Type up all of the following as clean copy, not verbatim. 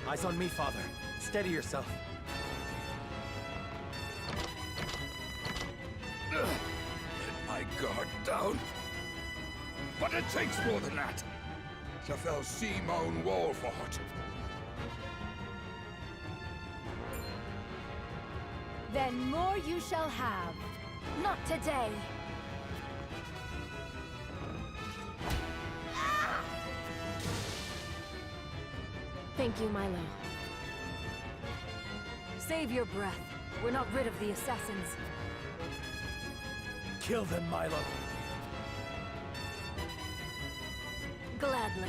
Eyes on me, father. Steady yourself. Let my guard down. But it takes more than that. To fell Simone Walfort. Then more you shall have. Not today. Thank you, Milo. Save your breath. We're not rid of the assassins. Kill them, Milo. Gladly.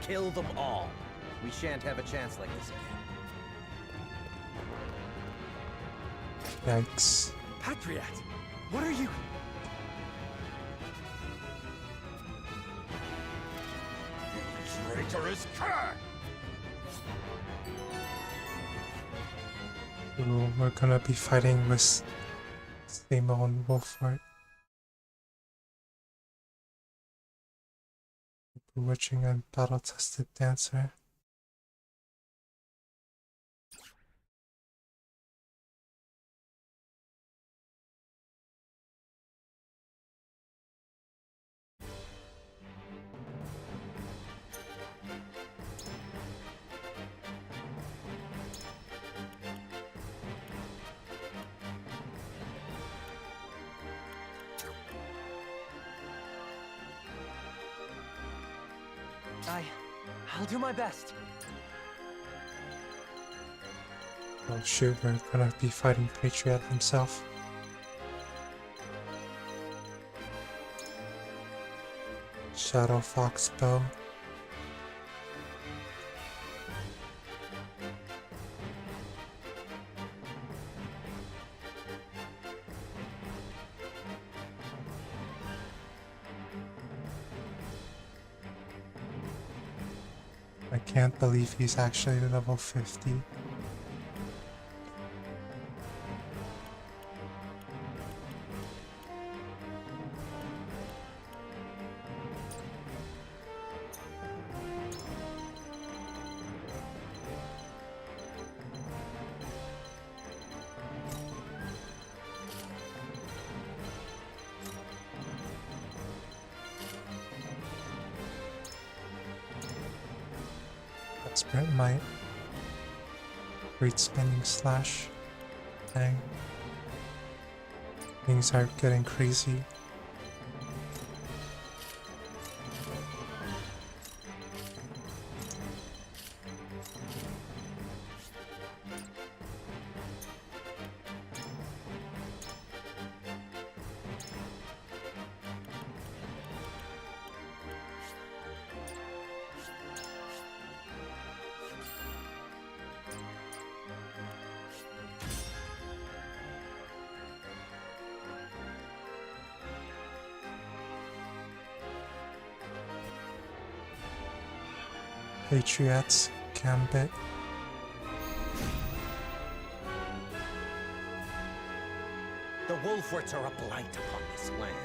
Kill them all. We shan't have a chance like this again. Yikes. Patriot! What are you... You traitorous cur! Ooh, we're gonna be fighting with Simone Wolford. Bewitching and battle-tested dancer. I'll do my best. Oh shoot, we're gonna be fighting Patriot himself. Shadow Fox Bow. I can't believe he's actually level 50. Sprint Might. Great Spinning Slash. Dang. Things are getting crazy. Patriots Gambit. The Wolforts are a blight upon this land.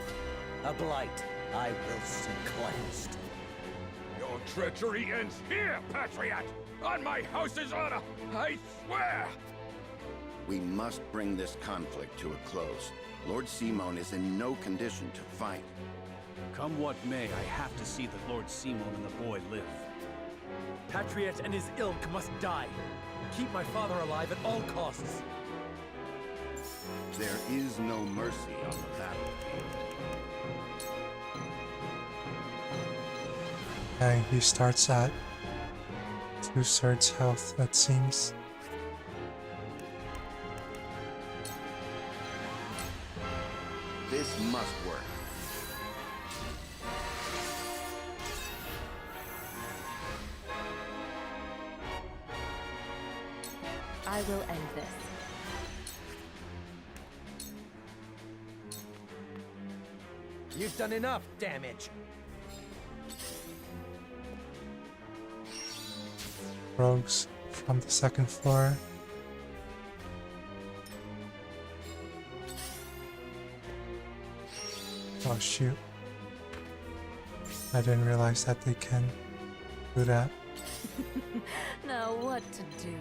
A blight I will see cleansed. Your treachery ends here, Patriot! On my house's honor, I swear! We must bring this conflict to a close. Lord Simone is in no condition to fight. Come what may, I have to see that Lord Simone and the boy live. Patriot and his ilk must die. Keep my father alive at all costs. There is no mercy on the battlefield. And he starts at 2/3 health, it seems. This must work. I will end this. You've done enough damage. Rogues from the second floor. Oh shoot. I didn't realize that they can do that. Now what to do?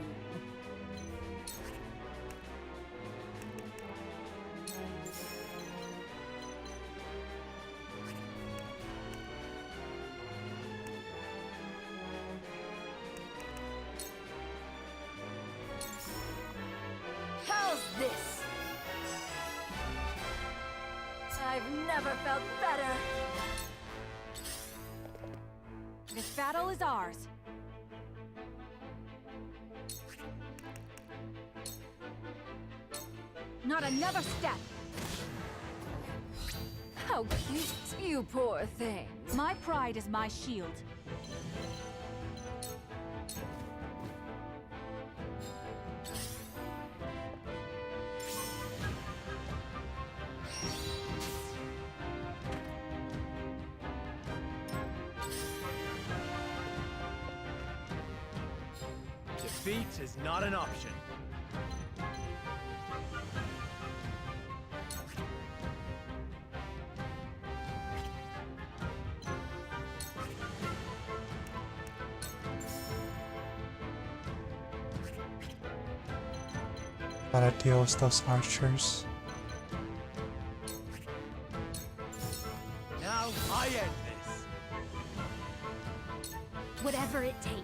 How's this? I've never felt better. This battle is ours. Not another step. How cute, you poor thing. My pride is my shield. Defeat is not an option. Gotta deal with those archers. Now I end this. Whatever it takes.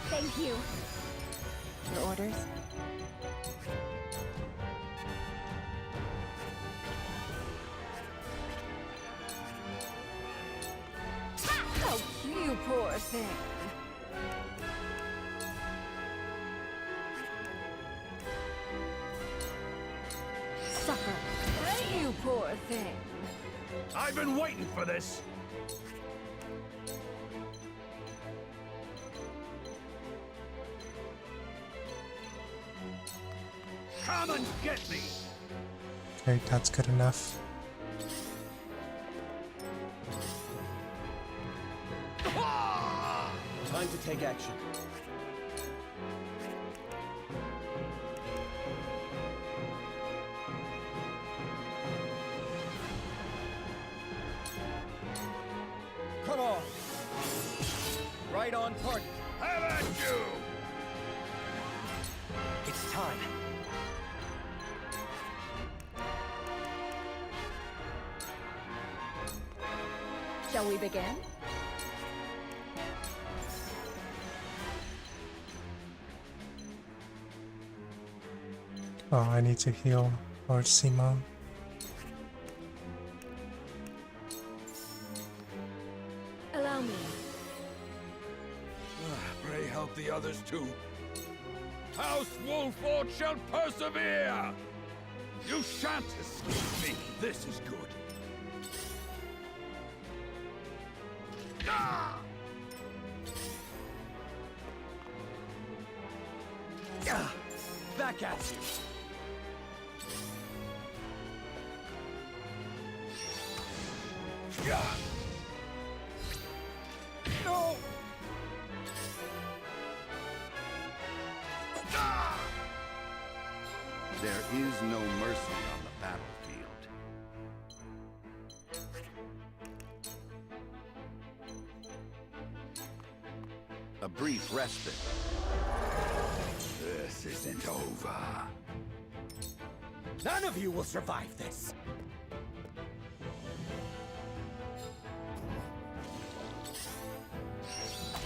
Thank you. Your orders? Oh, you poor thing. Suffer. You poor thing. I've been waiting for this. Come and get me! Okay, that's good enough. Time to take action. Come on! Right on target. Have at you! It's time. Shall we begin? Oh, I need to heal Lord Simon. Allow me. Pray help the others too. House Wolford shall persevere! You shan't escape me. This is good. Ah! Back at you. Yeah. No! Ah! There is no mercy on the battlefield. A brief respite. This isn't over. None of you will survive this.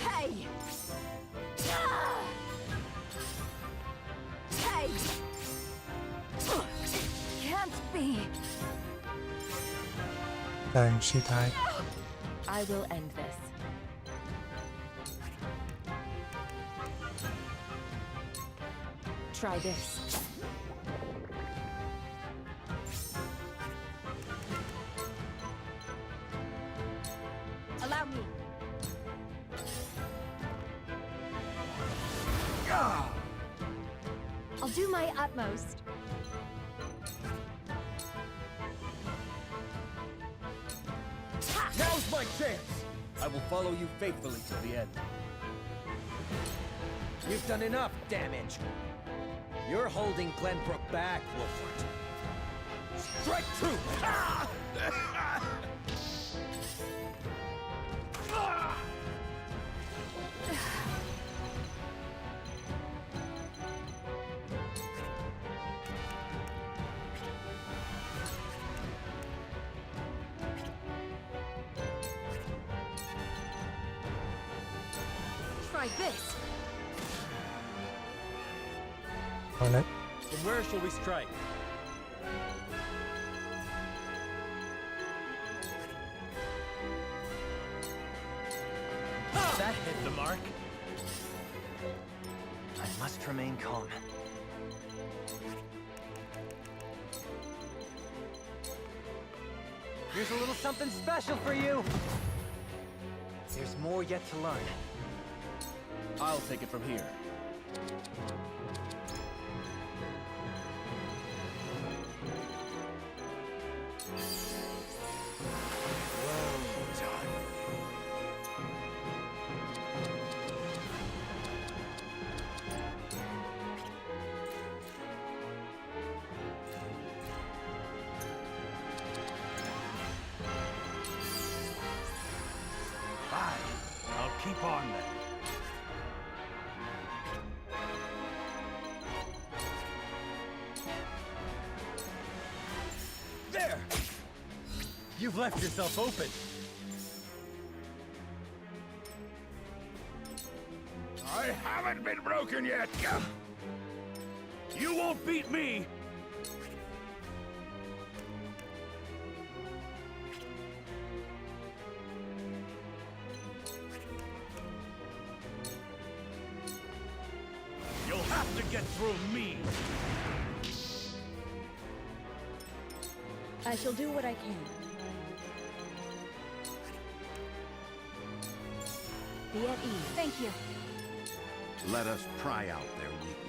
Hey! Ah! Hey! Can't be. Dang, she died. I will end this. Try this. Allow me. do my utmost. Now's my chance! I will follow you faithfully to the end. You've done enough damage. You're holding Glenbrook back, Wolfert. Strike true! Ah! Try this. On it. From where shall we strike? That hit the mark. I must remain calm. Here's a little something special for you. There's more yet to learn. I'll take it from here. Fine. I'll keep on then. There! You've left yourself open. I haven't been broken yet. You won't beat me! You'll have to get through me! I shall do what I can. Be at ease. Thank you. Let us pry out their weakness.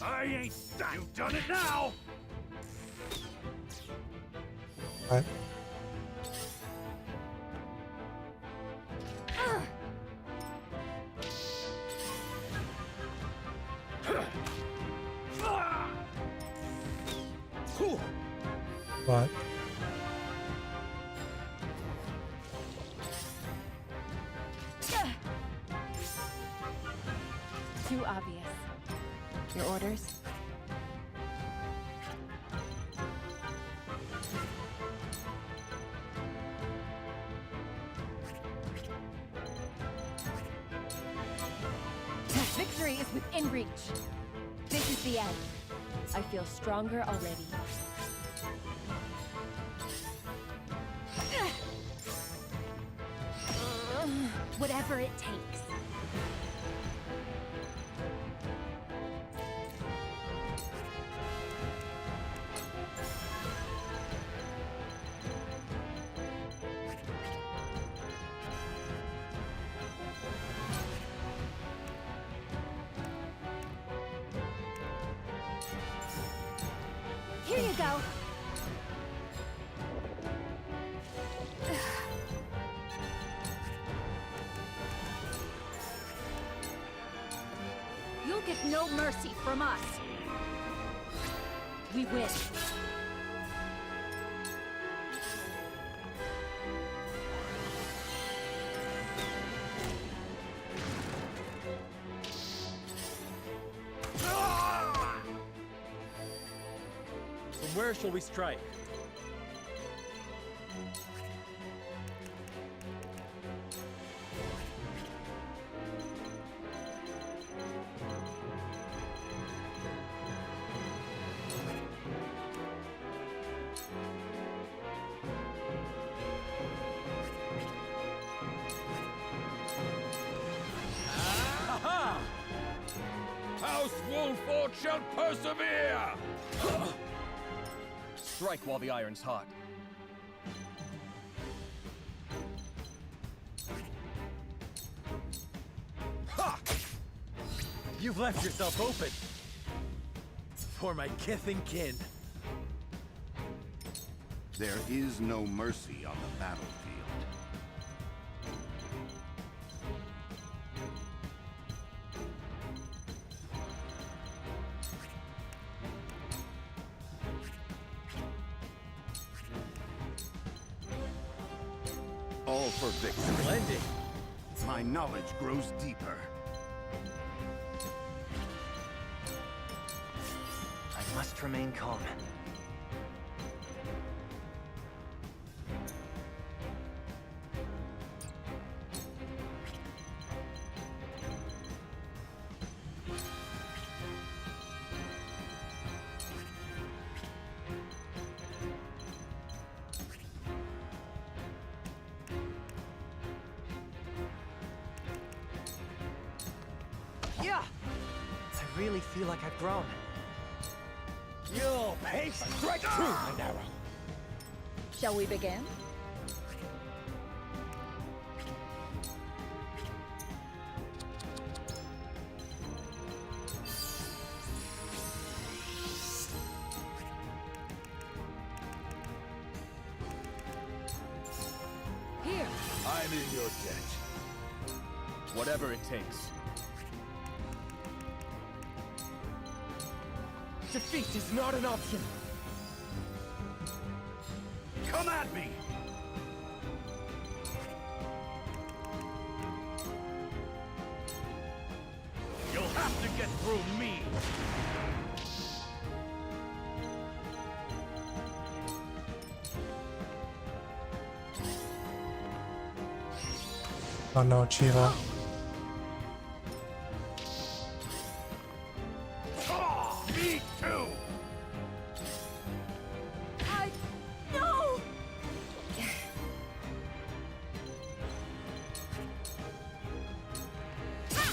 I ain't done. You've done it now! What? What? Too obvious. Your orders? Victory is within reach. This is the end. I feel stronger already. Whatever it takes. Here you go. You'll get no mercy from us. We win. From where shall we strike? Lord shall persevere! Strike while the iron's hot. Ha! You've left yourself open. For my kith and kin. There is no mercy on the battlefield. All for victory. Splendid. My knowledge grows deeper. I must remain calm. Yeah! I really feel like I've grown. You'll pay strike through my arrow. Shall we begin? Here. I'm in your debt. Whatever it takes. Defeat is not an option. Come at me! You'll have to get through me! Oh no, Chiva. Me too! No!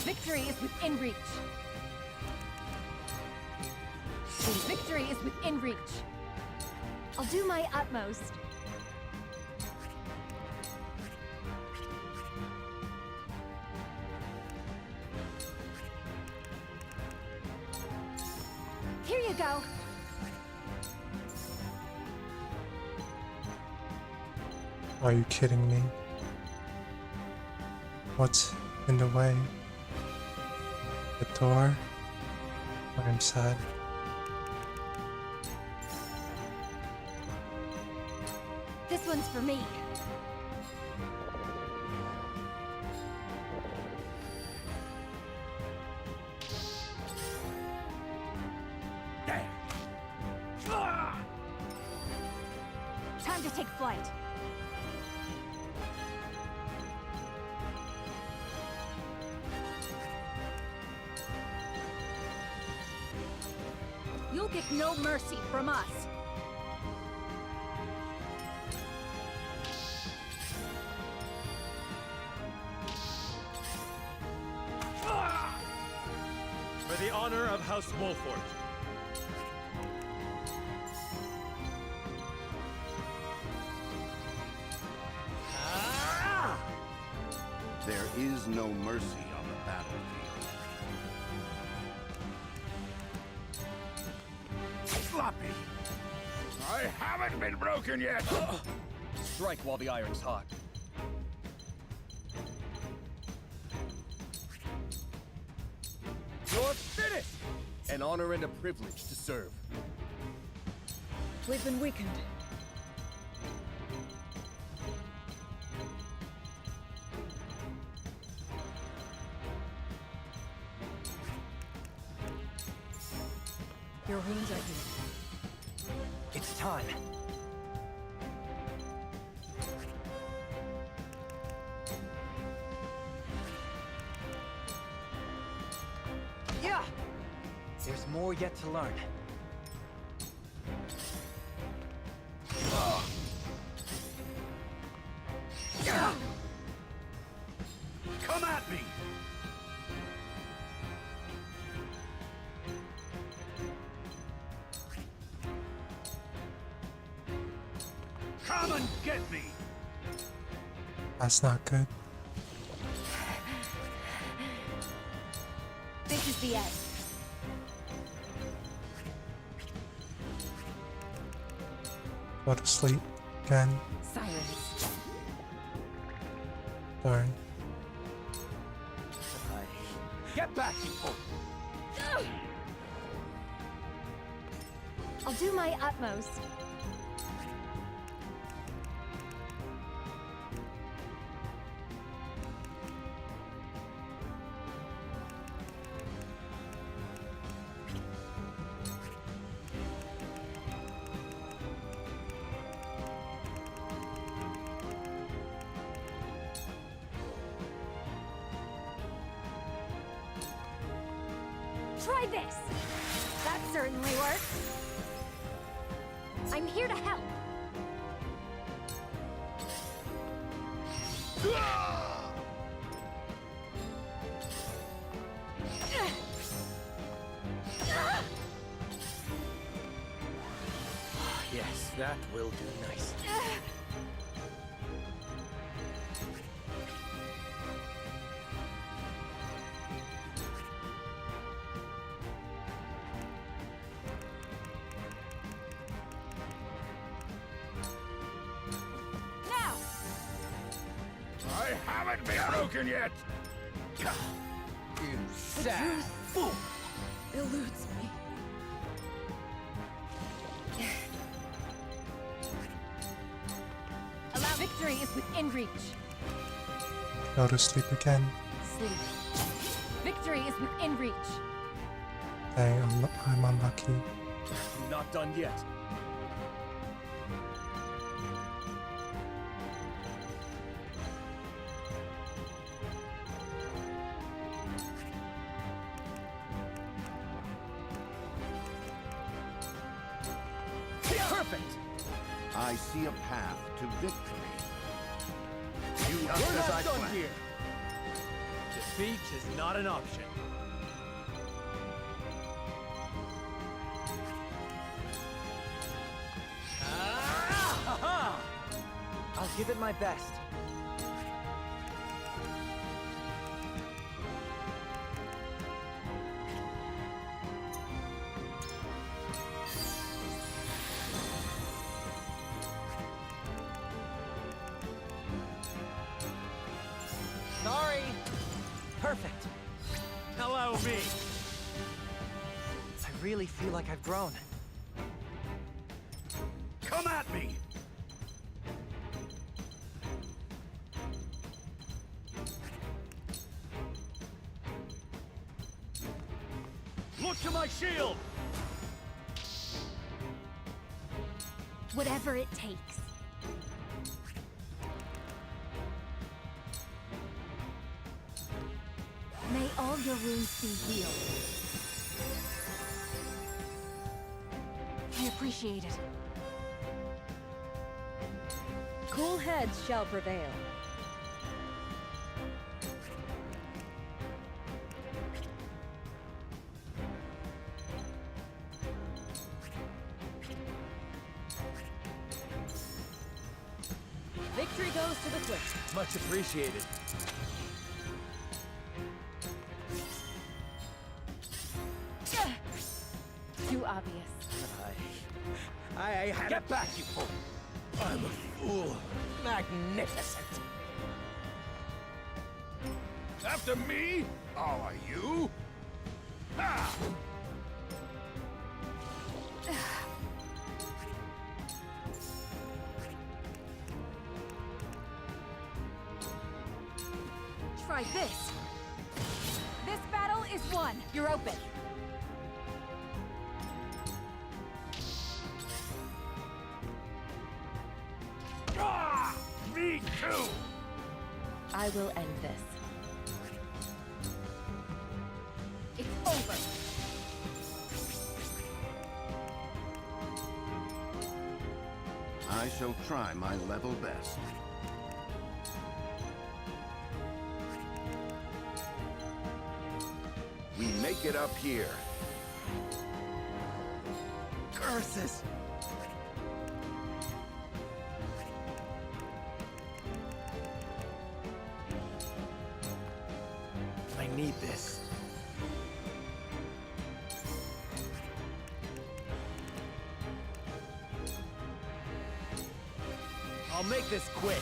Victory is within reach. Victory is within reach. I'll do my utmost. Here you go. Are you kidding me? What's in the way? The door? I'm sad. This one's for me. Time to take flight. You'll get no mercy from us. For the honor of House Wolford. There is no mercy on the battlefield. Sloppy! I haven't been broken yet! Strike while the iron's hot. You're finished! An honor and a privilege to serve. We've been weakened. Your wounds are healed. It's time. Yeah! There's more yet to learn. Come at me! Come and get me! That's not good. This is the end. Go to sleep again. Silence. Darn. Get back, you fool! I'll do my utmost. Try this! That certainly worked. I'm here to help. Yes, that will do nicely. Now! I haven't been broken yet! You sad fool! Eludes me. Allow victory is within reach. Go to sleep again. Sleep. Victory is within reach. Dang, I'm unlucky. I'm not done yet. Perfect! I see a path to victory. Just We're as I not done planned. here! Defeat is not an option. I'll give it my best. Sorry. Perfect. Allow me. I really feel like I've grown. Come at me! Look to my shield! Whatever it takes. May all your wounds be healed. I appreciate it. Cool heads shall prevail. Victory goes to the quick. Much appreciated. Too obvious. I had Get back, you fool! I'm a fool. magnificent! After me? Oh, are you? Ha! Try this. This battle is won. You're open. Ah! Me too! I will end this. It's over. I shall try my level best. We make it up here. Curses! I'll make this quick.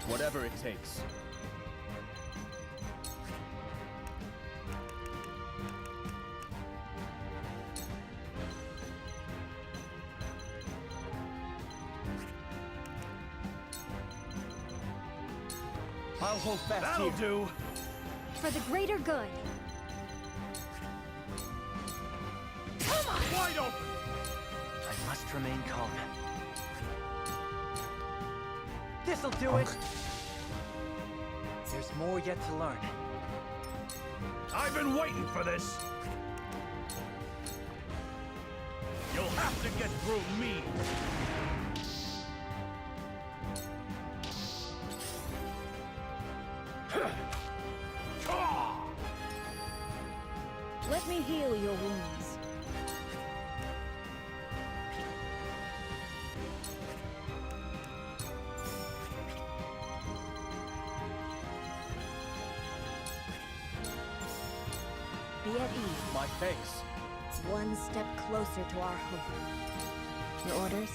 Whatever it takes. I'll hold fast That'll here. do! For the greater good. Come on! Wide open! I must remain calm. This'll do it! There's more yet to learn. I've been waiting for this! You'll have to get through me! Let me heal your wounds. Be at ease. My face. One step closer to our hope. Your orders?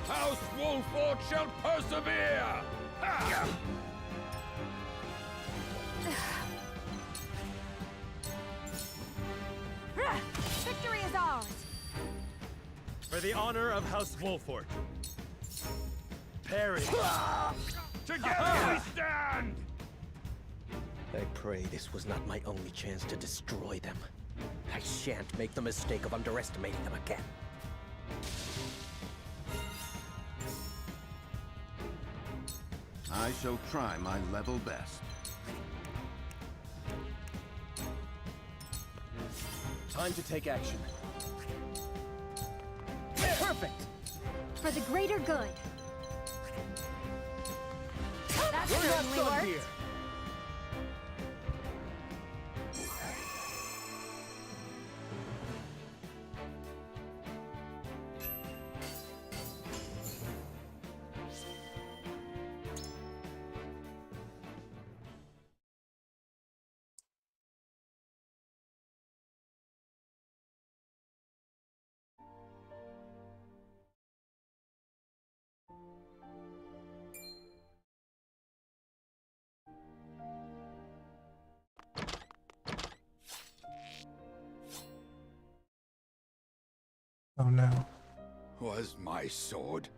House Wolford shall persevere! Ah! Victory is ours! For the honor of House Wolford. Parry! Together we stand! I pray this was not my only chance to destroy them. I shan't make the mistake of underestimating them again. I shall try my level best. Time to take action. Perfect! For the greater good. That We're not certainly done worked. here. Oh no. Was my sword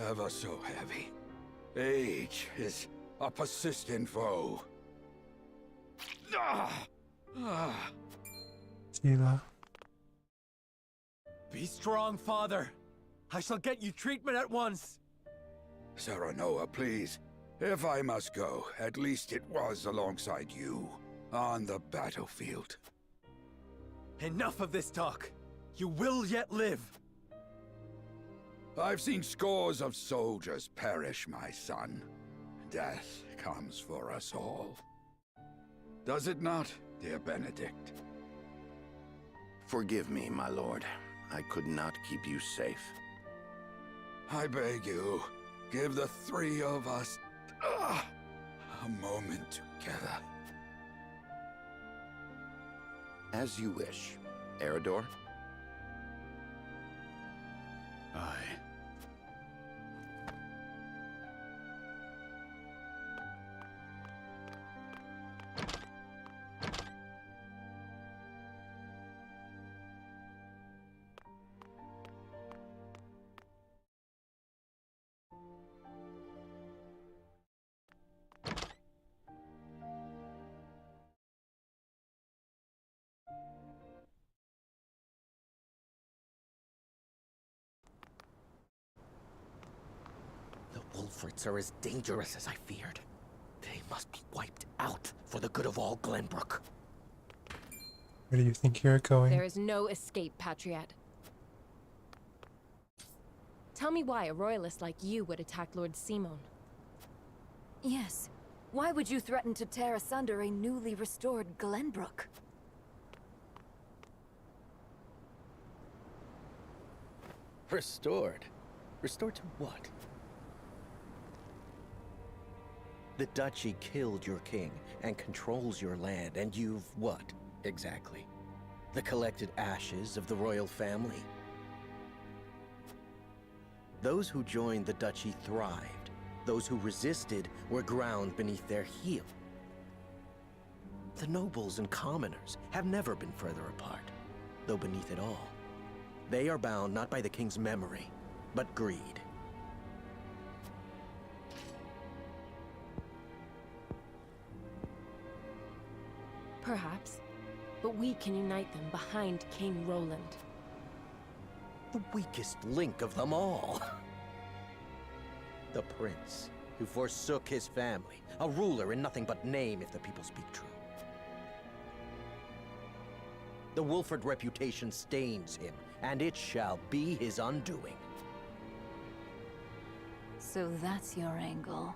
ever so heavy? Age is a persistent foe. Ah! Ah! Tila. Be strong, father. I shall get you treatment at once. Serenoa, please. If I must go, at least it was alongside you, on the battlefield. Enough of this talk. You will yet live. I've seen scores of soldiers perish, my son. Death comes for us all. Does it not, dear Benedict? Forgive me, my lord. I could not keep you safe. I beg you, give the three of us a moment together. As you wish. Eridor? Aye. The Wolfords are as dangerous as I feared. They must be wiped out for the good of all Glenbrook. Where do you think you're going? There is no escape, Patriot. Tell me why a royalist like you would attack Lord Simon. Yes. Why would you threaten to tear asunder a newly restored Glenbrook? Restored? Restored to what? The duchy killed your king and controls your land, and you've what, exactly? The collected ashes of the royal family? Those who joined the duchy thrived. Those who resisted were ground beneath their heel. The nobles and commoners have never been further apart, though beneath it all, they are bound not by the king's memory, but greed. Perhaps, but we can unite them behind King Roland. The weakest link of them all. The prince, who forsook his family, a ruler in nothing but name if the people speak true. The Wolford reputation stains him, and it shall be his undoing. So that's your angle.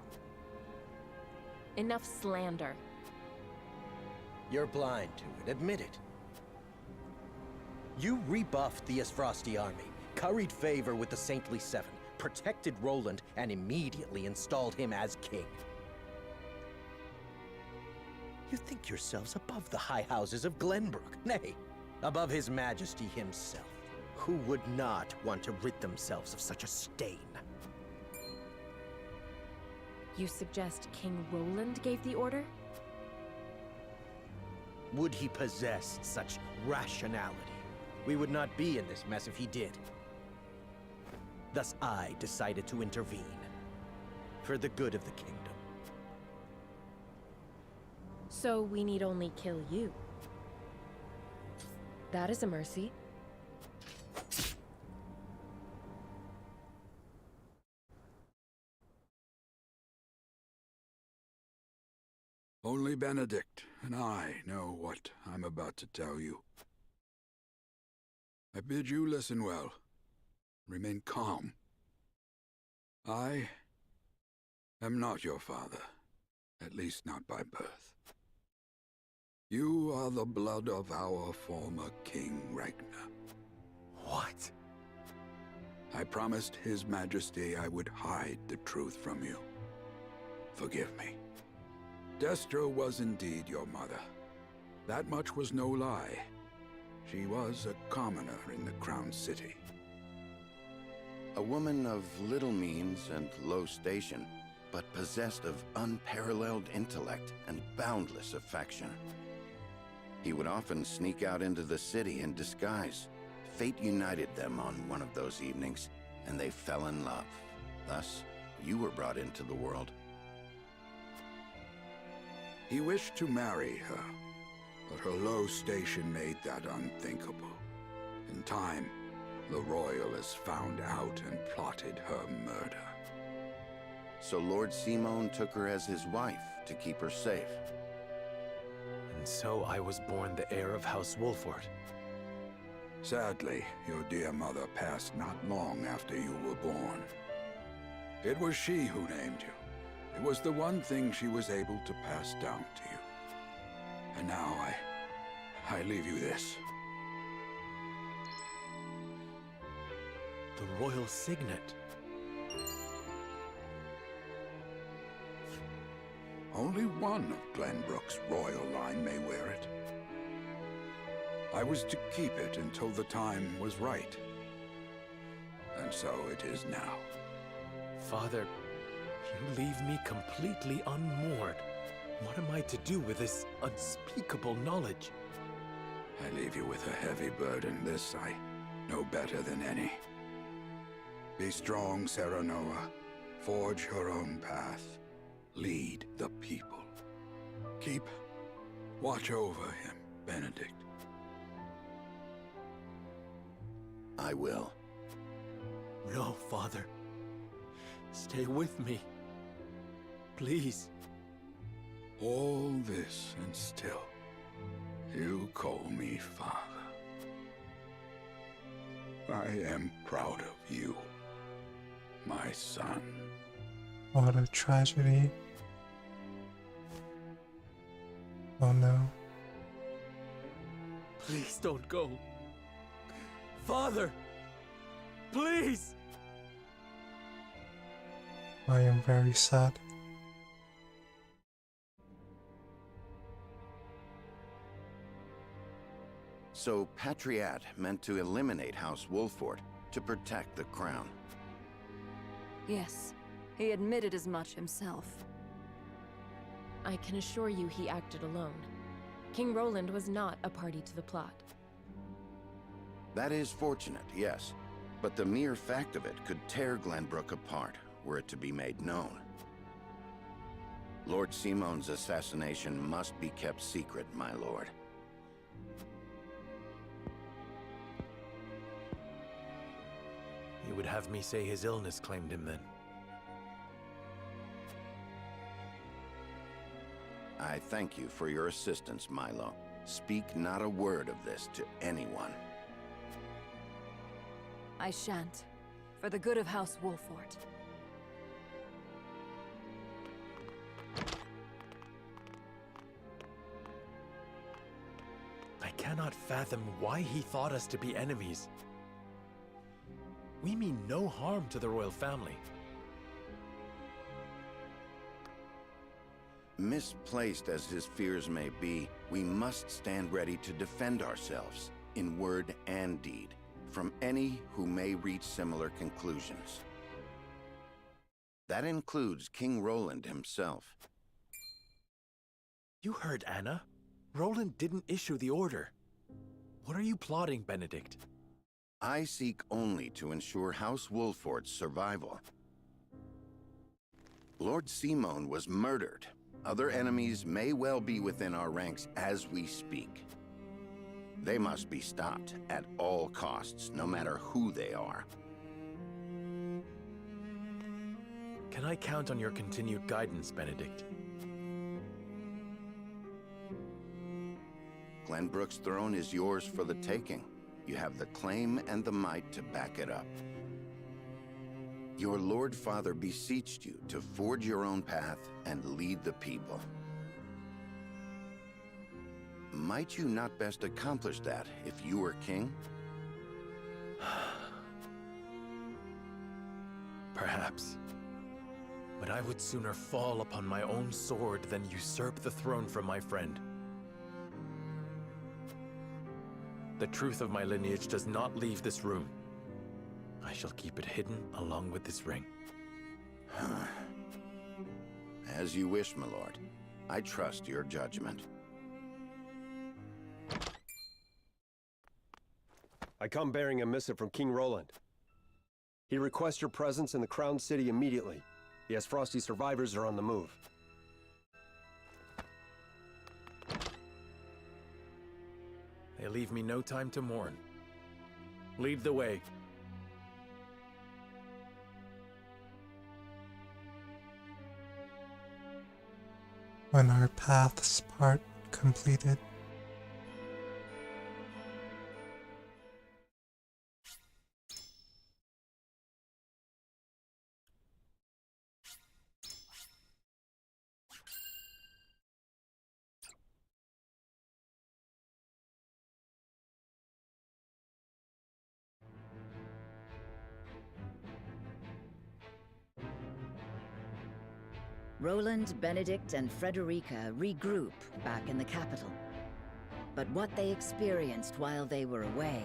Enough slander. You're blind to it, admit it. You rebuffed the Isfrosti army, curried favor with the Saintly Seven, protected Roland, and immediately installed him as king. You think yourselves above the high houses of Glenbrook, nay, above his majesty himself. Who would not want to rid themselves of such a stain? You suggest King Roland gave the order? Would he possess such rationality? We would not be in this mess if he did. Thus I decided to intervene, for the good of the kingdom. So we need only kill you. That is a mercy. Only Benedict and I know what I'm about to tell you. I bid you listen well. Remain calm. I am not your father, at least not by birth. You are the blood of our former King Ragnar. What? I promised His Majesty I would hide the truth from you. Forgive me. Destra was indeed your mother. That much was no lie. She was a commoner in the Crown City. A woman of little means and low station, but possessed of unparalleled intellect and boundless affection. He would often sneak out into the city in disguise. Fate united them on one of those evenings, and they fell in love. Thus, you were brought into the world. He wished to marry her, but her low station made that unthinkable. In time, the royalists found out and plotted her murder. So Lord Simon took her as his wife to keep her safe. And so I was born the heir of House Wolford. Sadly, your dear mother passed not long after you were born. It was she who named you. It was the one thing she was able to pass down to you. And now I leave you this. The royal signet. Only one of Glenbrook's royal line may wear it. I was to keep it until the time was right. And so it is now. Father, you leave me completely unmoored. What am I to do with this unspeakable knowledge? I leave you with a heavy burden. This I know better than any. Be strong, Serenoa. Forge your own path. Lead the people. Keep watch over him, Benedict. I will. No, Father. Stay with me. Please. All this and still, you call me father. I am proud of you, my son. What a tragedy. Oh no. Please don't go. Father! Please! I am very sad. So Patriat meant to eliminate House Wolford to protect the crown. Yes, he admitted as much himself. I can assure you he acted alone. King Roland was not a party to the plot. That is fortunate, yes. But the mere fact of it could tear Glenbrook apart, were it to be made known. Lord Simon's assassination must be kept secret, my lord. You would have me say his illness claimed him then? I thank you for your assistance, Milo. Speak not a word of this to anyone. I shan't. For the good of House Wolford. I cannot fathom why he thought us to be enemies. We mean no harm to the royal family. Misplaced as his fears may be, we must stand ready to defend ourselves, in word and deed, from any who may reach similar conclusions. That includes King Roland himself. You heard Anna. Roland didn't issue the order. What are you plotting, Benedict? I seek only to ensure House Wolford's survival. Lord Simon was murdered. Other enemies may well be within our ranks as we speak. They must be stopped at all costs, no matter who they are. Can I count on your continued guidance, Benedict? Glenbrook's throne is yours for the taking. You have the claim and the might to back it up. Your Lord Father beseeched you to forge your own path and lead the people. Might you not best accomplish that if you were king? Perhaps. But I would sooner fall upon my own sword than usurp the throne from my friend. The truth of my lineage does not leave this room. I shall keep it hidden along with this ring. As you wish, my lord. I trust your judgment. I come bearing a missive from King Roland. He requests your presence in the Crown City immediately. The Frosty survivors are on the move. They leave me no time to mourn. Lead the way. When our paths part completed. Roland, Benedict, and Frederica regroup back in the capital. But what they experienced while they were away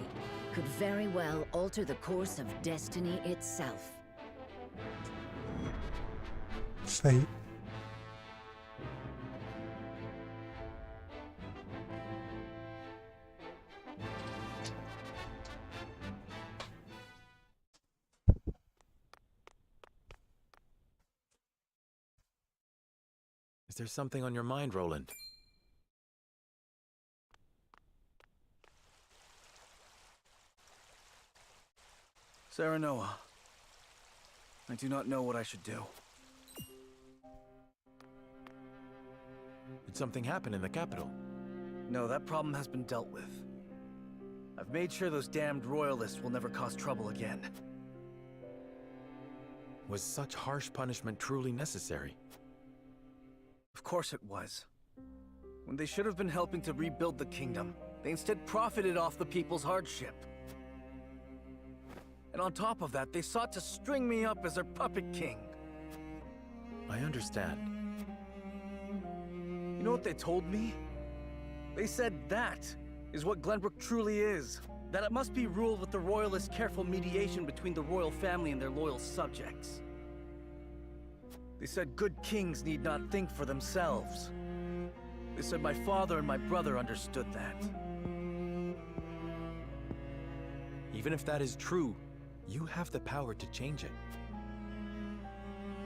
could very well alter the course of destiny itself. Fate. Is there something on your mind, Roland? Serenoa, I do not know what I should do. Did something happen in the capital? No, that problem has been dealt with. I've made sure those damned royalists will never cause trouble again. Was such harsh punishment truly necessary? Of course it was. When they should have been helping to rebuild the kingdom, they instead profited off the people's hardship. And on top of that, they sought to string me up as their puppet king. I understand. You know what they told me? They said that is what Glenbrook truly is. That it must be ruled with the royalist careful mediation between the royal family and their loyal subjects. They said good kings need not think for themselves. They said my father and my brother understood that. Even if that is true, you have the power to change it.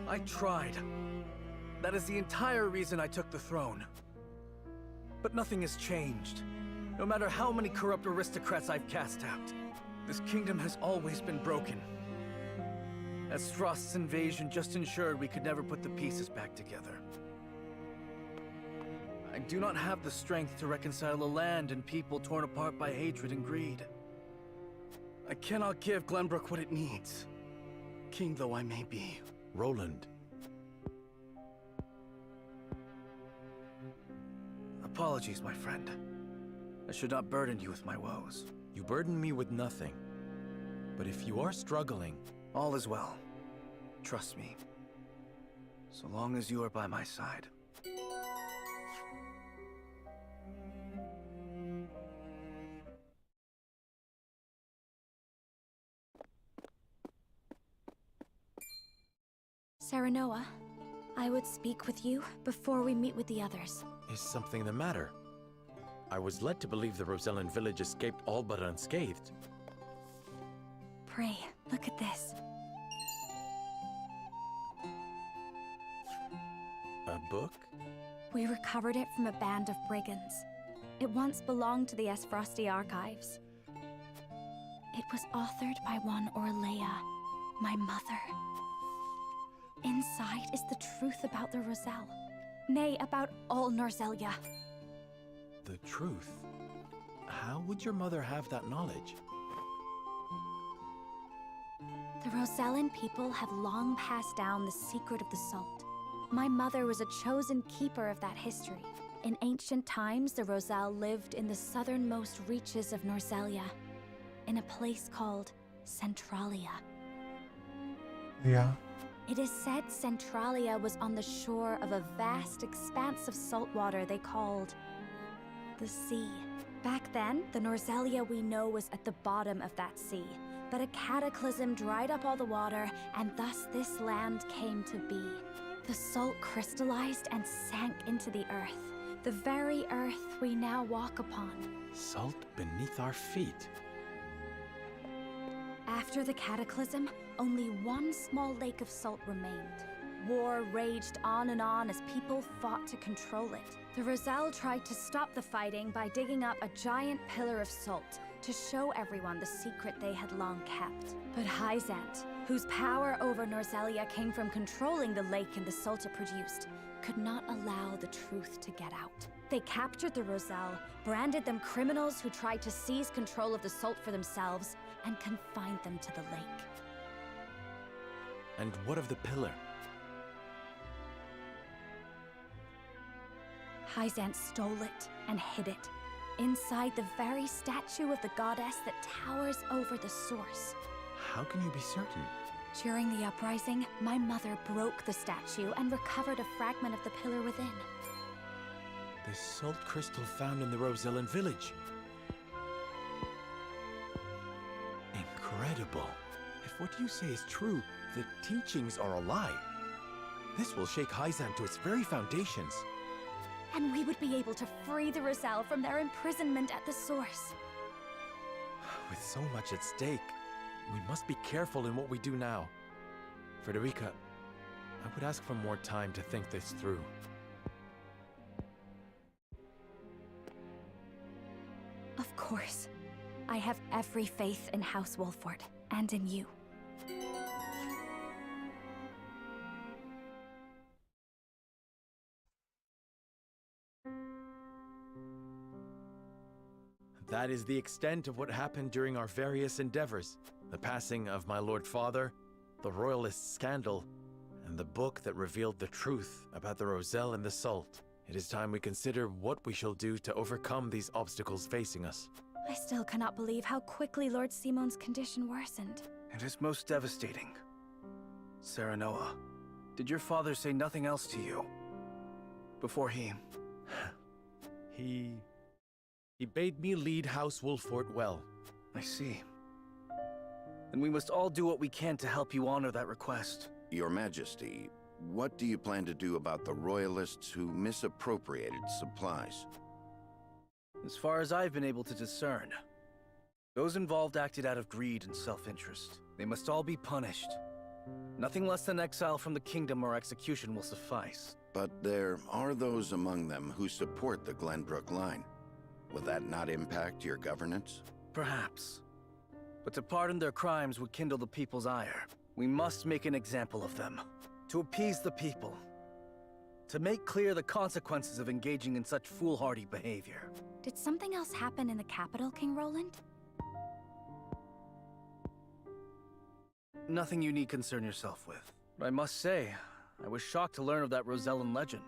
I tried. That is the entire reason I took the throne. But nothing has changed. No matter how many corrupt aristocrats I've cast out, this kingdom has always been broken. As Frost's invasion just ensured we could never put the pieces back together. I do not have the strength to reconcile a land and people torn apart by hatred and greed. I cannot give Glenbrook what it needs, king though I may be. Roland. Apologies, my friend. I should not burden you with my woes. You burden me with nothing. But if you are struggling... All is well. Trust me. So long as you are by my side. Serenoa, I would speak with you before we meet with the others. Is something the matter? I was led to believe the Rosellan village escaped all but unscathed. Pray, look at this. A book? We recovered it from a band of brigands. It once belonged to the Esfrosti archives. It was authored by one Orlea, my mother. Inside is the truth about the Roselle. Nay, about all Norzelia. The truth? How would your mother have that knowledge? The Rosellan people have long passed down the secret of the salt. My mother was a chosen keeper of that history. In ancient times, the Roselle lived in the southernmost reaches of Norzelia, in a place called Centralia. Yeah. It is said Centralia was on the shore of a vast expanse of salt water they called the sea. Back then, the Norzelia we know was at the bottom of that sea, but a cataclysm dried up all the water, and thus this land came to be. The salt crystallized and sank into the earth, the very earth we now walk upon. Salt beneath our feet. After the cataclysm, only one small lake of salt remained. War raged on and on as people fought to control it. The Roselle tried to stop the fighting by digging up a giant pillar of salt to show everyone the secret they had long kept. But Hyzant, whose power over Norzelia came from controlling the lake and the salt it produced, could not allow the truth to get out. They captured the Roselle, branded them criminals who tried to seize control of the salt for themselves, and confined them to the lake. And what of the pillar? Hyzant stole it and hid it, inside the very statue of the goddess that towers over the source. How can you be certain? During the uprising, my mother broke the statue and recovered a fragment of the pillar within. The salt crystal found in the Rosellan village. Incredible. If what you say is true, the teachings are a lie. This will shake Hyzant to its very foundations. And we would be able to free the Roselle from their imprisonment at the source. With so much at stake, we must be careful in what we do now. Frederica, I would ask for more time to think this through. Of course. I have every faith in House Wolford, and in you. That is the extent of what happened during our various endeavors. The passing of my Lord Father, the Royalist scandal, and the book that revealed the truth about the Roselle and the salt. It is time we consider what we shall do to overcome these obstacles facing us. I still cannot believe how quickly Lord Simon's condition worsened. It is most devastating. Serenoa, did your father say nothing else to you? Before he... He He bade me lead House Wolfort well. I see. Then we must all do what we can to help you honor that request. Your Majesty, what do you plan to do about the Royalists who misappropriated supplies? As far as I've been able to discern, those involved acted out of greed and self-interest. They must all be punished. Nothing less than exile from the kingdom or execution will suffice. But there are those among them who support the Glenbrook line. Will that not impact your governance? Perhaps. But to pardon their crimes would kindle the people's ire. We must make an example of them. To appease the people. To make clear the consequences of engaging in such foolhardy behavior. Did something else happen in the capital, King Roland? Nothing you need concern yourself with. But I must say, I was shocked to learn of that Rosellan legend.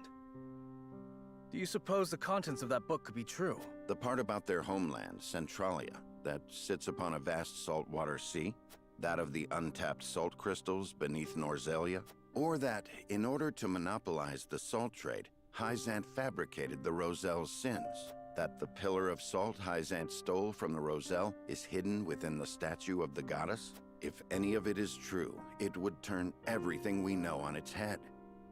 Do you suppose the contents of that book could be true? The part about their homeland, Centralia, that sits upon a vast saltwater sea? That of the untapped salt crystals beneath Norzelia? Or that, in order to monopolize the salt trade, Hyzant fabricated the Roselle's sins? That the pillar of salt Hyzant stole from the Roselle is hidden within the statue of the goddess? If any of it is true, it would turn everything we know on its head.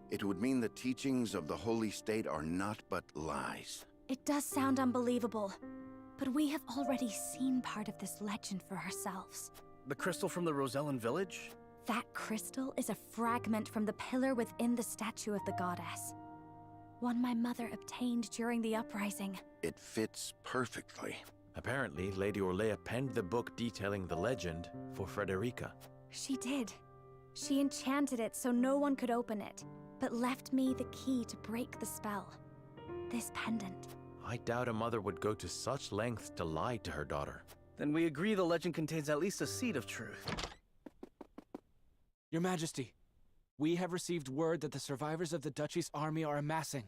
It would mean the teachings of the Holy State are not but lies. It does sound unbelievable, but we have already seen part of this legend for ourselves. The crystal from the Rosellan village? That crystal is a fragment from the pillar within the statue of the goddess. One my mother obtained during the uprising. It fits perfectly. Apparently, Lady Orlea penned the book detailing the legend for Frederica. She did. She enchanted it so no one could open it, but left me the key to break the spell. This pendant. I doubt a mother would go to such lengths to lie to her daughter. Then we agree the legend contains at least a seed of truth. Your Majesty, we have received word that the survivors of the Duchy's army are amassing.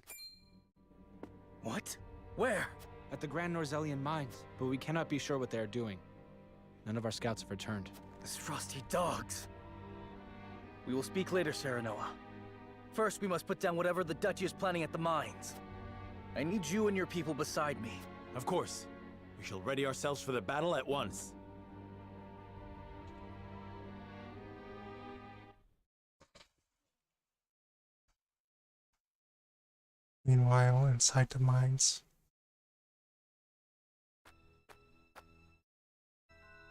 What? Where? At the Grand Norzellian mines, but we cannot be sure what they are doing. None of our scouts have returned. These frosty dogs. We will speak later, Serenoa. First, we must put down whatever the Duchy is planning at the mines. I need you and your people beside me. Of course. We shall ready ourselves for the battle at once. Meanwhile, inside the mines.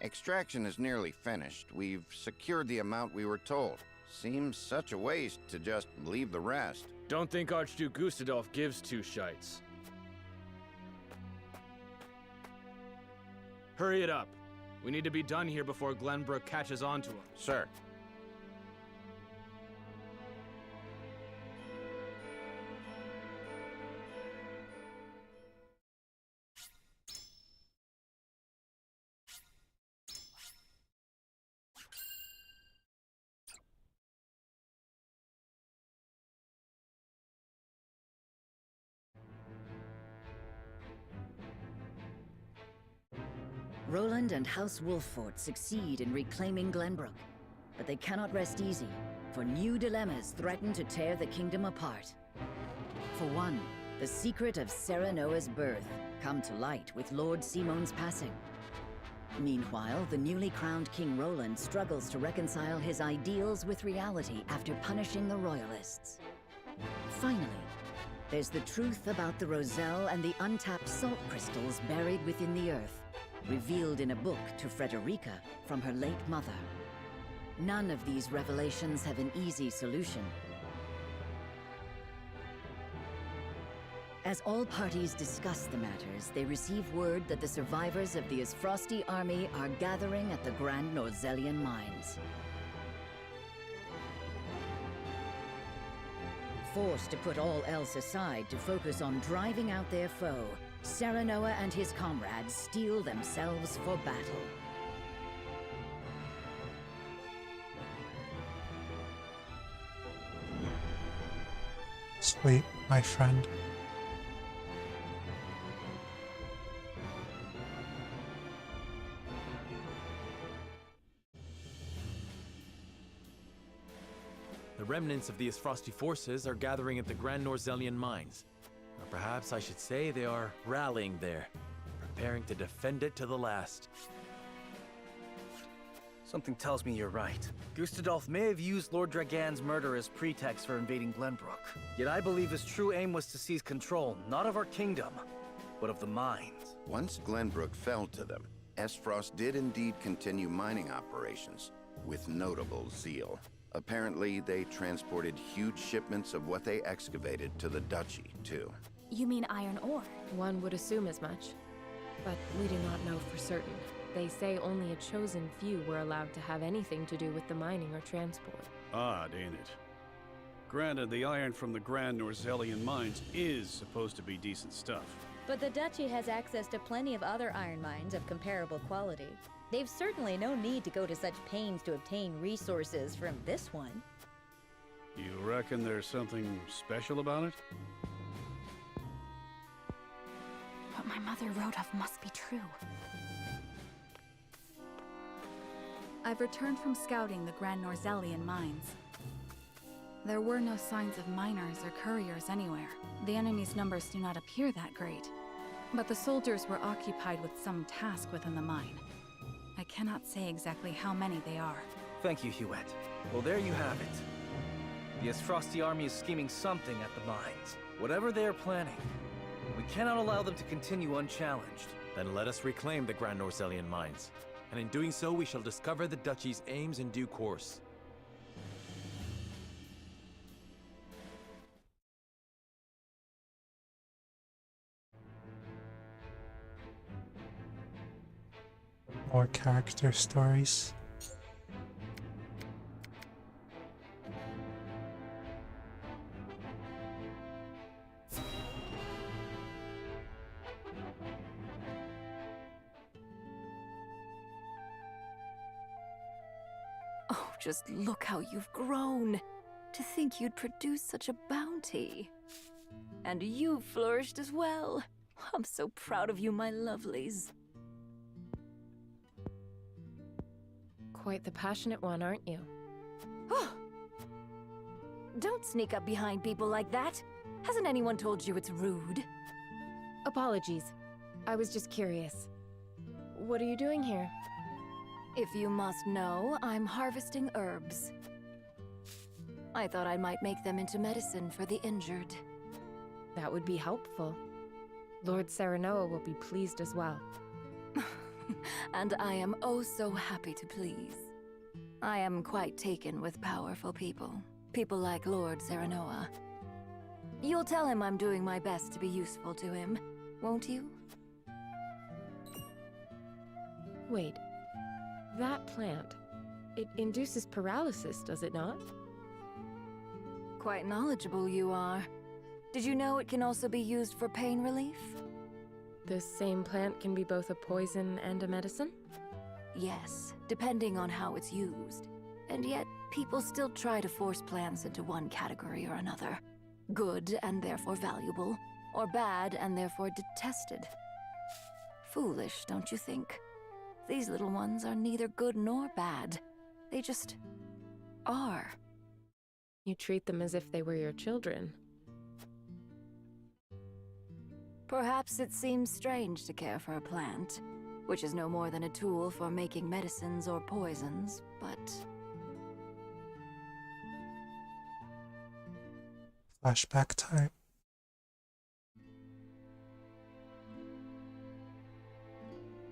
Extraction is nearly finished. We've secured the amount we were told. Seems such a waste to just leave the rest. Don't think Archduke Gustadolf gives two shites. Hurry it up. We need to be done here before Glenbrook catches on to him. Sir. Roland and House Wolfort succeed in reclaiming Glenbrook, but they cannot rest easy, for new dilemmas threaten to tear the kingdom apart. For one, the secret of Serenoa's birth come to light with Lord Simon's passing. Meanwhile, the newly crowned King Roland struggles to reconcile his ideals with reality after punishing the Royalists. Finally, there's the truth about the Roselle and the untapped salt crystals buried within the earth, revealed in a book to Frederica from her late mother. None of these revelations have an easy solution. As all parties discuss the matters, they receive word that the survivors of the Isfrosti army are gathering at the Grand Norzellian mines. Forced to put all else aside to focus on driving out their foe, Serenoa and his comrades steel themselves for battle. Sleep, my friend. The remnants of the Isfrosti forces are gathering at the Grand Norzellian mines. Or perhaps I should say they are rallying there, preparing to defend it to the last. Something tells me you're right. Gustadolf may have used Lord Dragan's murder as pretext for invading Glenbrook. Yet I believe his true aim was to seize control, not of our kingdom, but of the mines. Once Glenbrook fell to them, Esfrost did indeed continue mining operations, with notable zeal. Apparently, they transported huge shipments of what they excavated to the Duchy, too. You mean iron ore? One would assume as much, but we do not know for certain. They say only a chosen few were allowed to have anything to do with the mining or transport. Odd, ain't it? Granted, the iron from the Grand Norzelian mines is supposed to be decent stuff. But the Duchy has access to plenty of other iron mines of comparable quality. They've certainly no need to go to such pains to obtain resources from this one. You reckon there's something special about it? What my mother wrote of must be true. I've returned from scouting the Grand Norzelian mines. There were no signs of miners or couriers anywhere. The enemy's numbers do not appear that great. But the soldiers were occupied with some task within the mine. I cannot say exactly how many they are. Thank you, Hewitt. Well, there you have it. The Frosty army is scheming something at the mines. Whatever they are planning, we cannot allow them to continue unchallenged. Then let us reclaim the Grand Norzelian mines. And in doing so, we shall discover the Duchy's aims in due course. More character stories. Oh, just look how you've grown. To think you'd produce such a bounty. And you've flourished as well. I'm so proud of you, my lovelies. Quite the passionate one, aren't you? Don't sneak up behind people like that. Hasn't anyone told you it's rude? Apologies. I was just curious. What are you doing here? If you must know, I'm harvesting herbs. I thought I might make them into medicine for the injured. That would be helpful. Lord Serenoa will be pleased as well. And I am oh so happy to please. I am quite taken with powerful people. People like Lord Serenoa. You'll tell him I'm doing my best to be useful to him, won't you? Wait. That plant, it induces paralysis, does it not? Quite knowledgeable you are. Did you know it can also be used for pain relief? The same plant can be both a poison and a medicine? Yes, depending on how it's used. And yet, people still try to force plants into one category or another. Good and therefore valuable, or bad and therefore detested. Foolish, don't you think? These little ones are neither good nor bad. They just are. You treat them as if they were your children. Perhaps it seems strange to care for a plant, which is no more than a tool for making medicines or poisons, but... Flashback time.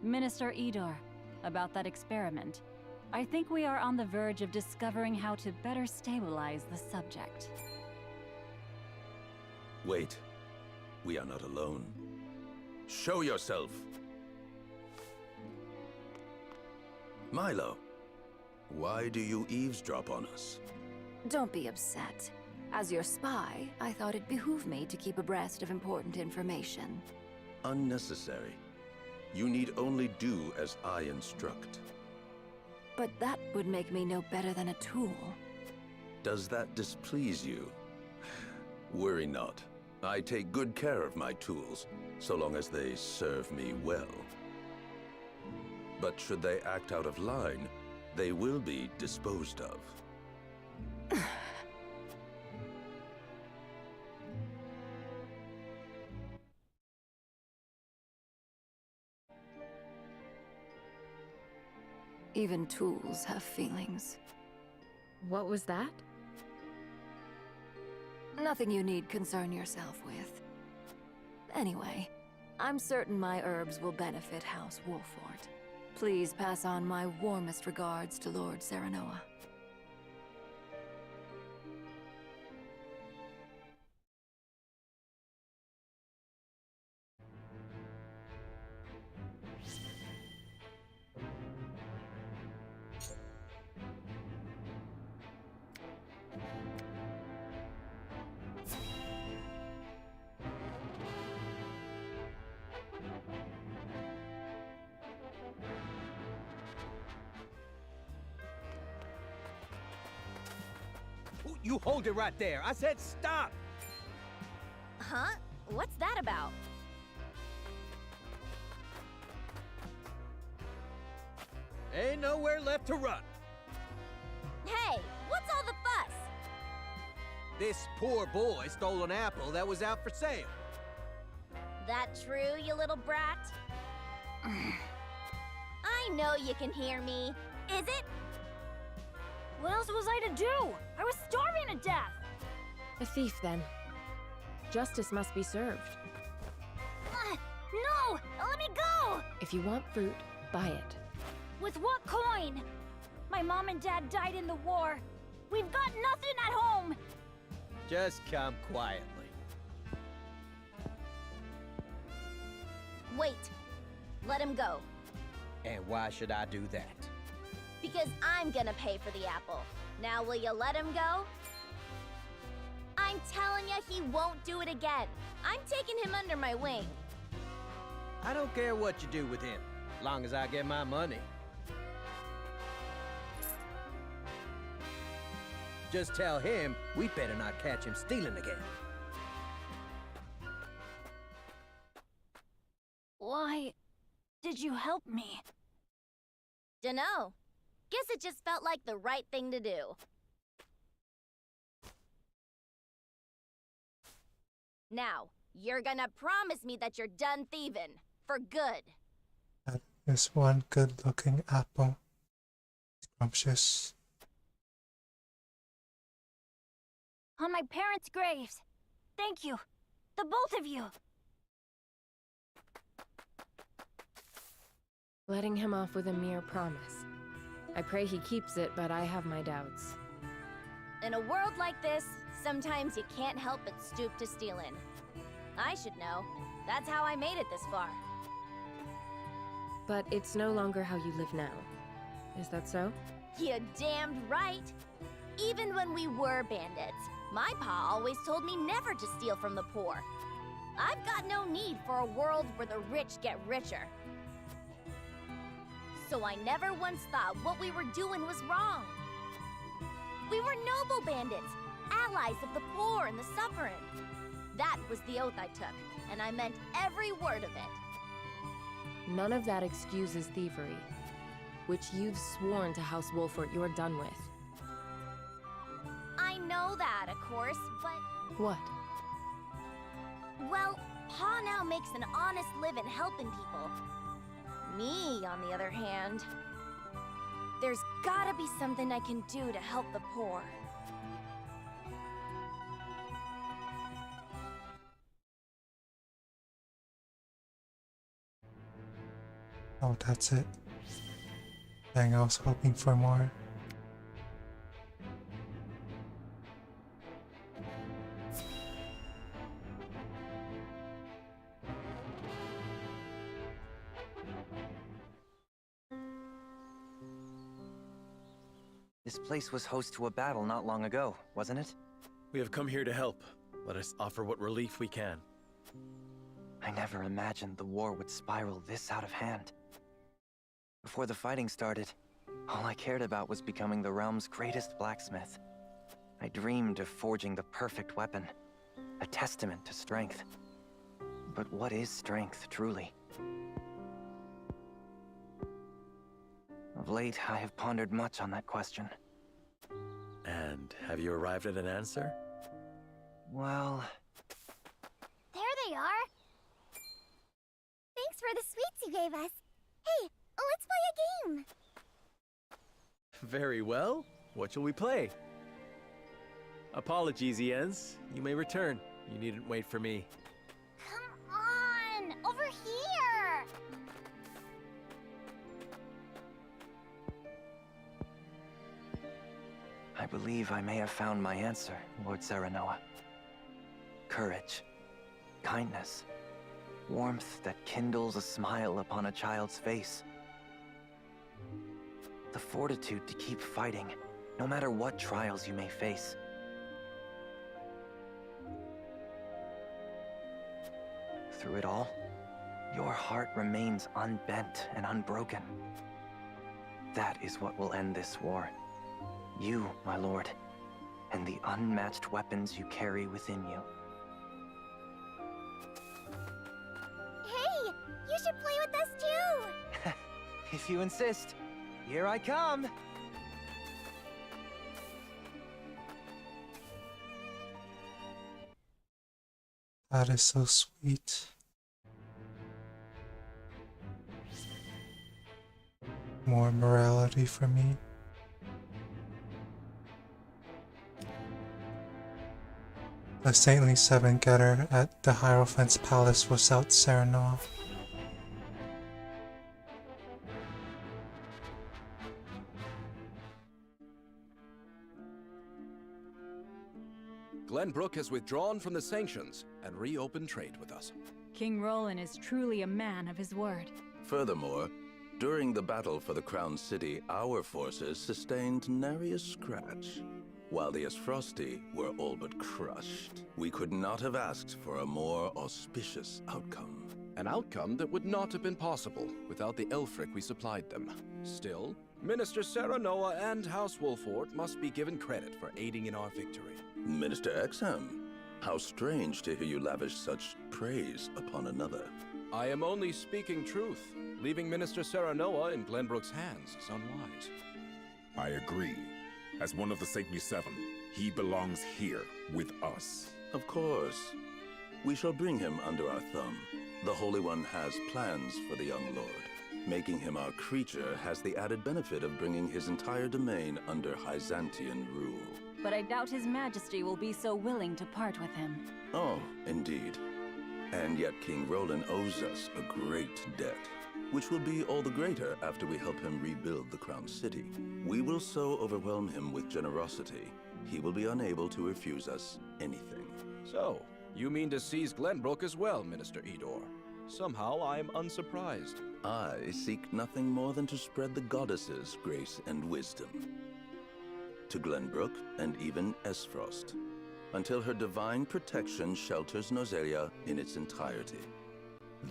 Minister Idor, about that experiment. I think we are on the verge of discovering how to better stabilize the subject. Wait. We are not alone. Show yourself! Milo, why do you eavesdrop on us? Don't be upset. As your spy, I thought it behooved me to keep abreast of important information. Unnecessary. You need only do as I instruct. But that would make me no better than a tool. Does that displease you? Worry not. I take good care of my tools, so long as they serve me well. But should they act out of line, they will be disposed of. Even tools have feelings. What was that? Nothing you need concern yourself with. Anyway, I'm certain my herbs will benefit House Wolfort. Please pass on my warmest regards to Lord Serenoa. You hold it right there. I said stop! Huh? What's that about? Ain't nowhere left to run. Hey, what's all the fuss? This poor boy stole an apple that was out for sale. That true, you little brat? I know you can hear me. Is it? What else was I to do? I was starving to death! A thief, then. Justice must be served. No! Let me go! If you want fruit, buy it. With what coin? My mom and dad died in the war. We've got nothing at home! Just come quietly. Wait. Let him go. And why should I do that? Because I'm gonna pay for the apple. Now will you let him go? I'm telling you, he won't do it again. I'm taking him under my wing. I don't care what you do with him, long as I get my money. Just tell him we better not catch him stealing again. Why did you help me? Dunno. Guess it just felt like the right thing to do. Now, you're gonna promise me that you're done thieving. For good. That is one good-looking apple. Scrumptious. On my parents' graves. Thank you. The both of you. Letting him off with a mere promise. I pray he keeps it, but I have my doubts. In a world like this, sometimes you can't help but stoop to stealing. I should know. That's how I made it this far. But it's no longer how you live now. Is that so? You damned right. Even when we were bandits, my pa always told me never to steal from the poor. I've got no need for a world where the rich get richer. So I never once thought what we were doing was wrong. We were noble bandits, allies of the poor and the suffering. That was the oath I took, and I meant every word of it. None of that excuses thievery, which you've sworn to House Wolfort you're done with. I know that, of course, but... What? Well, Pa now makes an honest living helping people. Me, on the other hand... There's gotta be something I can do to help the poor. Oh, that's it. Dang, I was hoping for more. This place was host to a battle not long ago, wasn't it? We have come here to help. Let us offer what relief we can. I never imagined the war would spiral this out of hand. Before the fighting started, all I cared about was becoming the realm's greatest blacksmith. I dreamed of forging the perfect weapon, a testament to strength. But what is strength, truly? Of late, I have pondered much on that question. And have you arrived at an answer? Well... There they are! Thanks for the sweets you gave us. Hey, let's play a game! Very well. What shall we play? Apologies, Jens. You may return. You needn't wait for me. Come on! Over here! I believe I may have found my answer, Lord Serenoa. Courage, kindness, warmth that kindles a smile upon a child's face. The fortitude to keep fighting, no matter what trials you may face. Through it all, your heart remains unbent and unbroken. That is what will end this war. You, my lord, and the unmatched weapons you carry within you. Hey! You should play with us too! If you insist, here I come! That is so sweet. More morality for me. The saintly seven-getter at the Hierophant's palace was out Serenoa. Glenbrook has withdrawn from the sanctions and reopened trade with us. King Roland is truly a man of his word. Furthermore, during the battle for the Crown City, our forces sustained nary a scratch, while the Esfrosti were all but crushed. We could not have asked for a more auspicious outcome. An outcome that would not have been possible without the Elfric we supplied them. Still, Minister Serenoa and House Wolfort must be given credit for aiding in our victory. Minister Exham, how strange to hear you lavish such praise upon another. I am only speaking truth. Leaving Minister Serenoa in Glenbrook's hands is unwise. I agree. As one of the Saintly Seven, he belongs here with us. Of course. We shall bring him under our thumb. The Holy One has plans for the young lord. Making him our creature has the added benefit of bringing his entire domain under Hyzantian rule. But I doubt His Majesty will be so willing to part with him. Oh, indeed. And yet King Roland owes us a great debt, which will be all the greater after we help him rebuild the Crown City. We will so overwhelm him with generosity, he will be unable to refuse us anything. So, you mean to seize Glenbrook as well, Minister Edor? Somehow I am unsurprised. I seek nothing more than to spread the goddess's grace and wisdom to Glenbrook and even Esfrost, until her divine protection shelters Nozelia in its entirety.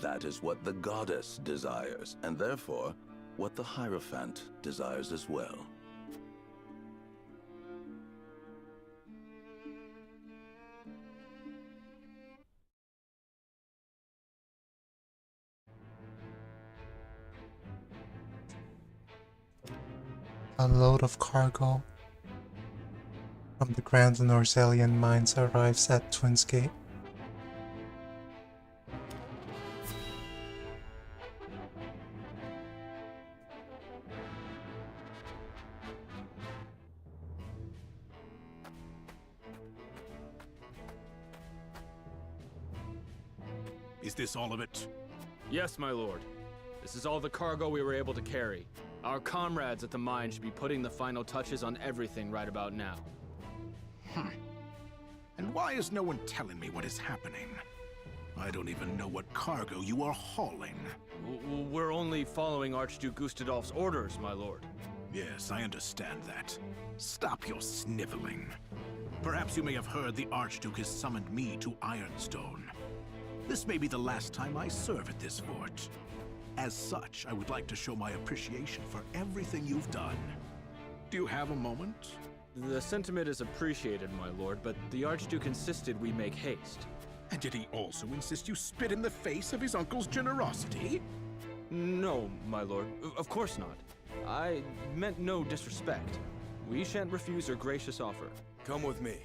That is what the goddess desires, and therefore, what the Hierophant desires as well. A load of cargo from the Grand Norzelian mines arrives at Twins Gate. Is this all of it? Yes, my lord. This is all the cargo we were able to carry. Our comrades at the mine should be putting the final touches on everything right about now. And why is no one telling me what is happening? I don't even know what cargo you are hauling. We're only following Archduke Gustadolf's orders, my lord. Yes, I understand that. Stop your sniveling. Perhaps you may have heard the Archduke has summoned me to Ironstone. This may be the last time I serve at this fort. As such, I would like to show my appreciation for everything you've done. Do you have a moment? The sentiment is appreciated, my lord, but the Archduke insisted we make haste. And did he also insist you spit in the face of his uncle's generosity? No, my lord. Of course not. I meant no disrespect. We shan't refuse your gracious offer. Come with me.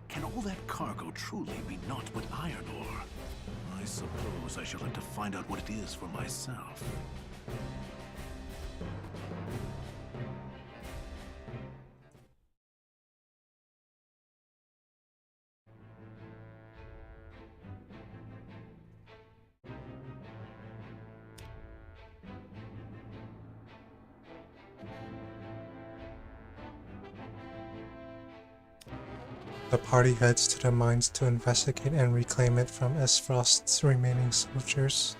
Can all that cargo truly be naught but iron ore? suppose I shall have to find out what it is for myself. The party heads to the mines to investigate and reclaim it from Esfrost's remaining soldiers.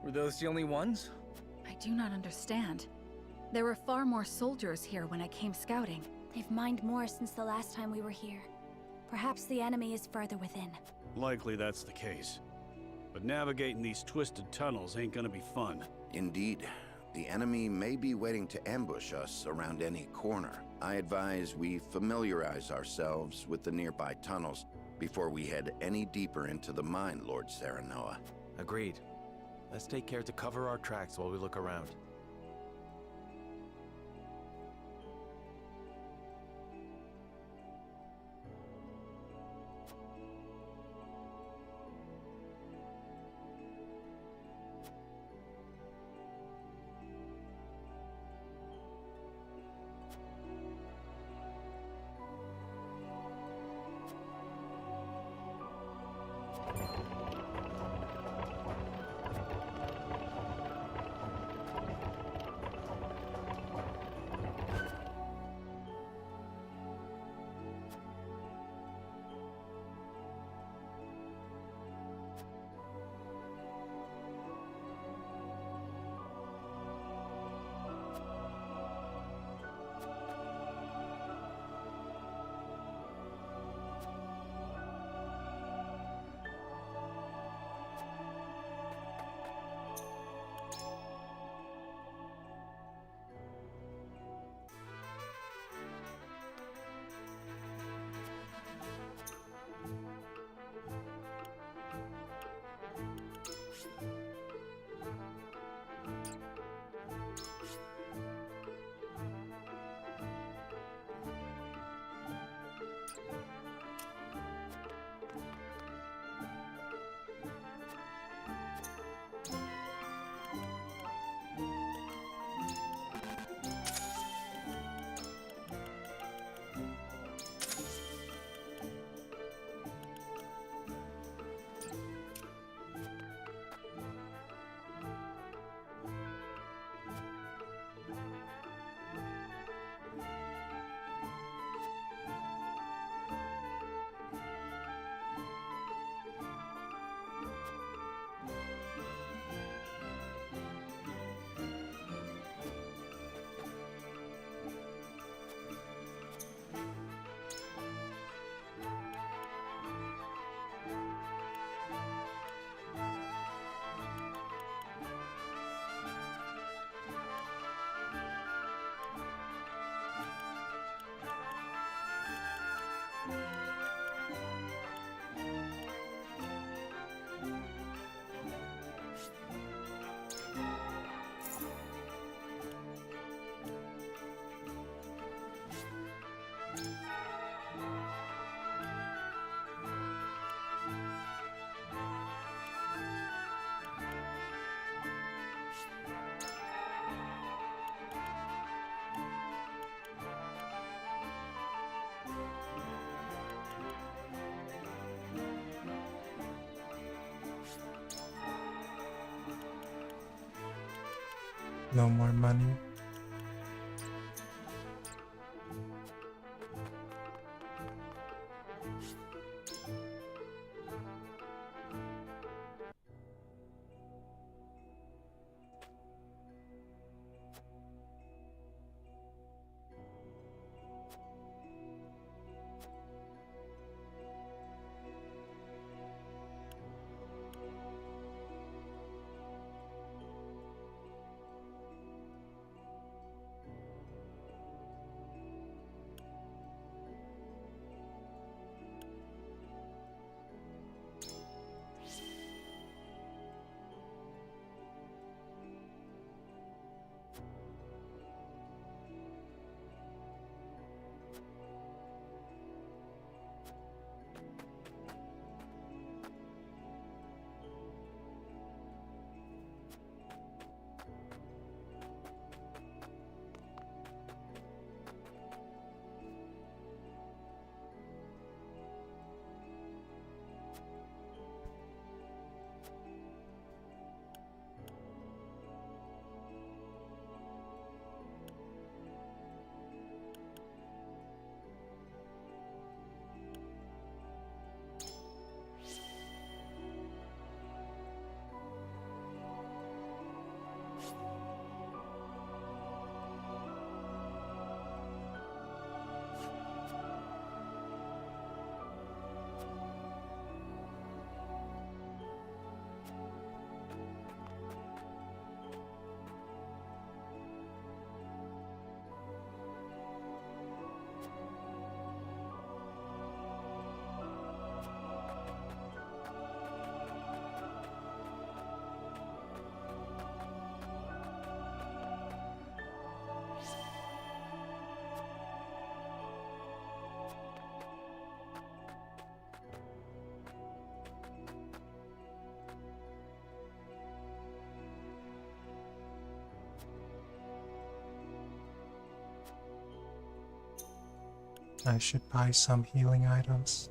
Were those the only ones? I do not understand. There were far more soldiers here when I came scouting. They've mined more since the last time we were here. Perhaps the enemy is further within. Likely that's the case. But navigating these twisted tunnels ain't gonna be fun. Indeed. The enemy may be waiting to ambush us around any corner. I advise we familiarize ourselves with the nearby tunnels before we head any deeper into the mine, Lord Serenoa. Agreed. Let's take care to cover our tracks while we look around. No more money. I should buy some healing items.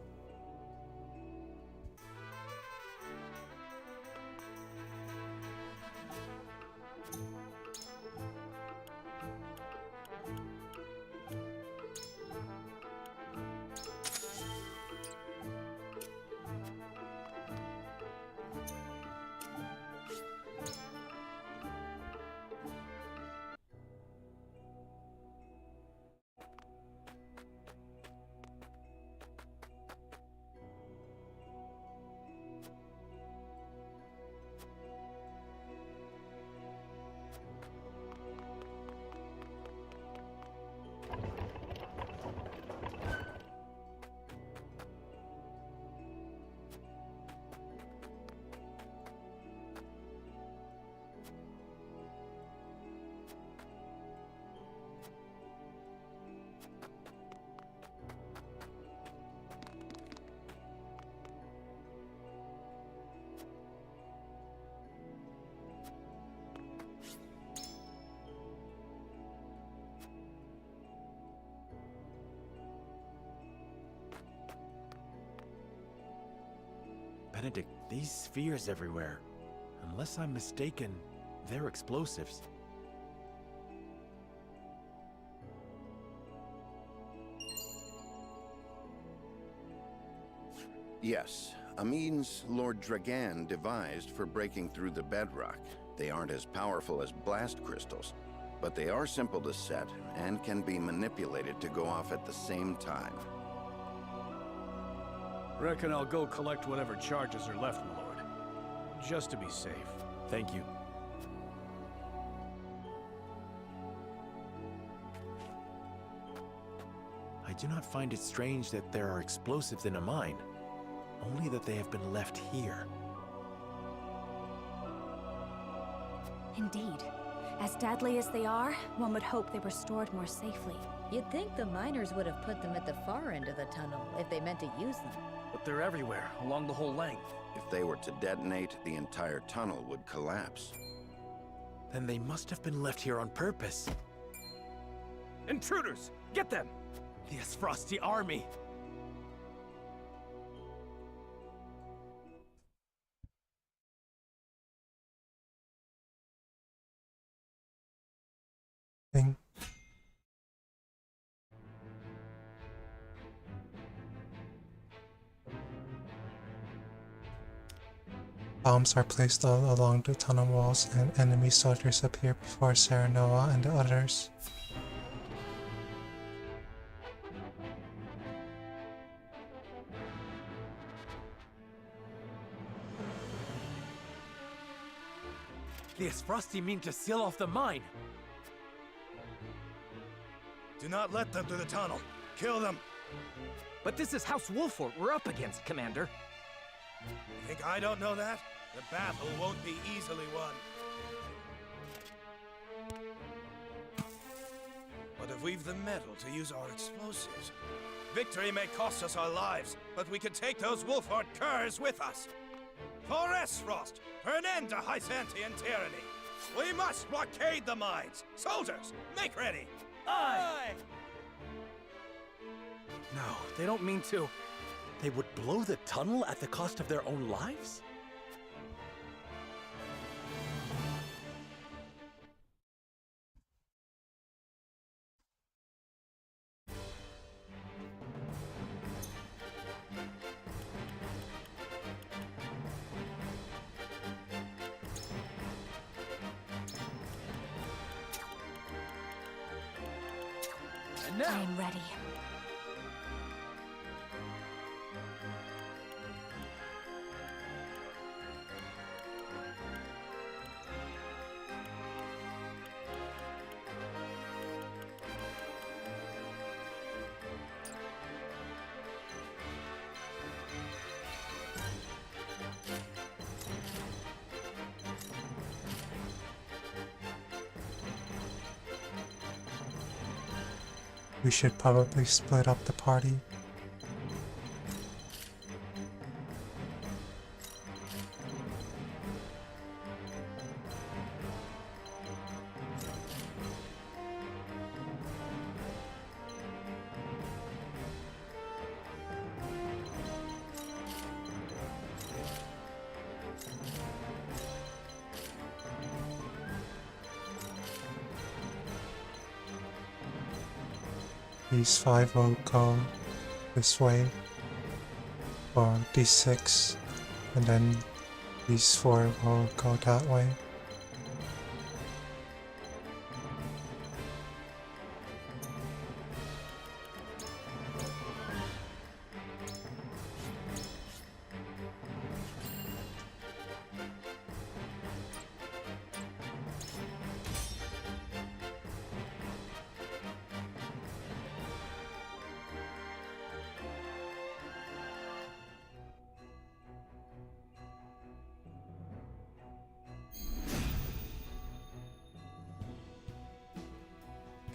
Benedict, these spheres everywhere. Unless I'm mistaken, they're explosives. Yes, a means Lord Dragan devised for breaking through the bedrock. They aren't as powerful as blast crystals, but they are simple to set and can be manipulated to go off at the same time. Reckon I'll go collect whatever charges are left, my lord. Just to be safe. Thank you. I do not find it strange that there are explosives in a mine, only that they have been left here. Indeed. As deadly as they are, one would hope they were stored more safely. You'd think the miners would have put them at the far end of the tunnel if they meant to use them. But they're everywhere, along the whole length. If they were to detonate, the entire tunnel would collapse. Then they must have been left here on purpose. Intruders! Get them! The Frosty army! Thing. Bombs are placed all along the tunnel walls and enemy soldiers appear before Serenoa and the others. The Frosty mean to seal off the mine! Do not let them through the tunnel. Kill them. But this is House Wolfort we're up against, Commander. You think I don't know that? The battle won't be easily won. But if we've the metal to use our explosives, victory may cost us our lives, but we can take those Wolfort curs with us. For Esfrost, for an end to Hysantian tyranny. We must blockade the mines. Soldiers, make ready. Aye! No, they don't mean to. They would blow the tunnel at the cost of their own lives? And now, I am ready. We should probably split up the party. These 5 will go this way, or these 6, and then these 4 will go that way.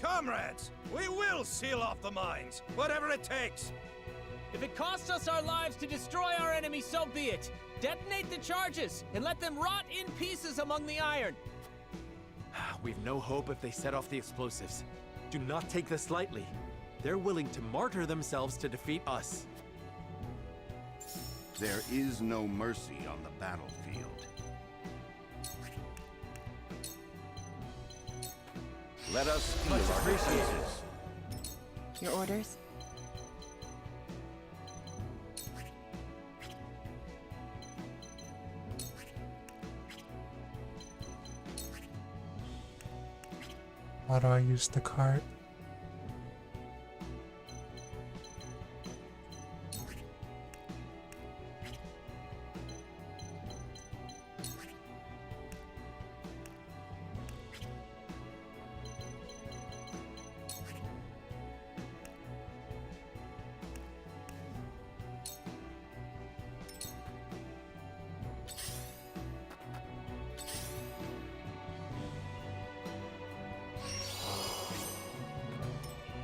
Comrades, we will seal off the mines, whatever it takes. If it costs us our lives to destroy our enemy, so be it. Detonate the charges and let them rot in pieces among the iron. We've no hope if they set off the explosives. Do not take this lightly. They're willing to martyr themselves to defeat us. There is no mercy on the battlefield. Let us steal Much our appreciated. defenses. Your orders? How do I use the cart?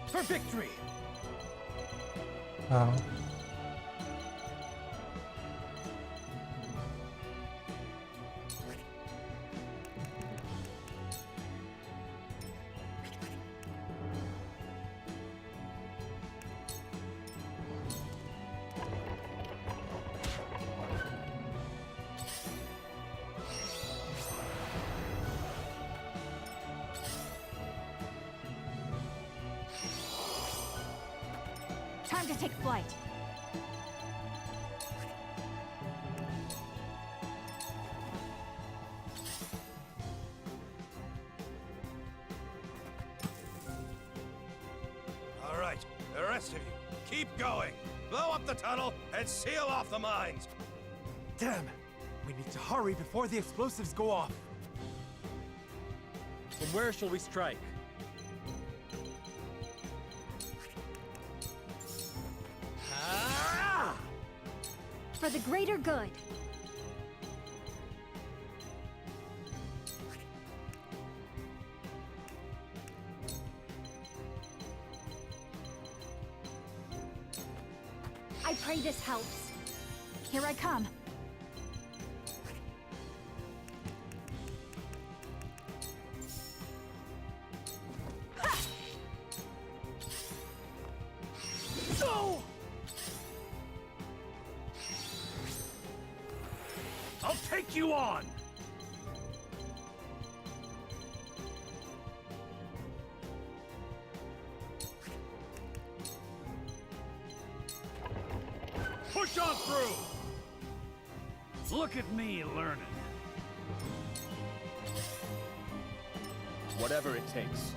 For victory! Oh. Time to take flight. All right, the rest of you, keep going. Blow up the tunnel and seal off the mines. Damn! We need to hurry before the explosives go off. From where shall we strike? For the greater good. I pray this helps. Here I come. Go! I'll take you on! Push on through! Look at me learning. Whatever it takes.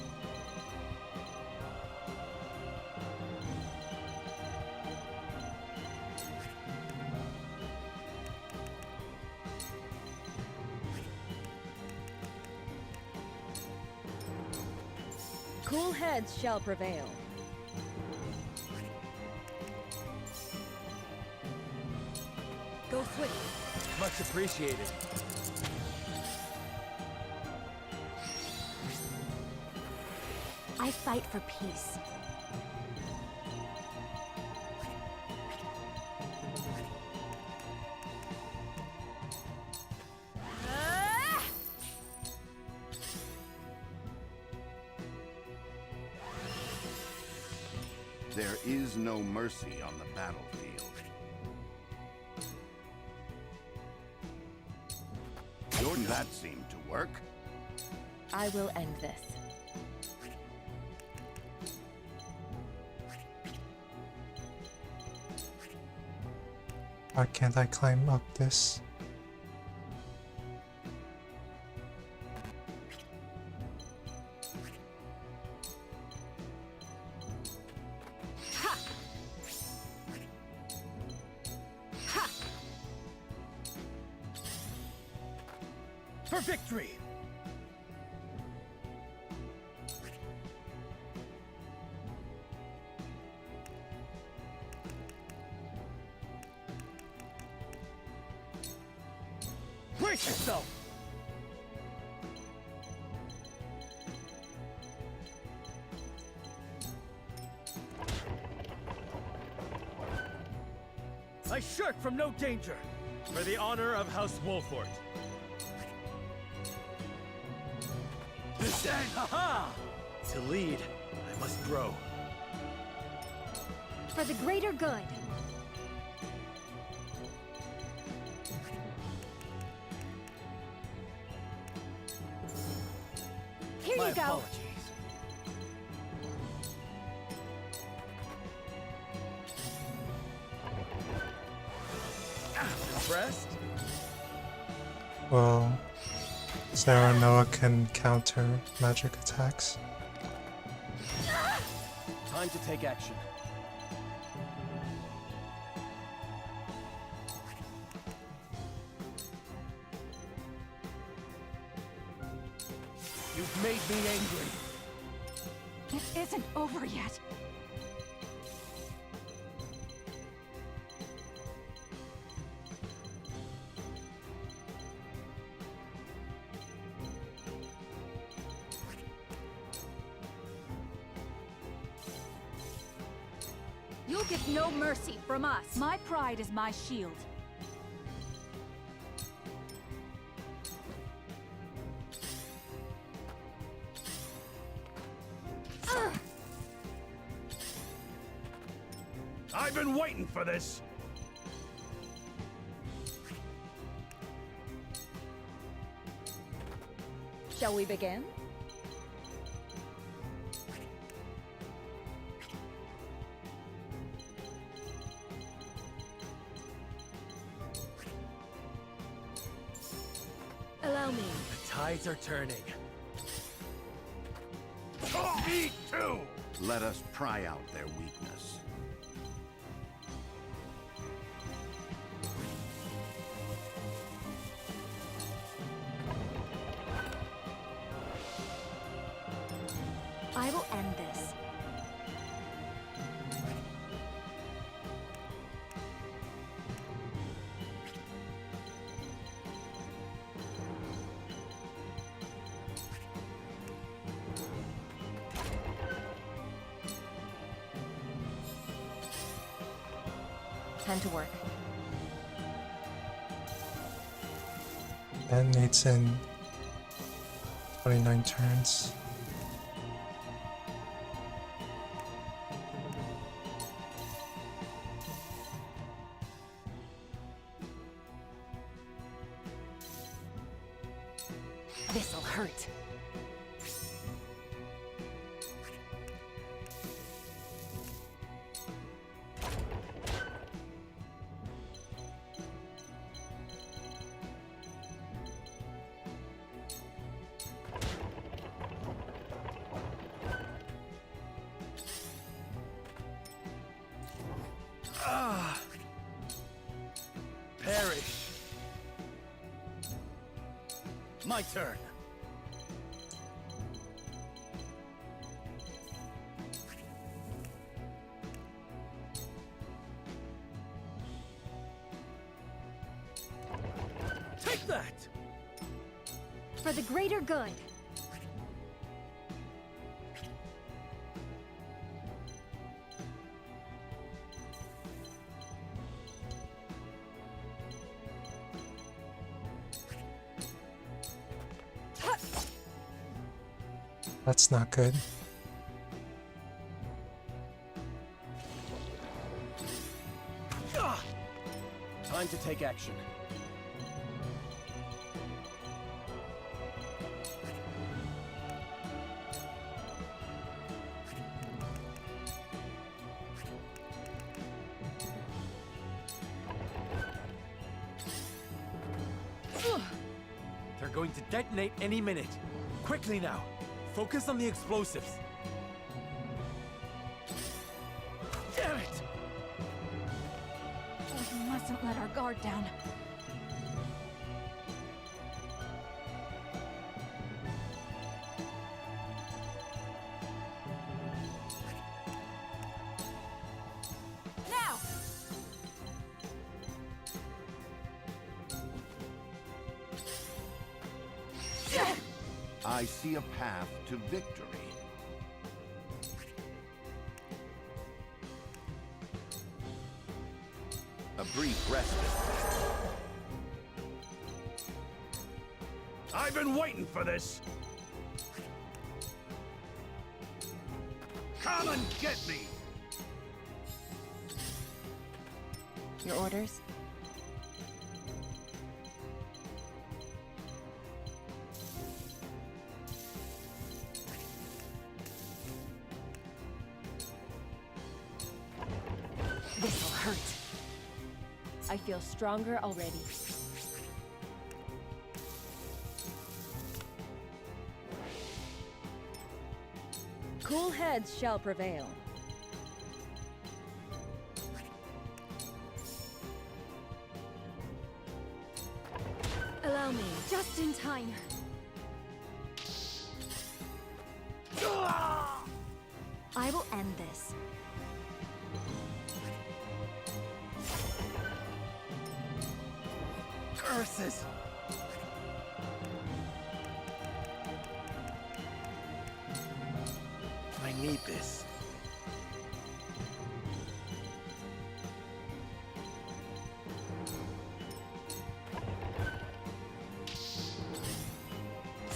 Cool heads shall prevail. Go swift. Much appreciated. I fight for peace. There is no mercy on the battlefield. Jordan, that seemed to work. I will end this. Why can't I climb up this? For victory! Brace yourself! I shirk from no danger! For the honor of House Wolfort. Descend! Ha-ha! To lead, I must grow. For the greater good. Here My you go. apologies. Impressed? Well, Sarah Noah can counter magic attacks. Time to take action. You've made me angry. It isn't over yet. You'll get no mercy from us. My pride is my shield. I've been waiting for this! Shall we begin? Allow me. The tides are turning. Me too! Let us pry out their weakness. I will end this. Time to work. That needs in 29 turns. This'll hurt. Perish. My turn. Take that! For the greater good. That's not good. Time to take action. going to detonate any minute. Quickly now. Focus on the explosives. Damn it! We mustn't let our guard down. Now! I see a path to victory. A brief respite. I've been waiting for this! Come and get me! Your orders? This'll hurt. I feel stronger already. Cool heads shall prevail. Allow me, just in time. I will end this. Curses! I need this.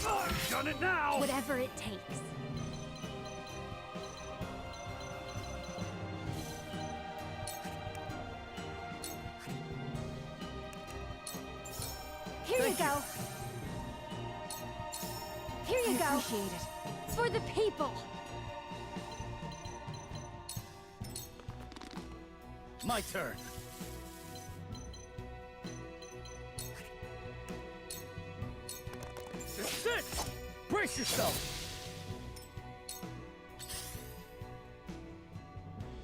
I've done it now! Whatever it takes. Here you go. Here you go. Appreciate it. For the people. My turn. This is it! Brace yourself!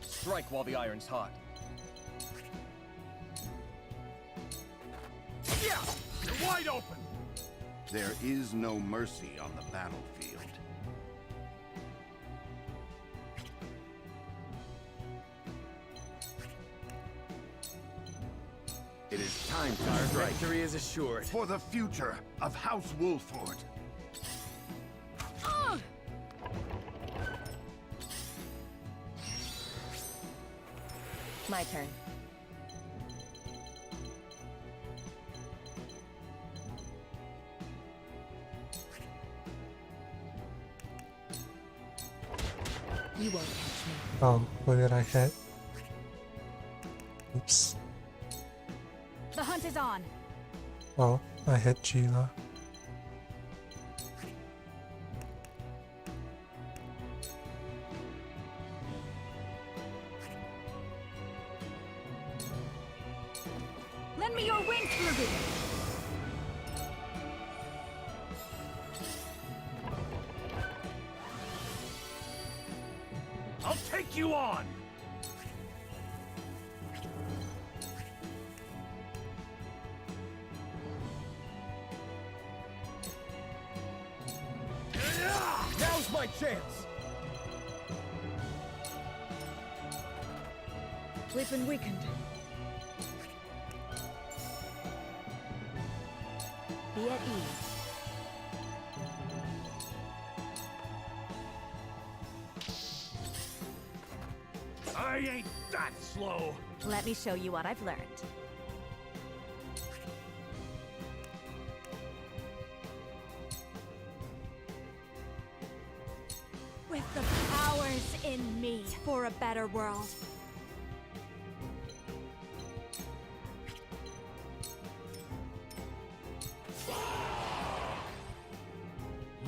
Strike while the iron's hot. Yeah! You're wide open! There is no mercy on the battlefield. It is time to Our strike victory is assured. for the future of House Wolford. My turn. You won't catch me. Oh, what did I hit? Oops. The hunt is on. Oh, I hit Gila. Lend me your wings, Ruby. I'll take you on! Now's my chance! We've been weakened. Be at ease. I ain't that slow! Let me show you what I've learned. With the powers in me for a better world.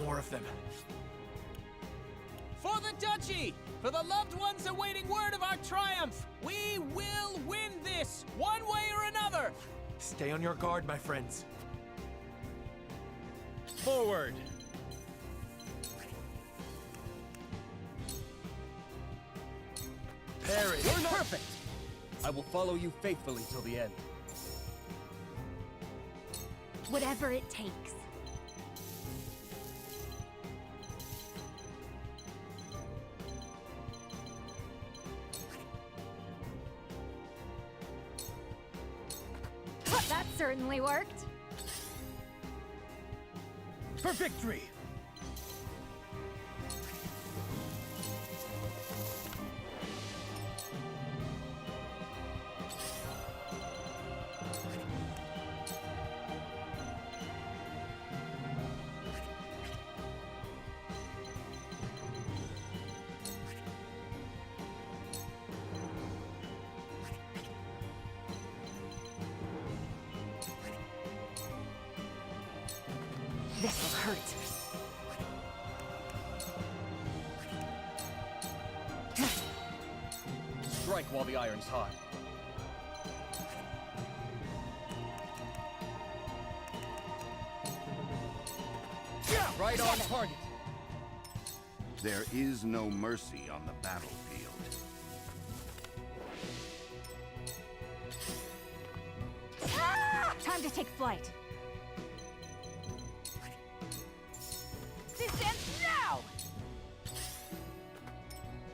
More of them. For the Duchy! For the loved ones awaiting word of our triumph! We will win this, one way or another! Stay on your guard, my friends. Forward! Perish! You're perfect! I will follow you faithfully till the end. Whatever it takes. That certainly worked. For victory! This'll hurt. Strike while the iron's hot. Right on target. There is no mercy on the battlefield. Time to take flight. This ends now!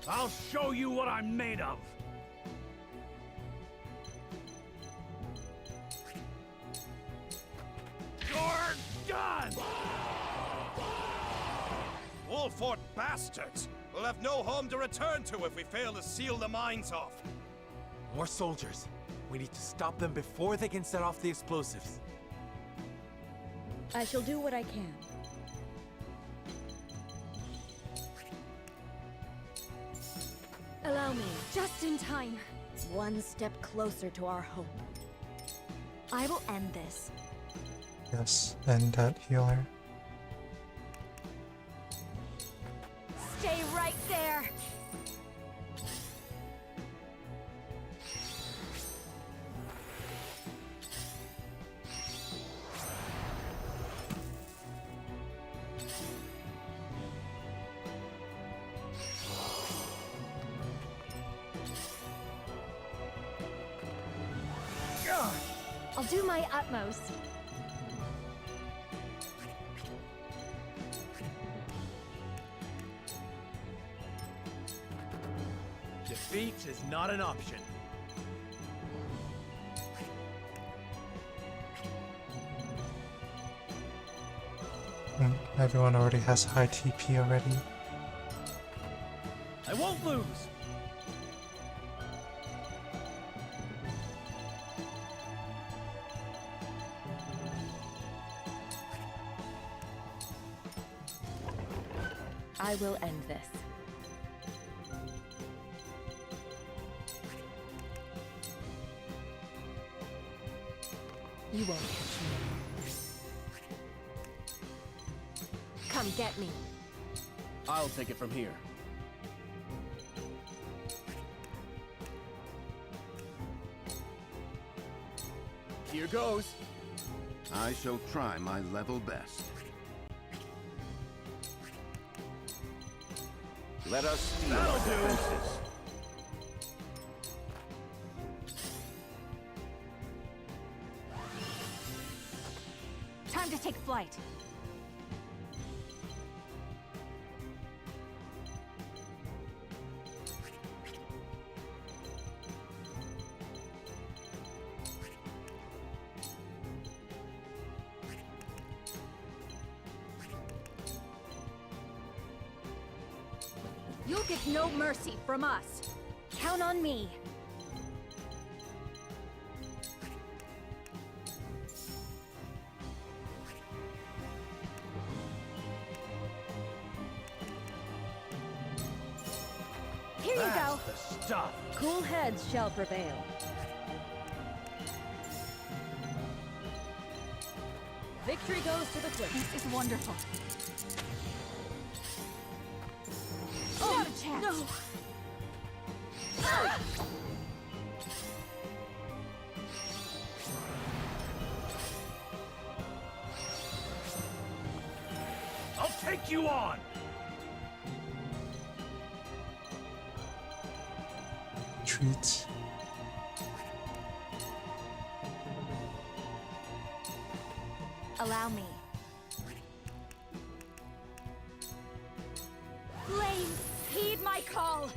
I'll show you what I'm made of! You're done! Wolford bastards! We'll have no home to return to if we fail to seal the mines off. More soldiers. We need to stop them before they can set off the explosives. I shall do what I can. Allow me. Just in time. One step closer to our home. I will end this. Yes, and that healer. Stay right there! I'll do my utmost. Defeat is not an option. Everyone already has high TP already. I won't lose! I will end this. You won't catch me. Come get me. I'll take it from here. Here goes. I shall try my level best. Let us steal our defenses. Time to take flight. You'll get no mercy from us. Count on me. Here you go. The stuff! Cool heads shall prevail. Victory goes to the quick. This is wonderful. Oh, not a chance. no! retreat. Allow me. Flames, heed my call!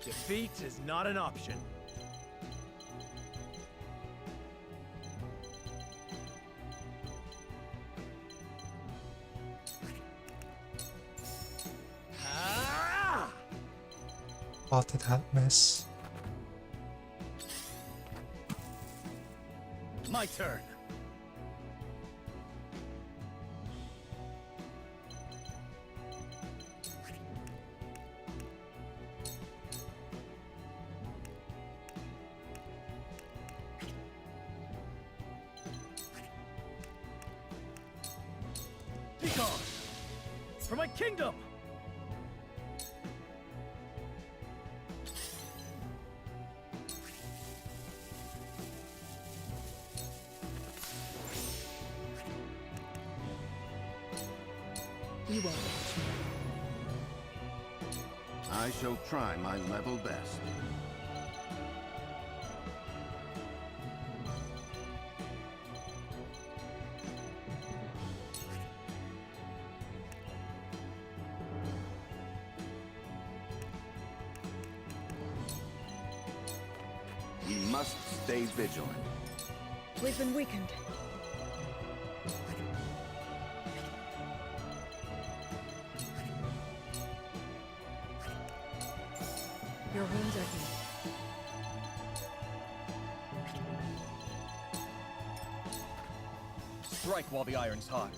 Defeat is not an option. How did that miss? My turn. Be gone! For my kingdom! You won't catch me. I shall try my level best. We must stay vigilant. We've been weakened. Your wounds are healed. Strike while the iron's hot.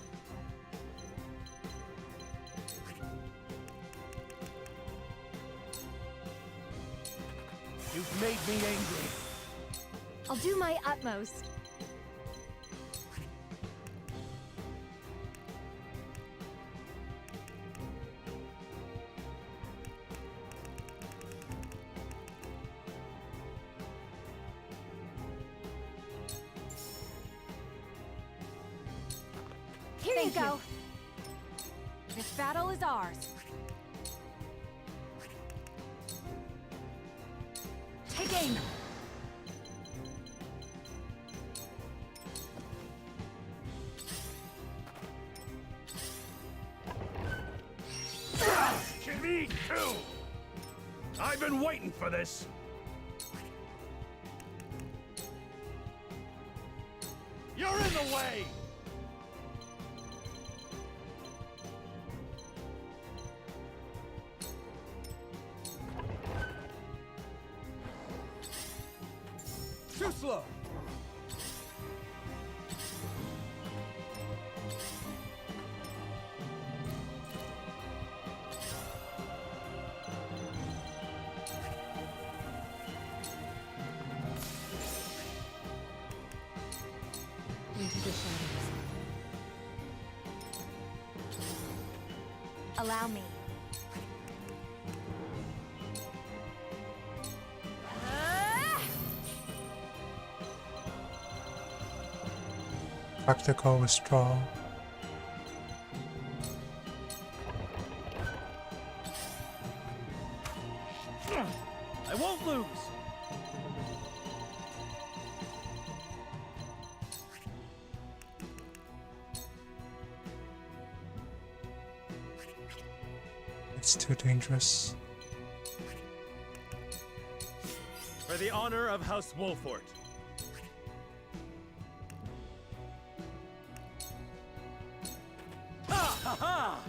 You've made me angry. I'll do my utmost. Here you go. This battle is ours. Take aim. Me too! I've been waiting for this! You're in the way! Too slow! Into the shadows. Allow me. Practical withdrawal. I won't lose! It's too dangerous. For the honor of House Wolfort. Ha ha ha!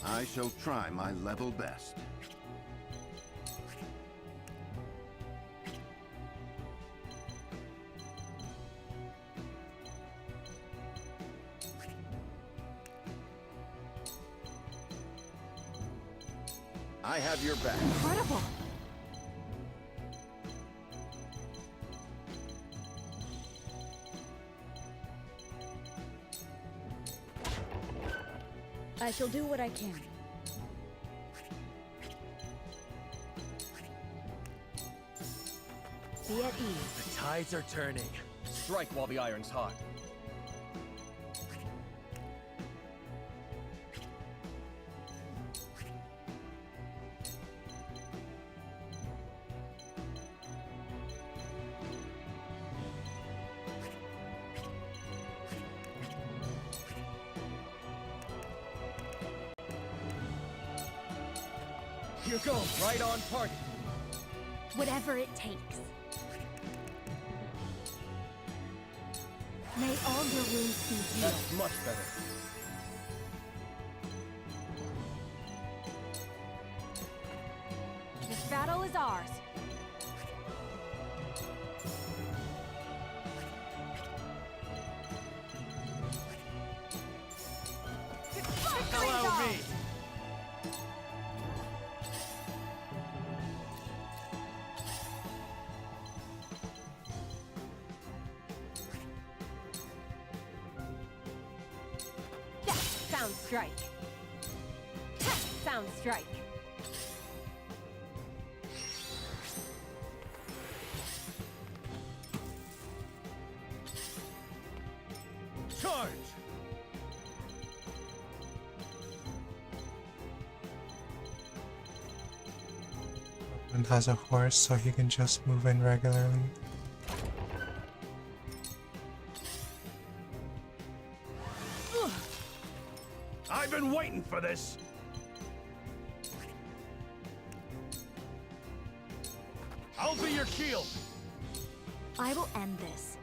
I shall try my level best. I have your back. Incredible. I shall do what I can. Be at ease. The tides are turning. Strike while the iron's hot. Here goes, right on target. Whatever it takes. May all your wounds be healed. That's much better. This battle is ours. Allow me. Sound strike. Sound strike. Charge! And has a horse, so he can just move in regularly. I've been waiting for this. I'll be your shield. I will end this.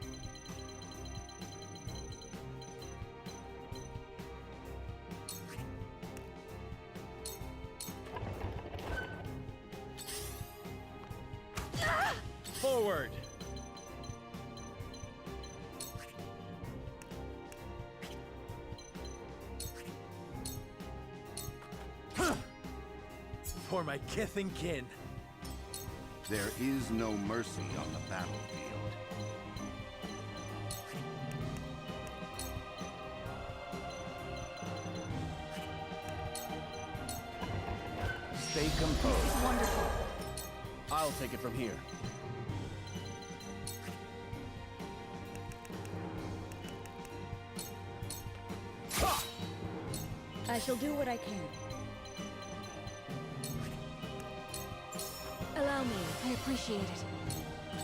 Forward! For my kith and kin. There is no mercy on the battlefield. Stay composed. This is wonderful. I'll take it from here. I shall do what I can. Allow me. I appreciate it.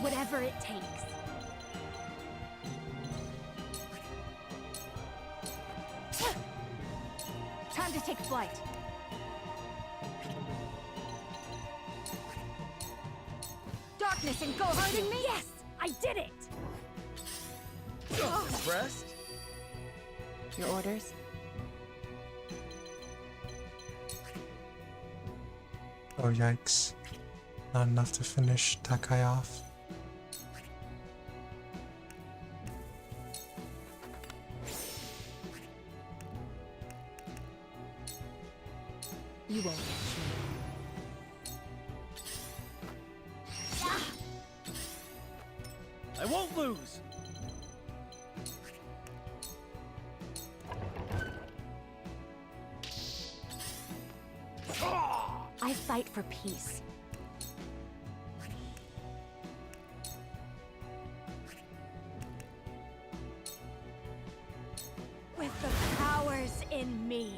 Whatever it takes. Time to take flight. Darkness and ghost. Hurting me? Yes! I did it! Impressed? Your orders? Oh yikes. Not enough to finish that guy off. You won't get I won't lose! I fight for peace. With the powers in me.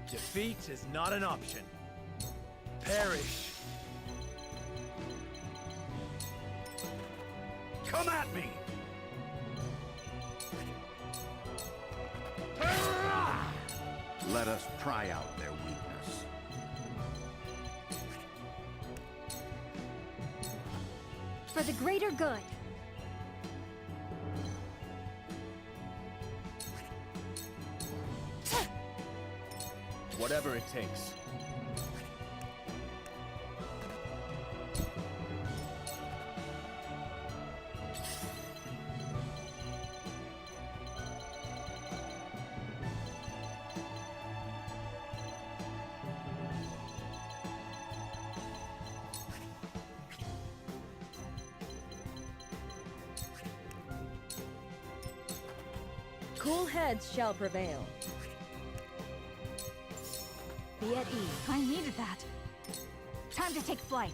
Defeat is not an option. Perish. Come at me! Let us pry out their weakness. For the greater good. Whatever it takes. Cool heads shall prevail. Be at ease. I needed that. Time to take flight.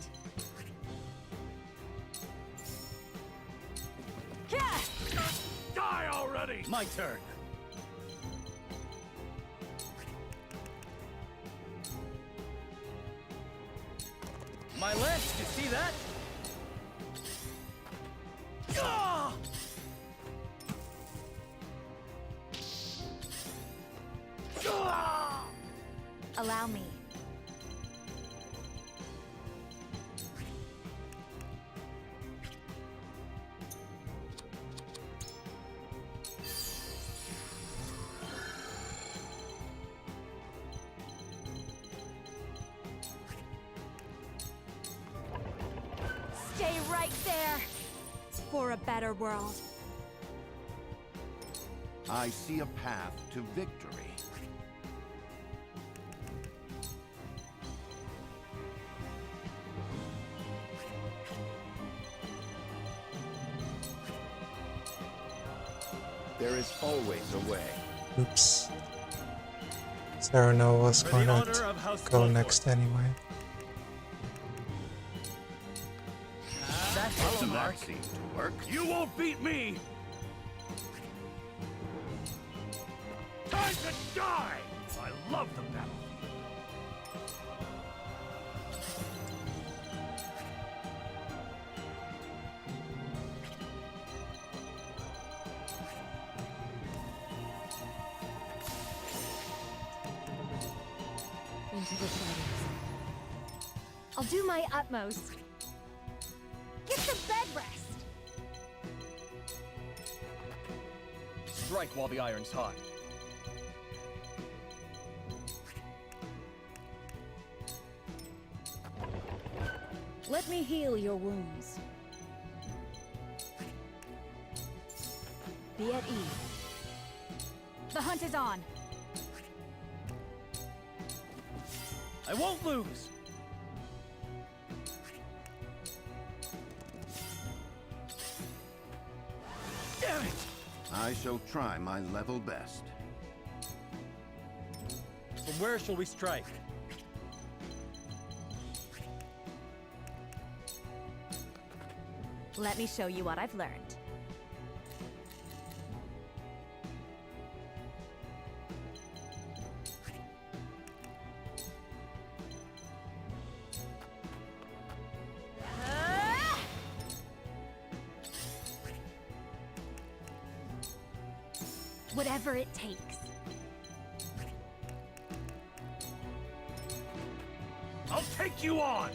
Die already! My turn. My lance, you see that? Ah! Ah! Allow me. Stay right there! For a better world. I see a path to victory. There is always a way. Oops. Sereno was gonna go next anyway. That seemed to work. You won't beat me! Time to die! I love the battle. Into the shadows. I'll do my utmost. Get some bed rest! Strike while the iron's hot. Let me heal your wounds. Be at ease. The hunt is on. I won't lose! Damn it! I shall try my level best. From where shall we strike? Let me show you what I've learned. Whatever it takes. I'll take you on!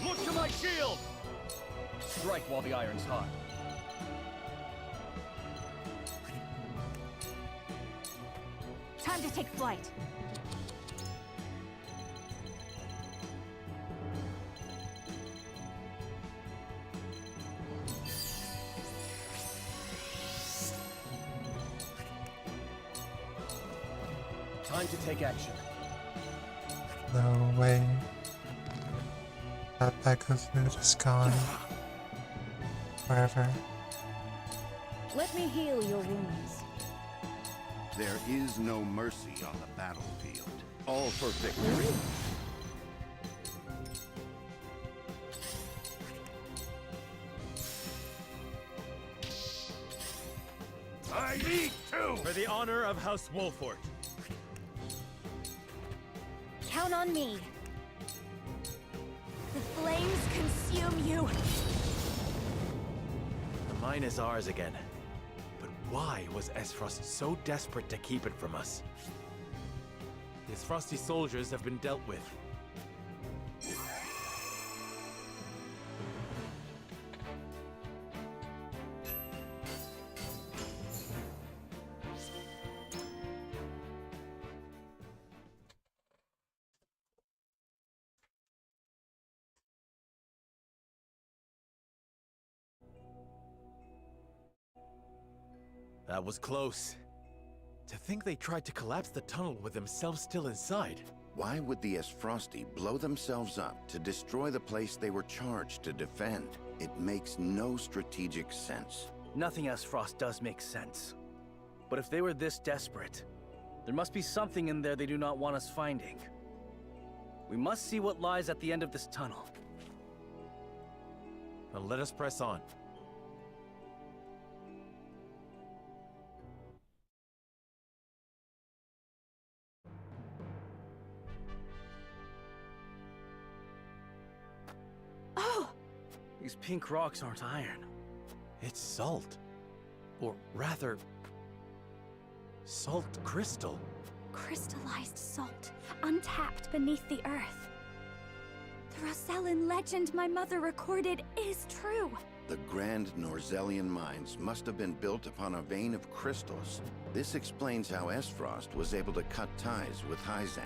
Look to my shield! Strike while the iron's hot. Time to take flight. Time to take action. No way. That bag of food is gone. Forever. Let me heal your wounds. There is no mercy on the battlefield. All for victory. I need to! For the honor of House Wolfort. Count on me. The flames consume you. The mine is ours again. But why was Esfrost so desperate to keep it from us? His frosty soldiers have been dealt with. That was close. To think they tried to collapse the tunnel with themselves still inside. Why would the Esfrosti blow themselves up to destroy the place they were charged to defend? It makes no strategic sense. Nothing as Frost does make sense. But if they were this desperate, there must be something in there they do not want us finding. We must see what lies at the end of this tunnel. Now let us press on. Oh! These pink rocks aren't iron. It's salt. Or rather, salt crystal. Crystallized salt, untapped beneath the earth. The Rosellan legend my mother recorded is true. The Grand Norzellian mines must have been built upon a vein of crystals. This explains how Esfrost was able to cut ties with Hyzant.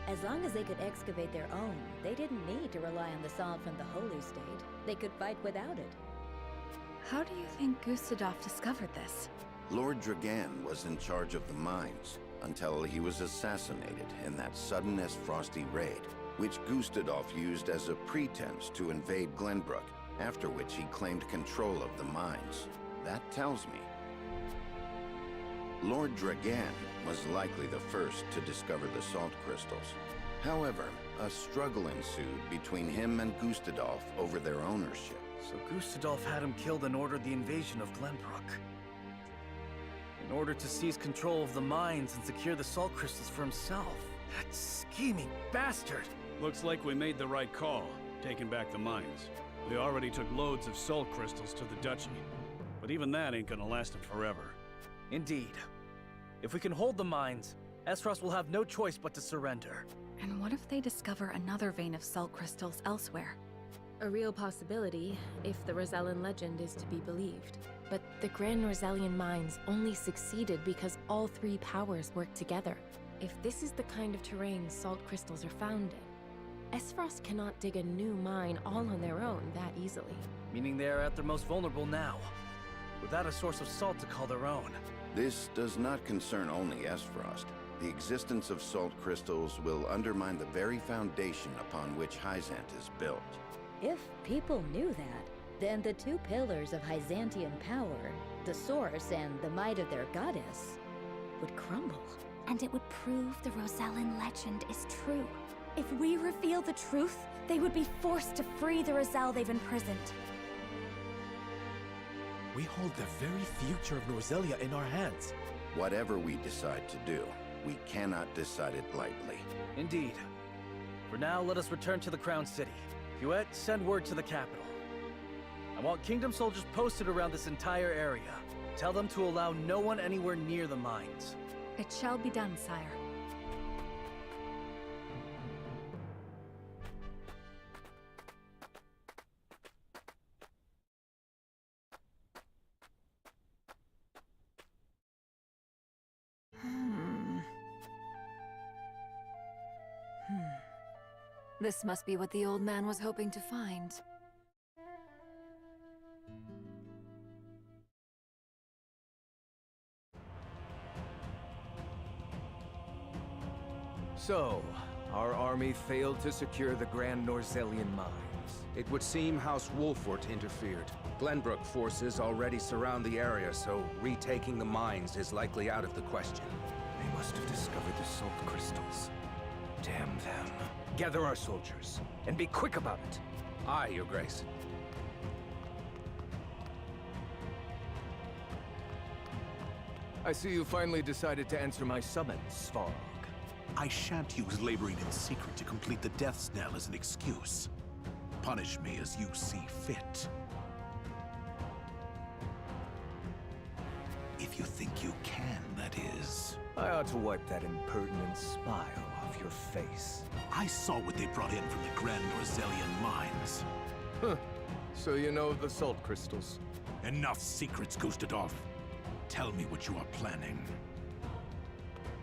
As long as they could excavate their own, they didn't need to rely on the salt from the Holy State. They could fight without it. How do you think Gustadolf discovered this? Lord Dragan was in charge of the mines until he was assassinated in that sudden Esfrosty raid, which Gustadolf used as a pretense to invade Glenbrook, after which he claimed control of the mines. That tells me Lord Dragan was likely the first to discover the salt crystals. However, a struggle ensued between him and Gustadolf over their ownership. So Gustadolf had him killed and ordered the invasion of Glenbrook. In order to seize control of the mines and secure the salt crystals for himself. That scheming bastard! Looks like we made the right call, taking back the mines. We already took loads of salt crystals to the Duchy. But even that ain't gonna last them forever. Indeed. If we can hold the mines, Esfrost will have no choice but to surrender. And what if they discover another vein of salt crystals elsewhere? A real possibility, if the Rosellan legend is to be believed. But the Grand Norzellian mines only succeeded because all three powers worked together. If this is the kind of terrain salt crystals are found in, Esfrost cannot dig a new mine all on their own that easily. Meaning they are at their most vulnerable now, without a source of salt to call their own. This does not concern only Esfrost. The existence of salt crystals will undermine the very foundation upon which Hyzant is built. If people knew that, then the two pillars of Hyzantian power, the source and the might of their goddess, would crumble. And it would prove the Rosellan legend is true. If we reveal the truth, they would be forced to free the Roselle they've imprisoned. We hold the very future of Norzellia in our hands. Whatever we decide to do, we cannot decide it lightly. Indeed. For now, let us return to the Crown City. Huet, send word to the capital. I want Kingdom soldiers posted around this entire area. Tell them to allow no one anywhere near the mines. It shall be done, sire. This must be what the old man was hoping to find. So, our army failed to secure the Grand Norzellian mines. It would seem House Wolfort interfered. Glenbrook forces already surround the area, so retaking the mines is likely out of the question. They must have discovered the salt crystals. Damn them. Gather our soldiers, and be quick about it. Aye, Your Grace. I see you finally decided to answer my summons, Svarog. I shan't use laboring in secret to complete the death knell as an excuse. Punish me as you see fit. If you think you can, that is. I ought to wipe that impertinent smile off your face. I saw what they brought in from the Grand Norzellian mines. Huh. So you know of the salt crystals? Enough secrets, Gustadolf. Tell me what you are planning.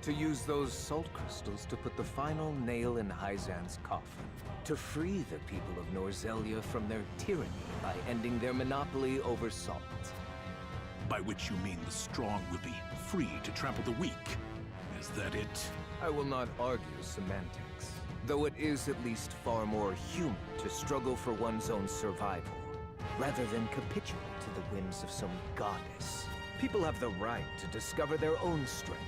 To use those salt crystals to put the final nail in Hyzant's coffin. To free the people of Norzellia from their tyranny by ending their monopoly over salt. By which you mean the strong will be free to trample the weak. Is that it? I will not argue semantics, though it is at least far more human to struggle for one's own survival, rather than capitulate to to the whims of some goddess. People have the right to discover their own strength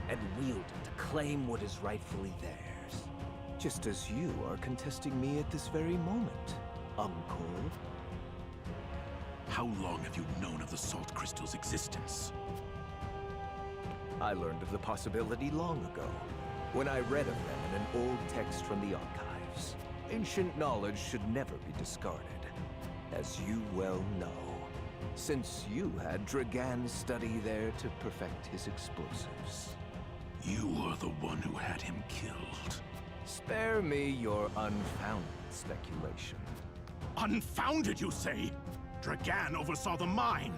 and wield it to claim what is rightfully theirs. Just as you are contesting me at this very moment, Uncle. How long have you known of the Salt Crystal's existence? I learned of the possibility long ago, when I read of them in an old text from the archives. Ancient knowledge should never be discarded, as you well know, since you had Dragan study there to perfect his explosives. You are the one who had him killed. Spare me your unfounded speculation. Unfounded, you say? Dragan oversaw the mine.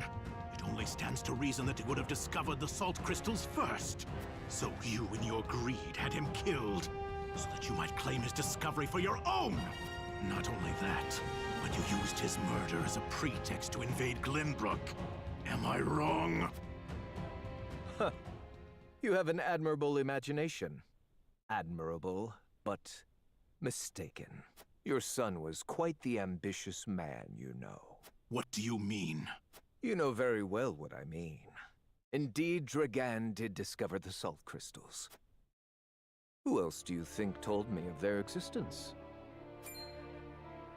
It only stands to reason that he would have discovered the salt crystals first. So you, in your greed, had him killed, so that you might claim his discovery for your own. Not only that, but you used his murder as a pretext to invade Glenbrook. Am I wrong? Huh. You have an admirable imagination. Admirable, but mistaken. Your son was quite the ambitious man, you know. What do you mean? You know very well what I mean. Indeed, Dragan did discover the salt crystals. Who else do you think told me of their existence?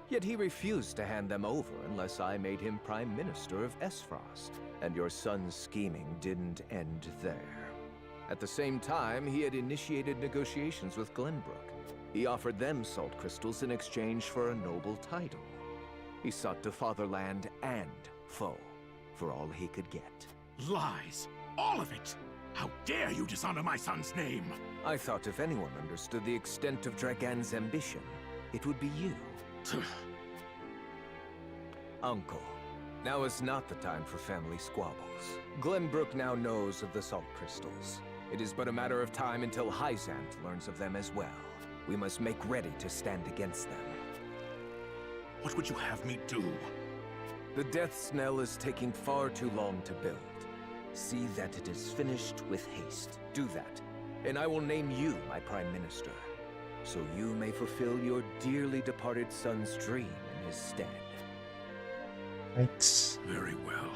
Yet he refused to hand them over unless I made him Prime Minister of Esfrost. And your son's scheming didn't end there. At the same time, he had initiated negotiations with Glenbrook. He offered them salt crystals in exchange for a noble title. He sought to fatherland and foe for all he could get. Lies! All of it! How dare you dishonor my son's name! I thought if anyone understood the extent of Dragan's ambition, it would be you. Uncle, now is not the time for family squabbles. Glenbrook now knows of the salt crystals. It is but a matter of time until Hyzant learns of them as well. We must make ready to stand against them. What would you have me do? The death knell is taking far too long to build. See that it is finished with haste. Do that, and I will name you my Prime Minister, so you may fulfill your dearly departed son's dream in his stead. Yikes. Very well.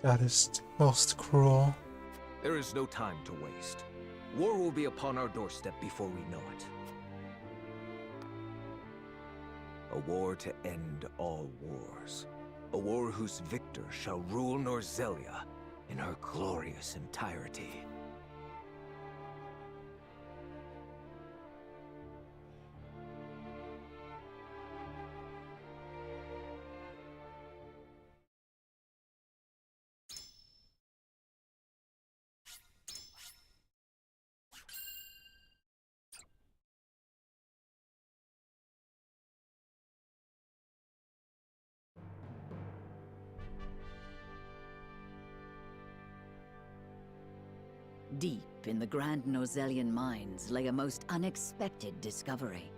That is most cruel. There is no time to waste. War will be upon our doorstep before we know it. A war to end all wars. A war whose victor shall rule Norzelia in her glorious entirety. Deep in the Grand Norzelian mines lay a most unexpected discovery.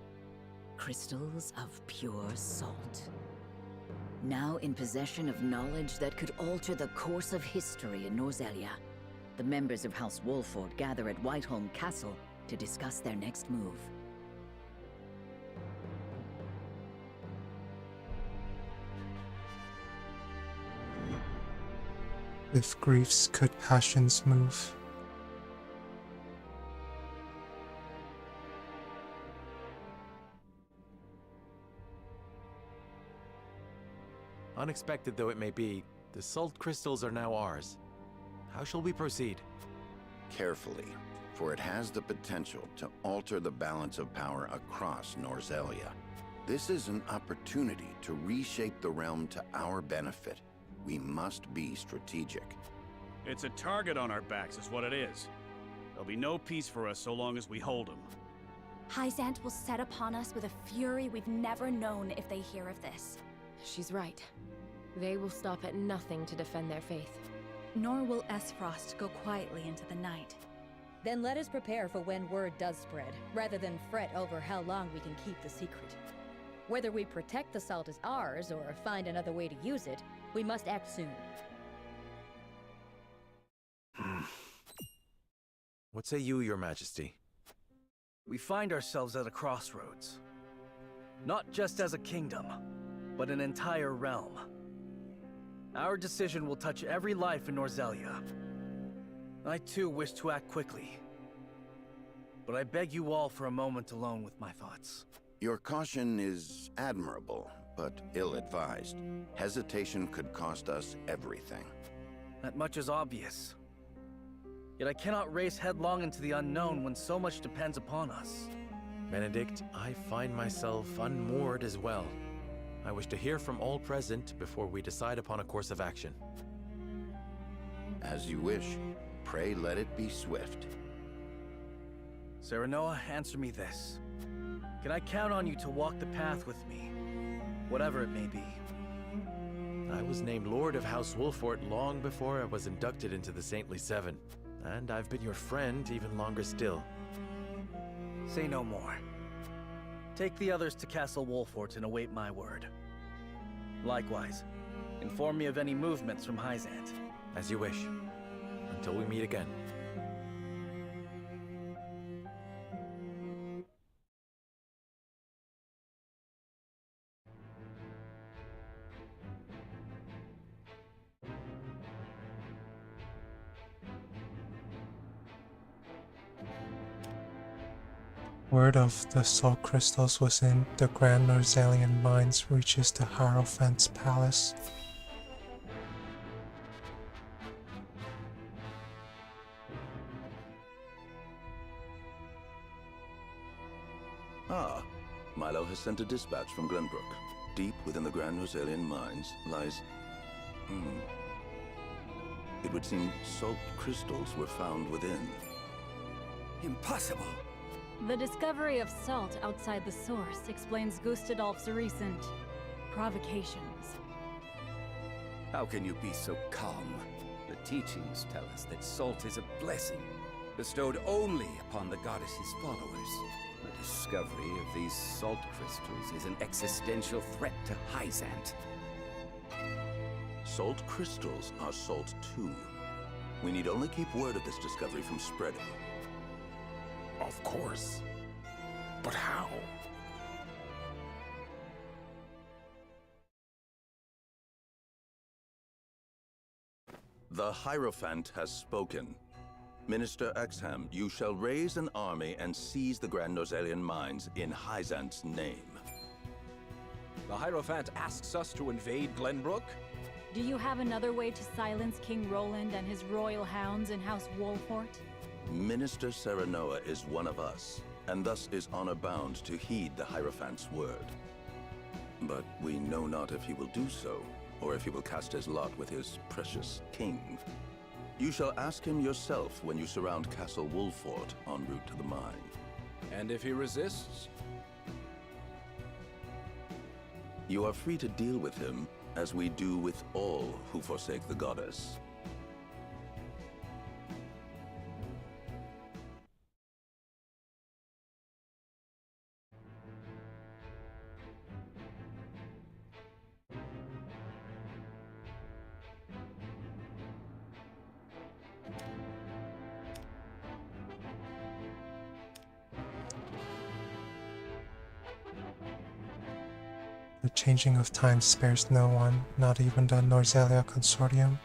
Crystals of pure salt. Now in possession of knowledge that could alter the course of history in Norzelia, the members of House Wolford gather at Whiteholm Castle to discuss their next move. If griefs could passions move. Unexpected though it may be, the salt crystals are now ours. How shall we proceed? Carefully, for it has the potential to alter the balance of power across Norzelia. This is an opportunity to reshape the realm to our benefit. We must be strategic. It's a target on our backs is what it is. There'll be no peace for us so long as we hold him. Hyzant will set upon us with a fury we've never known if they hear of this. She's right. They will stop at nothing to defend their faith. Nor will Esfrost go quietly into the night. Then let us prepare for when word does spread, rather than fret over how long we can keep the secret. Whether we protect the salt as ours, or find another way to use it, we must act soon. What say you, Your Majesty? We find ourselves at a crossroads. Not just as a kingdom, but an entire realm. Our decision will touch every life in Norzelia. I too wish to act quickly. But I beg you all for a moment alone with my thoughts. Your caution is admirable, but ill-advised. Hesitation could cost us everything. That much is obvious. Yet I cannot race headlong into the unknown when so much depends upon us. Benedict, I find myself unmoored as well. I wish to hear from all present before we decide upon a course of action. As you wish. Pray let it be swift. Serenoa, answer me this. Can I count on you to walk the path with me, whatever it may be? I was named Lord of House Wolfort long before I was inducted into the Saintly Seven, and I've been your friend even longer still. Say no more. Take the others to Castle Wolfort and await my word. Likewise, inform me of any movements from Hyzant. As you wish. Until we meet again. Word of the salt crystals was in the Grand Norzelian mines reaches the Hierophant's palace. Ah, Milo has sent a dispatch from Glenbrook. Deep within the Grand Norzelian mines lies... It would seem salt crystals were found within. Impossible! The discovery of salt outside the source explains Gustadolf's recent provocations. How can you be so calm? The teachings tell us that salt is a blessing, bestowed only upon the goddess's followers. The discovery of these salt crystals is an existential threat to Hyzant. Salt crystals are salt too. We need only keep word of this discovery from spreading. Of course. But how? The Hierophant has spoken. Minister Exham, you shall raise an army and seize the Grand Norzelian mines in Hyzant's name. The Hierophant asks us to invade Glenbrook? Do you have another way to silence King Roland and his royal hounds in House Wolfort? Minister Serenoa is one of us, and thus is honor-bound to heed the Hierophant's word. But we know not if he will do so, or if he will cast his lot with his precious king. You shall ask him yourself when you surround Castle Wolfort en route to the mine. And if he resists? You are free to deal with him, as we do with all who forsake the goddess. The changing of time spares no one, not even the Norzelia Consortium.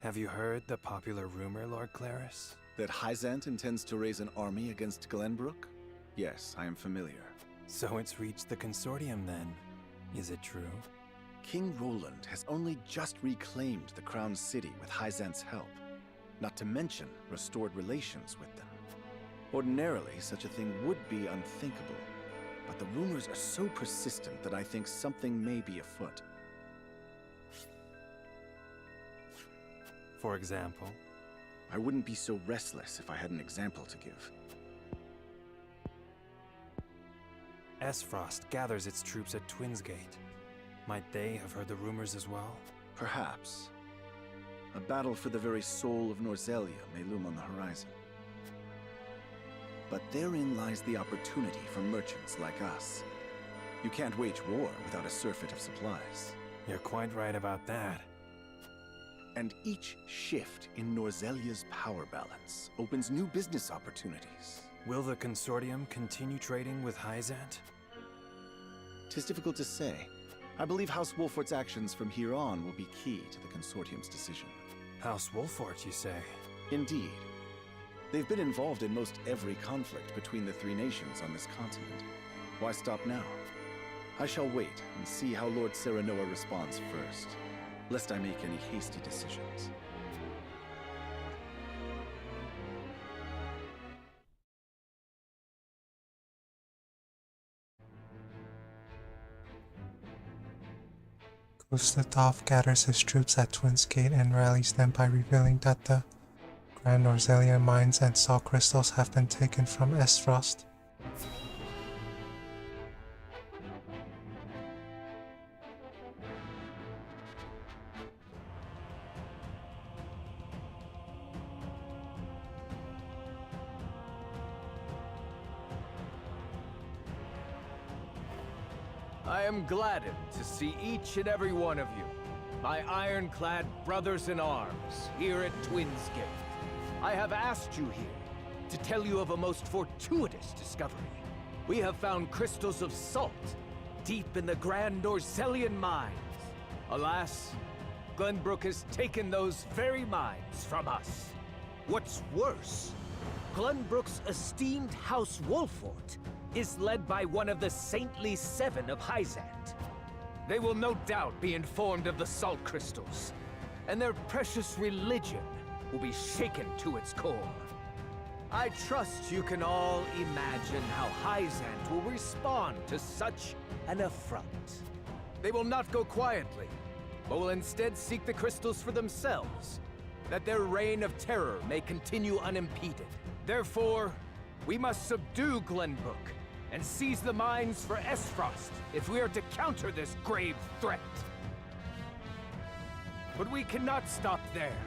Have you heard the popular rumor, Lord Claris? That Hyzant intends to raise an army against Glenbrook? Yes, I am familiar. So it's reached the Consortium then. Is it true? King Roland has only just reclaimed the Crown City with Hyzant's help, not to mention restored relations with them. Ordinarily, such a thing would be unthinkable, but the rumors are so persistent that I think something may be afoot. For example? I wouldn't be so restless if I had an example to give. Esfrost gathers its troops at Twinsgate. Might they have heard the rumors as well? Perhaps. A battle for the very soul of Norzelia may loom on the horizon. But therein lies the opportunity for merchants like us. You can't wage war without a surfeit of supplies. You're quite right about that. And each shift in Norzelia's power balance opens new business opportunities. Will the Consortium continue trading with Hyzant? 'Tis difficult to say. I believe House Wolfort's actions from here on will be key to the Consortium's decision. House Wolfort, you say? Indeed. They've been involved in most every conflict between the three nations on this continent. Why stop now? I shall wait and see how Lord Serenoa responds first, lest I make any hasty decisions. Gustadolf gathers his troops at Twins Gate and rallies them by revealing that the Grand Norzelian mines and salt crystals have been taken from Esfrost. I am gladdened to see each and every one of you, my ironclad brothers in arms, here at Twins Gate. I have asked you here to tell you of a most fortuitous discovery. We have found crystals of salt deep in the Grand Norzelian mines. Alas, Glenbrook has taken those very mines from us. What's worse, Glenbrook's esteemed House Wolfort is led by one of the saintly seven of Hyzant. They will no doubt be informed of the salt crystals, and their precious religion will be shaken to its core. I trust you can all imagine how Hyzant will respond to such an affront. They will not go quietly, but will instead seek the crystals for themselves, that their reign of terror may continue unimpeded. Therefore, we must subdue Glenbrook and seize the mines for Esfrost if we are to counter this grave threat. But we cannot stop there,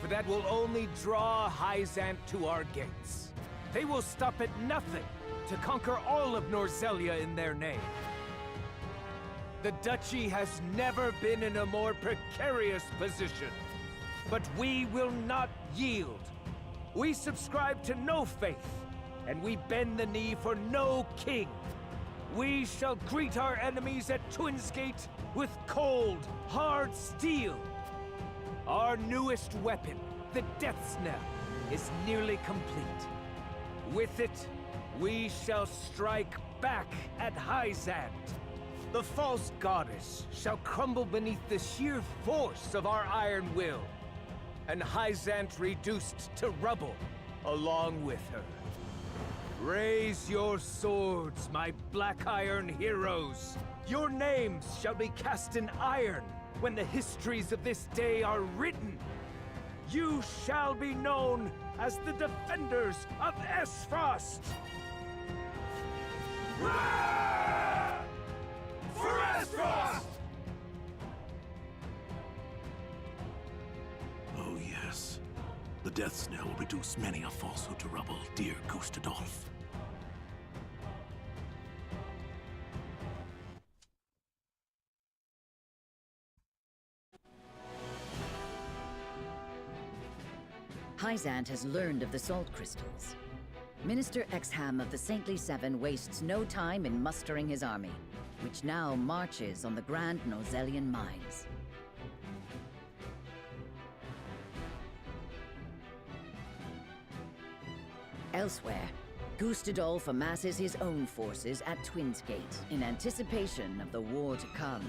for that will only draw Hyzant to our gates. They will stop at nothing to conquer all of Norzelia in their name. The Duchy has never been in a more precarious position, but we will not yield. We subscribe to no faith, and we bend the knee for no king. We shall greet our enemies at Twins Gate with cold, hard steel. Our newest weapon, the Death's Knell, is nearly complete. With it, we shall strike back at Hyzant. The false goddess shall crumble beneath the sheer force of our iron will, and Hyzant reduced to rubble along with her. Raise your swords, my black iron heroes. Your names shall be cast in iron when the histories of this day are written. You shall be known as the defenders of Esfrost. For Esfrost! Oh yes. The Death's Knell will reduce many a falsehood to rubble, dear Gustadolf. Hyzant has learned of the salt crystals. Minister Exham of the Saintly Seven wastes no time in mustering his army, which now marches on the Grand Norzelian mines. Elsewhere, Gustadolf amasses his own forces at Twins Gate in anticipation of the war to come.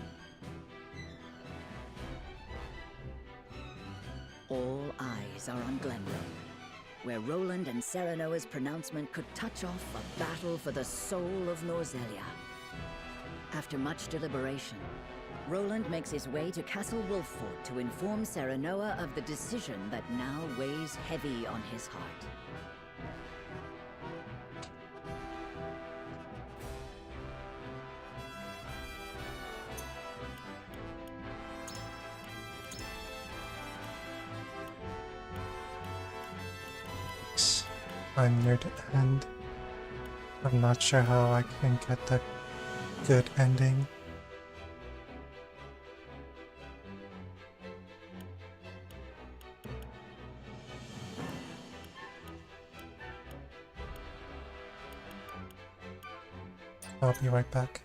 All eyes are on Glenbrook, where Roland and Serenoa's pronouncement could touch off a battle for the soul of Norzelia. After much deliberation, Roland makes his way to Castle Wolffort to inform Serenoa of the decision that now weighs heavy on his heart. I'm near the end. I'm not sure how I can get the good ending. I'll be right back.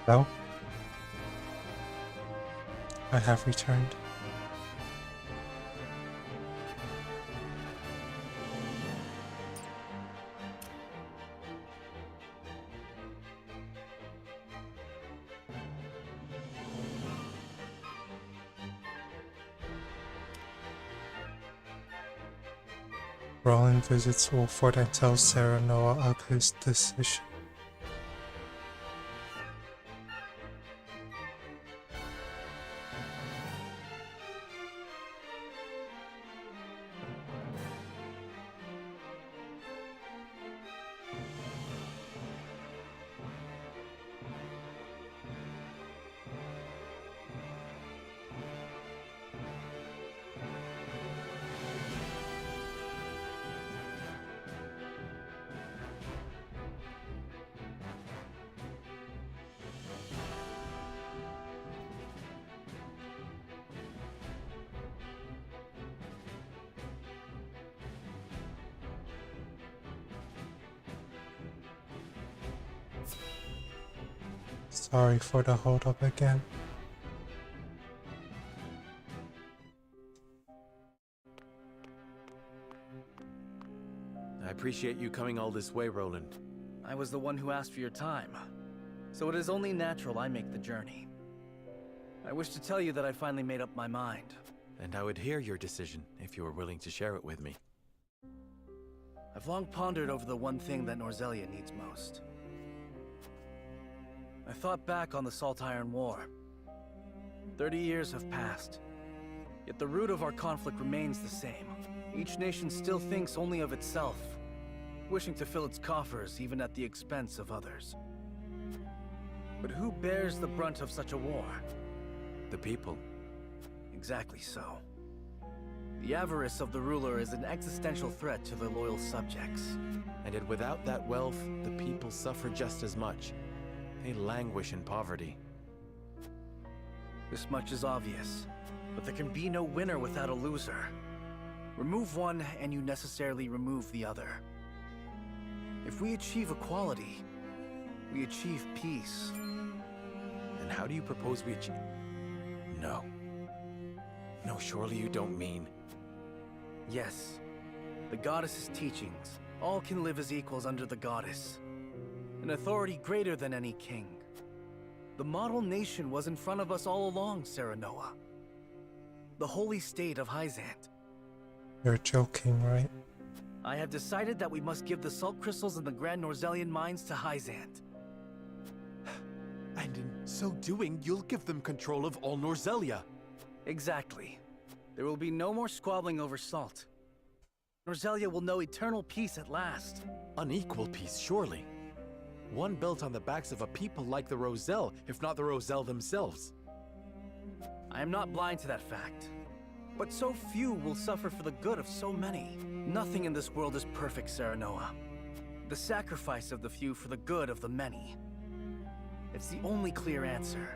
Hello? I have returned. Roland visits Wolford and tells Sarah Noah of his decision. Sorry for the hold up again. I appreciate you coming all this way, Roland. I was the one who asked for your time, so it is only natural I make the journey. I wish to tell you that I finally made up my mind. And I would hear your decision if you were willing to share it with me. I've long pondered over the one thing that Norzelia needs most. I thought back on the Salt Iron War. 30 years have passed, yet the root of our conflict remains the same. Each nation still thinks only of itself, wishing to fill its coffers even at the expense of others. But who bears the brunt of such a war? The people. Exactly so. The avarice of the ruler is an existential threat to their loyal subjects. And yet without that wealth, the people suffer just as much. They languish in poverty. This much is obvious, but there can be no winner without a loser. Remove one, and you necessarily remove the other. If we achieve equality, we achieve peace. And how do you propose we achieve? No. No, surely you don't mean... Yes. The goddess's teachings. All can live as equals under the goddess. An authority greater than any king. The model nation was in front of us all along, Sarah Noah. The holy state of Hyzant. You're joking, right? I have decided that we must give the salt crystals in the Grand Norzelian mines to Hyzant. And in so doing, you'll give them control of all Norzelia. Exactly. There will be no more squabbling over salt. Norzelia will know eternal peace at last. Unequal peace, surely. One built on the backs of a people like the Roselle, if not the Roselle themselves. I am not blind to that fact. But so few will suffer for the good of so many. Nothing in this world is perfect, Sarah Noah. The sacrifice of the few for the good of the many. It's the only clear answer,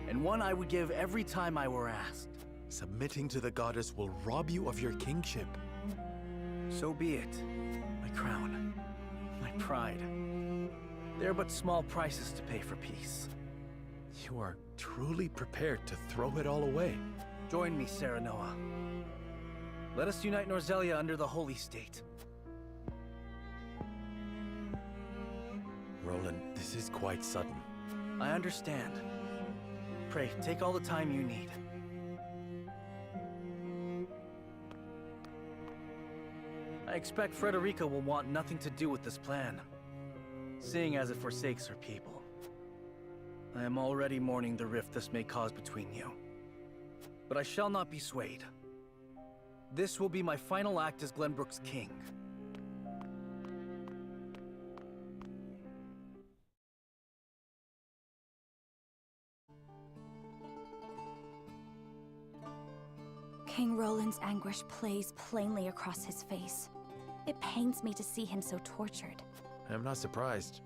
and one I would give every time I were asked. Submitting to the goddess will rob you of your kingship. So be it. My crown. My pride. They are but small prices to pay for peace. You are truly prepared to throw it all away. Join me, Sarah Noah. Let us unite Norzelia under the Holy State. Roland, this is quite sudden. I understand. Pray, take all the time you need. I expect Frederica will want nothing to do with this plan, seeing as it forsakes her people. I am already mourning the rift this may cause between you. But I shall not be swayed. This will be my final act as Glenbrook's king. King Roland's anguish plays plainly across his face. It pains me to see him so tortured. I'm not surprised.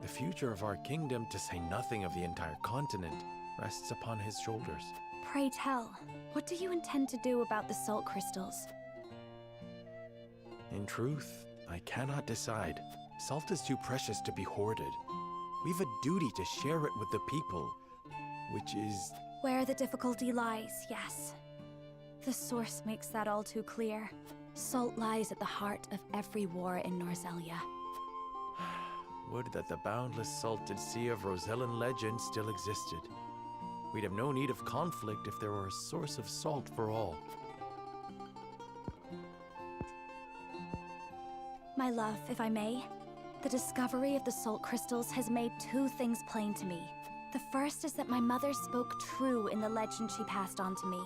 The future of our kingdom, to say nothing of the entire continent, rests upon his shoulders. Pray tell, what do you intend to do about the salt crystals? In truth, I cannot decide. Salt is too precious to be hoarded. We've a duty to share it with the people, which is... Where the difficulty lies, yes. The source makes that all too clear. Salt lies at the heart of every war in Norzelia. Would that the boundless salted sea of Rosellan legend still existed. We'd have no need of conflict if there were a source of salt for all. My love, if I may, the discovery of the salt crystals has made two things plain to me. The first is that my mother spoke true in the legend she passed on to me.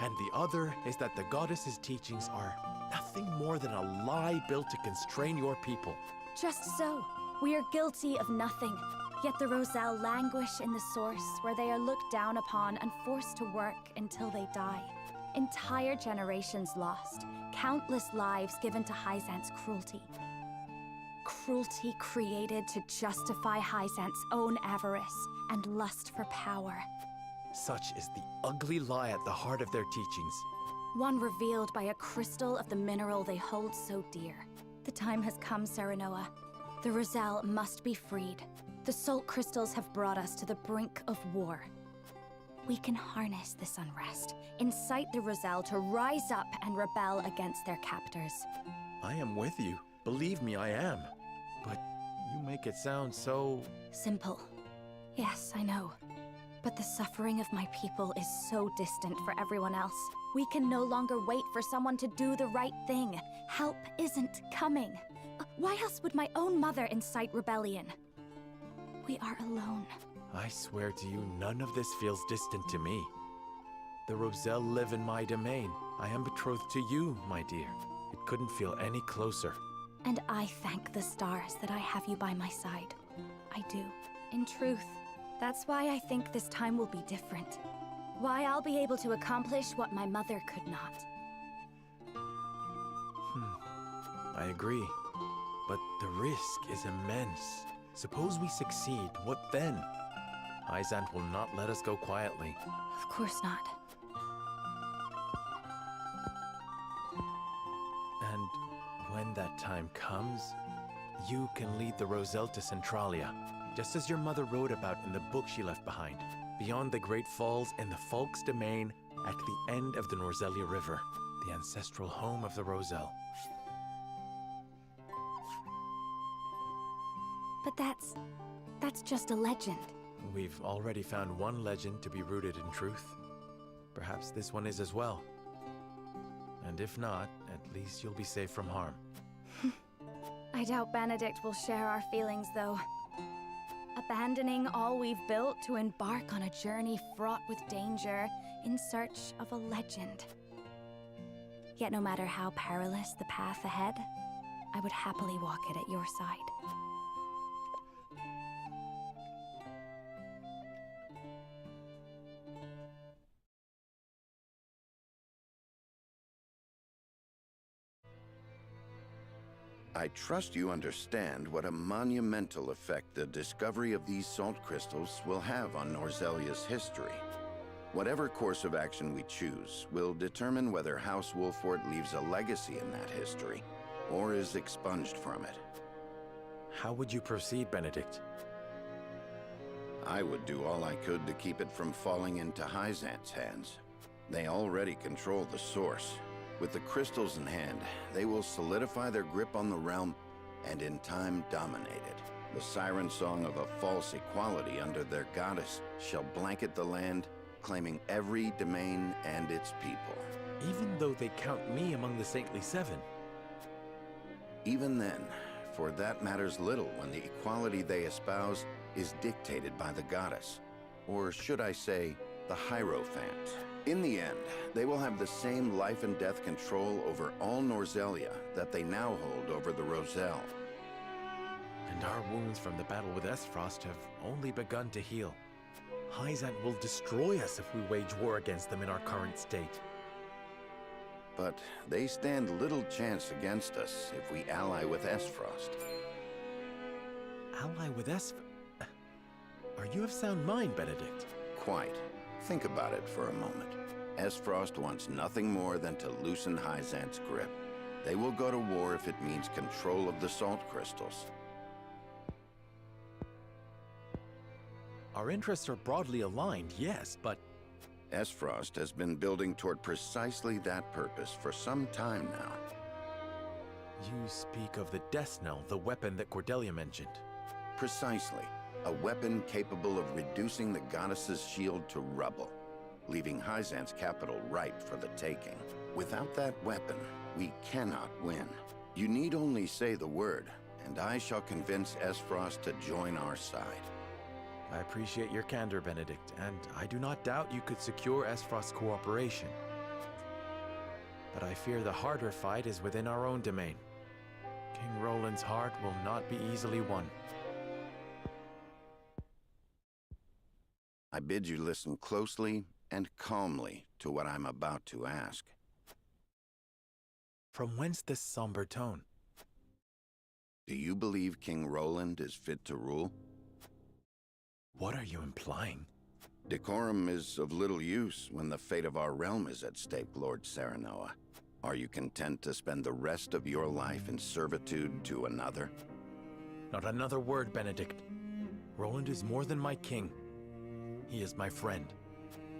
And the other is that the goddess's teachings are nothing more than a lie built to constrain your people. Just so. We are guilty of nothing. Yet the Roselle languish in the source, where they are looked down upon and forced to work until they die. Entire generations lost. Countless lives given to Hyzant's cruelty. Cruelty created to justify Hyzant's own avarice and lust for power. Such is the ugly lie at the heart of their teachings. One revealed by a crystal of the mineral they hold so dear. The time has come, Serenoa. The Roselle must be freed. The salt crystals have brought us to the brink of war. We can harness this unrest, incite the Roselle to rise up and rebel against their captors. I am with you. Believe me, I am. But you make it sound so... Simple. Yes, I know. But the suffering of my people is so distant for everyone else. We can no longer wait for someone to do the right thing. Help isn't coming. Why else would my own mother incite rebellion? We are alone. I swear to you, none of this feels distant to me. The Roselle live in my domain. I am betrothed to you, my dear. It couldn't feel any closer. And I thank the stars that I have you by my side. I do. In truth, that's why I think this time will be different. Why I'll be able to accomplish what my mother could not. I agree. But the risk is immense. Suppose we succeed, what then? Hyzant will not let us go quietly. Of course not. And when that time comes, you can lead the Roselle to Centralia, just as your mother wrote about in the book she left behind, beyond the Great Falls in the Folk's domain at the end of the Norzelia River, the ancestral home of the Roselle. But that's just a legend. We've already found one legend to be rooted in truth. Perhaps this one is as well. And if not, at least you'll be safe from harm. I doubt Benedict will share our feelings, though. Abandoning all we've built to embark on a journey fraught with danger in search of a legend. Yet no matter how perilous the path ahead, I would happily walk it at your side. I trust you understand what a monumental effect the discovery of these salt crystals will have on Norzelia's history. Whatever course of action we choose will determine whether House Wolfort leaves a legacy in that history, or is expunged from it. How would you proceed, Benedict? I would do all I could to keep it from falling into Hyzant's hands. They already control the source. With the crystals in hand, they will solidify their grip on the realm and in time dominate it. The siren song of a false equality under their goddess shall blanket the land, claiming every domain and its people. Even though they count me among the Saintly Seven? Even then, for that matters little when the equality they espouse is dictated by the goddess. Or should I say, the Hierophant. In the end, they will have the same life and death control over all Norzelia that they now hold over the Roselle. And our wounds from the battle with Esfrost have only begun to heal. Hyzant will destroy us if we wage war against them in our current state. But they stand little chance against us if we ally with Esfrost. Ally with Esfrost? Are you of sound mind, Benedict? Quite. Think about it for a moment. Esfrost wants nothing more than to loosen Hyzant's grip. They will go to war if it means control of the salt crystals. Our interests are broadly aligned, yes, but... Esfrost has been building toward precisely that purpose for some time now. You speak of the Death Knell, the weapon that Cordelia mentioned. Precisely. A weapon capable of reducing the goddess's shield to rubble, leaving Hyzant's capital ripe for the taking. Without that weapon, we cannot win. You need only say the word, and I shall convince Esfrost to join our side. I appreciate your candor, Benedict, and I do not doubt you could secure Esfrost's cooperation. But I fear the harder fight is within our own domain. King Roland's heart will not be easily won. I bid you listen closely and calmly to what I'm about to ask. From whence this somber tone? Do you believe King Roland is fit to rule? What are you implying? Decorum is of little use when the fate of our realm is at stake, Lord Serenoa. Are you content to spend the rest of your life in servitude to another? Not another word, Benedict. Roland is more than my king. He is my friend.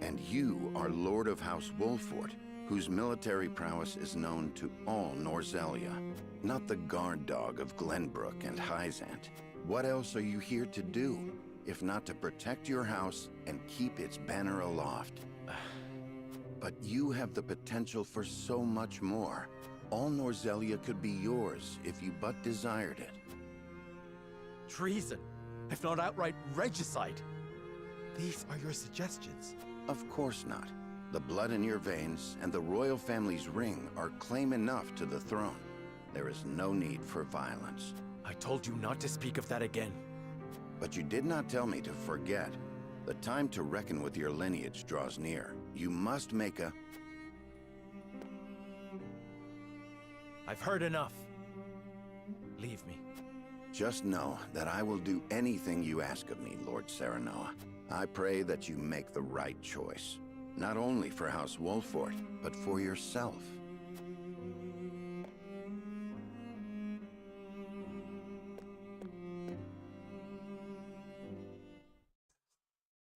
And you are Lord of House Wolfort, whose military prowess is known to all Norzelia. Not the guard dog of Glenbrook and Hyzant. What else are you here to do, if not to protect your house and keep its banner aloft? But you have the potential for so much more. All Norzelia could be yours if you but desired it. Treason, if not outright regicide. These are your suggestions. Of course not. The blood in your veins and the royal family's ring are claim enough to the throne. There is no need for violence. I told you not to speak of that again. But you did not tell me to forget. The time to reckon with your lineage draws near. You must make a... I've heard enough. Leave me. Just know that I will do anything you ask of me, Lord Serenoa. I pray that you make the right choice. Not only for House Wolfort, but for yourself.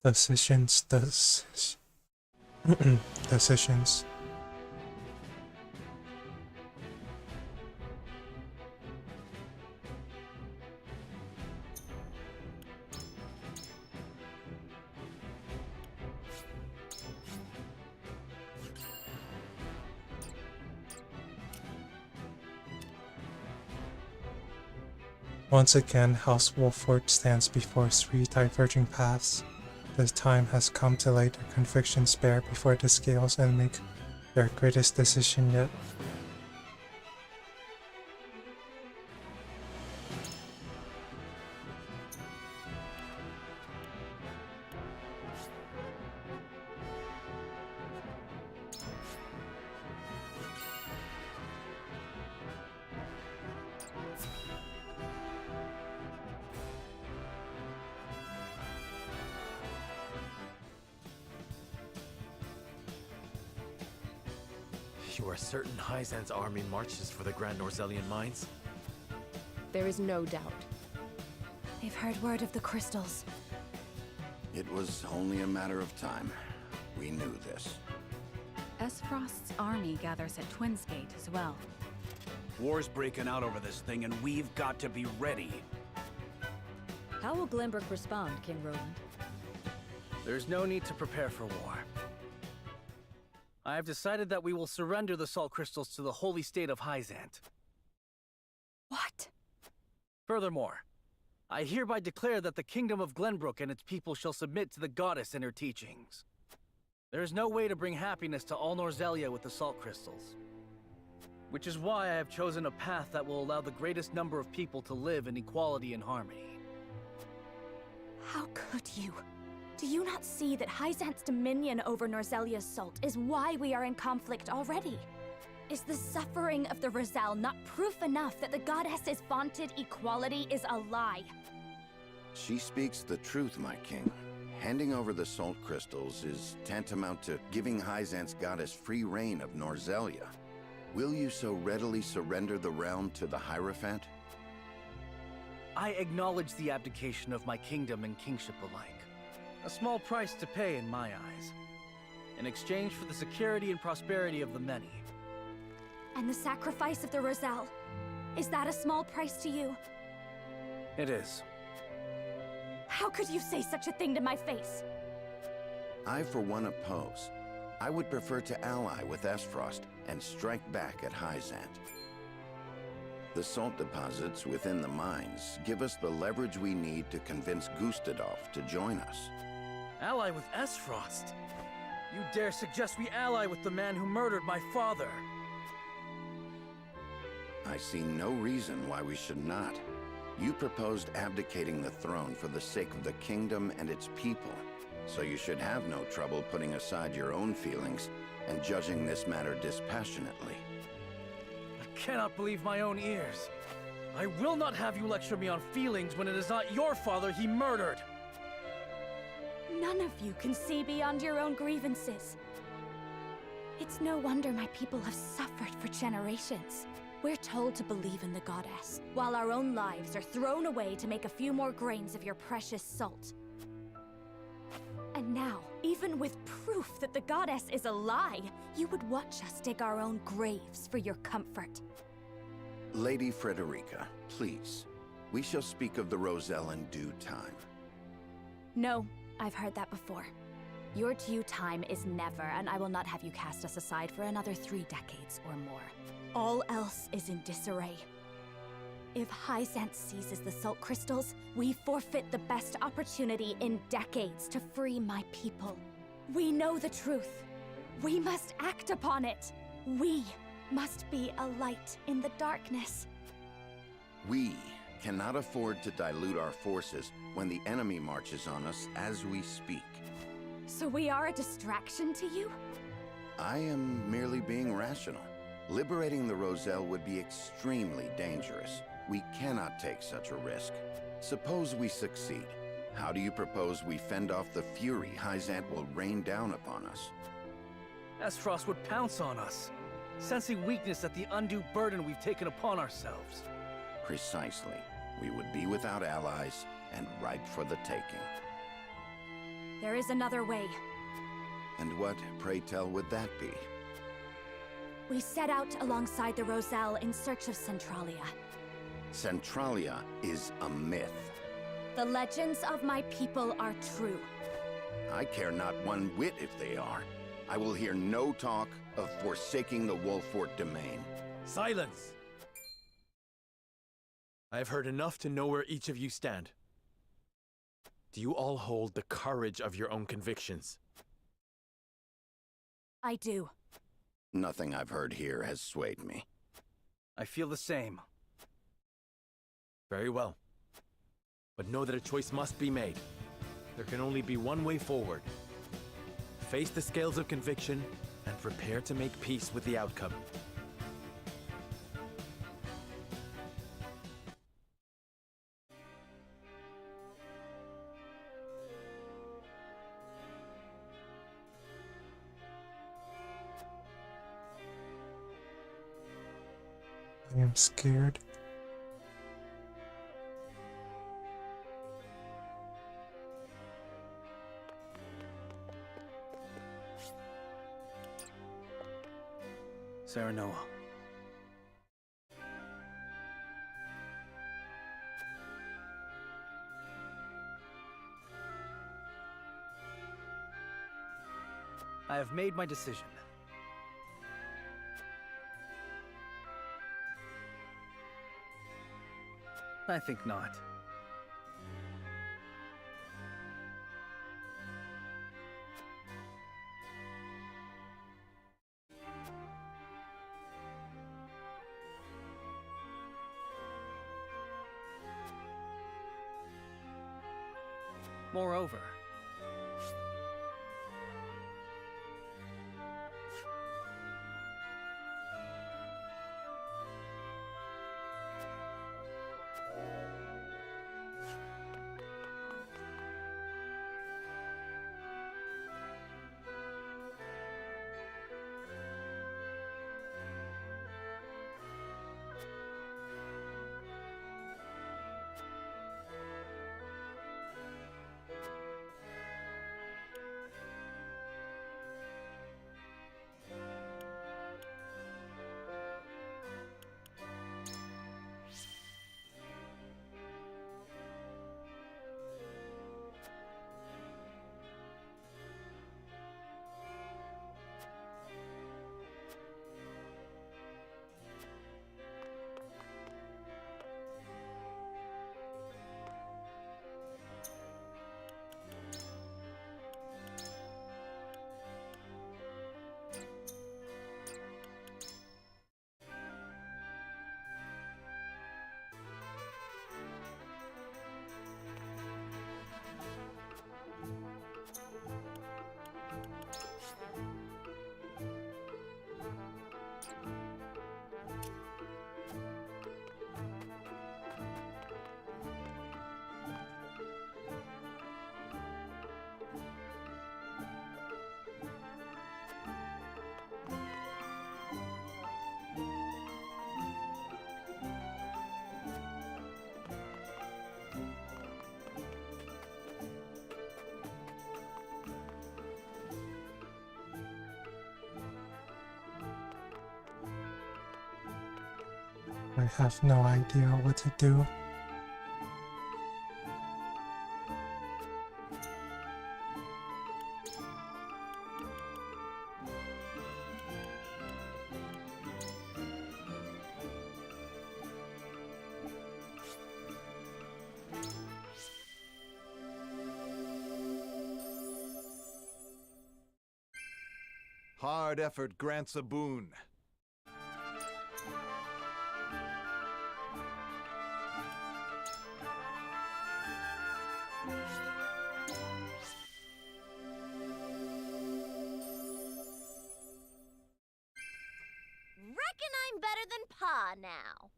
Decisions. Once again, House Wolfort stands before three diverging paths. The time has come to lay their convictions bare before the scales and make their greatest decision yet. You are certain Hyzant's army marches for the Grand Norzelian mines? There is no doubt. They've heard word of the crystals. It was only a matter of time. We knew this. Esfrost's army gathers at Twins Gate as well. War's breaking out over this thing, and we've got to be ready. How will Glenbrook respond, King Roland? There's no need to prepare for war. I have decided that we will surrender the salt crystals to the holy state of Hyzant. What? Furthermore, I hereby declare that the kingdom of Glenbrook and its people shall submit to the goddess and her teachings. There is no way to bring happiness to all Norzelia with the salt crystals. Which is why I have chosen a path that will allow the greatest number of people to live in equality and harmony. How could you? Do you not see that Hyzant's dominion over Norzelia's salt is why we are in conflict already? Is the suffering of the Rosal not proof enough that the goddess's vaunted equality is a lie? She speaks the truth, my king. Handing over the salt crystals is tantamount to giving Hyzant's goddess free reign of Norzelia. Will you so readily surrender the realm to the Hierophant? I acknowledge the abdication of my kingdom and kingship alike. A small price to pay in my eyes. In exchange for the security and prosperity of the many. And the sacrifice of the Roselle, is that a small price to you? It is. How could you say such a thing to my face? I, for one, oppose. I would prefer to ally with Esfrost and strike back at Hyzant. The salt deposits within the mines give us the leverage we need to convince Gustadolf to join us. Ally with Esfrost? You dare suggest we ally with the man who murdered my father? I see no reason why we should not. You proposed abdicating the throne for the sake of the kingdom and its people, so you should have no trouble putting aside your own feelings and judging this matter dispassionately. I cannot believe my own ears. I will not have you lecture me on feelings when it is not your father he murdered! None of you can see beyond your own grievances. It's no wonder my people have suffered for generations. We're told to believe in the goddess, while our own lives are thrown away to make a few more grains of your precious salt. And now, even with proof that the goddess is a lie, you would watch us dig our own graves for your comfort. Lady Frederica, please. We shall speak of the Roselle in due time. No, I've heard that before. Your due time is never, and I will not have you cast us aside for another 3 decades or more. All else is in disarray. If Hyzant seizes the salt crystals, we forfeit the best opportunity in decades to free my people. We know the truth. We must act upon it. We must be a light in the darkness. We cannot afford to dilute our forces when the enemy marches on us as we speak. So we are a distraction to you? I am merely being rational. Liberating the Roselle would be extremely dangerous. We cannot take such a risk. Suppose we succeed. How do you propose we fend off the fury Hyzant will rain down upon us? Esfrost would pounce on us, sensing weakness at the undue burden we've taken upon ourselves. Precisely. We would be without allies and ripe for the taking. There is another way. And what, pray tell, would that be? We set out alongside the Roselle in search of Centralia. Centralia is a myth. The legends of my people are true. I care not one whit if they are. I will hear no talk of forsaking the Wolfort domain. Silence! I have heard enough to know where each of you stand. Do you all hold the courage of your own convictions? I do. Nothing I've heard here has swayed me. I feel the same. Very well. But know that a choice must be made. There can only be one way forward. Face the scales of conviction and prepare to make peace with the outcome. I am scared. Serenoa. I have made my decision. I think not. Moreover, I have no idea what to do. Hard effort grants a boon. Reckon I'm better than Pa now.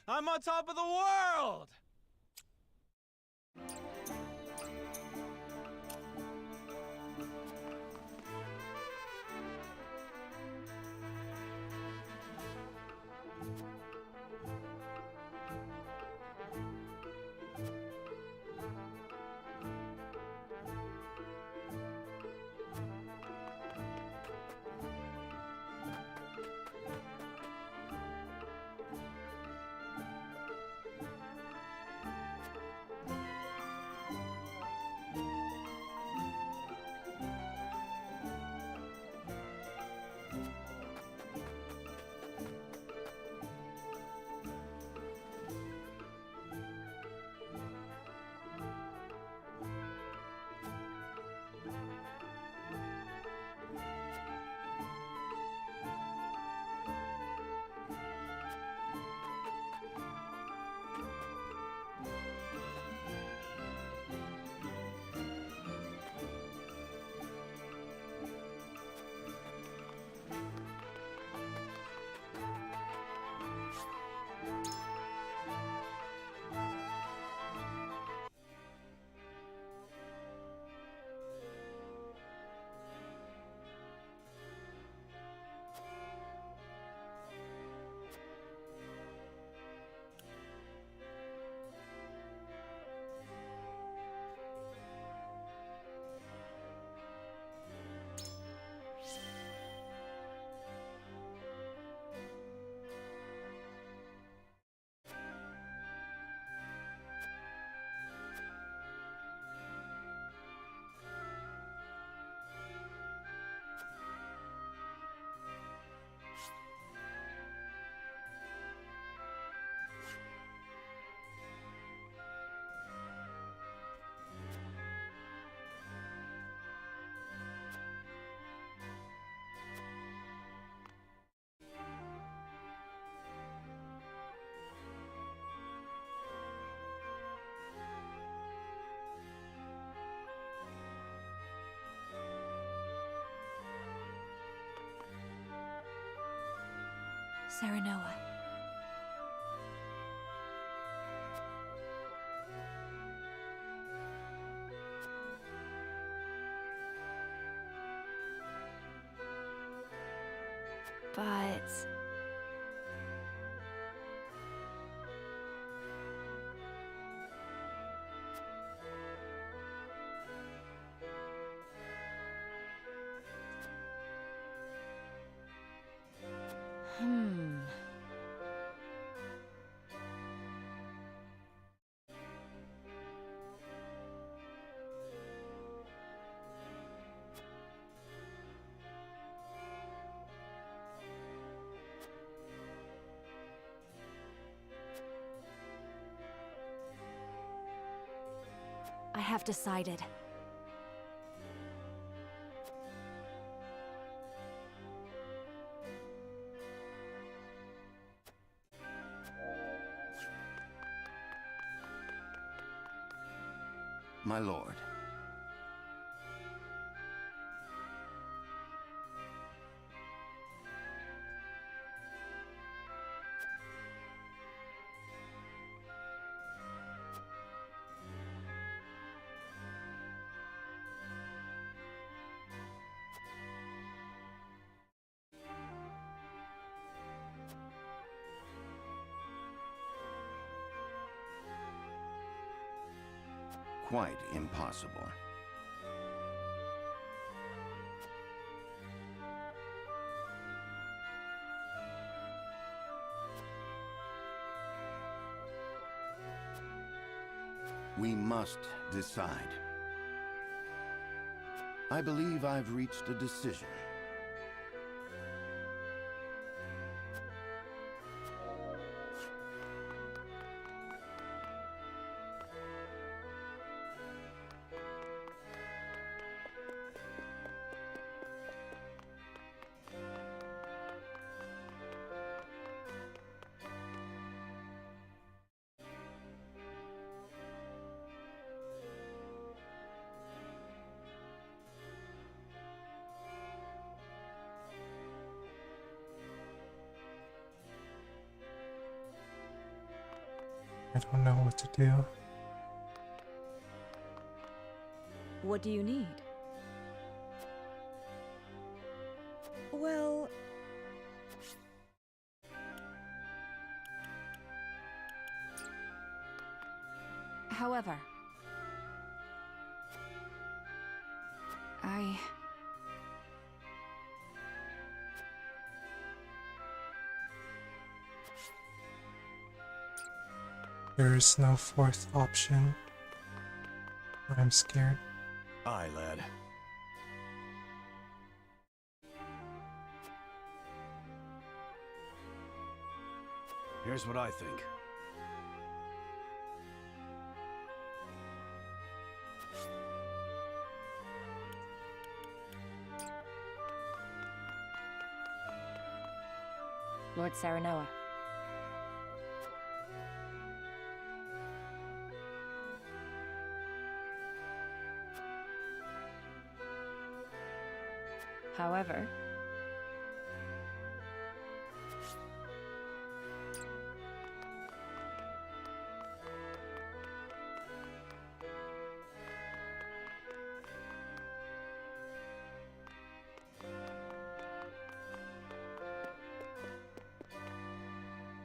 I'm on top of the world! Serenoa. But... I have decided. My lord. quite impossible. We must decide. I believe I've reached a decision. I don't know what to do. What do you need? Well... However, There is no fourth option. I'm scared. Aye, lad. Here's what I think. Lord Saranoa. However,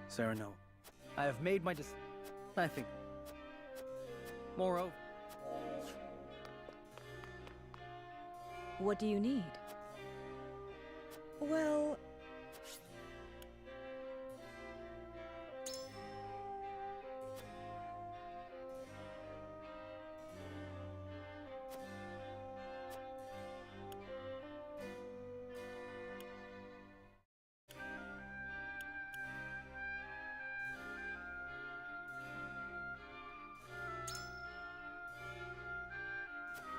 Sarano, I have made my I think. Moreover... What do you need? Well...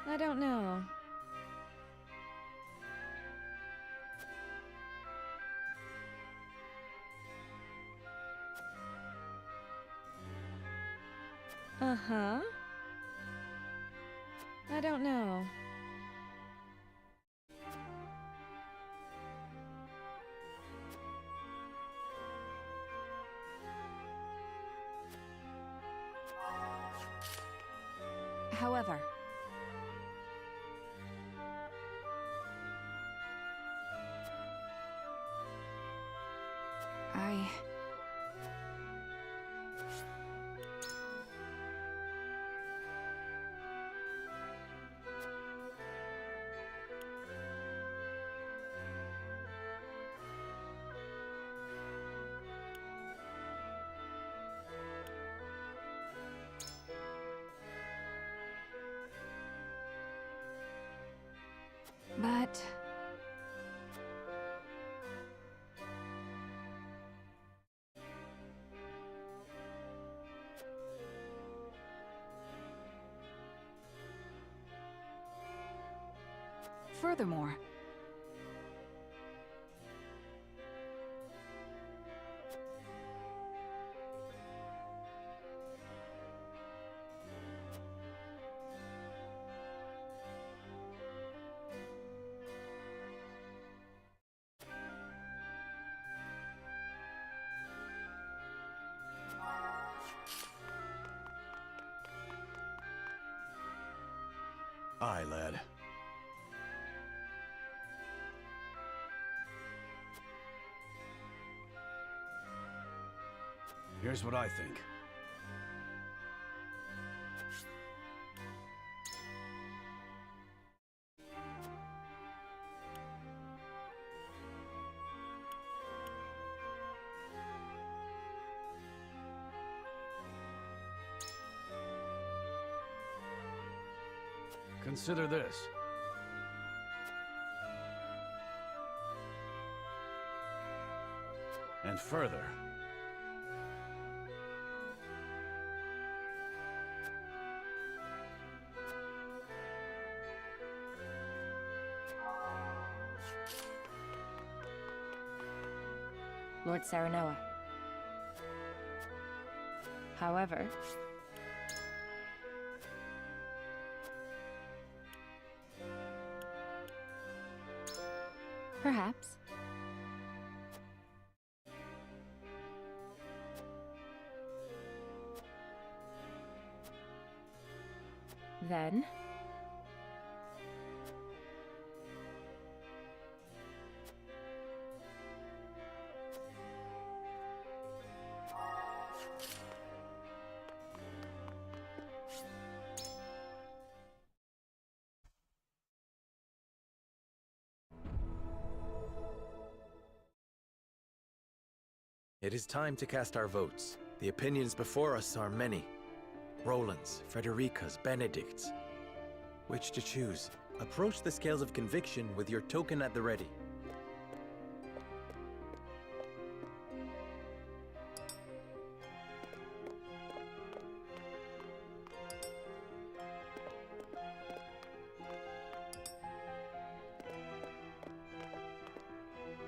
I don't know. Uh-huh. I don't know. however, but... Furthermore, Aye, lad. Here's what I think. Consider this. And further. Lord Saranoa. However, perhaps. Then, It is time to cast our votes. The opinions before us are many. Roland's, Frederica's, Benedict's. Which to choose? Approach the scales of conviction with your token at the ready.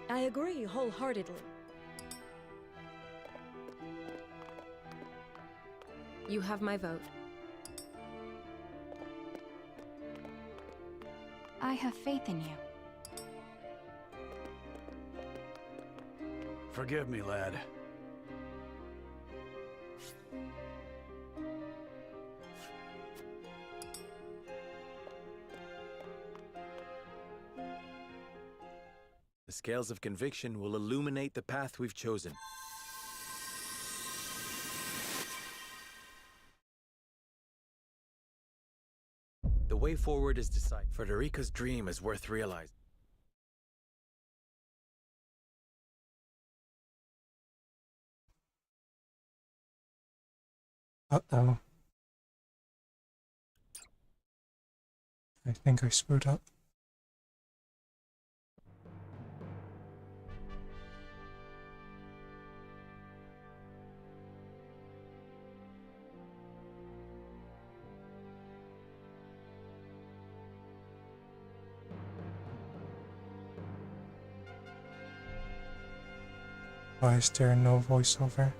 I agree wholeheartedly. you have my vote. I have faith in you. Forgive me, lad. The scales of conviction will illuminate the path we've chosen. The way forward is decided. Frederica's dream is worth realizing. Uh-oh. I think I screwed up. Why is there no voiceover?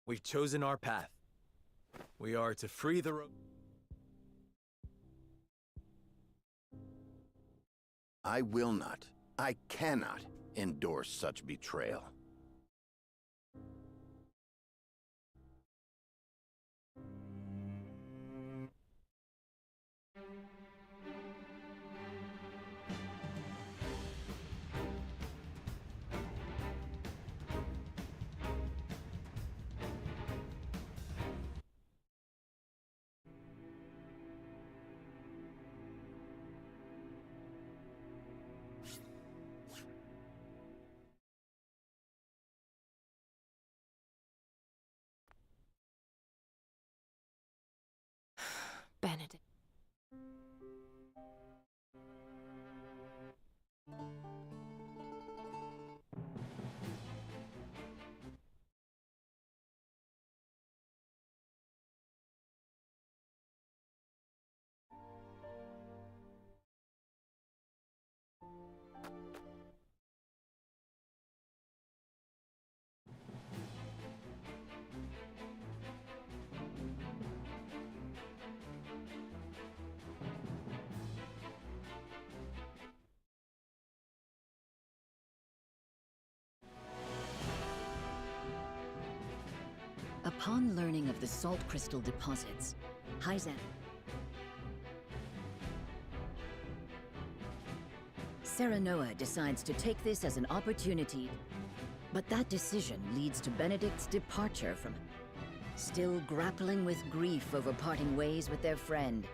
We've chosen our path. We are to free the I will not, I cannot endorse such betrayal. Benedict. Upon learning of the salt crystal deposits, Serenoa decides to take this as an opportunity, but that decision leads to Benedict's departure from him. Still grappling with grief over parting ways with their friend,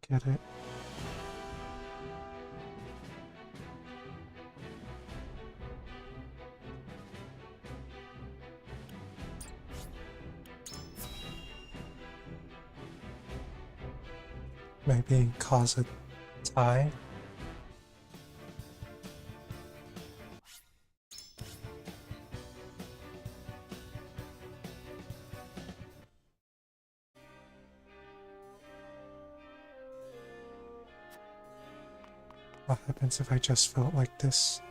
Get it. Maybe cause a tie. What happens if I just felt like this?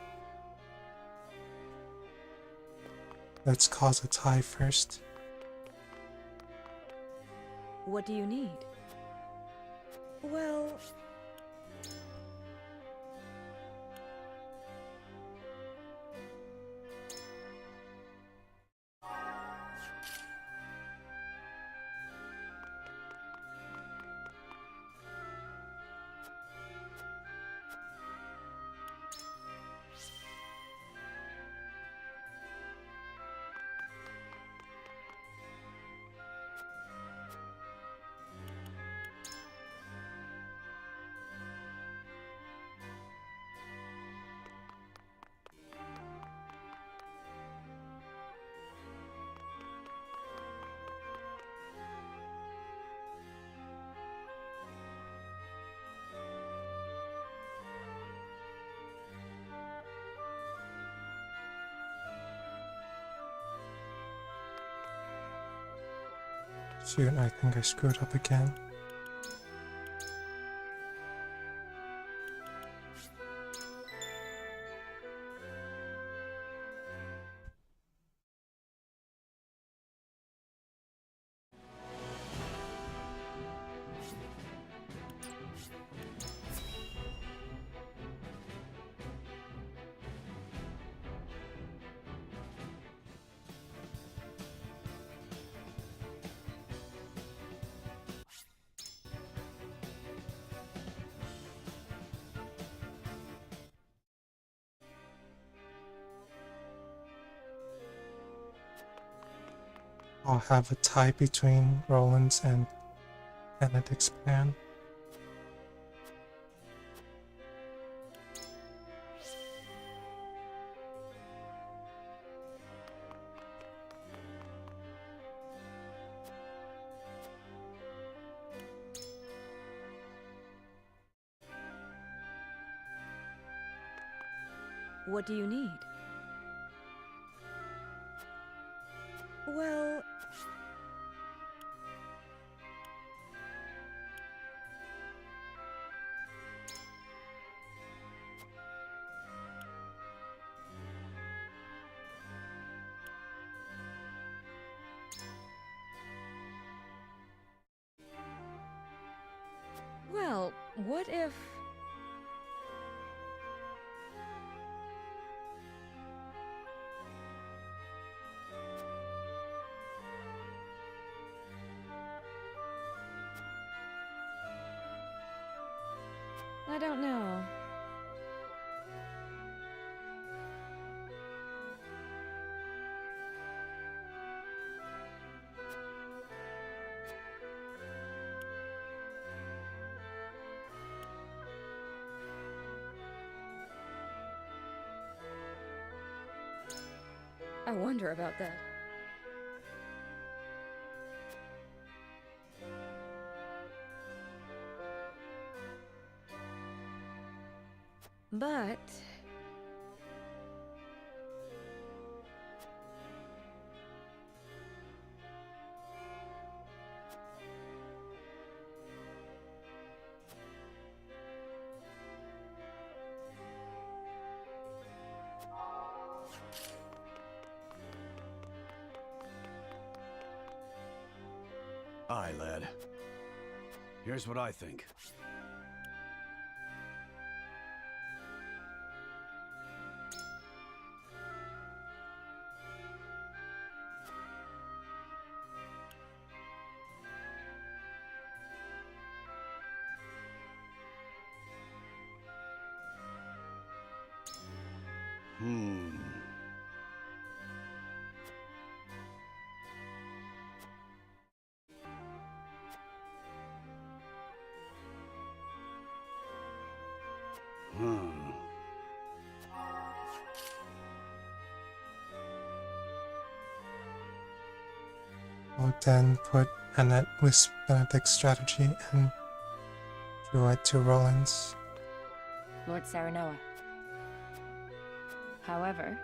Let's cause a tie first. What do you need? Well... Shoot, I think I screwed up again. I'll have a tie between Roland's and Benedict's plan. What do you need? Well... Well, what if... I don't know. I wonder about that. But... Aye, lad. Here's what I think. We'll then put Annette with Benedict's strategy and draw it to Roland's. Lord Saranoa. However,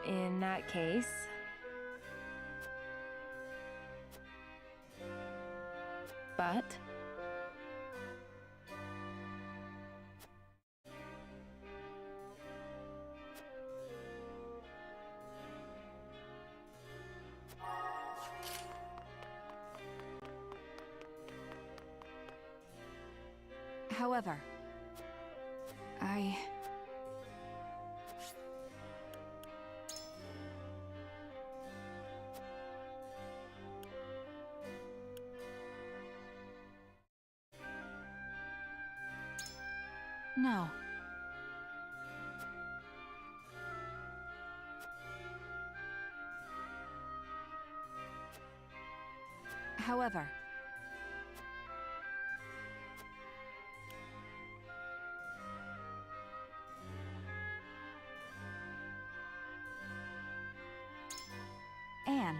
in that case, but However, No. However, and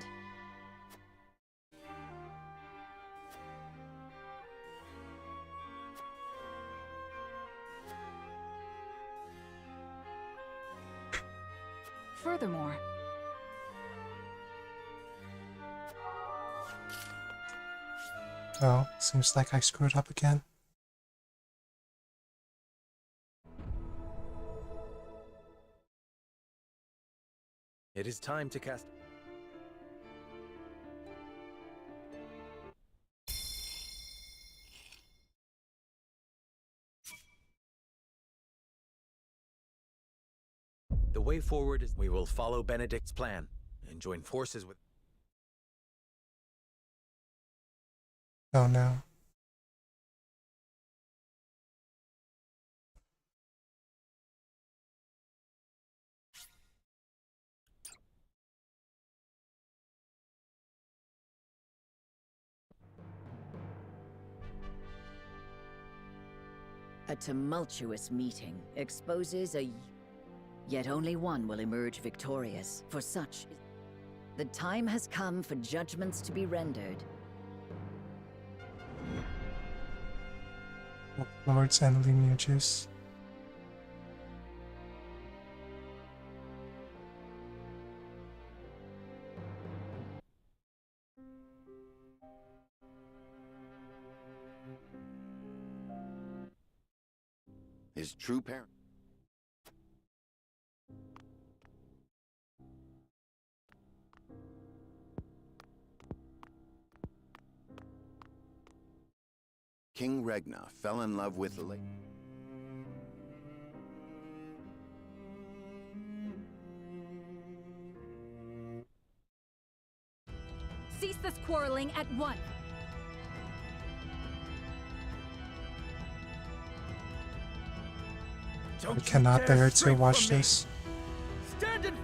furthermore, Well, seems like I screwed up again. It is time to cast. The way forward is we will follow Benedict's plan and join forces with. Oh no. A tumultuous meeting exposes a... Yet only one will emerge victorious, for such... The time has come for judgments to be rendered. Lords and lineages. His true parent. King Regna fell in love with the lady. Cease this quarreling at once. We cannot bear to watch this. Stand in.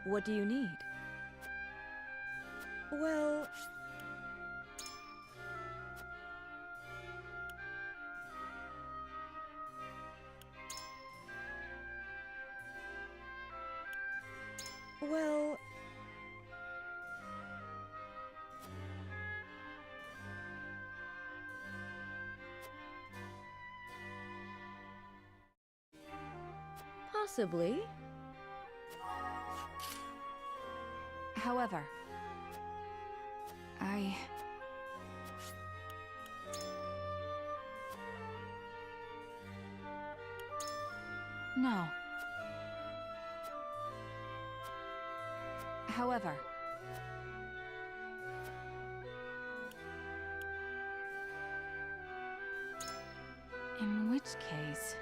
What do you need? Well... Well... Possibly. However, No. However, in which case...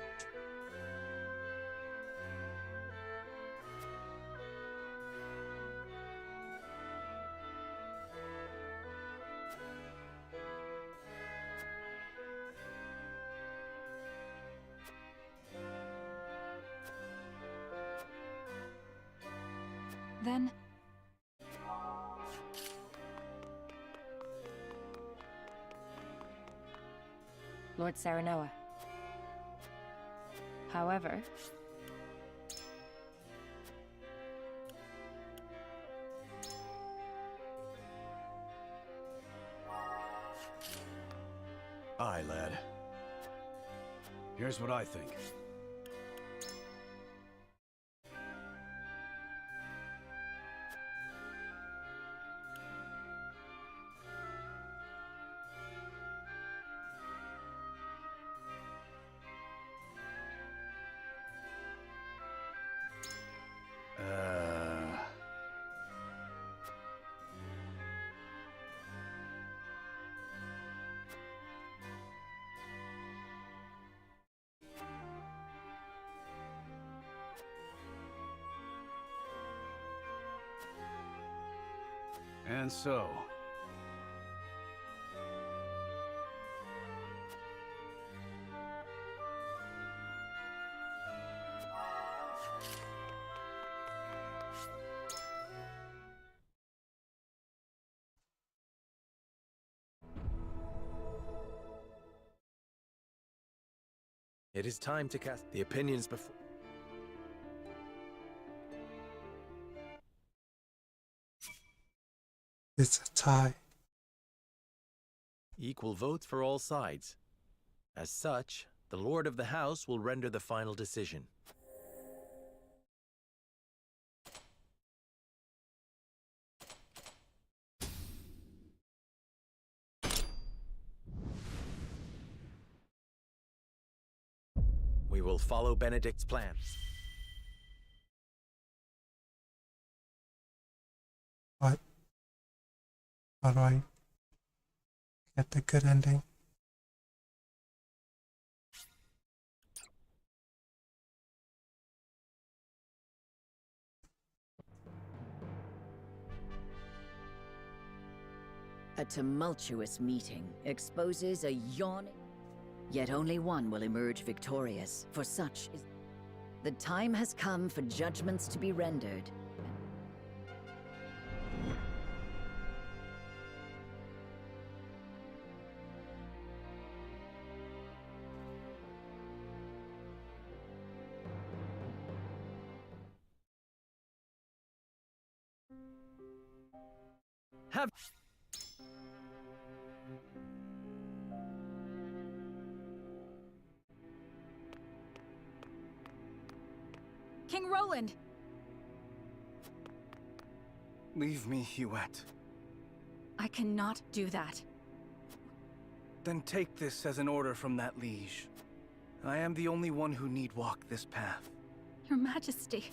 Then... Lord Saranoa. However... Aye, lad. Here's what I think. And so... It is time to cast the opinions before... It's a tie. Equal votes for all sides. As such, the Lord of the House will render the final decision. We will follow Benedict's plan. What? How do I get the good ending? A tumultuous meeting exposes a yawning. Yet only one will emerge victorious, for such is... The time has come for judgments to be rendered. Have... King Roland! Leave me, Huette. I cannot do that. Then take this as an order from that liege. I am the only one who need walk this path. Your Majesty.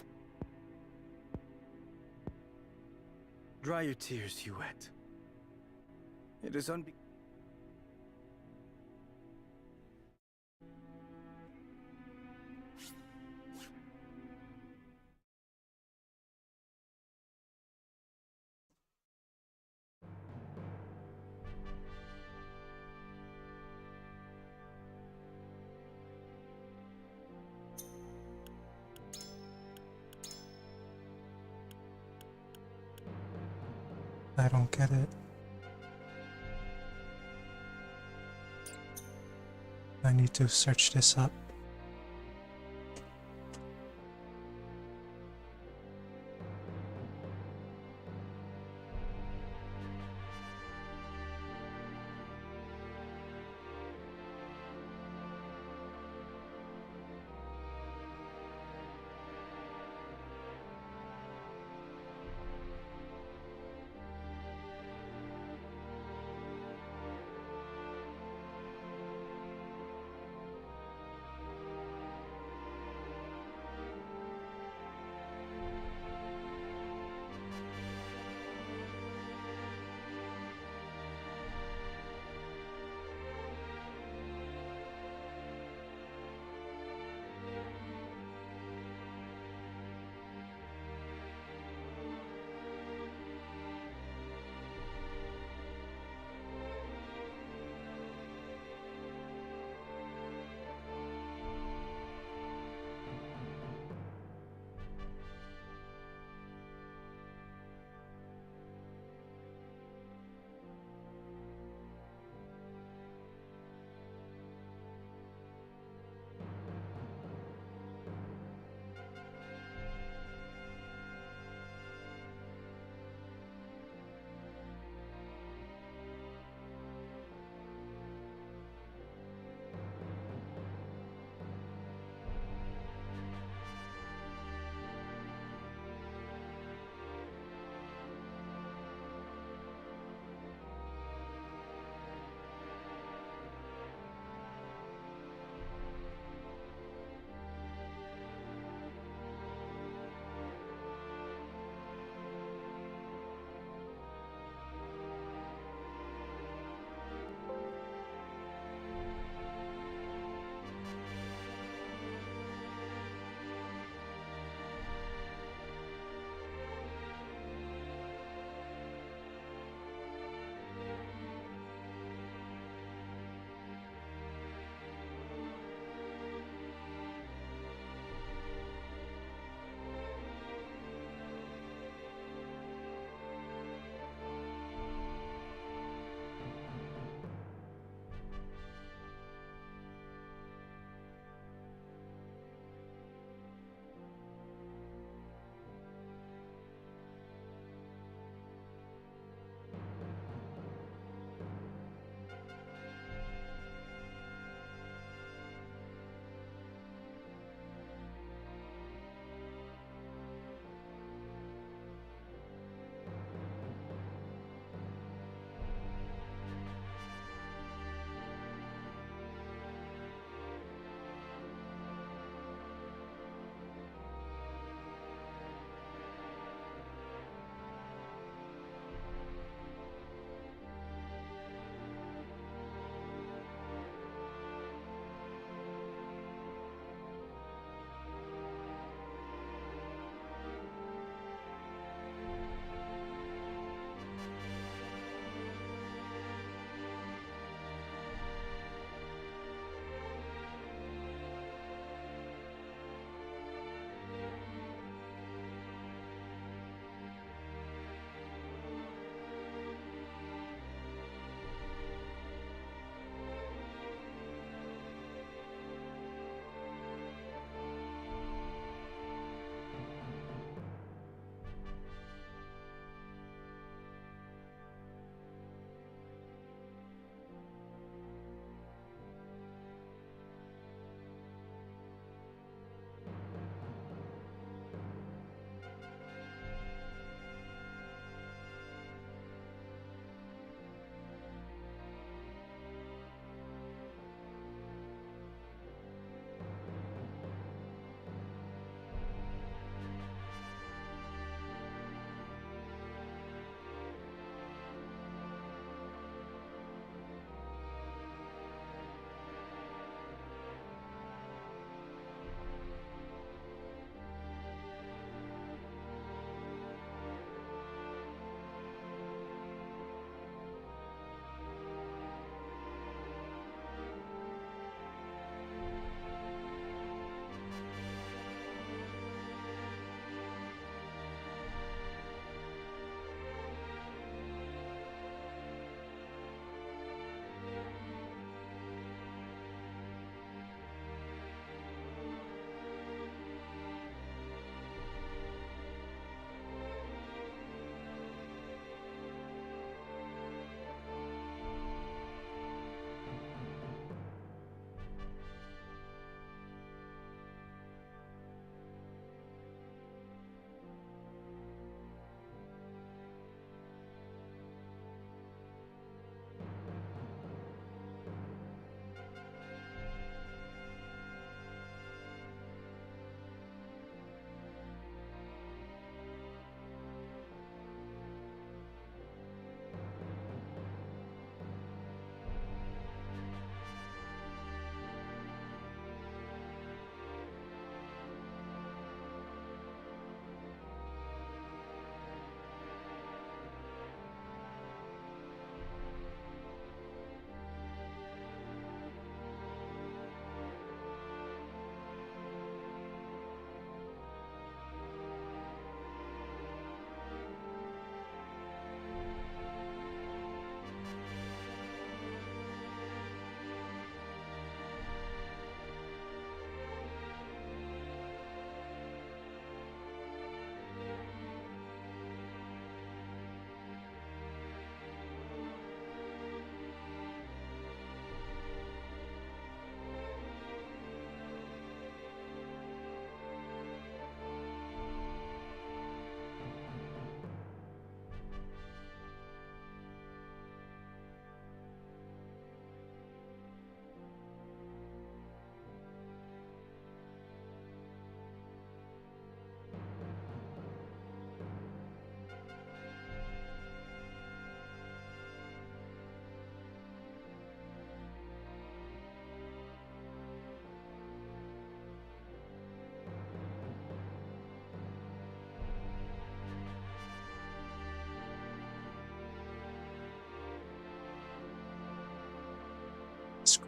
Dry your tears, Huette. It is I don't get it. I need to search this up.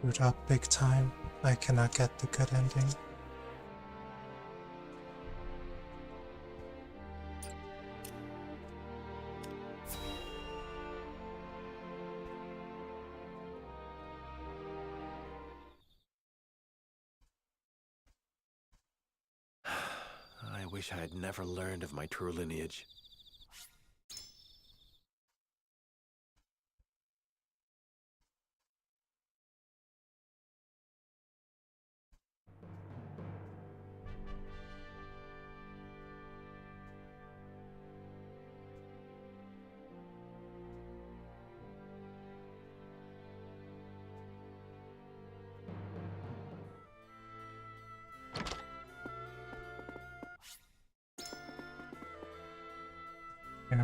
screwed up big time. I cannot get the good ending. I wish I had never learned of my true lineage.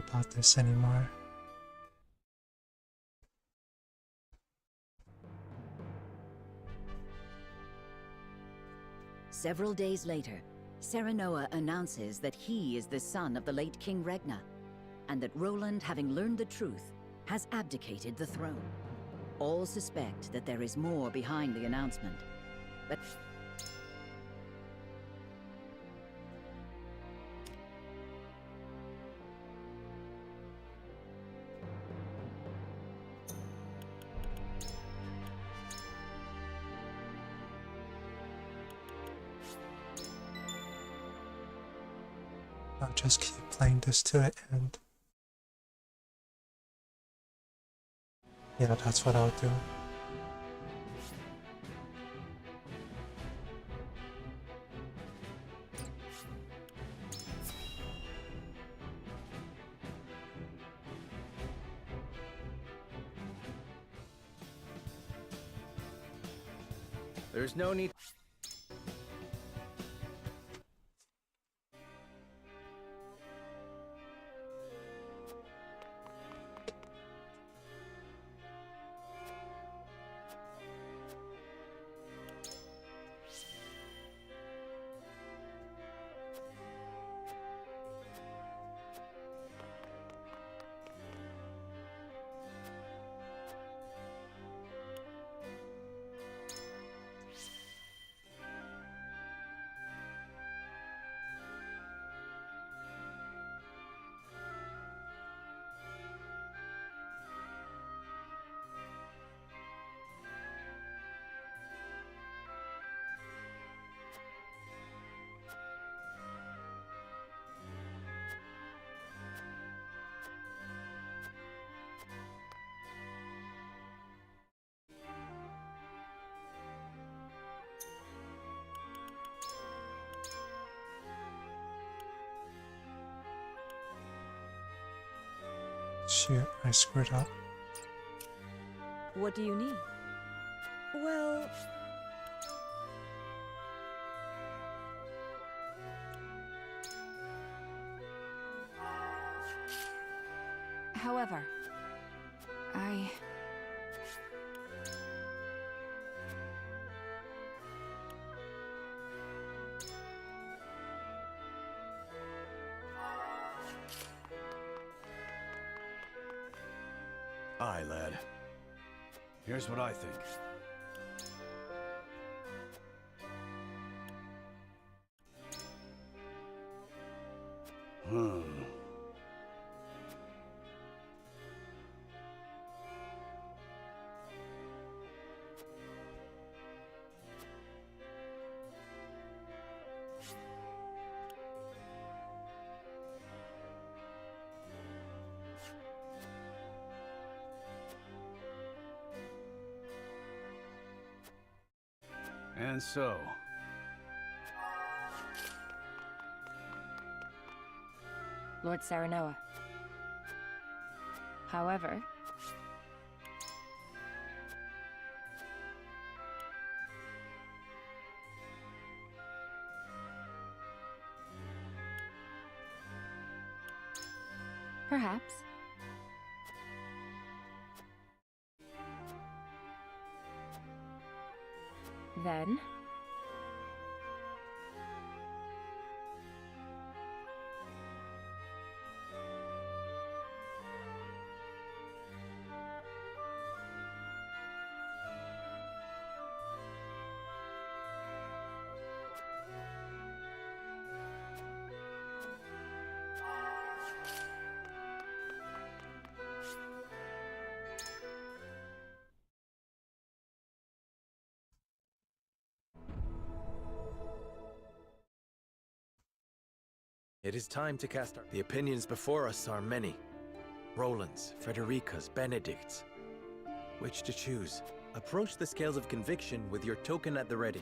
About this anymore. Several days later, Serenoa announces that he is the son of the late King Regna, and that Roland, having learned the truth, has abdicated the throne. All suspect that there is more behind the announcement, but I'll just keep playing this to the end. Yeah, that's what I'll do. There's no need. Shoot, I screwed up. What do you need? Well... However, Aye, lad. Here's what I think. And so... Lord Serenoa. However... Perhaps. Then... It is time to cast our... The opinions before us are many. Roland's, Frederica's, Benedict's. Which to choose? Approach the scales of conviction with your token at the ready.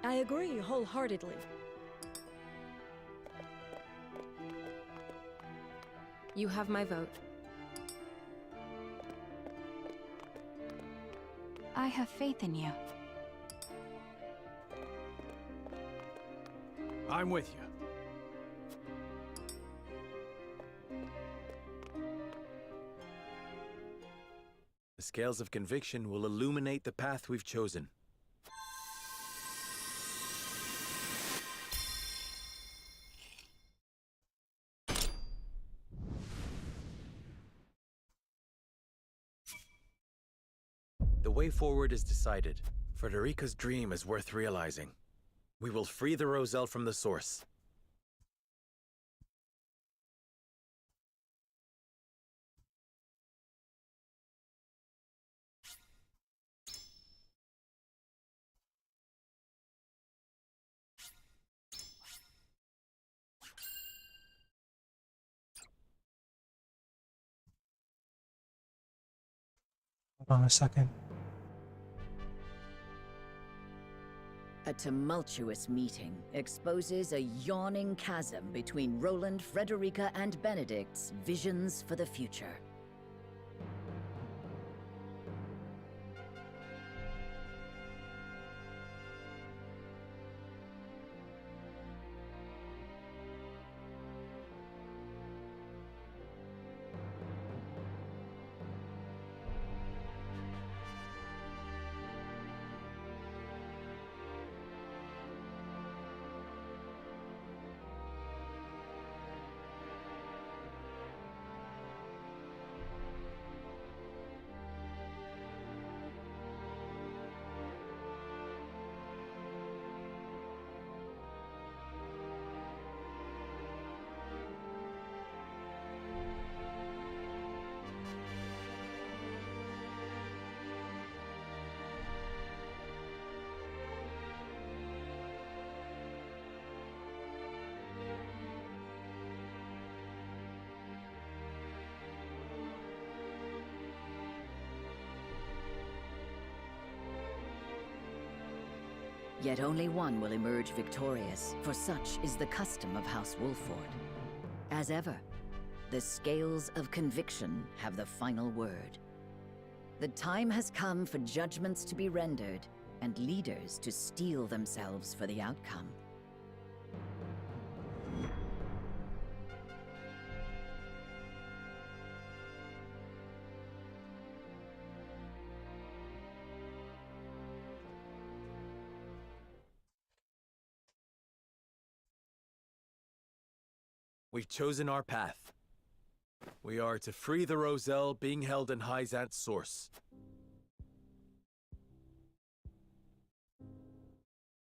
I agree wholeheartedly. You have my vote. I have faith in you. I'm with you. The scales of conviction will illuminate the path we've chosen. The way forward is decided. Frederica's dream is worth realizing. We will free the Roselle from the source. Hold on a second. A tumultuous meeting exposes a yawning chasm between Roland, Frederica, and Benedict's visions for the future. Yet only one will emerge victorious, for such is the custom of House Wolford. As ever, the scales of conviction have the final word. The time has come for judgments to be rendered, and leaders to steel themselves for the outcome. We've chosen our path. We are to free the Roselle being held in Hyzant's source.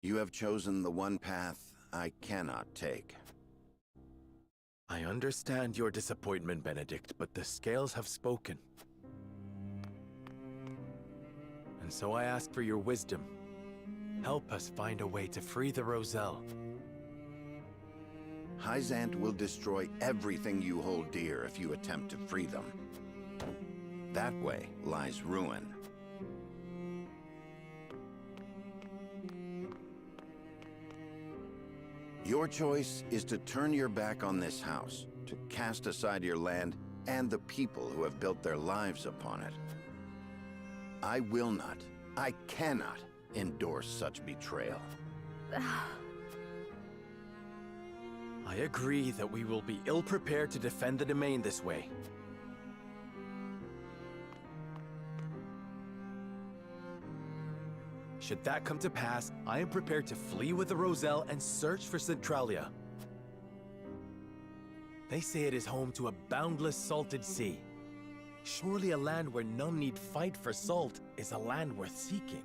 You have chosen the one path I cannot take. I understand your disappointment, Benedict, but the scales have spoken. And so I ask for your wisdom. Help us find a way to free the Roselle. Hyzant will destroy everything you hold dear if you attempt to free them. That way lies ruin. Your choice is to turn your back on this house, to cast aside your land and the people who have built their lives upon it. I will not, I cannot endorse such betrayal. I agree that we will be ill-prepared to defend the domain this way. Should that come to pass, I am prepared to flee with the Roselle and search for Centralia. They say it is home to a boundless salted sea. Surely a land where none need fight for salt is a land worth seeking.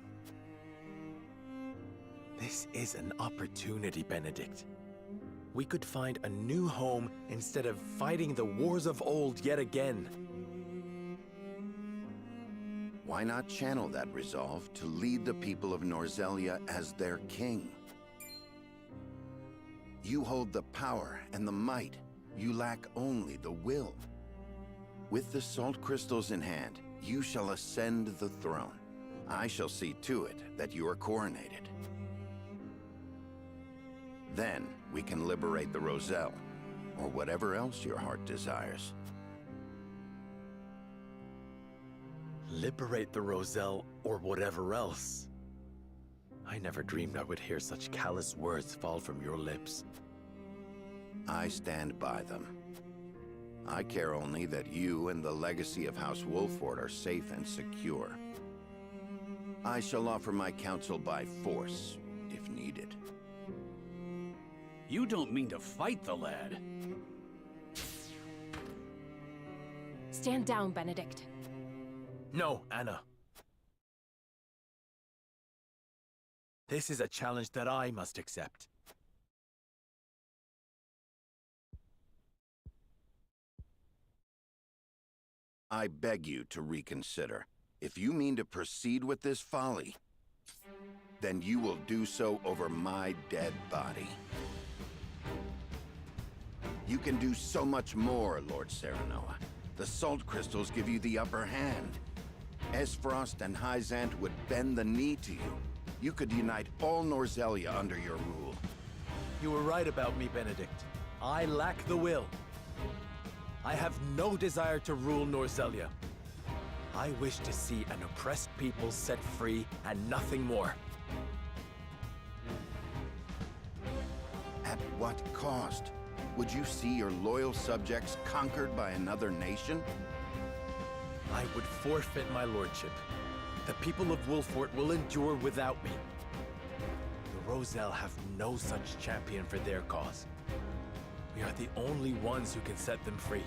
This is an opportunity, Benedict. we could find a new home instead of fighting the wars of old yet again. Why not channel that resolve to lead the people of Norzelia as their king? You hold the power and the might. You lack only the will. With the salt crystals in hand, you shall ascend the throne. I shall see to it that you are coronated. Then we can liberate the Roselle, or whatever else your heart desires. Liberate the Roselle, or whatever else. I never dreamed I would hear such callous words fall from your lips. I stand by them. I care only that you and the legacy of House Wolford are safe and secure. I shall offer my counsel by force, if needed. You don't mean to fight the lad. Stand down, Benedict. No, Anna. This is a challenge that I must accept. I beg you to reconsider. If you mean to proceed with this folly, then you will do so over my dead body. You can do so much more, Lord Serenoa. The salt crystals give you the upper hand. Esfrost and Hyzant would bend the knee to you. You could unite all Norzelia under your rule. You were right about me, Benedict. I lack the will. I have no desire to rule Norzelia. I wish to see an oppressed people set free and nothing more. At what cost? Would you see your loyal subjects conquered by another nation? I would forfeit my lordship. The people of Wolfort will endure without me. The Roselle have no such champion for their cause. We are the only ones who can set them free.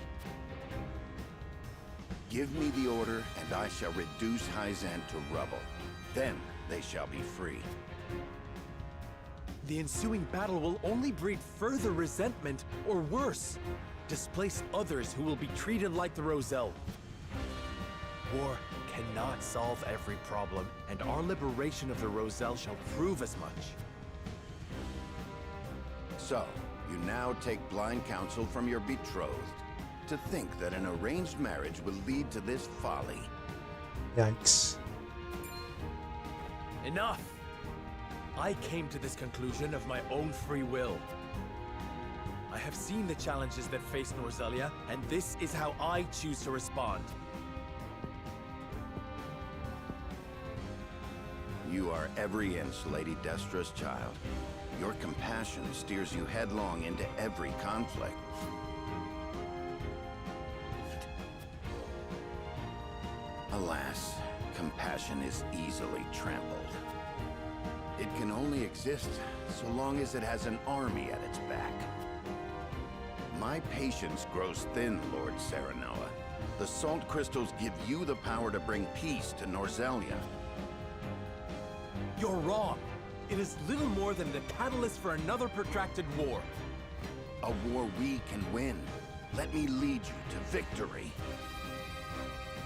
Give me the order, and I shall reduce Hyzant to rubble. Then they shall be free. The ensuing battle will only breed further resentment, or worse, displace others who will be treated like the Roselle. War cannot solve every problem, and our liberation of the Roselle shall prove as much. So, you now take blind counsel from your betrothed. To think that an arranged marriage will lead to this folly. Yikes. Enough! I came to this conclusion of my own free will. I have seen the challenges that face Norzelia, and this is how I choose to respond. You are every inch Lady Destra's child. Your compassion steers you headlong into every conflict. Alas, compassion is easily trampled. It can only exist so long as it has an army at its back. My patience grows thin, Lord Serenoa. The salt crystals give you the power to bring peace to Norzelia. You're wrong. It is little more than the catalyst for another protracted war. A war we can win. Let me lead you to victory.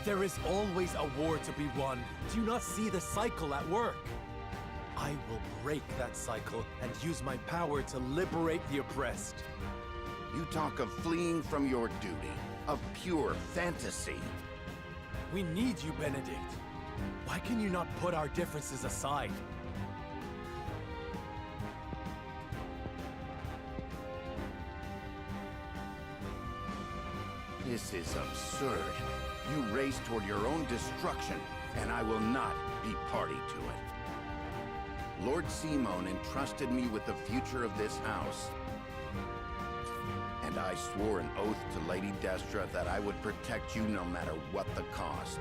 There is always a war to be won. Do you not see the cycle at work? I will break that cycle and use my power to liberate the oppressed. You talk of fleeing from your duty, of pure fantasy. We need you, Benedict. Why can you not put our differences aside? This is absurd. You race toward your own destruction, and I will not be party to it. Lord Simon entrusted me with the future of this house. And I swore an oath to Lady Destra that I would protect you no matter what the cost.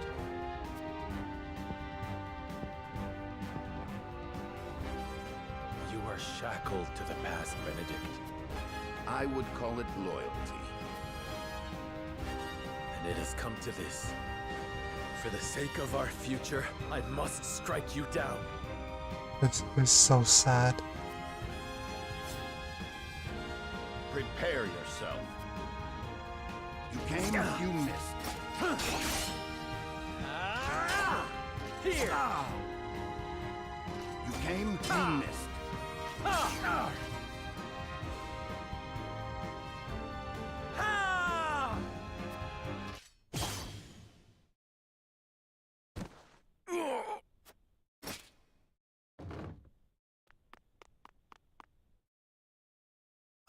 You are shackled to the past, Benedict. I would call it loyalty. And it has come to this. For the sake of our future, I must strike you down. This is so sad. Prepare yourself. You came, you missed. Here! You came, you missed.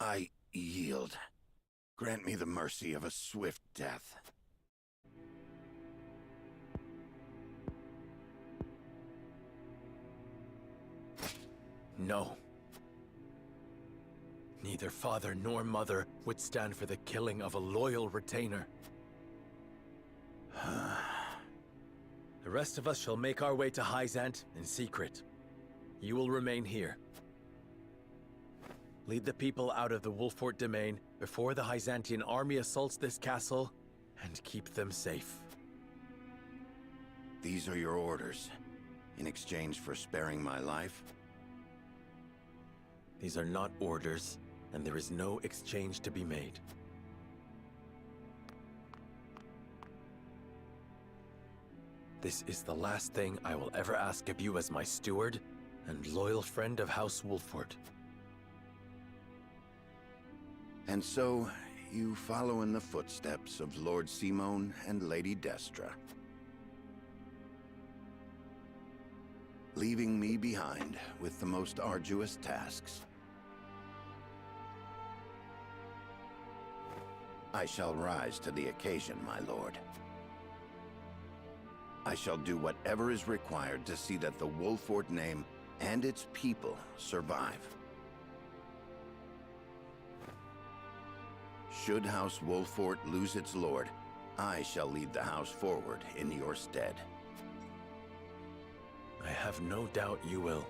I yield. Grant me the mercy of a swift death. No. Neither father nor mother would stand for the killing of a loyal retainer. The rest of us shall make our way to Hyzant in secret. You will remain here. Lead the people out of the Wolfort domain before the Hyzantian army assaults this castle, and keep them safe. These are your orders, in exchange for sparing my life? These are not orders, and there is no exchange to be made. This is the last thing I will ever ask of you as my steward and loyal friend of House Wolfort. And so, you follow in the footsteps of Lord Simone and Lady Destra, leaving me behind with the most arduous tasks. I shall rise to the occasion, my lord. I shall do whatever is required to see that the Wolfort name and its people survive. Should House Wolfort lose its lord, I shall lead the house forward in your stead. I have no doubt you will.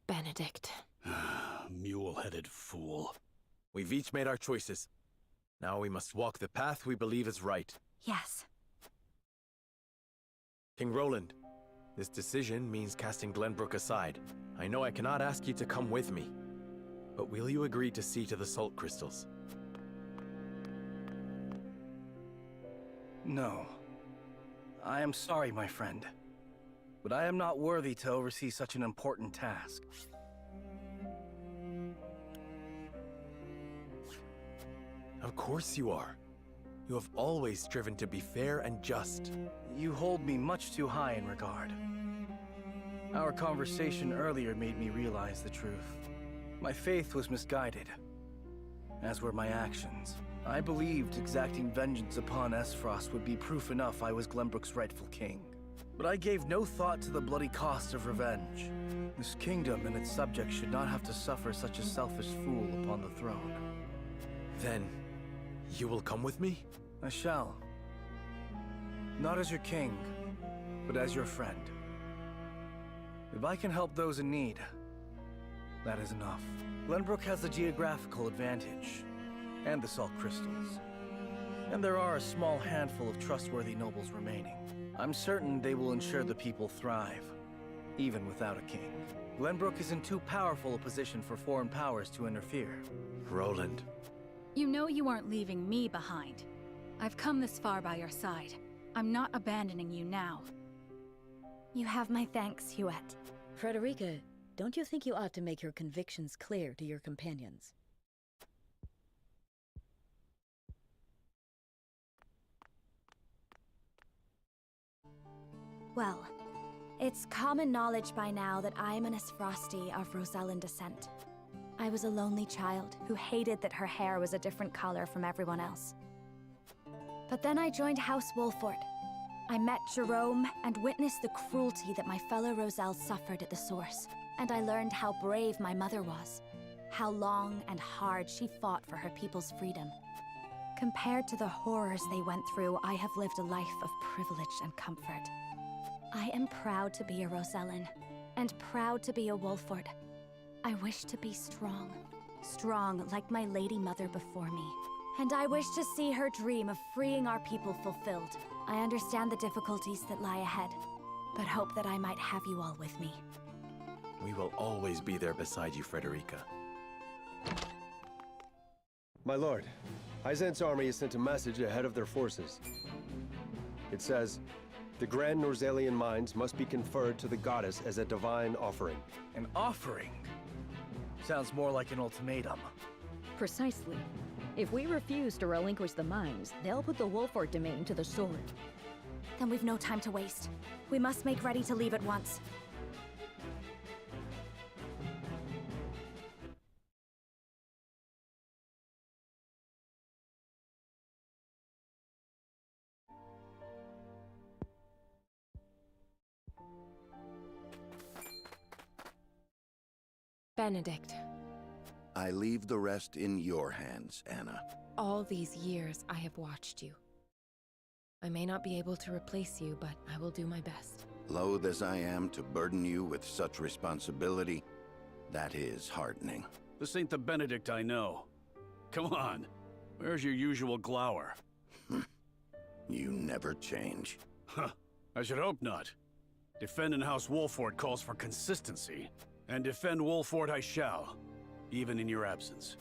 Benedict. Mule-headed fool. We've each made our choices. Now we must walk the path we believe is right. Yes. King Roland, this decision means casting Glenbrook aside. I know I cannot ask you to come with me, but will you agree to see to the salt crystals? No. I am sorry, my friend. But I am not worthy to oversee such an important task. Of course you are. You have always striven to be fair and just. You hold me much too high in regard. Our conversation earlier made me realize the truth. My faith was misguided, as were my actions. I believed exacting vengeance upon Esfrost would be proof enough I was Glenbrook's rightful king. But I gave no thought to the bloody cost of revenge. This kingdom and its subjects should not have to suffer such a selfish fool upon the throne. Then, you will come with me? I shall. Not as your king, but as your friend. If I can help those in need, that is enough. Glenbrook has the geographical advantage, and the salt crystals. And there are a small handful of trustworthy nobles remaining. I'm certain they will ensure the people thrive, even without a king. Glenbrook is in too powerful a position for foreign powers to interfere. Roland. You know you aren't leaving me behind. I've come this far by your side. I'm not abandoning you now. You have my thanks, Huette. Frederica, don't you think you ought to make your convictions clear to your companions? Well, it's common knowledge by now that I'm an Esfrosti of Rosellan descent. I was a lonely child who hated that her hair was a different color from everyone else. But then I joined House Wolfort. I met Jerome and witnessed the cruelty that my fellow Roselles suffered at the source. And I learned how brave my mother was, how long and hard she fought for her people's freedom. Compared to the horrors they went through, I have lived a life of privilege and comfort. I am proud to be a Rosellan, and proud to be a Wolford. I wish to be strong. Strong like my lady mother before me. And I wish to see her dream of freeing our people fulfilled. I understand the difficulties that lie ahead, but hope that I might have you all with me. We will always be there beside you, Frederica. My lord, Hyzant's army has sent a message ahead of their forces. It says, the Grand Norzalian mines must be conferred to the goddess as a divine offering. An offering? Sounds more like an ultimatum. Precisely. If we refuse to relinquish the mines, they'll put the Wolford domain to the sword. Then we've no time to waste. We must make ready to leave at once. Benedict. I leave the rest in your hands, Anna. All these years I have watched you. I may not be able to replace you, but I will do my best. Loath as I am to burden you with such responsibility, that is heartening. This ain't the Benedict I know. Come on, where's your usual glower? You never change. Huh, I should hope not. Defending House Wolford calls for consistency, and defend Wolford I shall, even in your absence.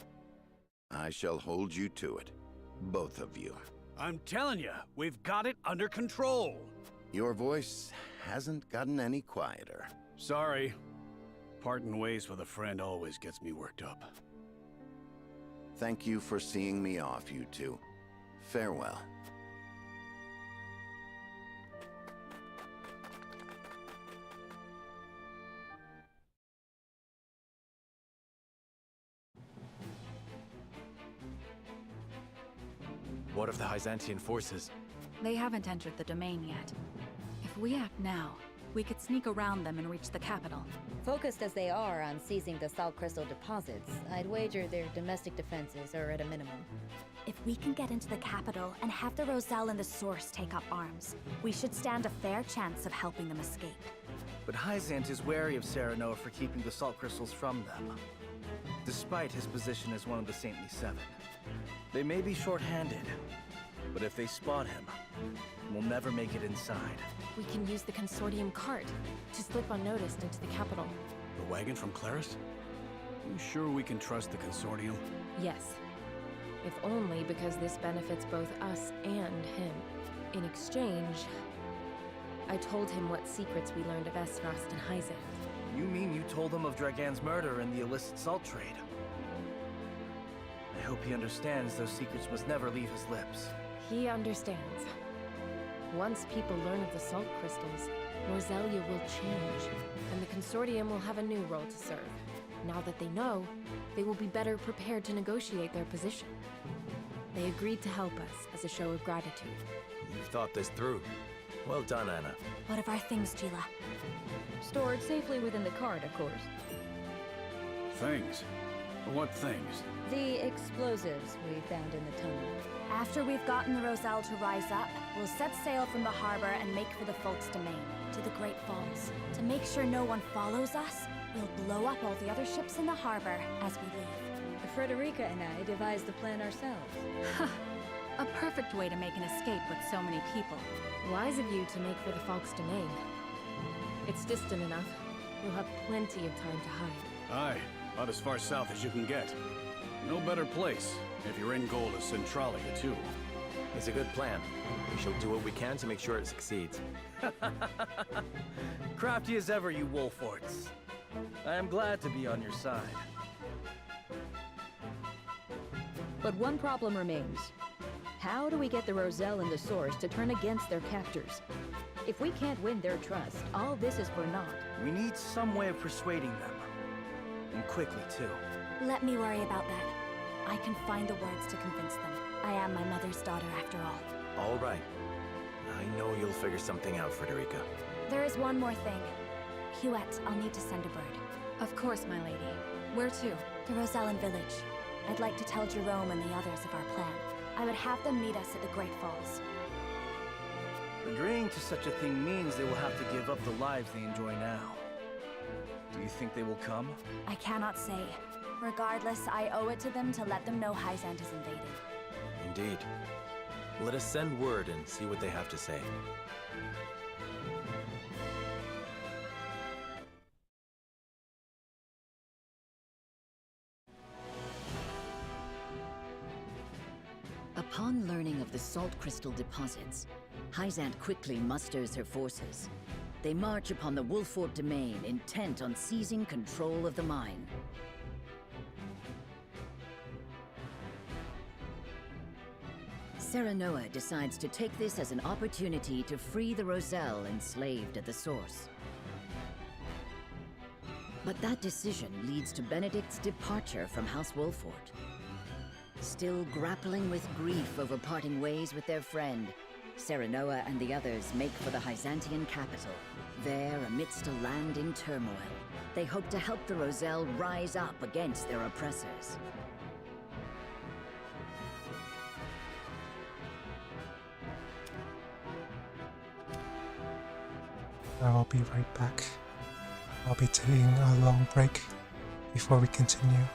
I shall hold you to it, both of you. I'm telling you, we've got it under control. Your voice hasn't gotten any quieter. Sorry. Parting ways with a friend always gets me worked up. Thank you for seeing me off, you two. Farewell. What of the Hyzantian forces? They haven't entered the domain yet. If we act now, we could sneak around them and reach the capital. Focused as they are on seizing the salt crystal deposits, I'd wager their domestic defenses are at a minimum. If we can get into the capital and have the Roselle and the Source take up arms, we should stand a fair chance of helping them escape. But Hyzant is wary of Serenoa for keeping the salt crystals from them, despite his position as one of the Saintly Seven. They may be short-handed, but if they spot him, we'll never make it inside. We can use the Consortium cart to slip unnoticed into the capital. The wagon from Claris? You sure we can trust the Consortium? Yes. If only because this benefits both us and him. In exchange, I told him what secrets we learned of Esrost and Hyzant. You mean you told him of Dragan's murder and the illicit salt trade? I hope he understands those secrets must never leave his lips. He understands. Once people learn of the salt crystals, Norzelia will change, and the Consortium will have a new role to serve. Now that they know, they will be better prepared to negotiate their position. They agreed to help us as a show of gratitude. You've thought this through. Well done, Anna. What of our things, Gila? Stored safely within the cart, of course. Things? What things? The explosives we found in the tunnel. After we've gotten the Roselle to rise up, we'll set sail from the harbor and make for the Folk's domain, to the Great Falls. To make sure no one follows us, we'll blow up all the other ships in the harbor as we leave. Frederica and I devised the plan ourselves. A perfect way to make an escape with so many people. Wise of you to make for the Falk's domain. It's distant enough. You'll have plenty of time to hide. Aye, about as far south as you can get. No better place, if your end goal is Centralia, too. It's a good plan. We shall do what we can to make sure it succeeds. Crafty as ever, you Wolfords. I am glad to be on your side. But one problem remains. How do we get the Roselle and the Source to turn against their captors? If we can't win their trust, all this is for naught. We need some way of persuading them. And quickly, too. Let me worry about that. I can find the words to convince them. I am my mother's daughter, after all. All right. I know you'll figure something out, Frederica. There is one more thing. Huette, I'll need to send a bird. Of course, my lady. Where to? The Rosellan village. I'd like to tell Jerome and the others of our plan. I would have them meet us at the Great Falls. Agreeing to such a thing means they will have to give up the lives they enjoy now. Do you think they will come? I cannot say. Regardless, I owe it to them to let them know Hyzant is invaded. Indeed. Let us send word and see what they have to say. Upon learning of the salt crystal deposits, Hyzant quickly musters her forces. They march upon the Wolfort domain, intent on seizing control of the mine. Serenoa decides to take this as an opportunity to free the Roselle enslaved at the source. But that decision leads to Benedict's departure from House Wolfort. Still grappling with grief over parting ways with their friend, Serenoa and the others make for the Hyzantian capital. There, amidst a land in turmoil, they hope to help the Roselle rise up against their oppressors. I'll be right back. I'll be taking a long break before we continue.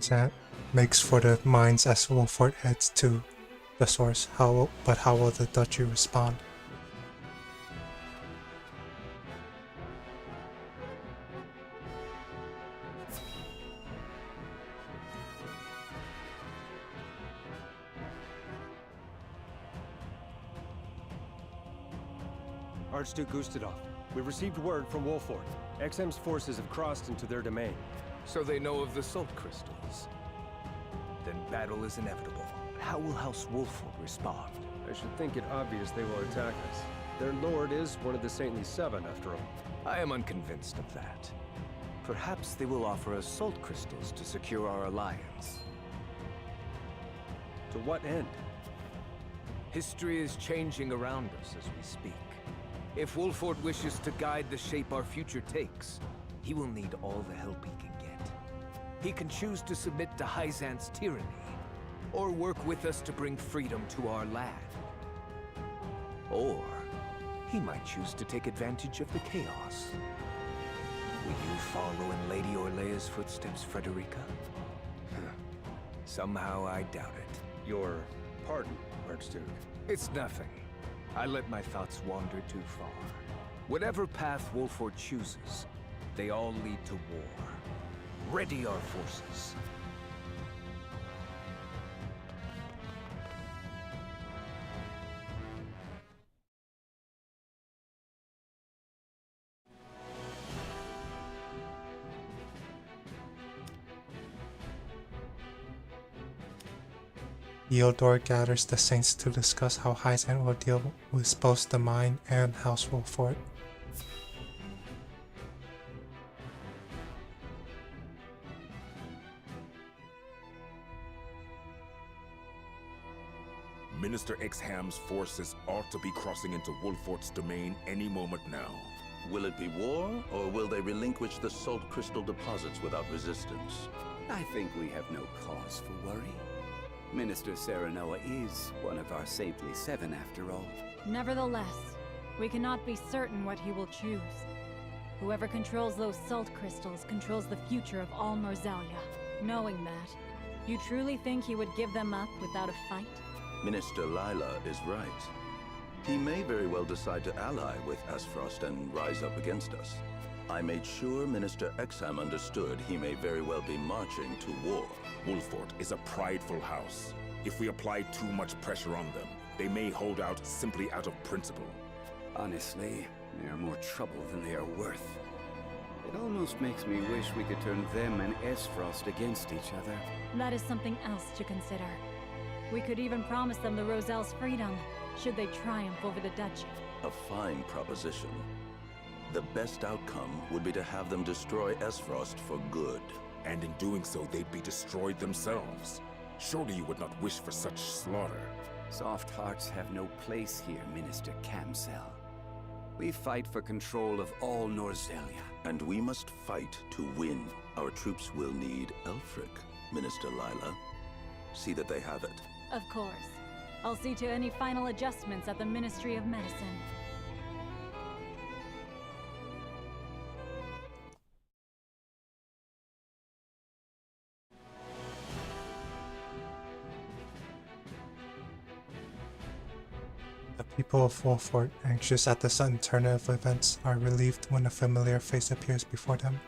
Hyzant makes for the mines as Wolfort heads to the source. But how will the duchy respond? Archduke Gustadov, we've received word from Wolfort. XM's forces have crossed into their domain. So they know of the salt crystals. Then battle is inevitable. How will House Wolfort respond? I should think it obvious they will attack us. Their lord is one of the Saintly Seven, after all. I am unconvinced of that. Perhaps they will offer us salt crystals to secure our alliance. To what end? History is changing around us as we speak. If Wolfort wishes to guide the shape our future takes, he will need all the help he can get. He can choose to submit to Hyzant's tyranny, or work with us to bring freedom to our land. Or he might choose to take advantage of the chaos. Will you follow in Lady Orlea's footsteps, Frederica? Somehow I doubt it. Your pardon, Archduke. It's nothing. I let my thoughts wander too far. Whatever path Wolfort chooses, they all lead to war. Ready our forces. Eildor gathers the Saints to discuss how Hyzant will deal with both the mine and House Wolfort. Minister Exham's forces ought to be crossing into Wolfort's domain any moment now. Will it be war, or will they relinquish the salt crystal deposits without resistance? I think we have no cause for worry. Minister Serenoa is one of our Saintly Seven, after all. Nevertheless, we cannot be certain what he will choose. Whoever controls those salt crystals controls the future of all Norzelia. Knowing that, you truly think he would give them up without a fight? Minister Lila is right. He may very well decide to ally with Aesfrost and rise up against us. I made sure Minister Exham understood he may very well be marching to war. Wolfort is a prideful house. If we apply too much pressure on them, they may hold out simply out of principle. Honestly, they are more trouble than they are worth. It almost makes me wish we could turn them and Aesfrost against each other. That is something else to consider. We could even promise them the Roselle's freedom, should they triumph over the duchy. A fine proposition. The best outcome would be to have them destroy Aesfrost for good. And in doing so, they'd be destroyed themselves. Surely you would not wish for such slaughter. Soft hearts have no place here, Minister Camsel. We fight for control of all Norzelia. And we must fight to win. Our troops will need Elfric, Minister Lila. See that they have it. Of course. I'll see to any final adjustments at the Ministry of Medicine. The people of Wolfort, anxious at the sudden turn of events, are relieved when a familiar face appears before them.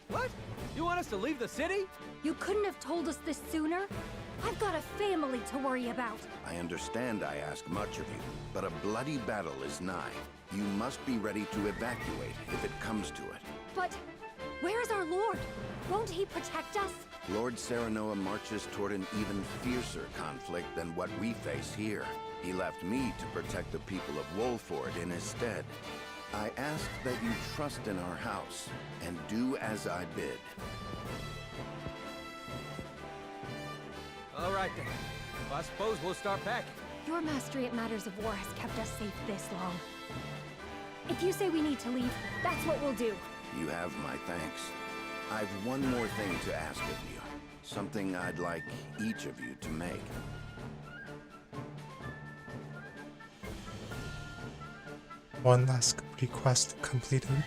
What? You want us to leave the city? You couldn't have told us this sooner? I've got a family to worry about. I understand I ask much of you, but a bloody battle is nigh. You must be ready to evacuate if it comes to it. But where's our lord? Won't he protect us? Lord Serenoa marches toward an even fiercer conflict than what we face here. He left me to protect the people of Wolfort in his stead. I ask that you trust in our house and do as I bid. All right then. Well, I suppose we'll start packing. Your mastery at matters of war has kept us safe this long. If you say we need to leave, that's what we'll do. You have my thanks. I've one more thing to ask of you. Something I'd like each of you to make. One last request completed.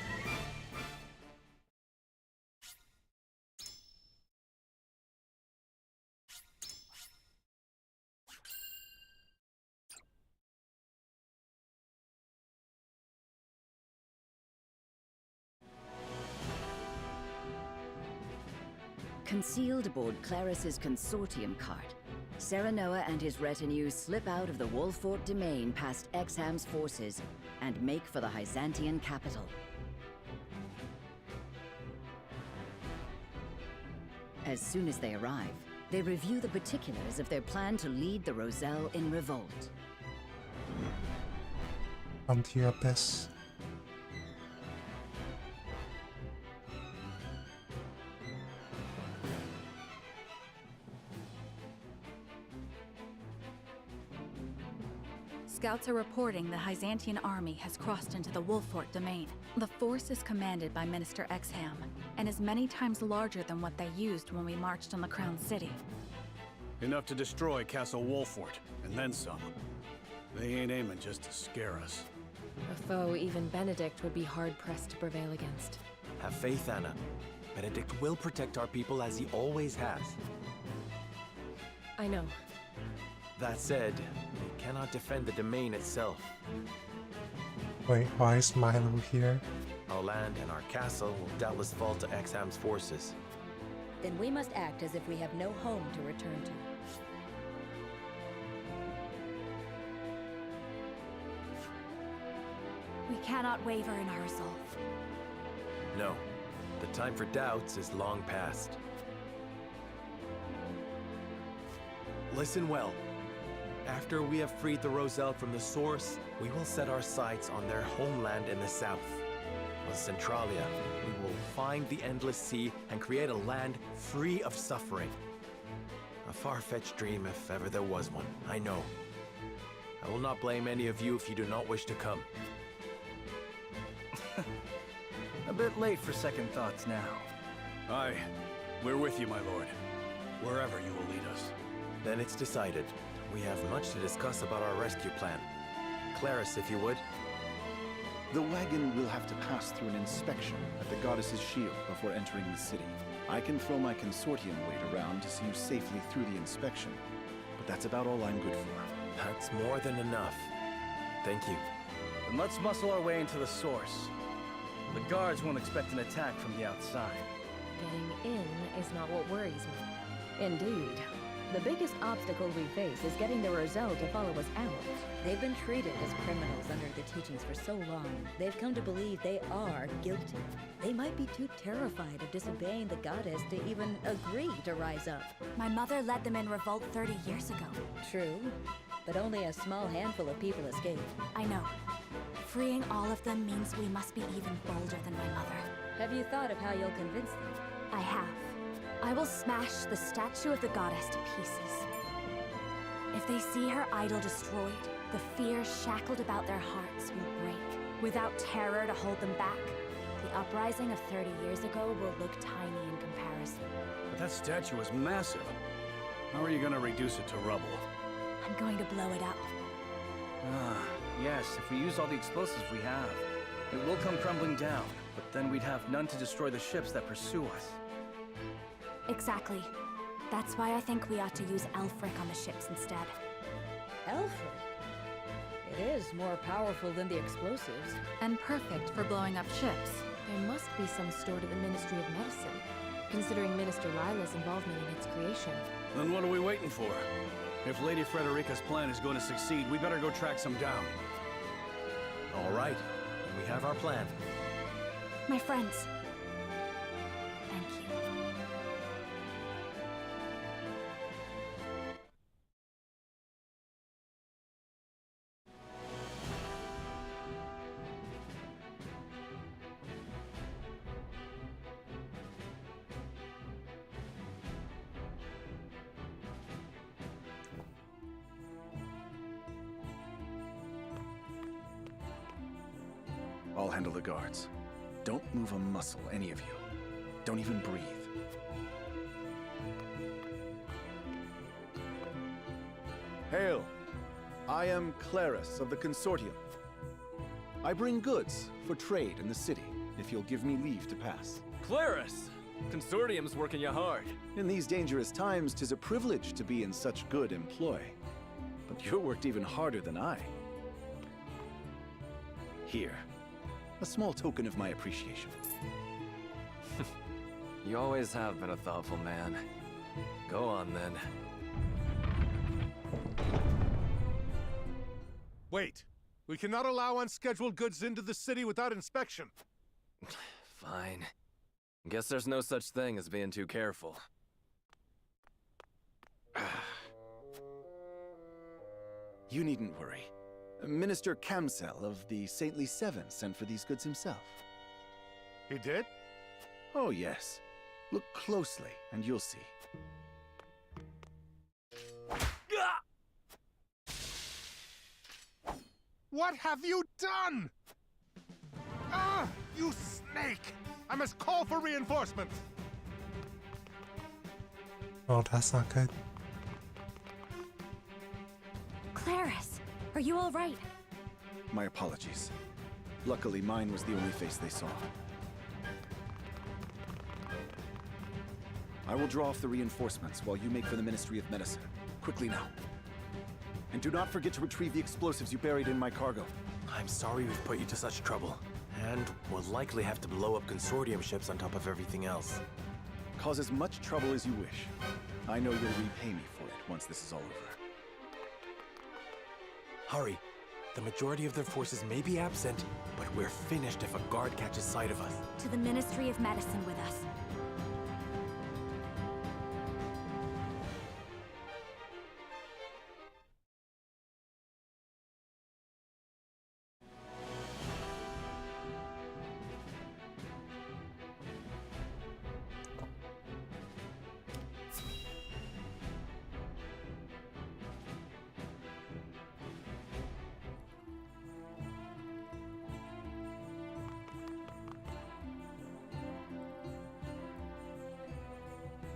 Concealed aboard Claris's consortium cart, Serenoa and his retinue slip out of the Wolfort domain past Exham's forces and make for the Hyzantian capital. As soon as they arrive, they review the particulars of their plan to lead the Roselle in revolt. From the abyss. Scouts are reporting the Hyzantian army has crossed into the Wolfort domain. The force is commanded by Minister Exham, and is many times larger than what they used when we marched on the Crown City. Enough to destroy Castle Wolfort, and then some. They ain't aiming just to scare us. A foe even Benedict would be hard-pressed to prevail against. Have faith, Anna. Benedict will protect our people as he always has. I know. That said, we cannot defend the domain itself. Wait, why is Milo here? Our land and our castle will doubtless fall to Exham's forces. Then we must act as if we have no home to return to. We cannot waver in our resolve. No, the time for doubts is long past. Listen well. After we have freed the Roselle from the source, we will set our sights on their homeland in the south. With Centralia, we will find the Endless Sea and create a land free of suffering. A far-fetched dream if ever there was one, I know. I will not blame any of you if you do not wish to come. A bit late for second thoughts now. Aye, we're with you, my lord. Wherever you will lead us. Then it's decided. We have much to discuss about our rescue plan. Claris, if you would. The wagon will have to pass through an inspection at the Goddess's Shield before entering the city. I can throw my consortium weight around to see you safely through the inspection, but that's about all I'm good for. That's more than enough. Thank you. Then let's muscle our way into the source. The guards won't expect an attack from the outside. Getting in is not what worries me. Indeed. The biggest obstacle we face is getting the Roselle to follow us out. They've been treated as criminals under the teachings for so long, they've come to believe they are guilty. They might be too terrified of disobeying the goddess to even agree to rise up. My mother led them in revolt 30 years ago. True, but only a small handful of people escaped. I know. Freeing all of them means we must be even bolder than my mother. Have you thought of how you'll convince them? I have. I will smash the statue of the goddess to pieces. If they see her idol destroyed, the fear shackled about their hearts will break. Without terror to hold them back, the uprising of 30 years ago will look tiny in comparison. But that statue is massive. How are you gonna reduce it to rubble? I'm going to blow it up. Ah, yes, if we use all the explosives we have, it will come crumbling down, but then we'd have none to destroy the ships that pursue us. Exactly. That's why I think we ought to use Elfric on the ships instead. Elfric? It is more powerful than the explosives. And perfect for blowing up ships. There must be some stored at the Ministry of Medicine, considering Minister Lila's involvement in its creation. Then what are we waiting for? If Lady Frederica's plan is going to succeed, we better go track some down. All right, we have our plan. My friends. Thank you. I'll handle the guards. Don't move a muscle, any of you. Don't even breathe. Hail! I am Clarus of the Consortium. I bring goods for trade in the city, if you'll give me leave to pass. Clarus! Consortium's working you hard. In these dangerous times, 'tis a privilege to be in such good employ. But you're worked even harder than I. Here, a small token of my appreciation. You always have been a thoughtful man. Go on, then. Wait! We cannot allow unscheduled goods into the city without inspection. Fine. Guess there's no such thing as being too careful. You needn't worry. Minister Kamsel of the Saintly Seven sent for these goods himself. He did? Oh, yes. Look closely, and you'll see. What have you done? Ah, you snake! I must call for reinforcements! Oh, that's not good. Clarus, are you all right? My apologies. Luckily, mine was the only face they saw. I will draw off the reinforcements while you make for the Ministry of Medicine. Quickly now. And do not forget to retrieve the explosives you buried in my cargo. I'm sorry we've put you to such trouble. And we'll likely have to blow up Consortium ships on top of everything else. Cause as much trouble as you wish. I know you'll repay me for it once this is all over. Hurry. The majority of their forces may be absent, but we're finished if a guard catches sight of us. To the Ministry of Medicine with us.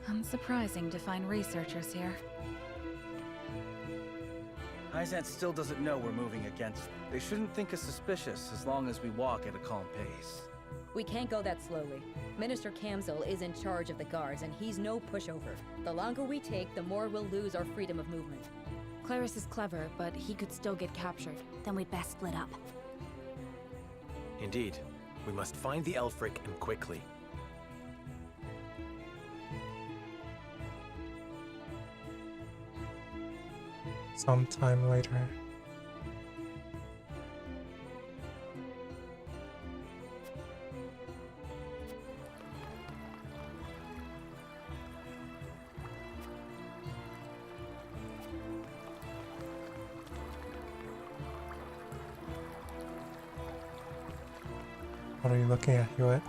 Unsurprising to find researchers here. Hyzant still doesn't know we're moving against them. They shouldn't think us suspicious as long as we walk at a calm pace. We can't go that slowly. Minister Kamsel is in charge of the guards, and he's no pushover. The longer we take, the more we'll lose our freedom of movement. Clarus is clever, but he could still get captured. Then we'd best split up. Indeed. We must find the Elfric, and quickly. Sometime later. What are you looking at, Hewitt?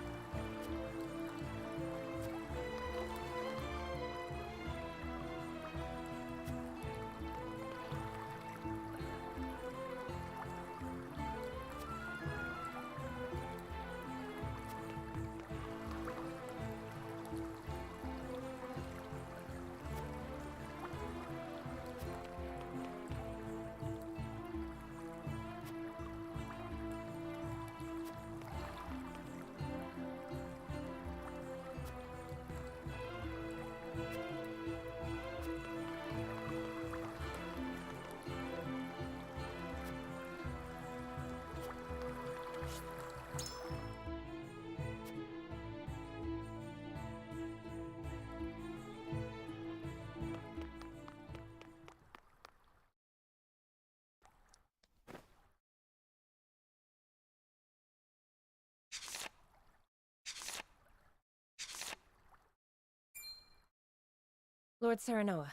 Lord Serenoa.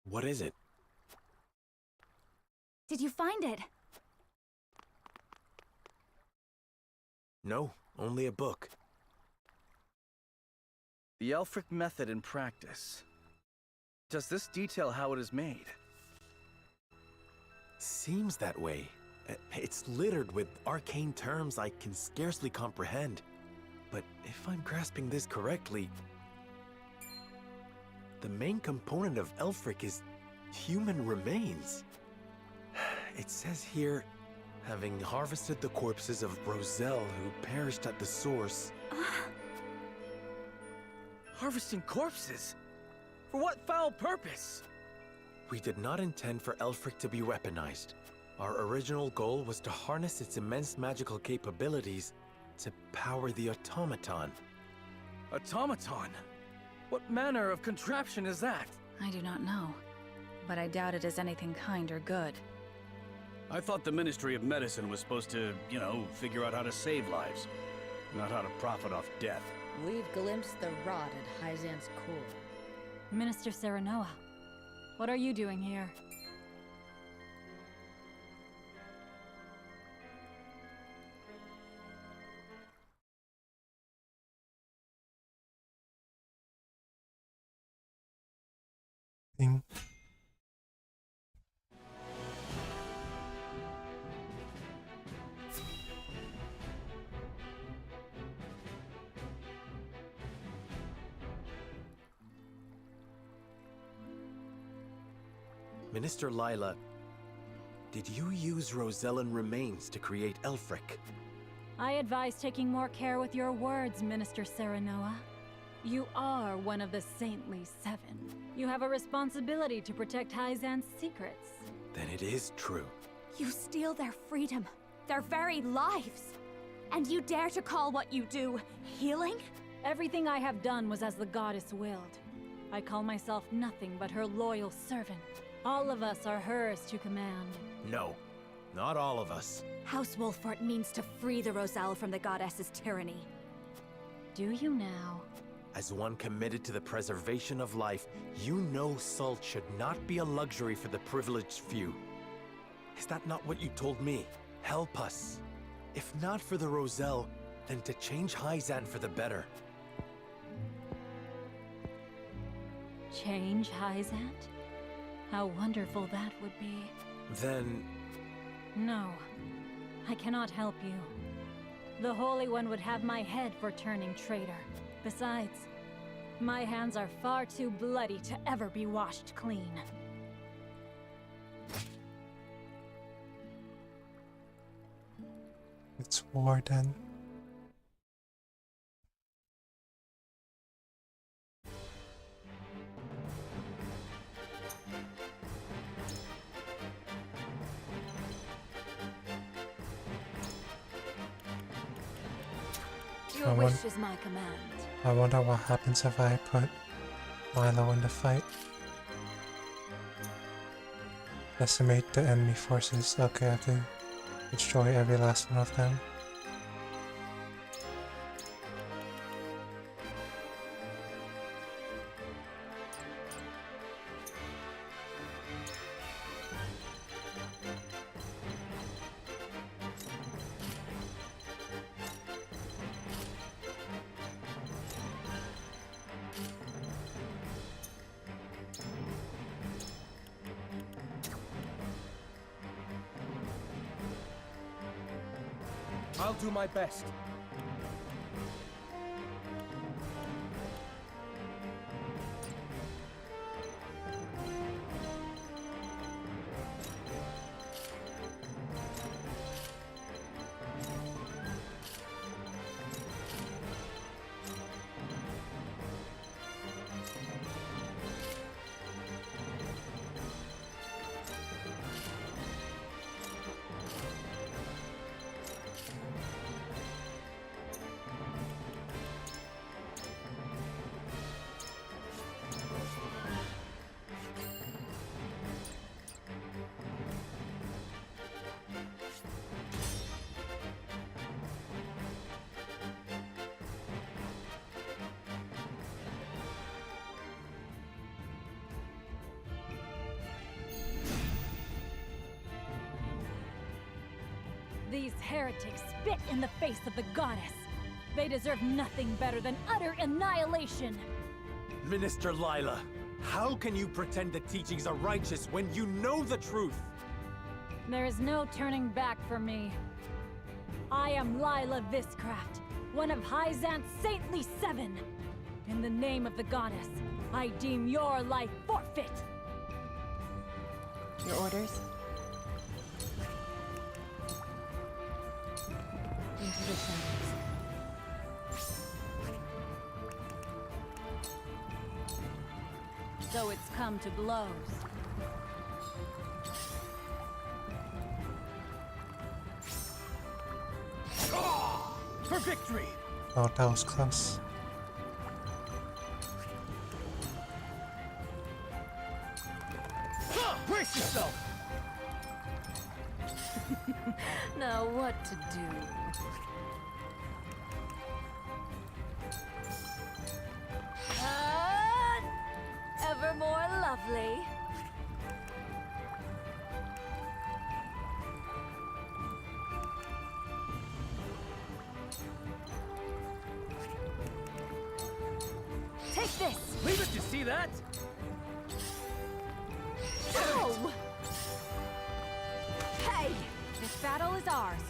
What is it? Did you find it? No, only a book. The Elfric method in practice. Does this detail how it is made? Seems that way. It's littered with arcane terms I can scarcely comprehend. But if I'm grasping this correctly, the main component of Elfric is human remains. It says here, having harvested the corpses of Roselle who perished at the source. Harvesting corpses? For what foul purpose? We did not intend for Elfric to be weaponized. Our original goal was to harness its immense magical capabilities to power the automaton. Automaton? What manner of contraption is that? I do not know, but I doubt it is anything kind or good. I thought the Ministry of Medicine was supposed to, figure out how to save lives, not how to profit off death. We've glimpsed the rot at Hyzan's core. Minister Serenoa, what are you doing here? Thing. Minister Lila, did you use Rosellan remains to create Elfric? I advise taking more care with your words, Minister Serenoa. You are one of the Saintly Seven. You have a responsibility to protect Hyzan's secrets. Then it is true. You steal their freedom, their very lives. And you dare to call what you do healing? Everything I have done was as the goddess willed. I call myself nothing but her loyal servant. All of us are hers to command. No, not all of us. House Wolfort means to free the Roselle from the goddess's tyranny. Do you now? As one committed to the preservation of life, you know salt should not be a luxury for the privileged few. Is that not what you told me? Help us. If not for the Roselle, then to change Hyzan for the better. Change Hyzan? How wonderful that would be. Then... No, I cannot help you. The Holy One would have my head for turning traitor. Besides, my hands are far too bloody to ever be washed clean. It's war then. Your wish is my command. I wonder what happens if I put Milo in the fight. Decimate the enemy forces. Okay, I have to destroy every last one of them. I'll do my best. These heretics spit in the face of the goddess. They deserve nothing better than utter annihilation. Minister Lila, how can you pretend the teachings are righteous when you know the truth? There is no turning back for me. I am Lila Viscraft, one of Hyzan's Saintly Seven. In the name of the goddess, I deem your life forfeit! Your orders? Into the shadows. So it's come to blows. For victory! Oh, that was close. Brace yourself! Now what to do? Ever more lovely. Take this! Leave it, you see that? Ow! Hey! This battle is ours.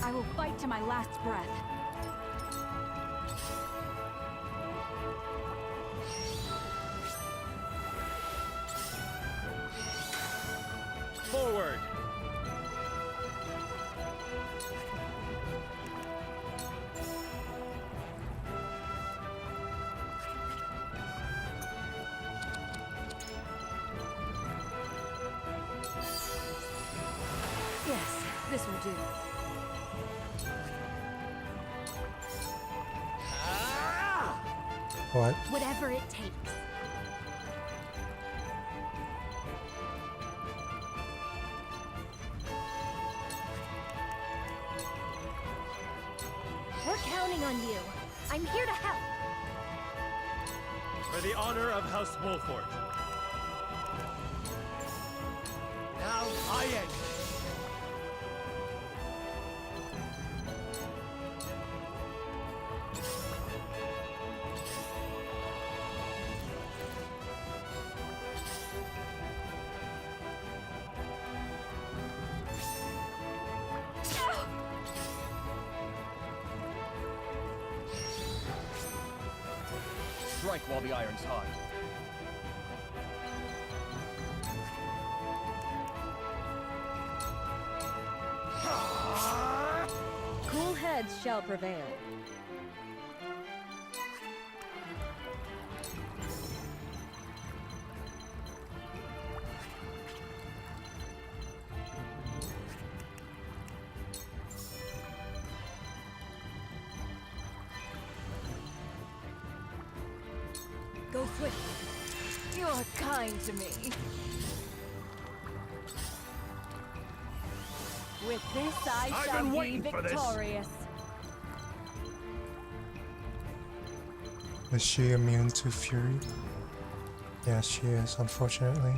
I will fight to my last breath. Forward! Yes, this will do. What? Whatever it takes. We're counting on you. I'm here to help. For the honor of House Wolfort. Now I end. Strike while the iron's hot. Cool heads shall prevail. Go swiftly. You're kind to me. With this, I've shall been be waiting for this. victorious. Is she immune to fury? Yes, she is, unfortunately.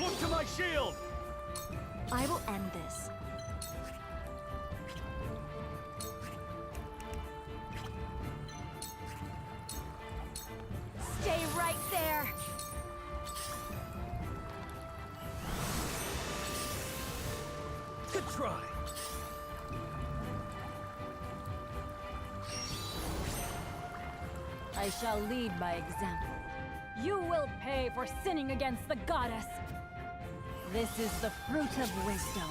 Look to my shield! I will end this. Stay right there! Good try! I shall lead by example. You will pay for sinning against the goddess. This is the fruit of wisdom.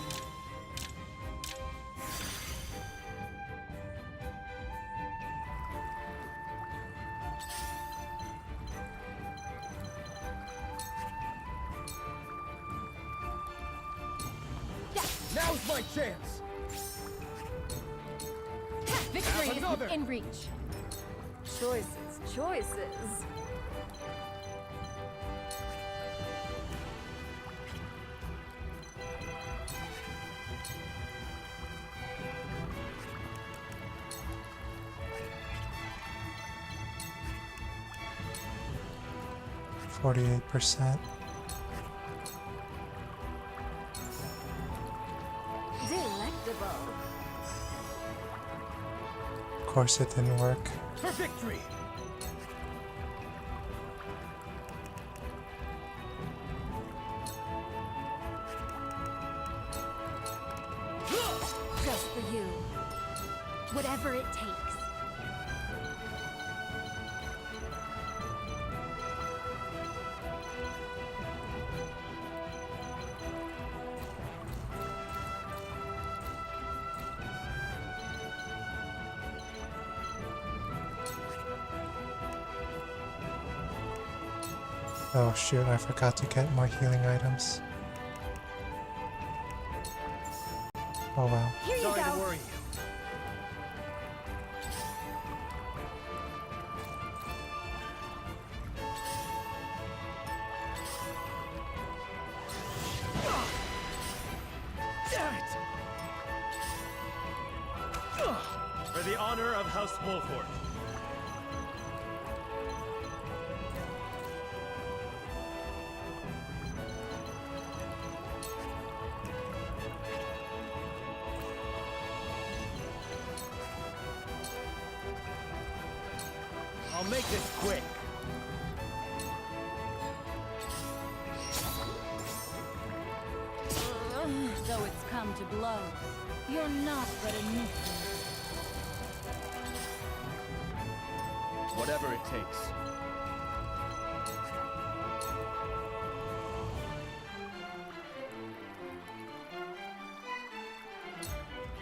Now's my chance! Victory is Another. within reach. Choices, choices. 48%. Delectable. Of course it didn't work. For victory! Just for you. Whatever it takes. Oh shoot, I forgot to get more healing items. Oh well. Here you Sorry go. to worry you. Damn it! For the honor of House Wolford. I'll make this quick. So it's come to blows. You're not but a nuisance. Whatever it takes.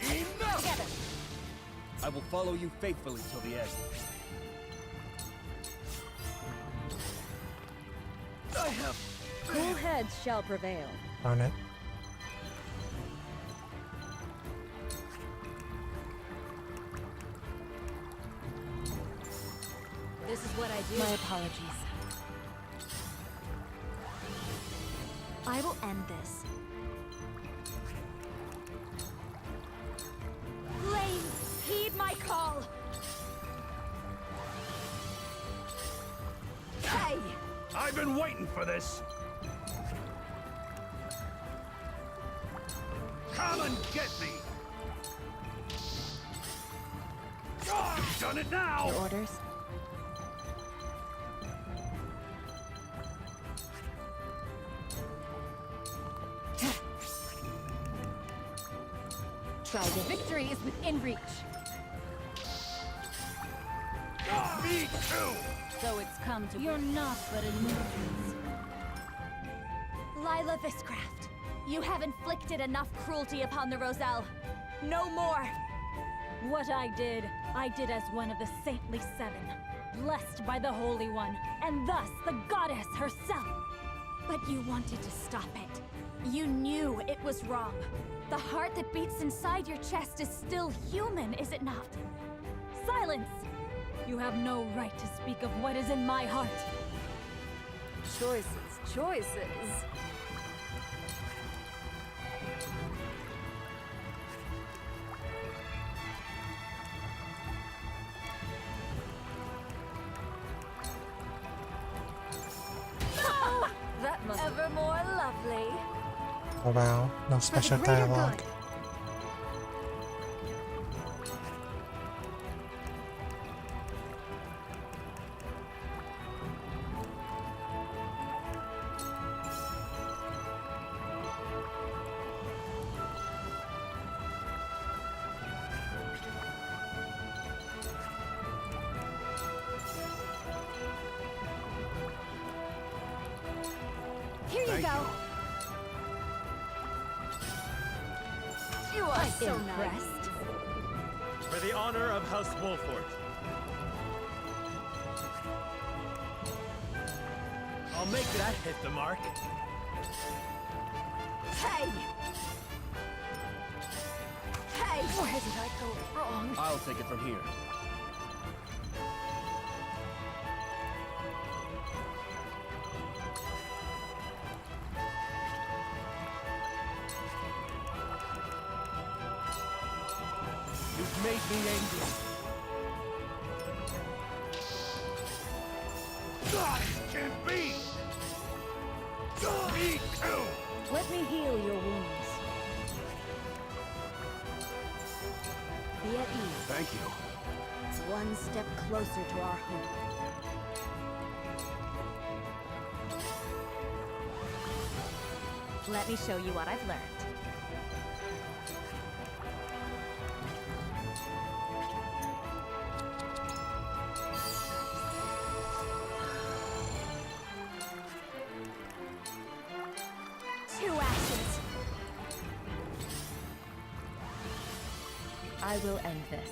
Together. I will follow you faithfully till the end. I have... Cool heads shall prevail. Darn it. This is what I do. My apologies. I will end this. Lane, heed my call! Hey! I've been waiting for this! Come and get me! You've done it now! Your orders? Try this. Victory is within reach. Me too! So it's come to... You're not but a nuisance. Lila Viscraft, you have inflicted enough cruelty upon the Roselle. No more! What I did as one of the Saintly Seven, blessed by the Holy One, and thus the goddess herself. But you wanted to stop it. You knew it was wrong. The heart that beats inside your chest is still human, is it not? Silence! You have no right to speak of what is in my heart. Choices. That must ever more lovely. Oh wow, no special greater dialogue. good. Here you Thank go. You are so impressed. nice. For the honor of House Wolford. I'll make that hit the mark. Hey! Hey! Where did I go wrong? I'll take it from here. You've made me angry. God, it can't be! Me too! Let me heal your wounds. Be at ease. Thank you. It's one step closer to our hope. Let me show you what I've learned. Two actions. I will end this.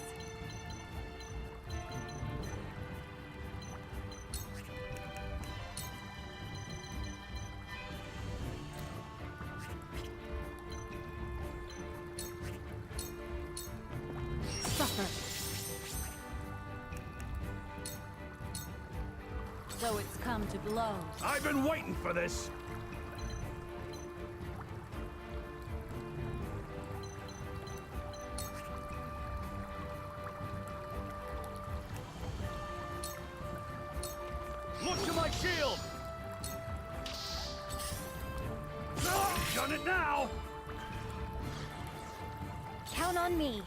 Suffer. So it's come to blows. I've been waiting for this. Look to my shield! Done it now! Count on me.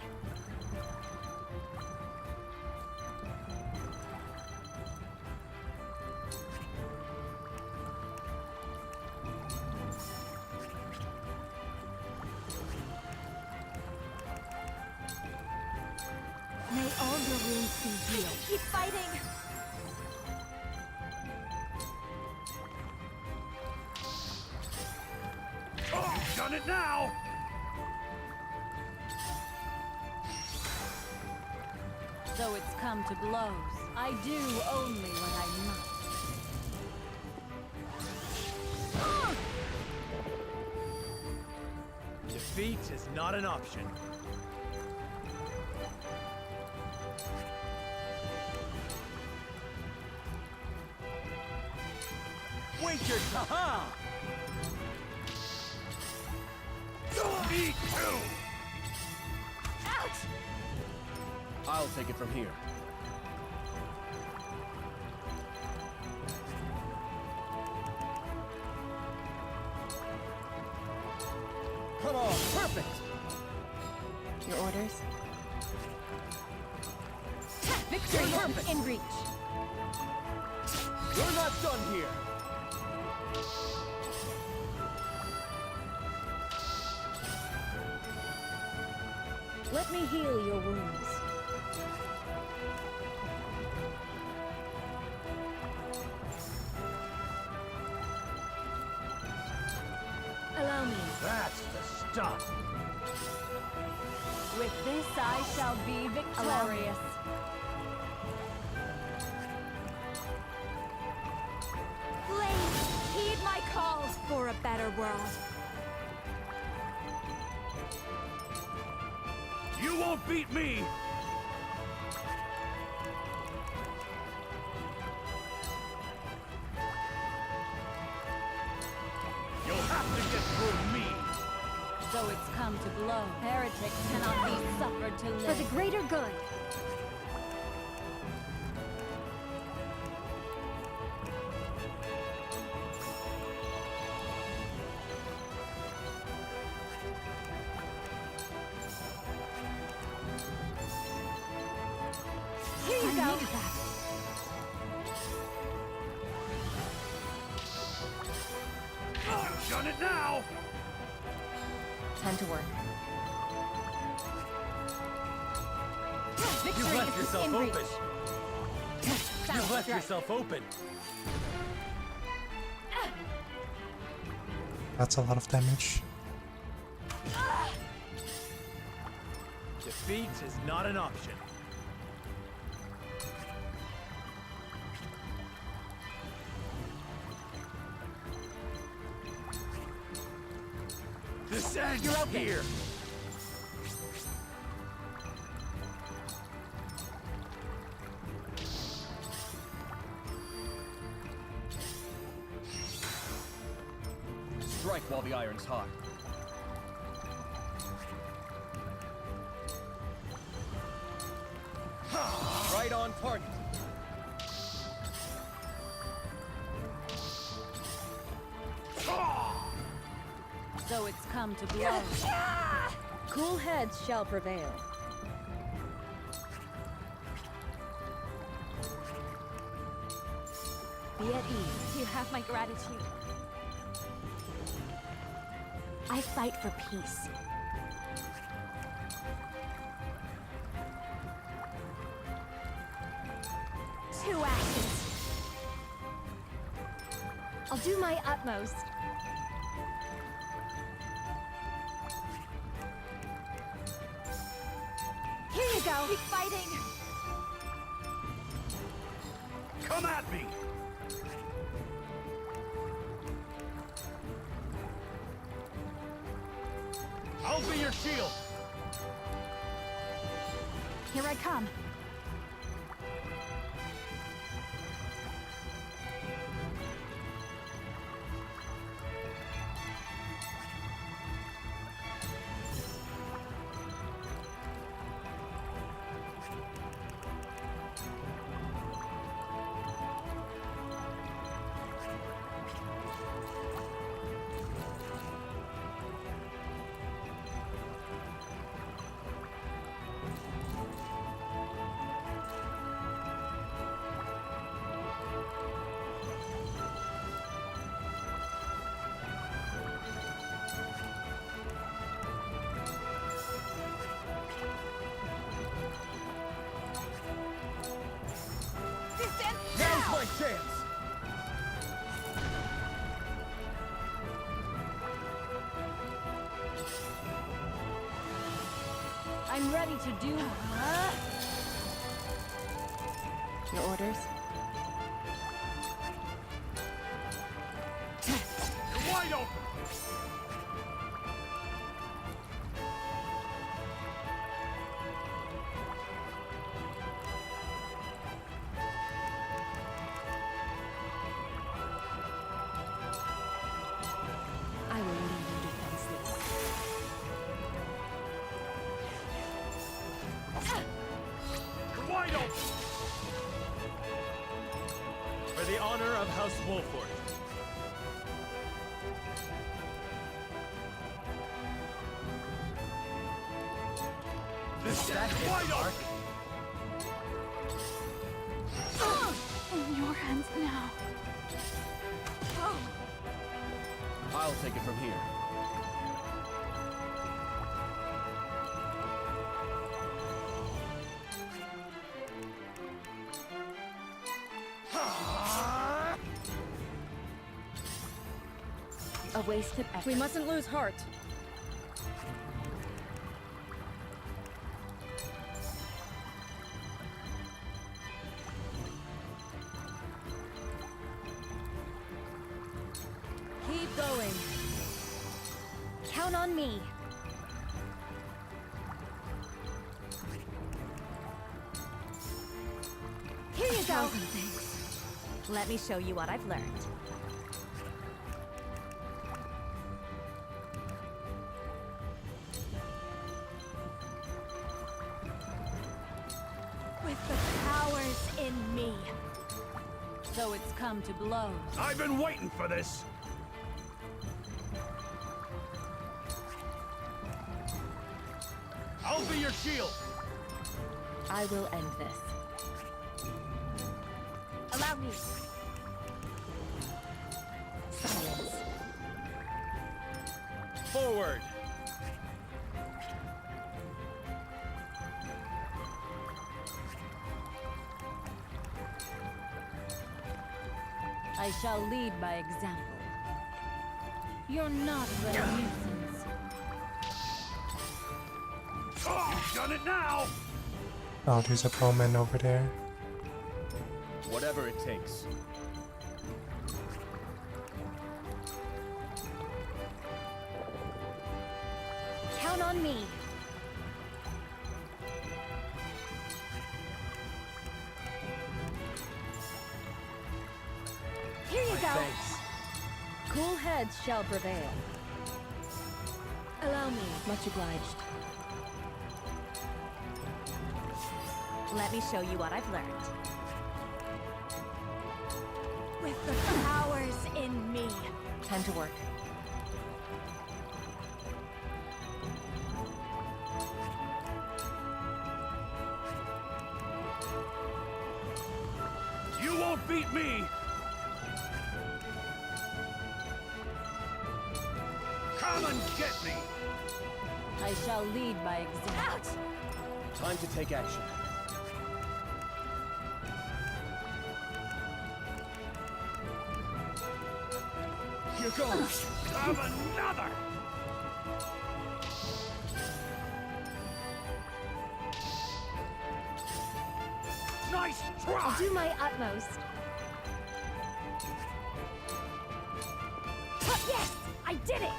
May all your wounds be healed. Keep fighting! Oh, done it now! So it's come to blows. I do only what I must. Defeat is not an option. Wait your time! Me too! Ouch! I'll take it from here. Come on, perfect! Your orders? Victory in reach. We're not done here! Let me heal your wounds. Allow me. That's the stuff. With this I shall be victorious. Blade, heed my call for a better world. You won't beat me! You'll have to get through me! So it's come to blow. Heretics cannot be suffered to live. For the greater good. Here you go. Done it now! Time to work. You've left yourself open. You've left yourself open. That's a lot of damage. Defeat is not an option. This ends here. Strike while the iron's hot. Right on target. Ah! So it's come to blows. Cool heads shall prevail. Be at ease. You have my gratitude. I fight for peace. Two actions. I'll do my utmost. Here you go. Keep fighting. Come at me! I'll be your shield! Here I come. Now's my chance! I'm ready to do... Your orders? You're wide open! I will leave you defenseless. You're wide open! For the honor of House Wolford. This that hit Wide mark. In your hands now. I'll take it from here. A wasted effort. We mustn't lose heart. Keep going. Count on me. Here you go. Thanks. Let me show you what I've learned. With the powers in me. So it's come to blows. I've been waiting for this! I'll be your shield! I will end this. Allow me. Silence. Forward! I shall lead by example. You're not but a nuisance. Oh, you've done it now! Oh, there's a bowman over there. Whatever it takes. Count on me. Here you go. Thanks. Cool heads shall prevail. Allow me. Much obliged. Let me show you what I've learned. With the powers in me. Time to work. won't beat me! Come and get me! I shall lead by example. Time to take action. Here goes! Have another! Nice try! I'll do my utmost. Yes! I did it!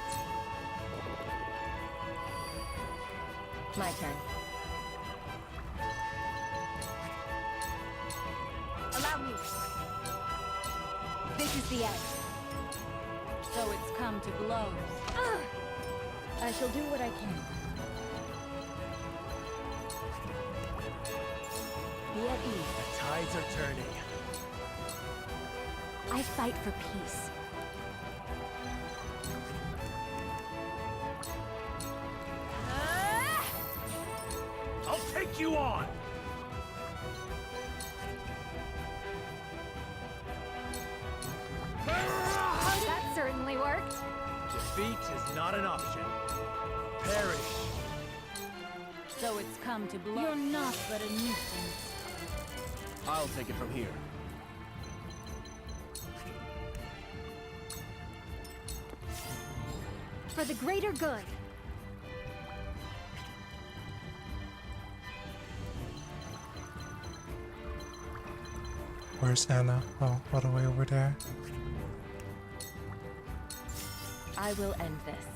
My turn. Allow me. This is the end. So it's come to blows. I shall do what I can. Be at ease. The tides are turning. I fight for peace. I'll take you on! That certainly worked. Defeat is not an option. Perish. So it's come to blows. You're not but a nuisance. I'll take it from here. For the greater good. Where's Anna? Oh, all the way over there. I will end this.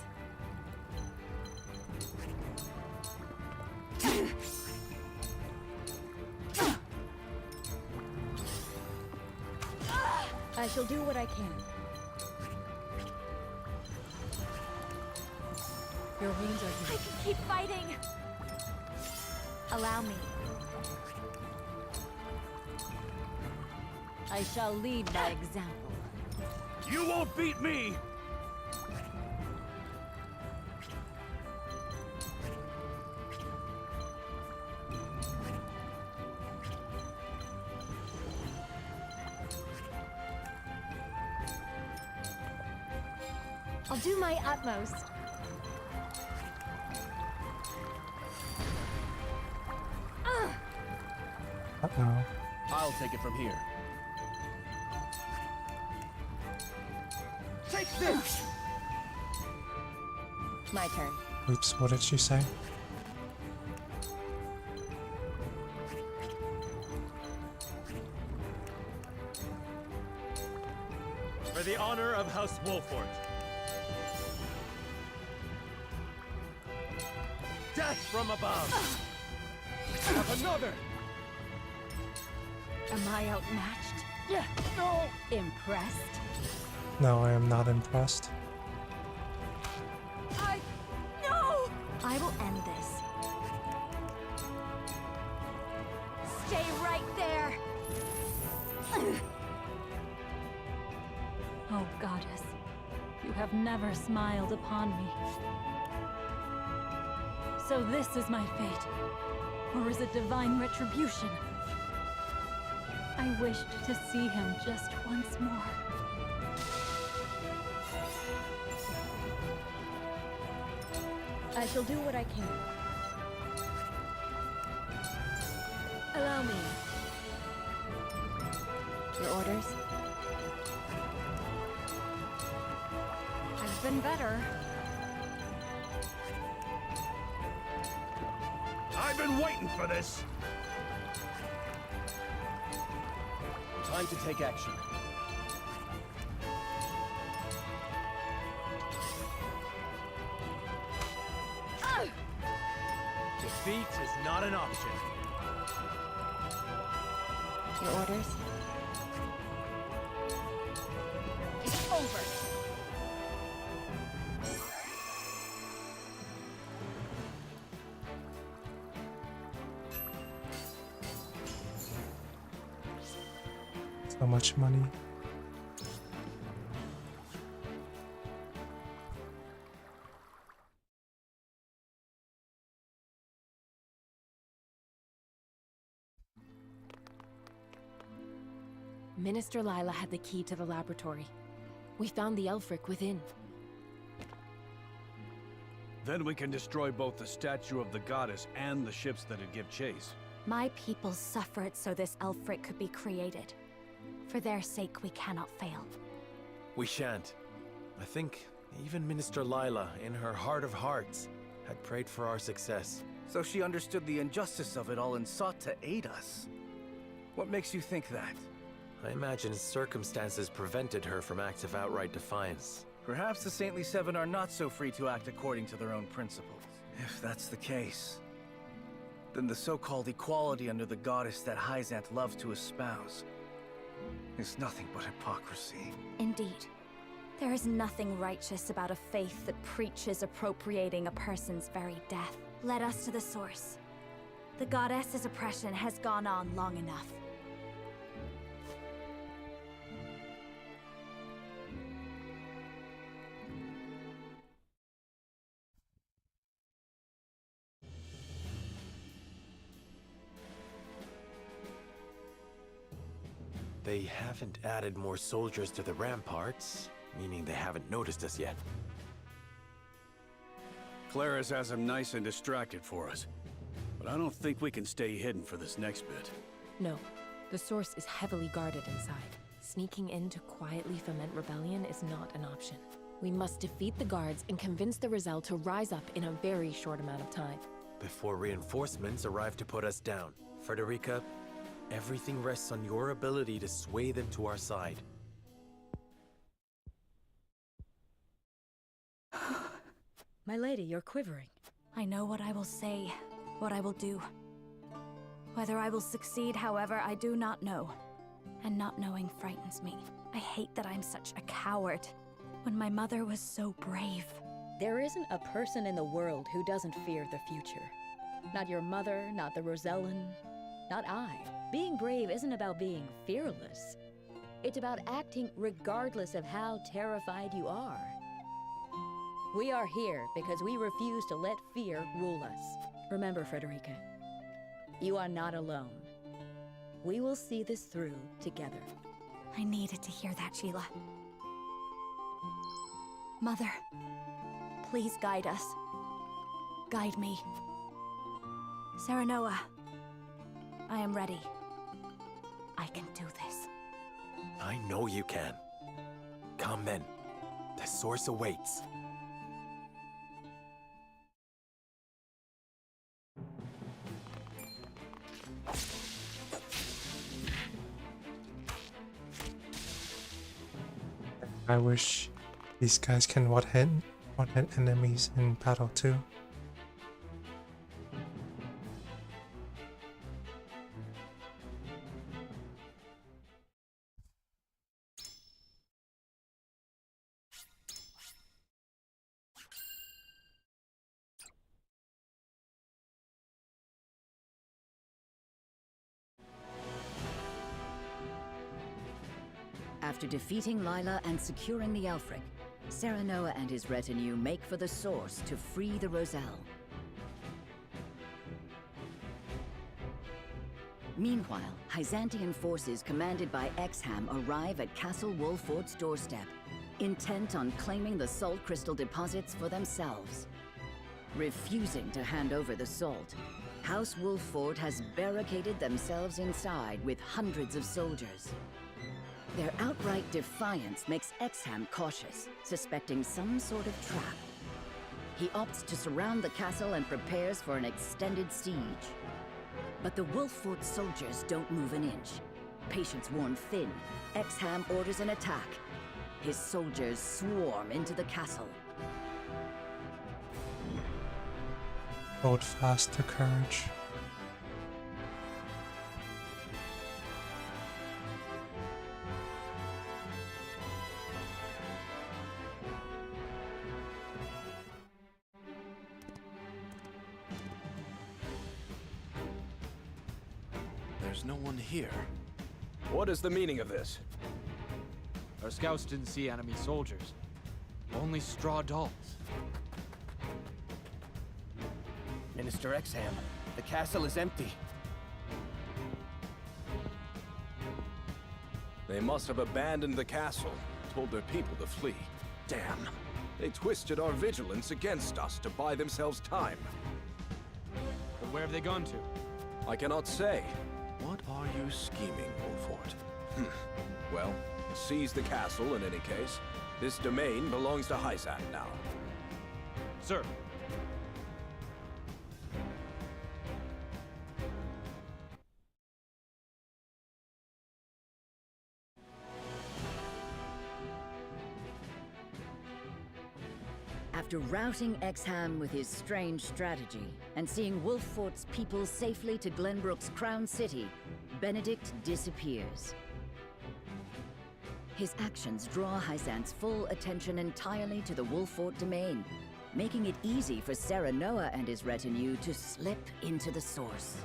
I shall do what I can. Your wounds are I healed. can keep fighting. Allow me. I shall lead by example. You won't beat me! I'll do my utmost. Uh-oh. I'll take it from here. Take this! My turn. Oops, what did she say? For the honor of House Wolfort. Death from above! Have another! Am I outmatched? Yeah, no! Impressed? No, I am not impressed. No! I will end this. Stay right there. Oh, goddess. You have never smiled upon me. So this is my fate. Or is it divine retribution? I wished to see him just once more. I shall do what I can. Allow me. Your orders? I've been better. I've been waiting for this! Time to take action. Defeat is not an option. Your orders? It's over. So much money. Minister Lila had the key to the laboratory. We found the Elfric within. Then we can destroy both the statue of the goddess and the ships that'd give chase. My people suffered so this Elfric could be created. For their sake, we cannot fail. We shan't. I think even Minister Lila, in her heart of hearts, had prayed for our success. So she understood the injustice of it all and sought to aid us. What makes you think that? I imagine circumstances prevented her from acts of outright defiance. Perhaps the Saintly Seven are not so free to act according to their own principles. If that's the case, then the so-called equality under the goddess that Hyzant loves to espouse is nothing but hypocrisy. Indeed. There is nothing righteous about a faith that preaches appropriating a person's very death. Let us to the source. The goddess's oppression has gone on long enough. They haven't added more soldiers to the ramparts, meaning they haven't noticed us yet. Claris has him nice and distracted for us. But I don't think we can stay hidden for this next bit. No. The source is heavily guarded inside. Sneaking in to quietly foment rebellion is not an option. We must defeat the guards and convince the Roselle to rise up in a very short amount of time. Before reinforcements arrive to put us down. Frederica, everything rests on your ability to sway them to our side. My lady, you're quivering. I know what I will say, what I will do. Whether I will succeed, however, I do not know. And not knowing frightens me. I hate that I'm such a coward, when my mother was so brave. There isn't a person in the world who doesn't fear the future. Not your mother, not the Rosellan, not I. Being brave isn't about being fearless. It's about acting regardless of how terrified you are. We are here because we refuse to let fear rule us. Remember, Frederica, you are not alone. We will see this through together. I needed to hear that, Sheila. Mother, please guide us. Guide me. Serenoa, I am ready. I can do this. I know you can. Come then. The source awaits. I wish these guys can one-hit enemies in battle too. After defeating Lila and securing the Elfric, Serenoa and his retinue make for the source to free the Roselle. Meanwhile, Hyzantian forces commanded by Exham arrive at Castle Wolfort's doorstep, intent on claiming the salt crystal deposits for themselves. Refusing to hand over the salt, House Wolfort has barricaded themselves inside with hundreds of soldiers. Their outright defiance makes Exham cautious, suspecting some sort of trap. He opts to surround the castle and prepares for an extended siege. But the Wolfort soldiers don't move an inch. Patience worn thin, Exham orders an attack. His soldiers swarm into the castle. Hold fast to courage. There's no one here. What is the meaning of this? Our scouts didn't see enemy soldiers. Only straw dolls. Minister Exham, the castle is empty. They must have abandoned the castle, told their people to flee. Damn. They twisted our vigilance against us to buy themselves time. But where have they gone to? I cannot say. What are you scheming, Wolfort? Well, seize the castle in any case. This domain belongs to Hyzant now. Sir. After routing Exham with his strange strategy, and seeing Wolffort's people safely to Glenbrook's crown city, Benedict disappears. His actions draw Hyzant's full attention entirely to the Wolffort domain, making it easy for Serenoa and his retinue to slip into the source.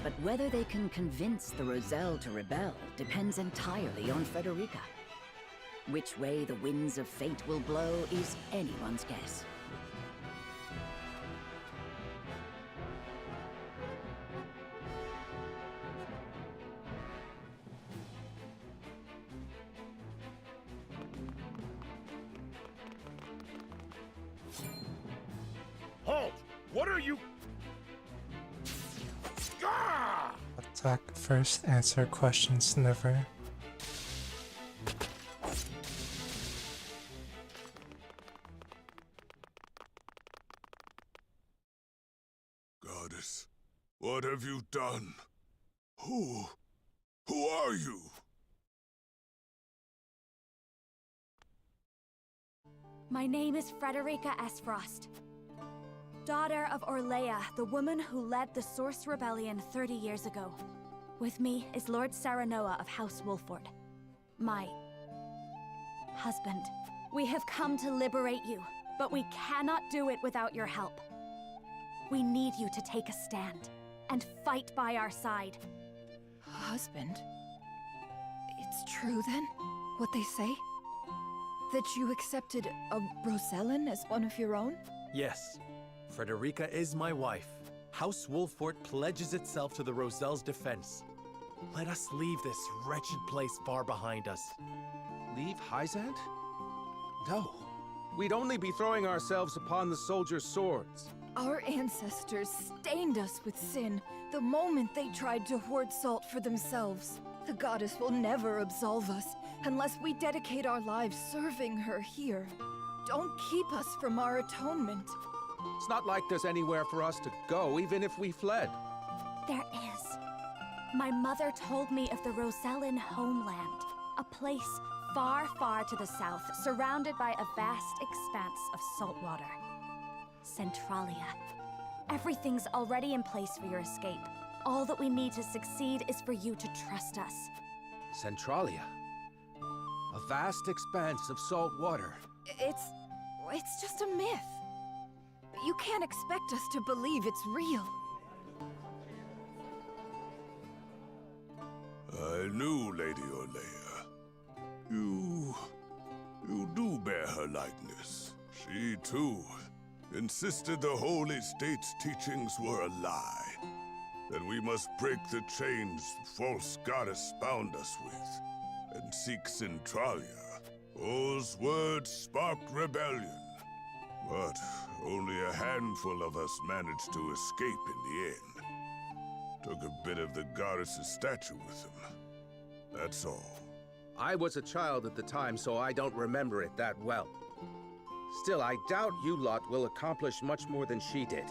But whether they can convince the Roselle to rebel depends entirely on Frederica. Which way the winds of fate will blow is anyone's guess. Halt! What are you... Ah! Attack first, answer questions never. Goddess, what have you done? Who are you? My name is Frederica Esfrost, daughter of Orlea, the woman who led the Source Rebellion 30 years ago. With me is Lord Serenoa of House Wolffort, my husband. We have come to liberate you, but we cannot do it without your help. We need you to take a stand and fight by our side. Husband? It's true then, what they say? That you accepted a Rosellan as one of your own? Yes. Frederica is my wife. House Wolffort pledges itself to the Roselle's defense. Let us leave this wretched place far behind us. Leave Hyzant? No. We'd only be throwing ourselves upon the soldiers' swords. Our ancestors stained us with sin the moment they tried to hoard salt for themselves. The goddess will never absolve us unless we dedicate our lives serving her here. Don't keep us from our atonement. It's not like there's anywhere for us to go, even if we fled. There is. My mother told me of the Rosellan homeland, a place far, far to the south, surrounded by a vast expanse of salt water. Centralia. Everything's already in place for your escape. All that we need to succeed is for you to trust us. Centralia. A vast expanse of salt water. It's just a myth. You can't expect us to believe it's real. I knew Lady Orlea. You do bear her likeness. She, too, insisted the Holy State's teachings were a lie. That we must break the chains the false goddess bound us with, and seek Centralia. Those words sparked rebellion. But only a handful of us managed to escape in the end. Took a bit of the goddess's statue with them. That's all. I was a child at the time, so I don't remember it that well. Still, I doubt you lot will accomplish much more than she did.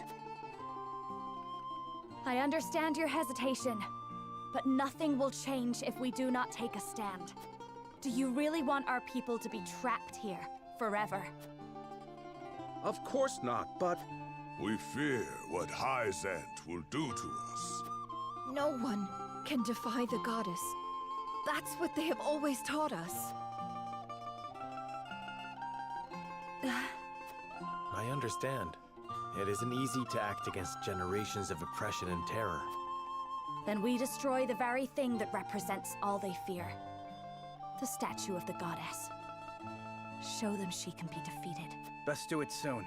I understand your hesitation, but nothing will change if we do not take a stand. Do you really want our people to be trapped here forever? Of course not, but... We fear what Hyzant will do to us. No one can defy the goddess. That's what they have always taught us. I understand. It isn't easy to act against generations of oppression and terror. Then we destroy the very thing that represents all they fear. The statue of the goddess. Show them she can be defeated. Best do it soon.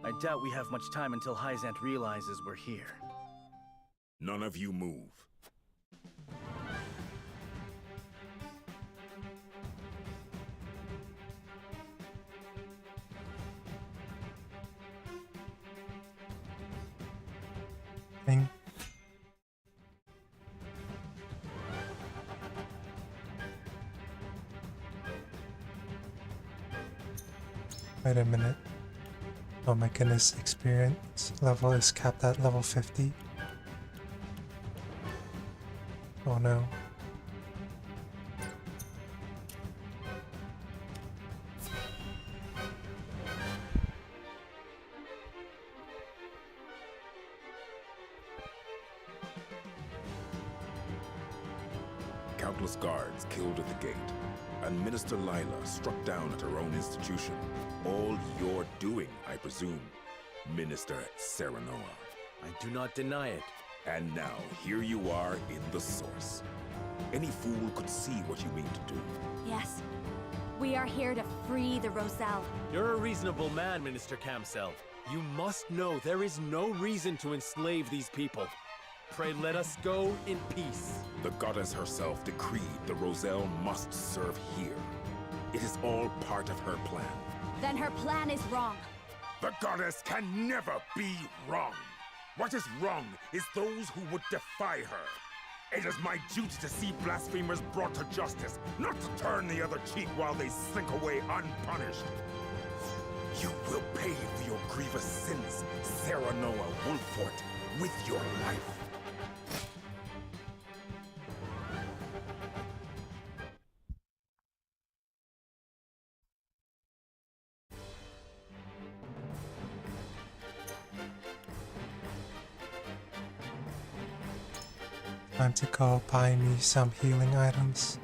I doubt we have much time until Hyzant realizes we're here. None of you move. Thing. Wait a minute. Oh my goodness, experience level is capped at level 50. Oh no. Countless guards killed at the gate, and Minister Lila struck down at her own institution. All your doing, I presume, Minister Serenoa. I do not deny it. And now, here you are in the source. Any fool could see what you mean to do. Yes. We are here to free the Roselle. You're a reasonable man, Minister Camsel. You must know there is no reason to enslave these people. Pray let us go in peace. The goddess herself decreed the Roselle must serve here. It is all part of her plan. Then her plan is wrong. The goddess can never be wrong. What is wrong is those who would defy her. It is my duty to see blasphemers brought to justice, not to turn the other cheek while they slink away unpunished. You will pay for your grievous sins, Serenoa Wolfort, with your life. Time to go buy me some healing items.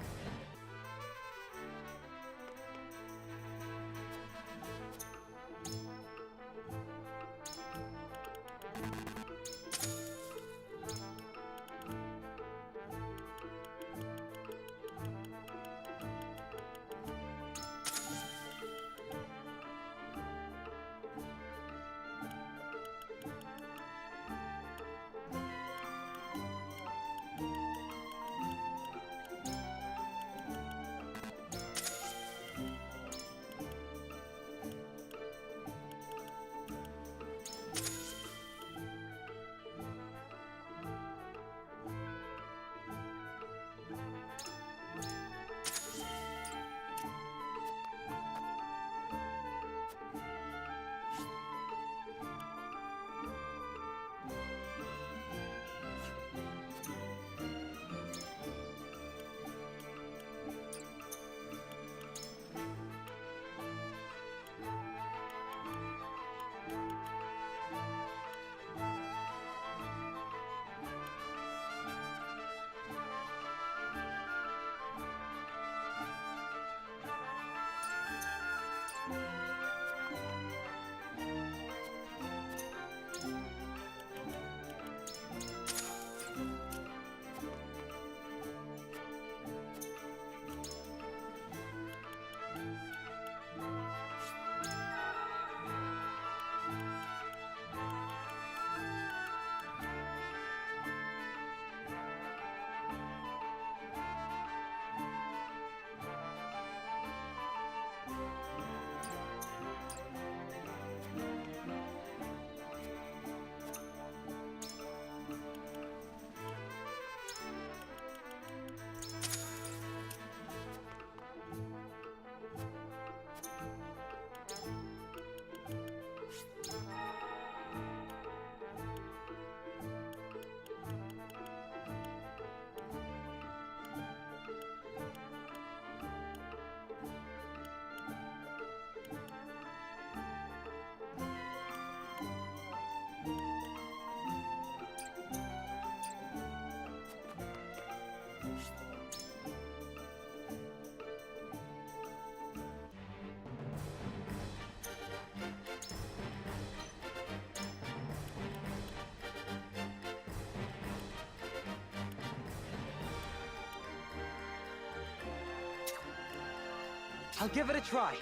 I'll give it a try.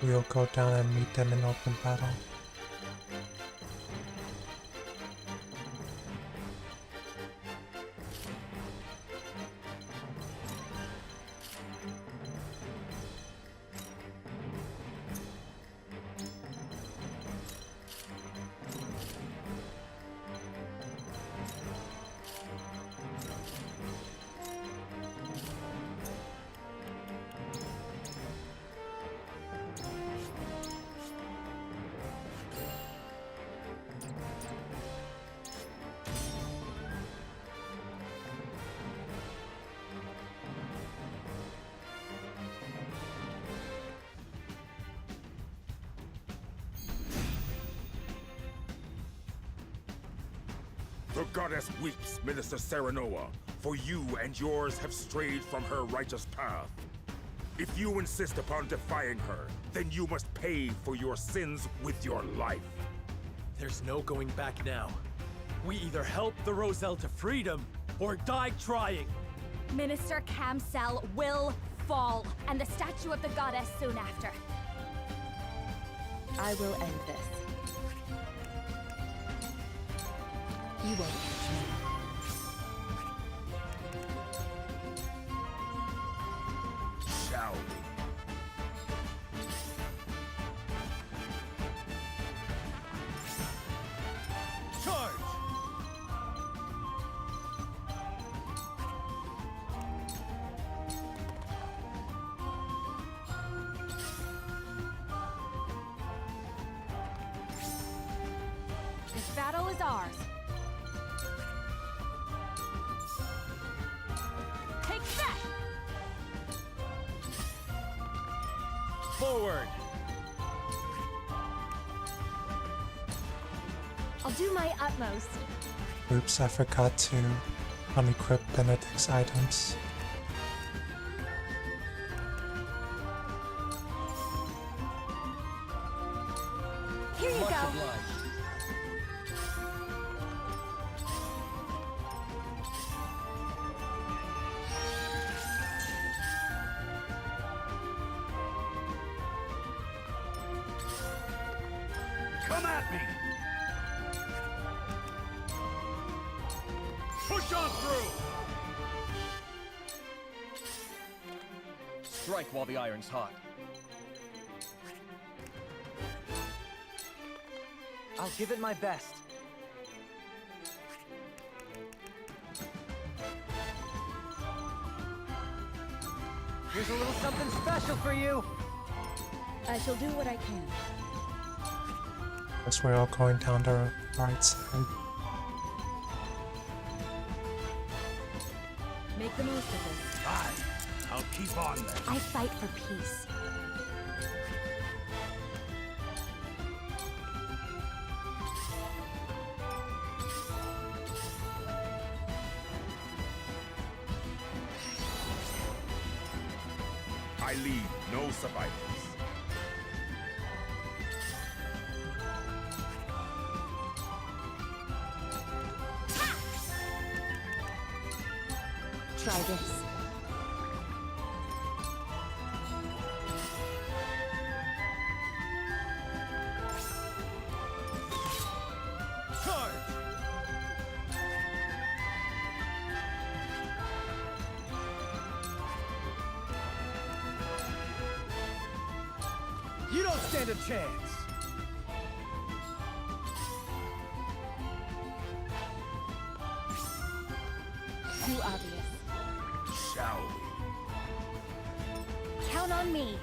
we'll go down and meet them in open battle. The goddess weeps, Minister Serenoa, for you and yours have strayed from her righteous path. If you insist upon defying her, then you must pay for your sins with your life. There's no going back now. We either help the Roselle to freedom, or die trying. Minister Camsel will fall, and the statue of the goddess soon after. I will end this. You won't catch me. Shall we? Charge! This battle is ours. Take that! Forward! I'll do my utmost. Oops, I forgot to unequip Benedict's items. Here you go. Come at me! Push on through! Strike while the iron's hot. I'll give it my best. Here's a little something special for you. I shall do what I can. Guess we're all going down the right side. Make the most of this. Aye, I'll keep on then. I fight for peace. I leave no survivors. Try this. Charge! You don't stand a chance. Too obvious. Shall we? Count on me.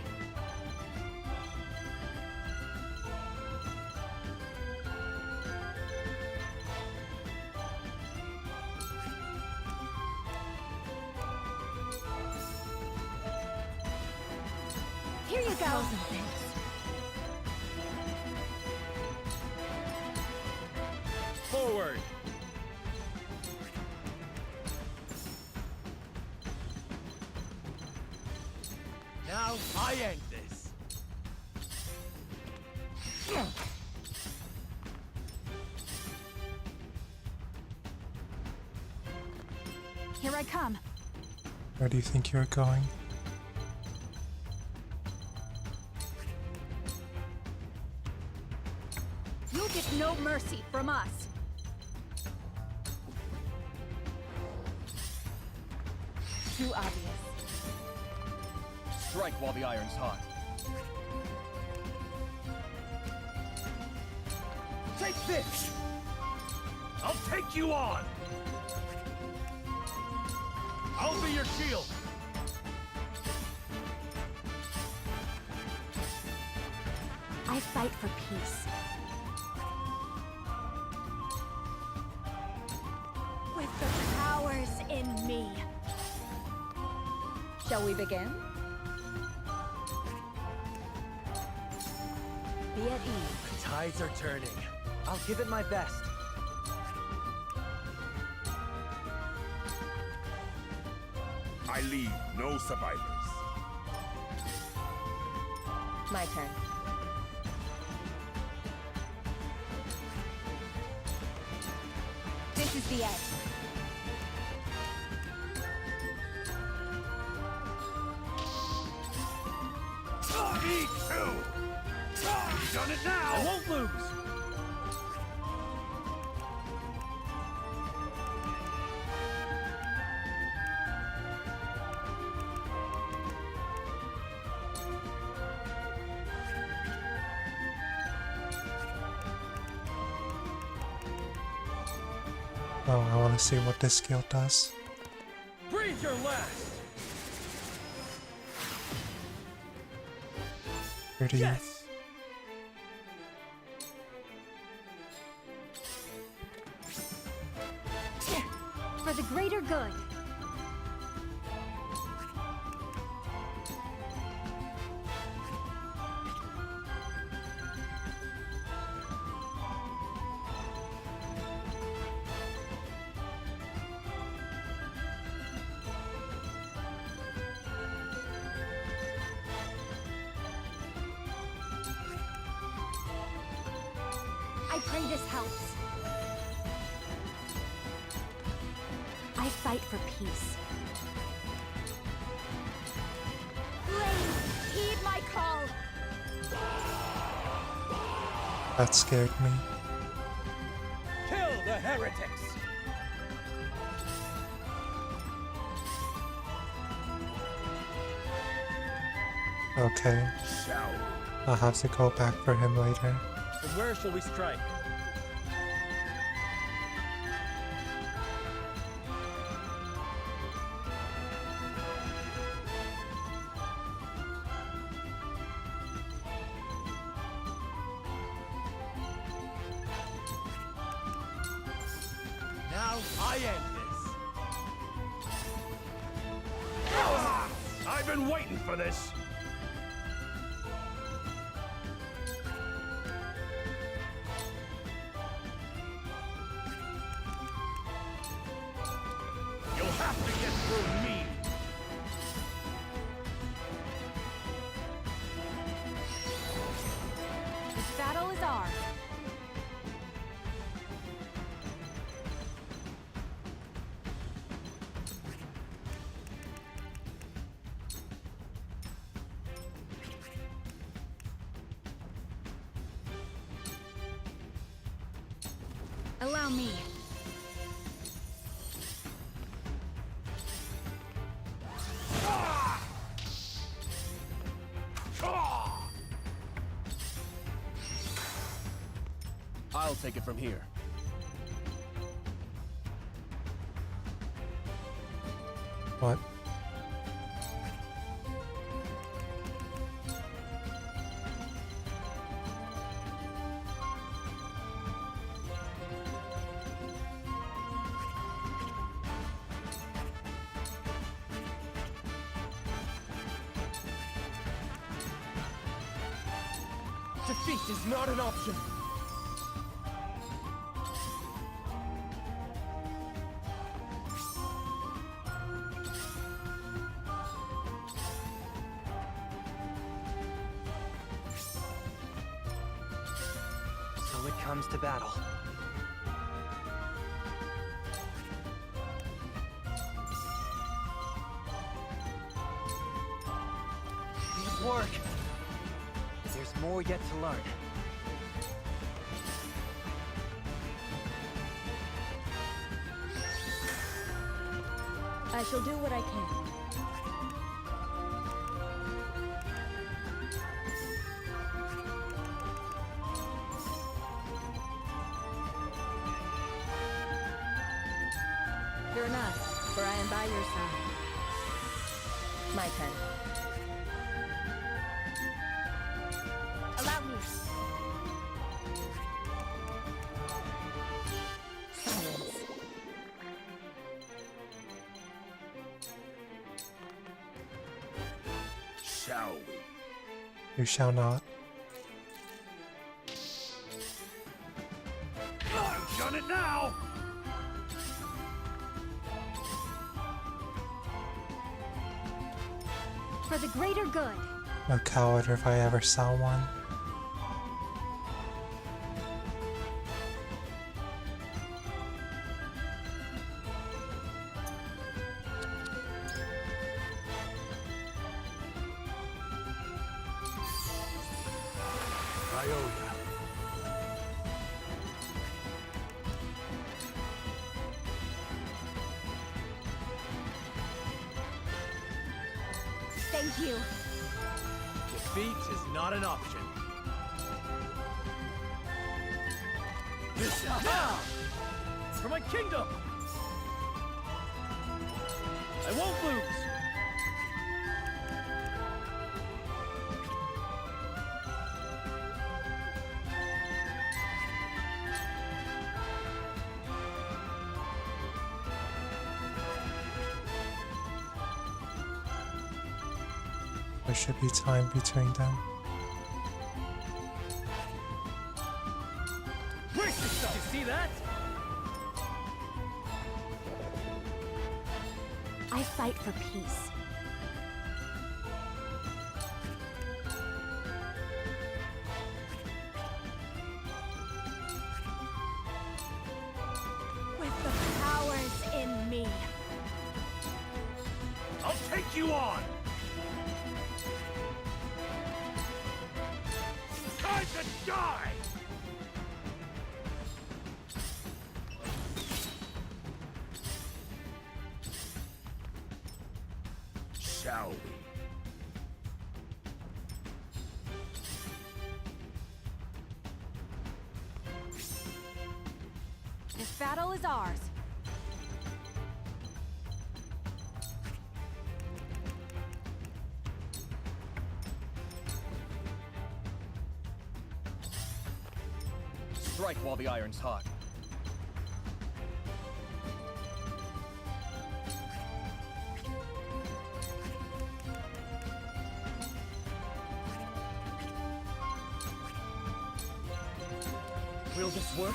Here you go. Forward! Now I end this. Here I come. Where do you think you're going? You'll get no mercy from us. Too obvious. Strike while the iron's hot. Take this! I'll take you on! I'll be your shield! I fight for peace. With the powers in me. Shall we begin? Be at ease. The tides are turning. I'll give it my best. I leave no survivors. My turn. This is the end. Me too! You've done it now! I won't lose! Oh, I want to see what this skill does. Breathe your last! 30. Yes! For the greater good. I pray this helps. I fight for peace. Flames, heed my call. That scared me. Kill the heretics! Okay. I'll have to go back for him later. And where shall we strike? Now I end this. I've been waiting for this. You'll have to get through me. This battle is ours. Allow me. I'll take it from here. What? Defeat is not an option. So it comes to battle. These work. There's more yet to learn. I shall do what I can. Fear not, for I am by your side. My turn. Allow me. Silence. Shall we? You shall not. I've done it now! For the greater good. A coward if I ever saw one. Ionia. Thank you. Defeat is not an option. Aha! For my kingdom! I won't lose! There should be time between them. Brace yourself! Did you see that? I fight for peace. With the powers in me. I'll take you on! Time to die! Shall we? This battle is ours. Strike while the iron's hot. Will this work?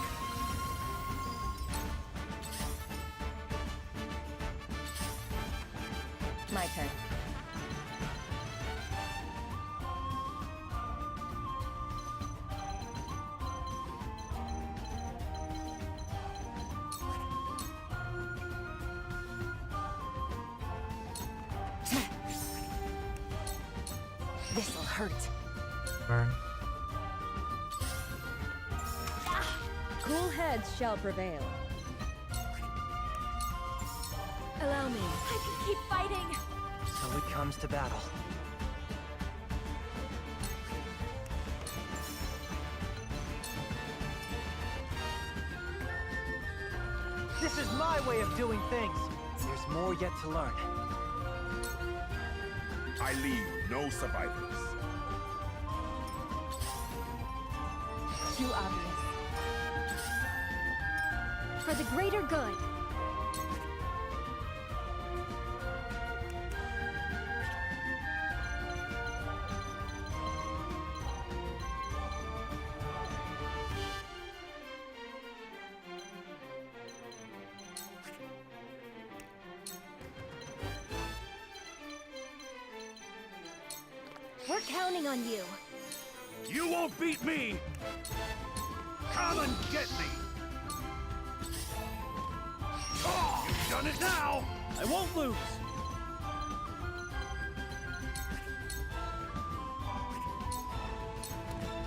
My turn. This'll hurt. Burn. Cool heads shall prevail. Allow me. I can keep fighting. So it comes to battle. This is my way of doing things. There's more yet to learn. I leave no survivors. Too obvious. For the greater good. We're counting on you. You won't beat me! Come and get me! Oh, you've done it now! I won't lose!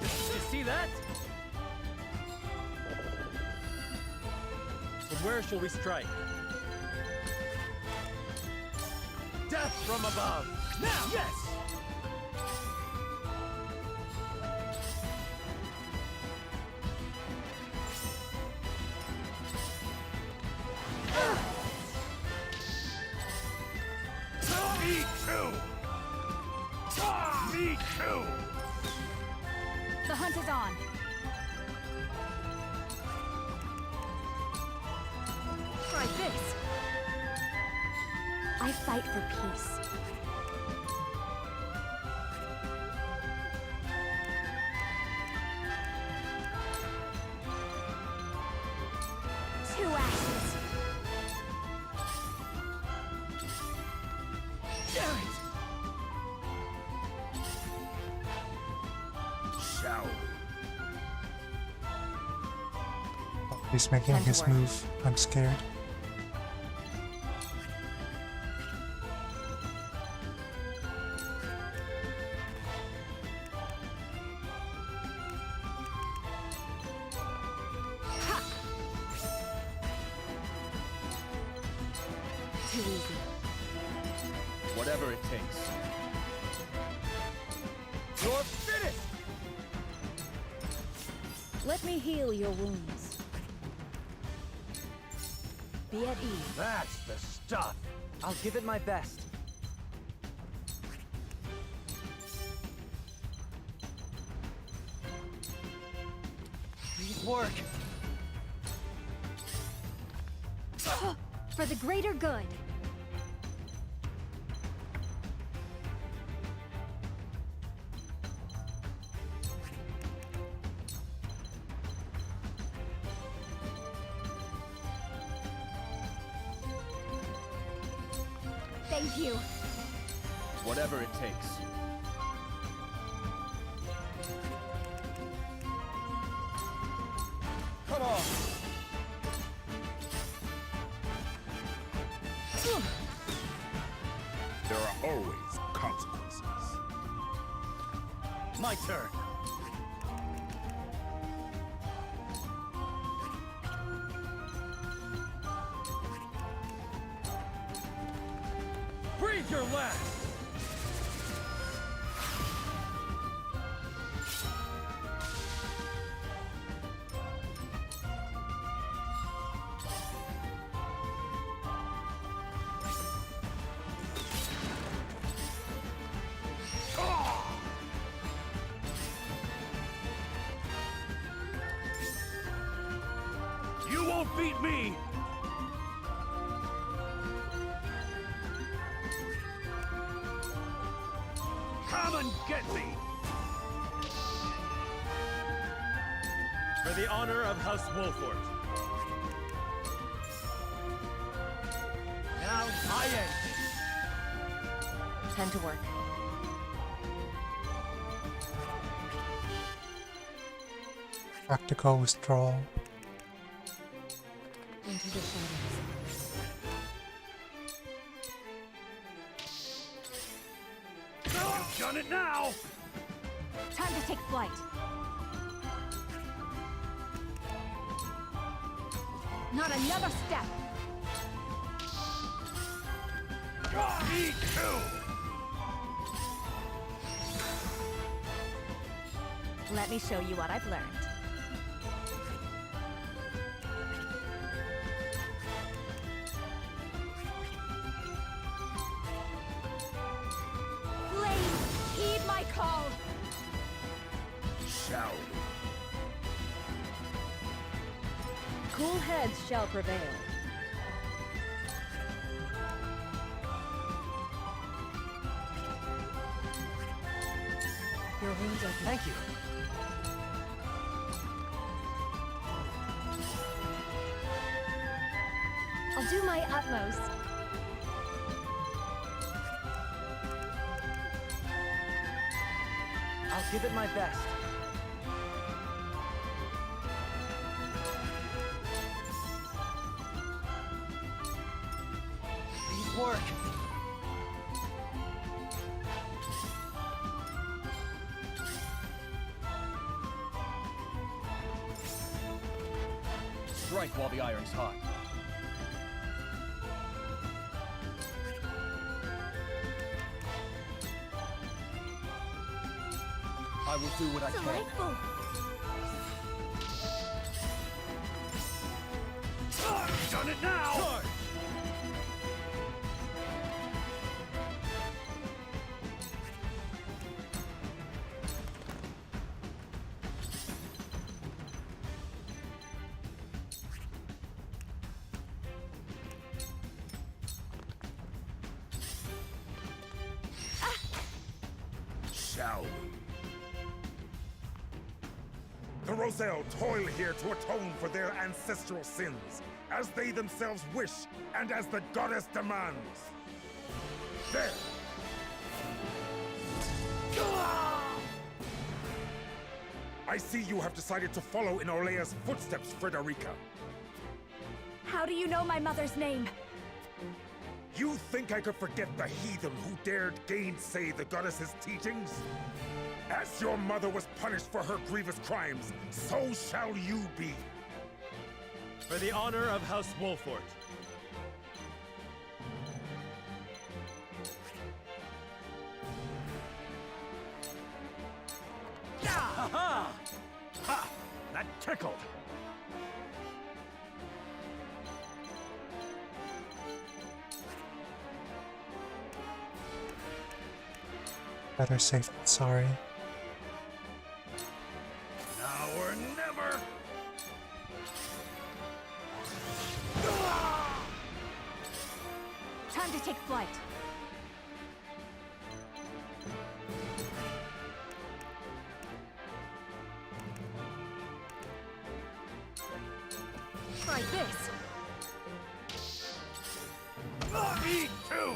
Did you see that? But where shall we strike? Death from above! Now! Yes! Me too! Me too! The hunt is on. Try this. I fight for peace. Two ashes. Damn it! Shall we? He's making Time to his work. move. I'm scared. Too easy. Whatever it takes. You're finished! Let me heal your wounds. Be at ease. That's the stuff! I'll give it my best. Please work. For the greater good. Thank you. Whatever it takes. Come on! There are always consequences. My turn! Breathe your last! You won't beat me! Come and get me! For the honor of House Wolfort. Now I end. Time to work. Practical withdrawal. Into the shadows. You've done it now! Time to take flight. Not another step. Me too! Let me show you what I've learned. Flames, heed my call. Shall we? Cool heads shall prevail. Your wounds are Thank you. I'll do my utmost. I'll give it my best. Please work. Strike while the iron's hot. will do what I can. Delightful. Done it now! Charge! Shall we? The Roselle toil here to atone for their ancestral sins, as they themselves wish and as the goddess demands. There! I see you have decided to follow in Orlea's footsteps, Frederica. How do you know my mother's name? You think I could forget the heathen who dared gainsay the goddess's teachings? As your mother was punished for her grievous crimes, so shall you be. For the honor of House Wolfort. Ha-ha! Ha! That tickled! Better safe than sorry. Now or never! Time to take flight. Try this. Me too!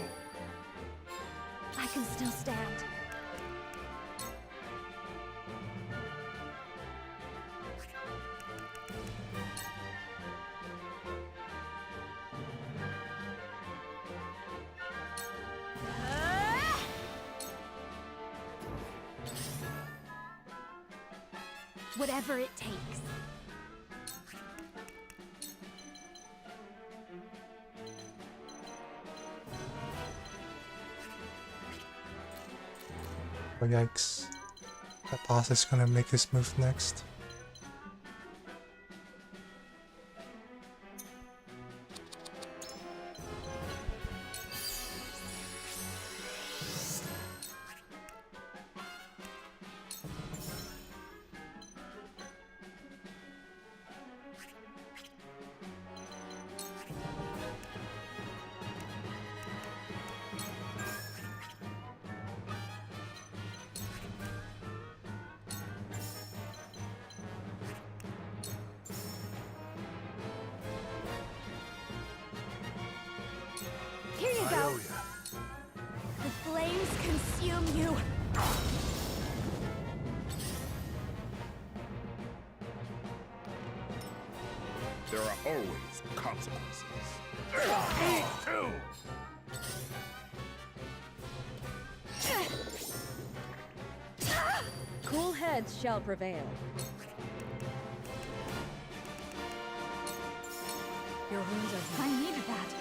I can still stand. Whatever it takes. Oh yikes. That boss is gonna make his move next. Here you go. The flames consume you. There are always consequences. Me too! Cool heads shall prevail. Your wounds are I needed that.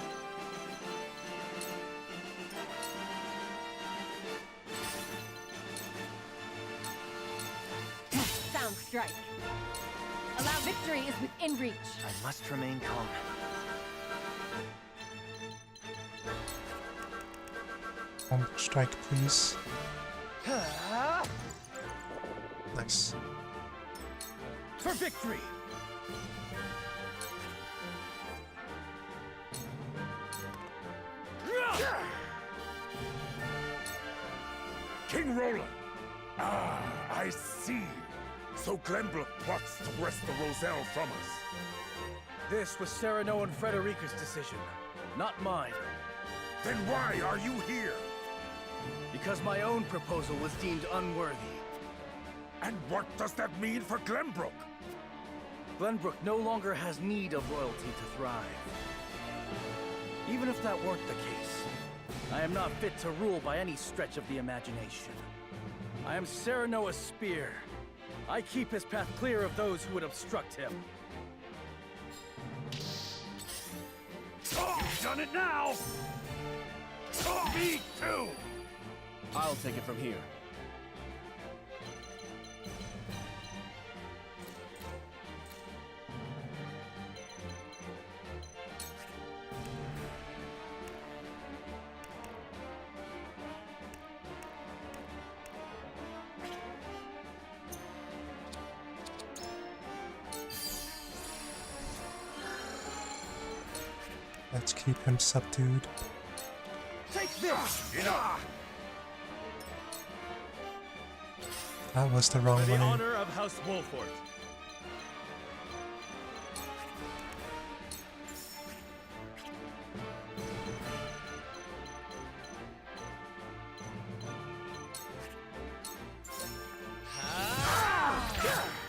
Sound strike. Allow victory is within reach. I must remain calm. Strike, please. Nice. For victory! King Roland! Ah, I see. So Glenbrook plots to wrest the Roselle from us. This was Sereno and Frederica's decision, not mine. Then why are you here? Because my own proposal was deemed unworthy. And what does that mean for Glenbrook? Glenbrook no longer has need of royalty to thrive. Even if that weren't the case, I am not fit to rule by any stretch of the imagination. I am Serenoa's spear. I keep his path clear of those who would obstruct him. You've done it now! Me too! I'll take it from here. Let's keep him subdued. Take this! Enough! That was the wrong For the way. honor of House Wolfort.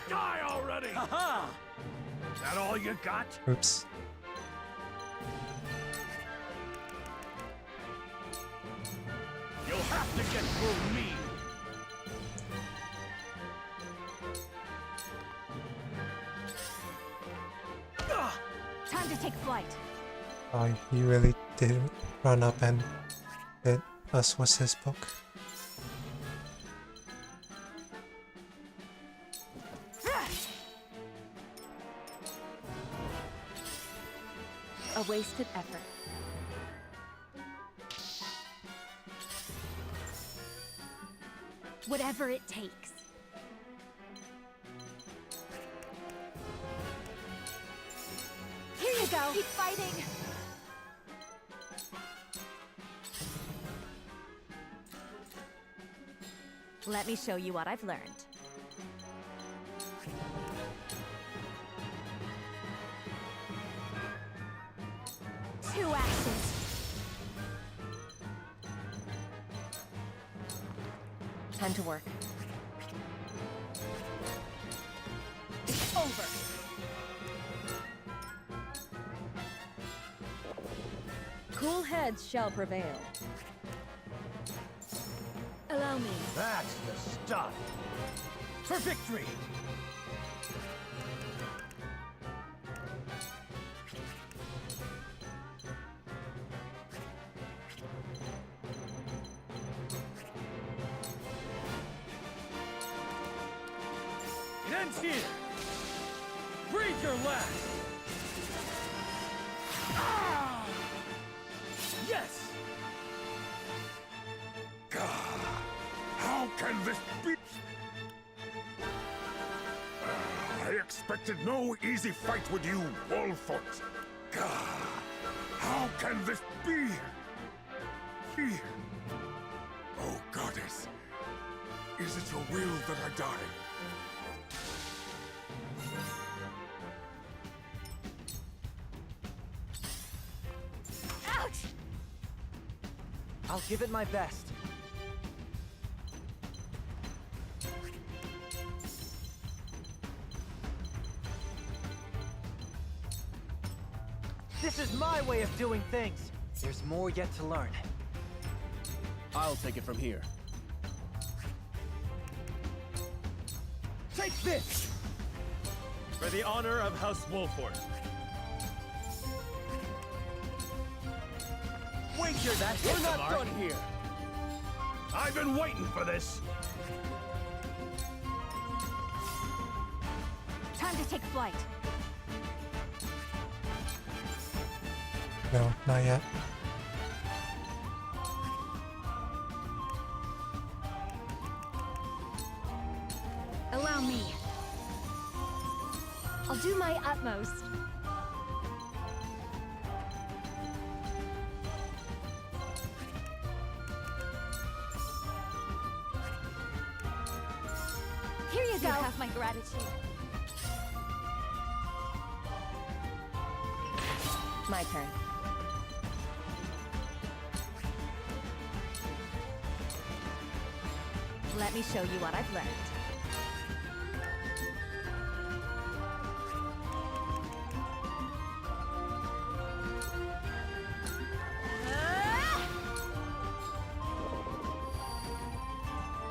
Die already! Haha! That all you got? Oops. You'll have to get through me! Time to take flight. Oh, he really did run up and hit us with his book. A wasted effort. Whatever it takes. Here you go. Keep fighting. Let me show you what I've learned. Two axes. Time to work. It's over. Cool heads shall prevail. Allow me. That's the stuff! For victory! It ends here! Breathe your last! Ah! Yes! How can this be? I expected no easy fight with you, Wolfort. How can this be? Oh, Goddess. Is it your will that I die? Ouch! I'll give it my best. This is my way of doing things. There's more yet to learn. I'll take it from here. Take this! For the honor of House Wolfort. Wager that we're not done here! I've been waiting for this! Time to take flight. No, not yet. Allow me. I'll do my utmost. Here you go. You have my gratitude. My turn. Let me show you what I've learned.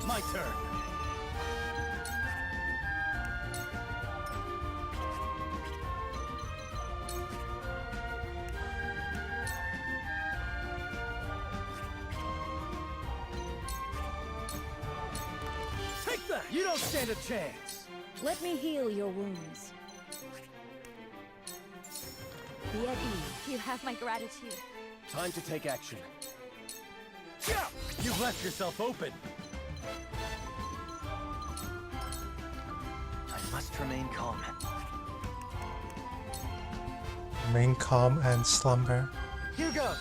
My turn. Take that! You don't stand a chance! Let me heal your wounds. Be at ease. You have my gratitude. Time to take action. Yeah! You've left yourself open. I must remain calm. remain calm and slumber. Here goes!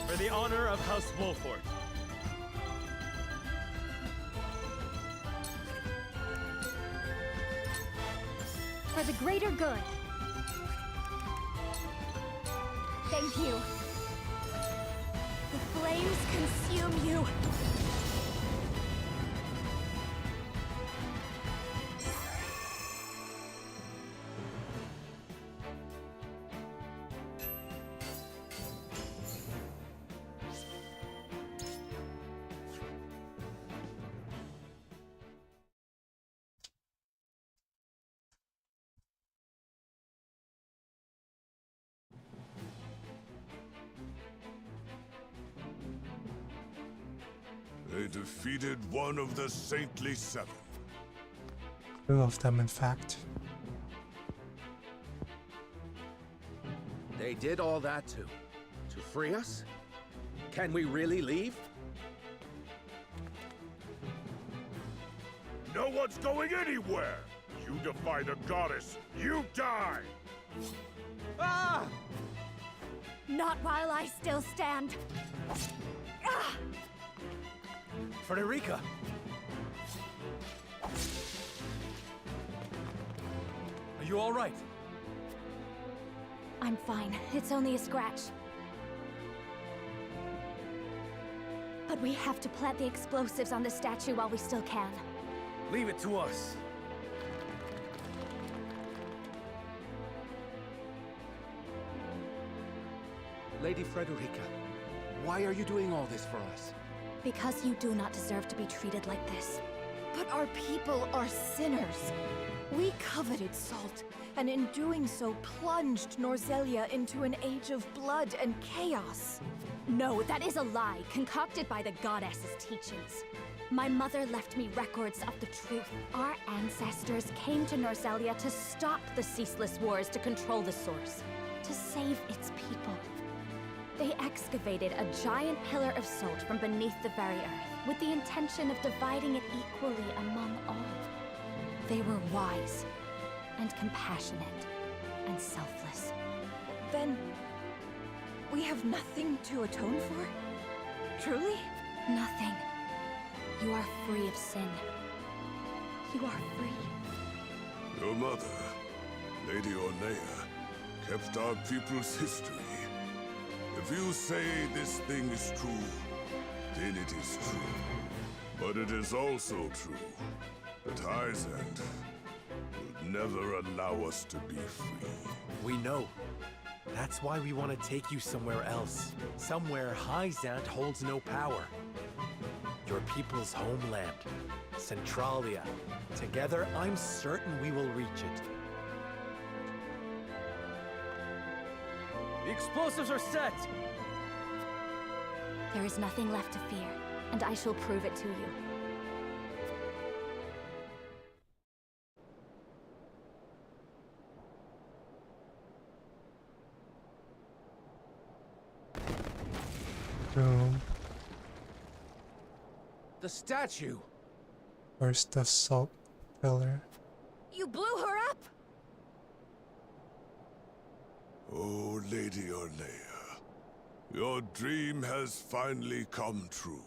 For the honor of House Wolfort. For the greater good. Thank you. The flames consume you. They defeated one of the Saintly Seven. 2 of them, in fact. They did all that to free us? Can we really leave? No one's going anywhere! You defy the goddess, you die! Ah! Not while I still stand. Ah! Frederica! Are you all right? I'm fine. It's only a scratch. But we have to plant the explosives on the statue while we still can. Leave it to us. Lady Frederica, why are you doing all this for us? Because you do not deserve to be treated like this. But our people are sinners. We coveted salt, and in doing so plunged Norzelia into an age of blood and chaos. No, that is a lie, concocted by the goddess's teachings. My mother left me records of the truth. Our ancestors came to Norzelia to stop the ceaseless wars to control the source, to save its people. They excavated a giant pillar of salt from beneath the very earth, with the intention of dividing it equally among all. They were wise, and compassionate, and selfless. Then, we have nothing to atone for? Truly? Nothing. You are free of sin. You are free. Your mother, Lady Orlea, kept our people's history. If you say this thing is true, then it is true. But it is also true that Hyzant will never allow us to be free. We know. That's why we want to take you somewhere else. Somewhere Hyzant holds no power. Your people's homeland, Centralia. Together, I'm certain we will reach it. The explosives are set! There is nothing left to fear, and I shall prove it to you. Boom. The statue! Where's the salt pillar? You blew her up? Oh, Lady Orlea, your dream has finally come true.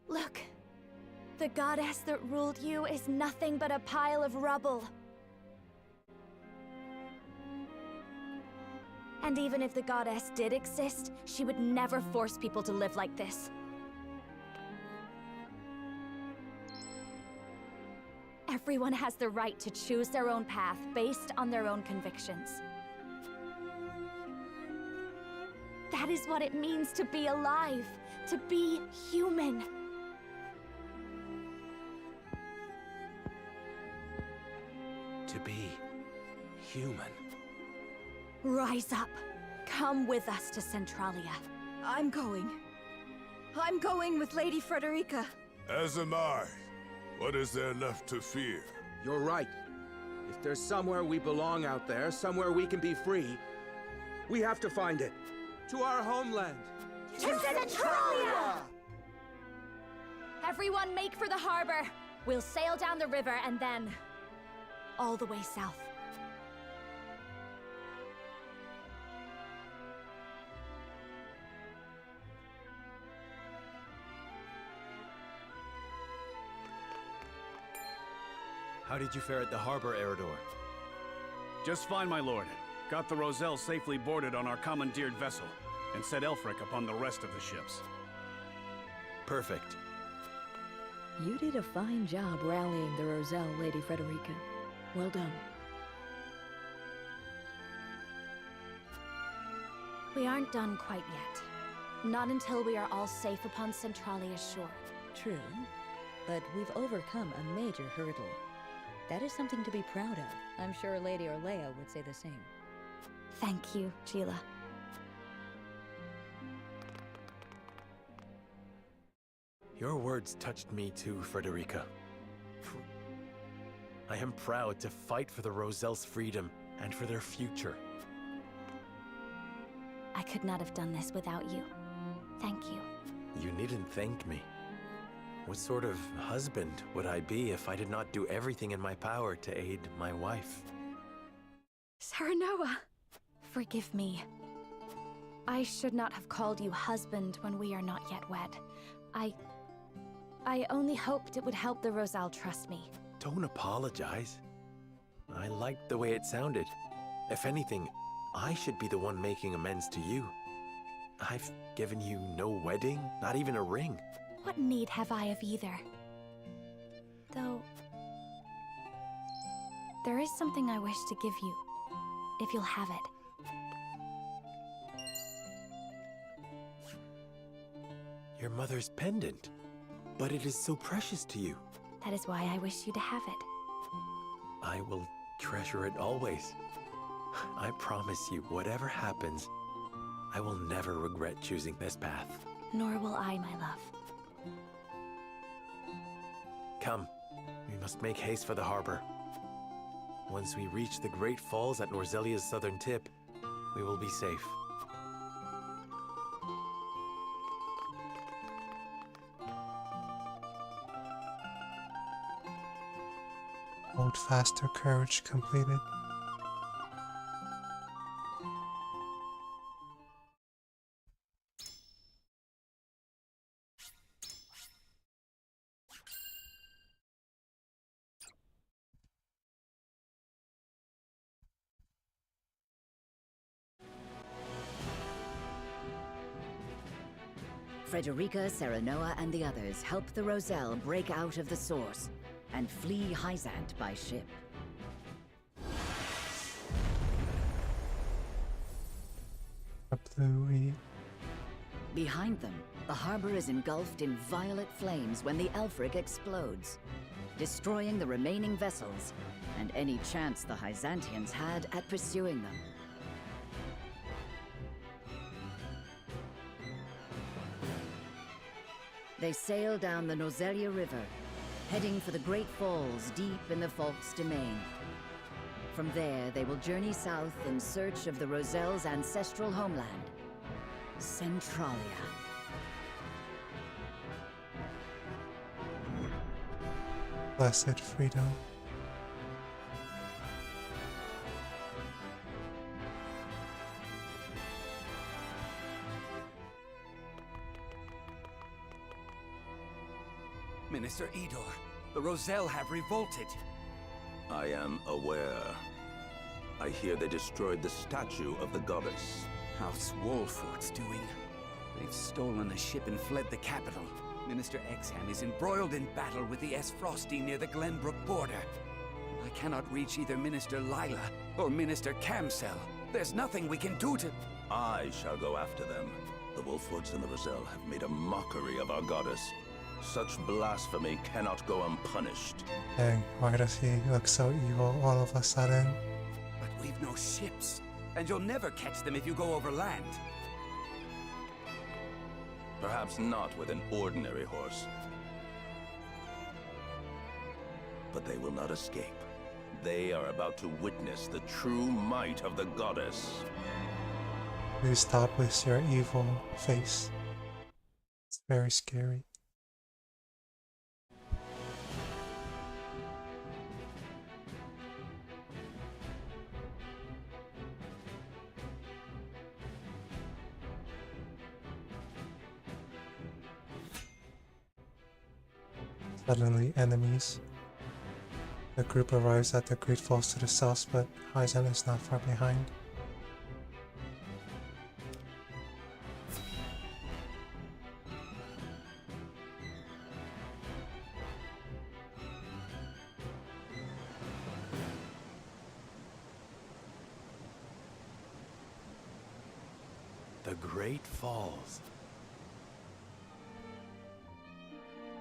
Look. The goddess that ruled you is nothing but a pile of rubble. And even if the goddess did exist, she would never force people to live like this. Everyone has the right to choose their own path based on their own convictions. That is what it means to be alive, to be human. To be human. Rise up. Come with us to Centralia. I'm going. I'm going with Lady Frederica. As am I. What is there left to fear? You're right. If there's somewhere we belong out there, somewhere we can be free, we have to find it. To our homeland. To Centralia! Everyone make for the harbor! We'll sail down the river and then... all the way south. How did you fare at the harbor, Eridor? Just fine, my lord. Got the Roselle safely boarded on our commandeered vessel, and set Elfric upon the rest of the ships. Perfect. You did a fine job rallying the Roselle, Lady Frederica. Well done. We aren't done quite yet. Not until we are all safe upon Centralia's shore. True, but we've overcome a major hurdle. That is something to be proud of. I'm sure Lady Orlea would say the same. Thank you, Gila. Your words touched me too, Frederica. I am proud to fight for the Roselle's freedom and for their future. I could not have done this without you. Thank you. You needn't thank me. What sort of husband would I be if I did not do everything in my power to aid my wife? Serenoa! Forgive me. I should not have called you husband when we are not yet wed. I only hoped it would help the Roselle trust me. Don't apologize. I liked the way it sounded. If anything, I should be the one making amends to you. I've given you no wedding, not even a ring. What need have I of either? Though... there is something I wish to give you, if you'll have it. Your mother's pendant. But it is so precious to you. That is why I wish you to have it. I will treasure it always. I promise you, whatever happens, I will never regret choosing this path. Nor will I, my love. Come, we must make haste for the harbor. Once we reach the Great Falls at Norzelia's southern tip, we will be safe. Hold faster courage completed. Frederica, Serenoa, and the others help the Roselle break out of the source and flee Hyzant by ship. Behind them, the harbor is engulfed in violet flames when the Elfric explodes, destroying the remaining vessels and any chance the Hyzantians had at pursuing them. They sail down the Nozelia River, heading for the Great Falls deep in the Falk's domain. From there, they will journey south in search of the Roselle's ancestral homeland, Centralia. Blessed freedom. Minister Idor, the Roselle have revolted. I am aware. I hear they destroyed the statue of the goddess. How's Wolfort's doing? They've stolen a ship and fled the capital. Minister Exham is embroiled in battle with the S. Frosty near the Glenbrook border. I cannot reach either Minister Lila or Minister Camsell. There's nothing we can do to... I shall go after them. The Wolforts and the Roselle have made a mockery of our goddess. Such blasphemy cannot go unpunished. Dang, why does he look so evil all of a sudden? But we've no ships, and you'll never catch them if you go over land. Perhaps not with an ordinary horse. But they will not escape. They are about to witness the true might of the goddess. Please stop with your evil face. It's very scary. Suddenly, enemies. The group arrives at the Great Falls to the south, but Hyzen is not far behind. The Great Falls.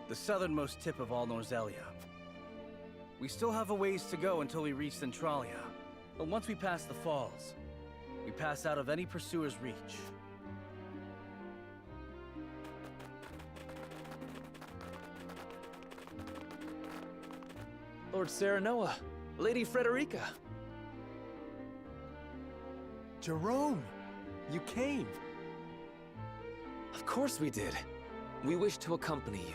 The southernmost tip of all Norzelia. We still have a ways to go until we reach Centralia. But once we pass the falls, we pass out of any pursuer's reach. Lord Serenoa, Lady Frederica. Jerome, you came. Of course we did. We wish to accompany you.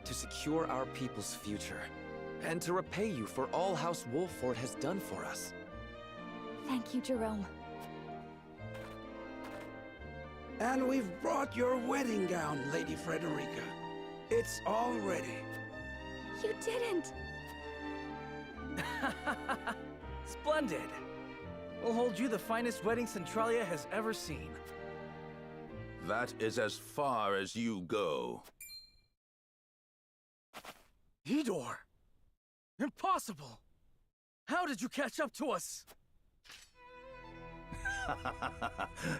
To secure our people's future, and to repay you for all House Wolffort has done for us. Thank you, Jerome. And we've brought your wedding gown, Lady Frederica. It's all ready. You didn't! Splendid! We'll hold you the finest wedding Centralia has ever seen. That is as far as you go. Hedor! Impossible! How did you catch up to us?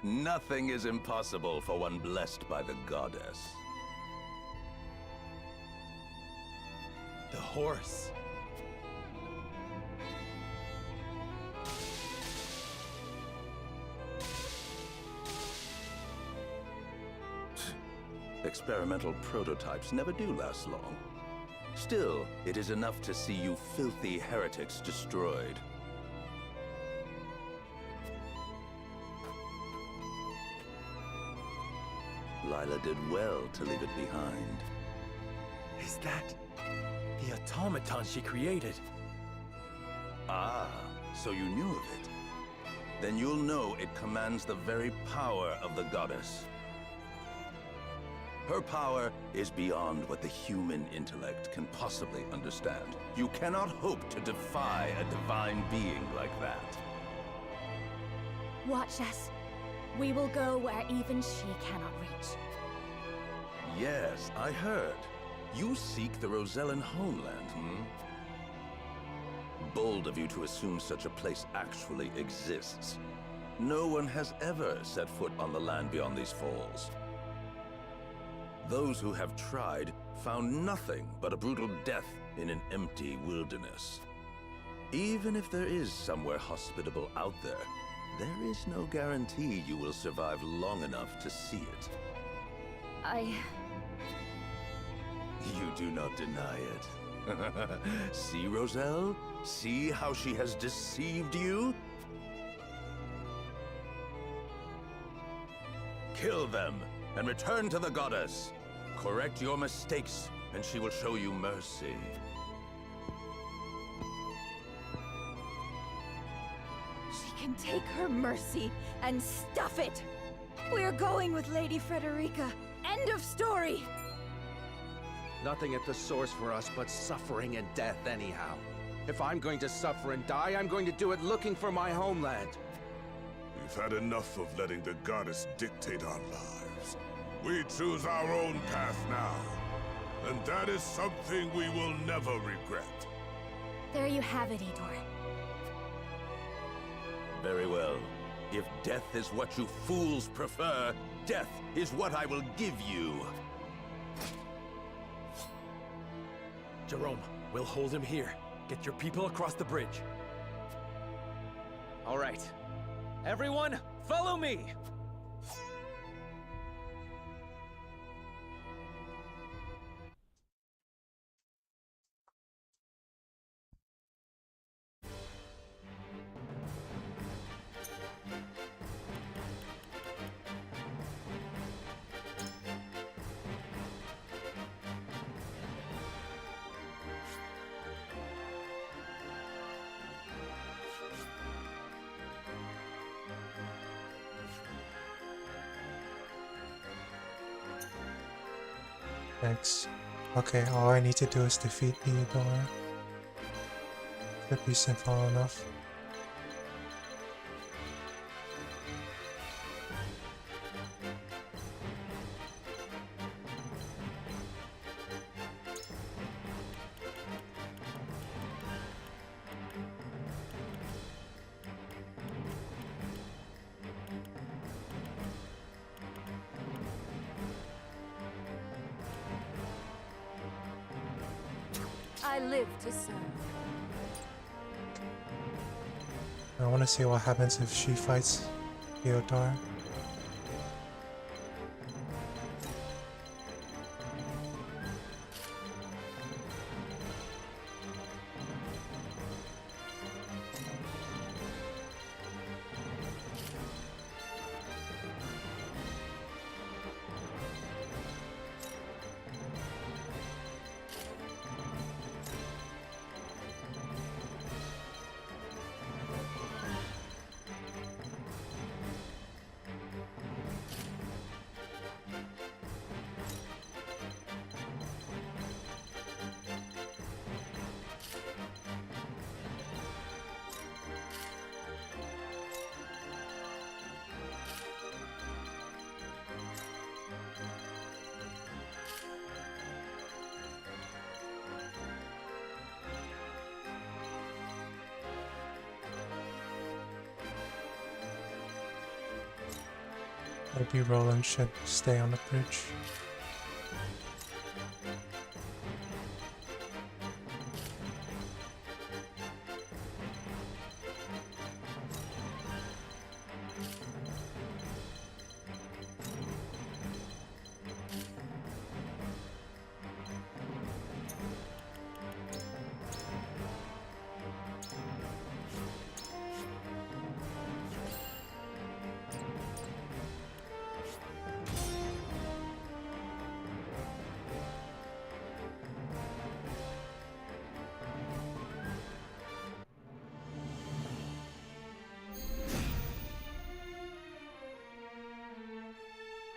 Nothing is impossible for one blessed by the goddess. The horse. Experimental prototypes never do last long. Still, it is enough to see you filthy heretics destroyed. Lila did well to leave it behind. Is that the automaton she created? Ah, so you knew of it. Then you'll know it commands the very power of the goddess. Her power is beyond what the human intellect can possibly understand. You cannot hope to defy a divine being like that. Watch us. We will go where even she cannot reach. Yes, I heard. You seek the Rosellan homeland, hmm? Bold of you to assume such a place actually exists. No one has ever set foot on the land beyond these falls. Those who have tried found nothing but a brutal death in an empty wilderness. Even if there is somewhere hospitable out there, there is no guarantee you will survive long enough to see it. You do not deny it. See, Roselle? See how she has deceived you? Kill them and return to the goddess. Correct your mistakes, and she will show you mercy. She can take her mercy and stuff it! We're going with Lady Frederica. End of story! Nothing at the source for us but suffering and death anyhow. If I'm going to suffer and die, I'm going to do it looking for my homeland. We've had enough of letting the goddess dictate our lives. We choose our own path now. And that is something we will never regret. There you have it, Hedor. Very well. If death is what you fools prefer, death is what I will give you. Jerome, we'll hold him here. Get your people across the bridge. All right. Everyone, follow me! Thanks. Okay, all I need to do is defeat Theodore. Should be simple enough. I live to serve. I want to see what happens if she fights Theodore. Maybe Roland should stay on the bridge.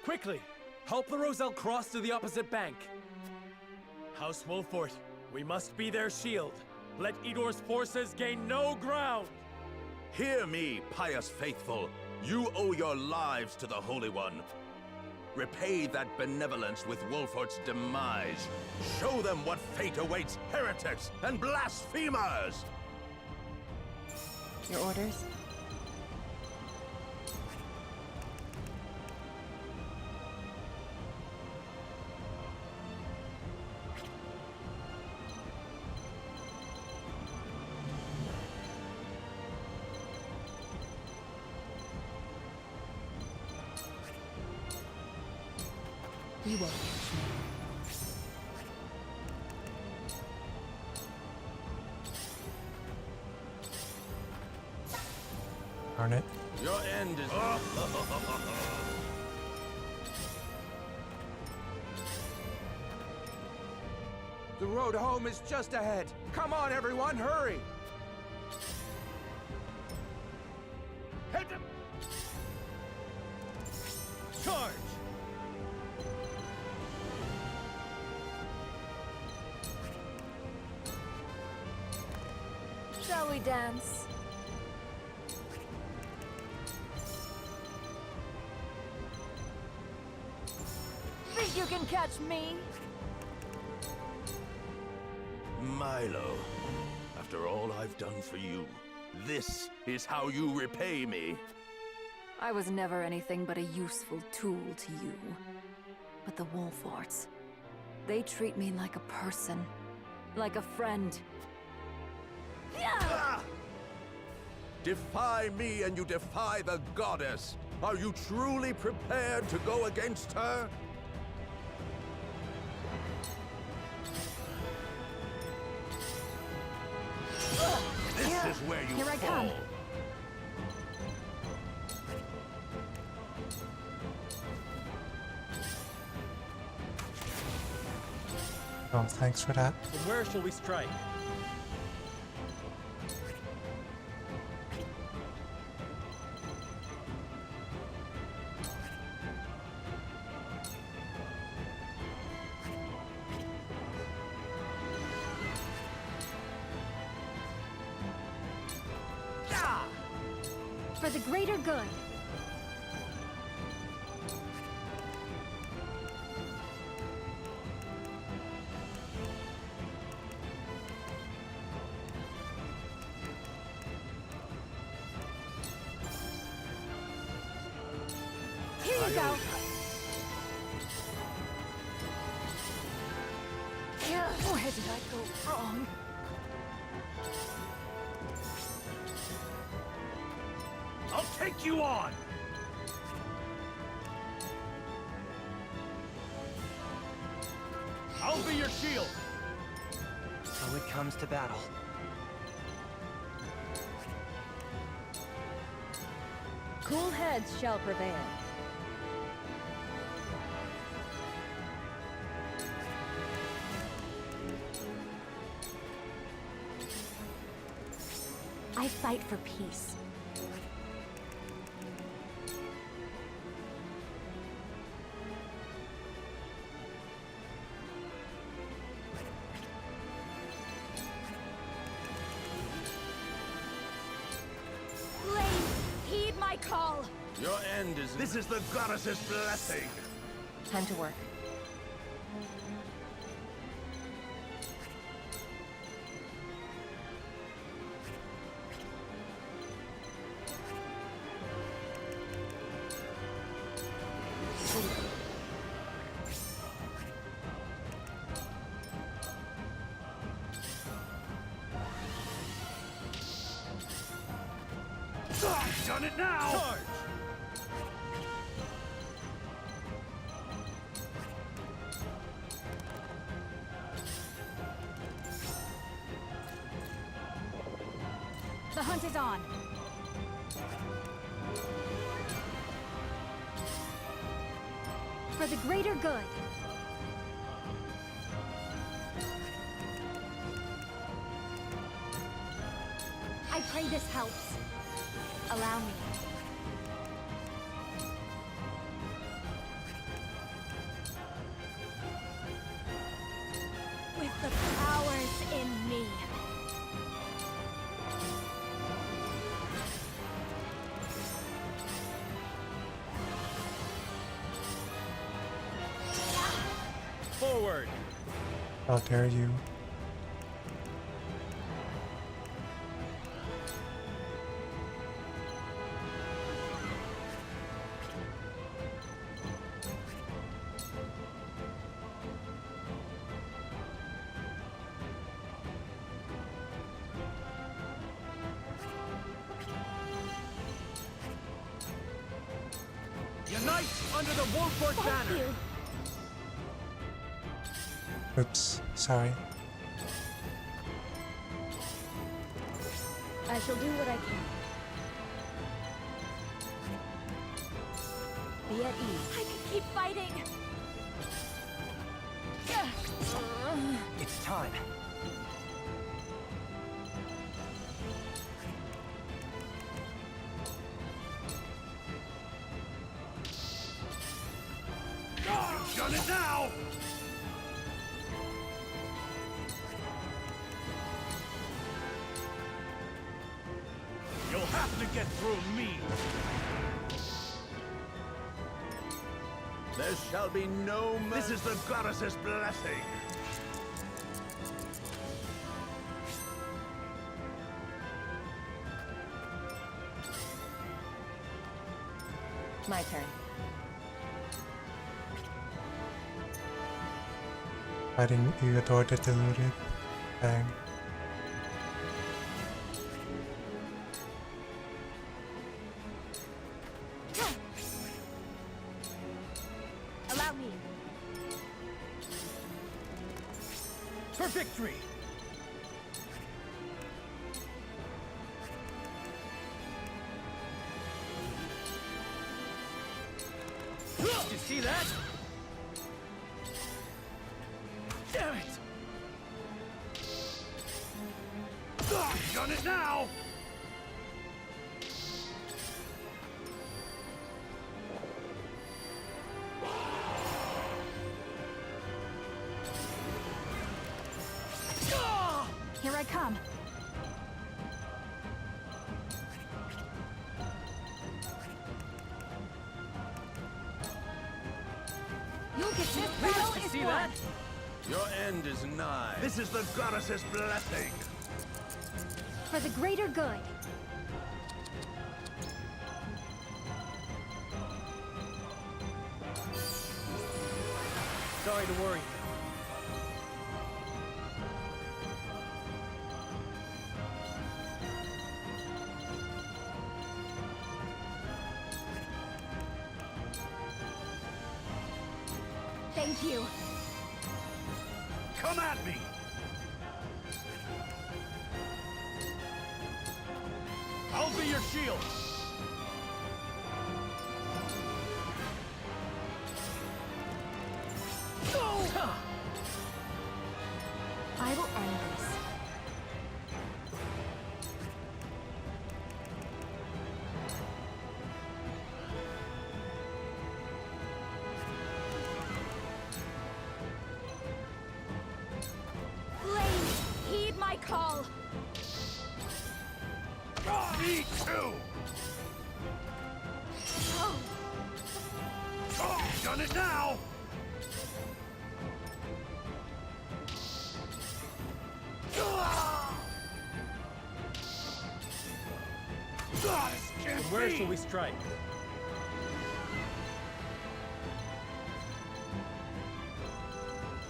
Quickly! Help the Roselle cross to the opposite bank! House Wolfort, we must be their shield. Let Idor's forces gain no ground! Hear me, pious faithful. You owe your lives to the Holy One. Repay that benevolence with Wolfort's demise. Show them what fate awaits heretics and blasphemers! Your orders? You won't. Darn it. Your end is... The road home is just ahead. Come on, everyone, hurry! Head to... Charge! Shall we dance? Think you can catch me? Milo, after all I've done for you, this is how you repay me. I was never anything but a useful tool to you. But the Wolforts, they treat me like a person, like a friend. Defy me and you defy the goddess. Are you truly prepared to go against her? This is where you Here I come. fall. Oh, thanks for that. From where shall we strike? For the greater good. Here you go. Where did I go wrong? I'll take you on! I'll be your shield! So it comes to battle. Cool heads shall prevail. I fight for peace. Blade, heed my call! Your end is... This is the goddess's blessing! Time to work. Done it now! Charge! The hunt is on. For the greater good. I pray this helps. Allow me. With the powers in me. Forward! How dare you? Unite under the Wolford banner! Oops, sorry. I shall do what I can. Be at ease. I can keep fighting! It's time. You've done it now! You'll have to get through me! There shall be no mercy. This is the goddess's blessing! My turn. Fighting you adore the deluded. Bang. Allow me. For victory! You see that? Damn it! Done it now! Here I come. You'll get this battle is won! Your end is nigh. This is the goddess's blessing. For the greater good. Sorry to worry. Thank you. Come at me! I'll be your shield! I will end this. Flames, heed my call! Me too! Oh. Done it now! Where shall we strike?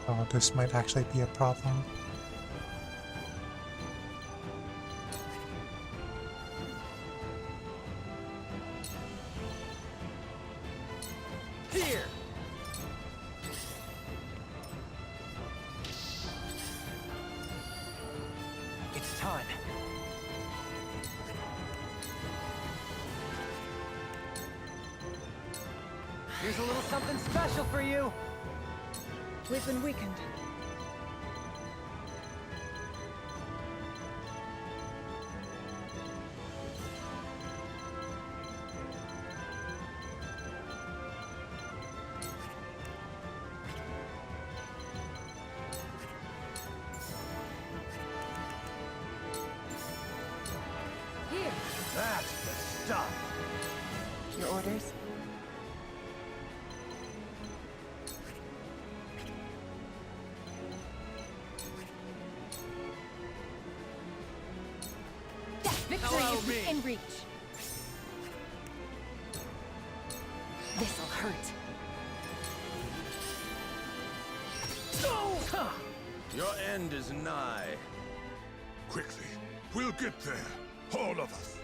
Oh, this might actually be a problem. Here! It's time. Here's a little something special for you! We've been weakened. Here. That's the stuff! Your orders? Victory Allow is me. within reach. This'll hurt. Your end is nigh. Quickly, we'll get there. All of us.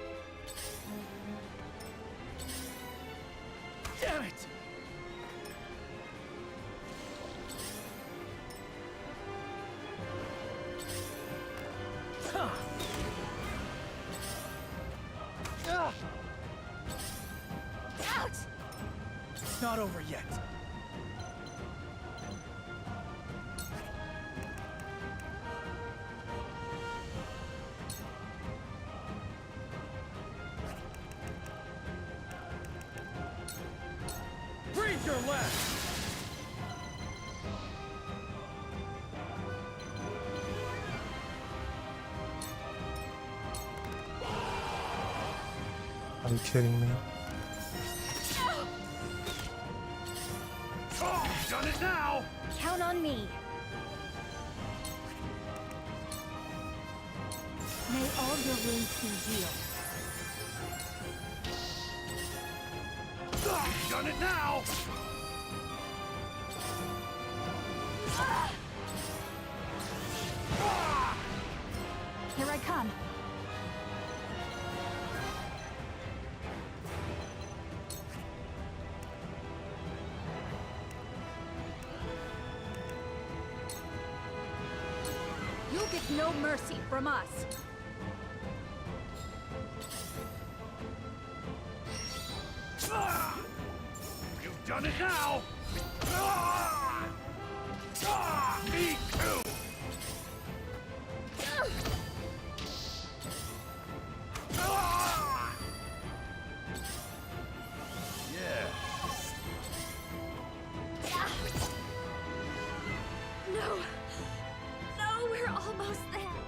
Damn it! Ouch! It's not over yet. Breathe your last! Are you kidding me? Done it now! Count on me. May all your wounds be healed. Done it now! Here I come. You'll get no mercy from us. You've done it now! Me too! No. No, we're almost there.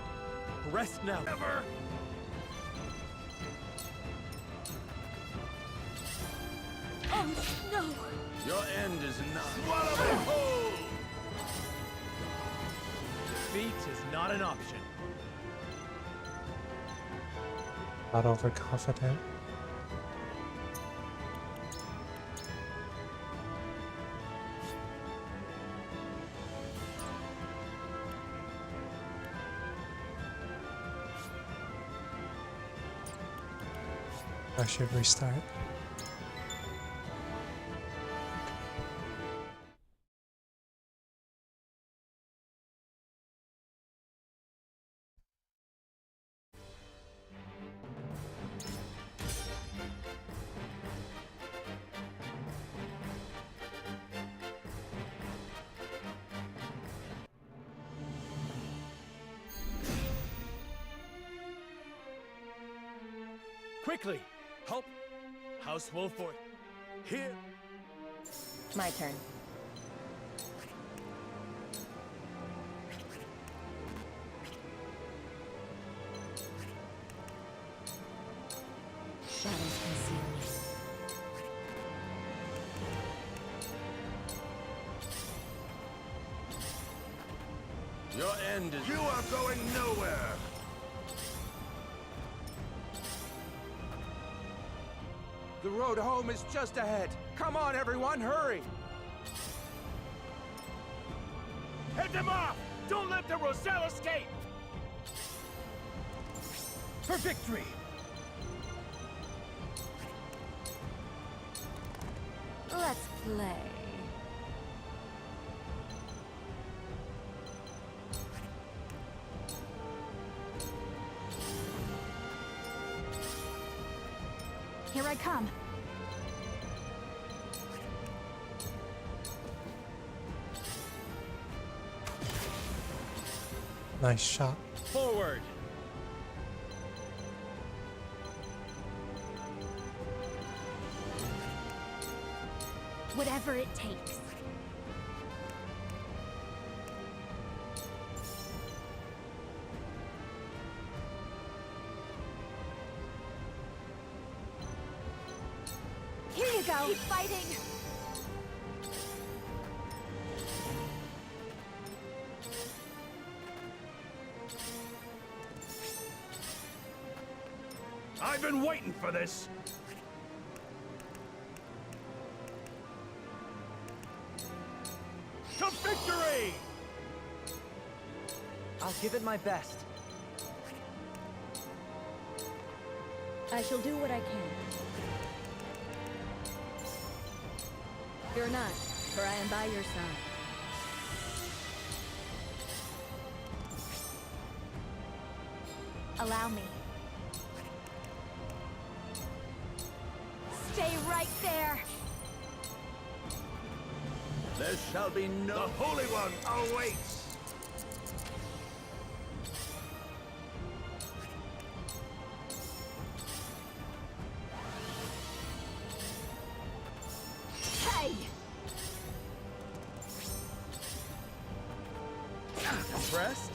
Rest now. Never! Oh, no. Your end is not. Swallow me whole! Defeat is not an option. Not overconfident. I should restart. Quickly! Help! House Wolford! Here! My turn. Shadows conceal me. Your end is. You are going nowhere! The road home is just ahead. Come on, everyone, hurry! Head them off! Don't let the Roselle escape! For victory! Let's play. Here I come. Nice shot. Forward! Whatever it takes. Here you go. Keep fighting. I've been waiting for this! To victory! I'll give it my best. I shall do what I can. Fear not, for I am by your side. Allow me. Stay right there. There shall be no. The Holy One awaits! Hey! Impressed?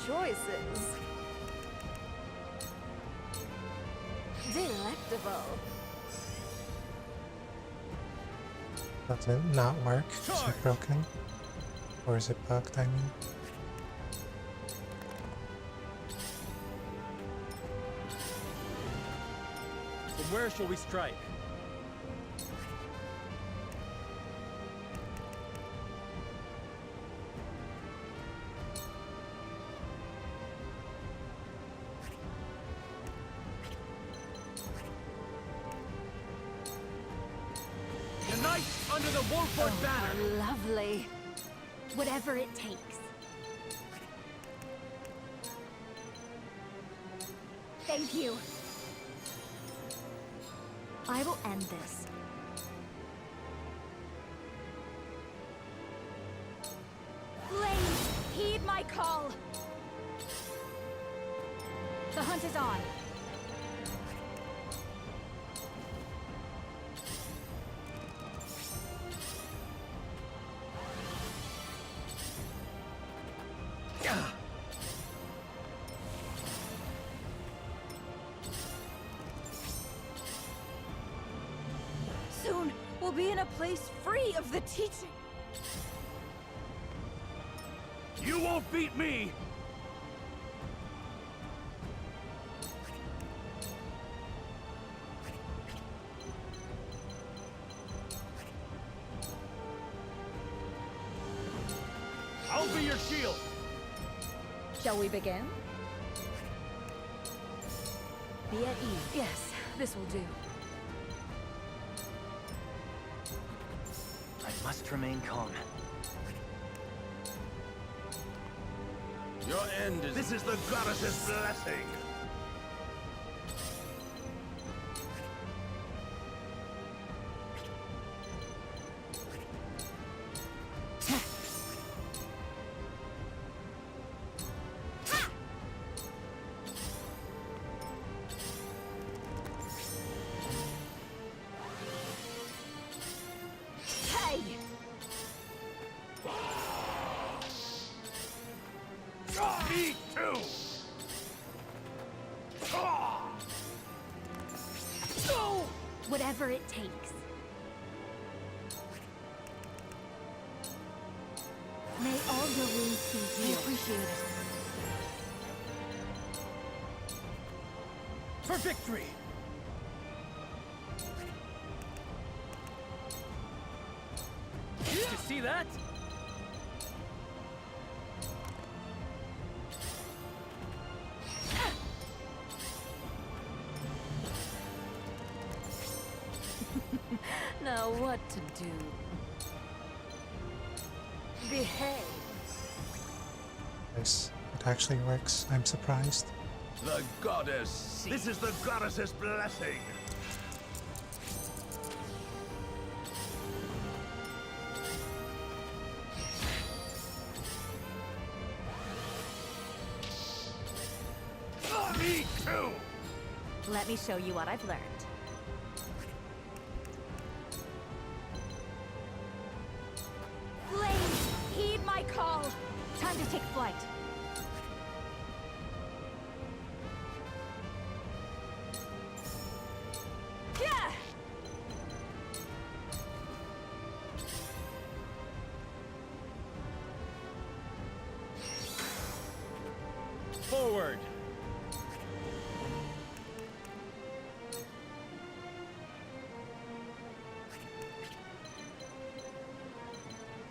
Choices. Delectable. Does it not work? Is it broken? Or is it bugged, I mean? From where shall we strike? Unite under the Wolford banner! Lovely. Whatever it takes. Thank you. I will end this. Flames, heed my call. The hunt is on. Soon, we'll be in a place free of the teaching. You won't beat me! I'll be your shield! Shall we begin? Be at ease. Yes, this will do. I must remain calm. Your end is... This is the goddess's blessing! Me too! Whatever it takes. May all your wounds be healed. We appreciate it. For victory! Did you see that? Now what to do? Behave. Nice. It actually works. I'm surprised. The goddess! This is the goddess's blessing! Me too! Let me show you what I've learned. Flames, heed my call! Time to take flight. Yeah! Forward!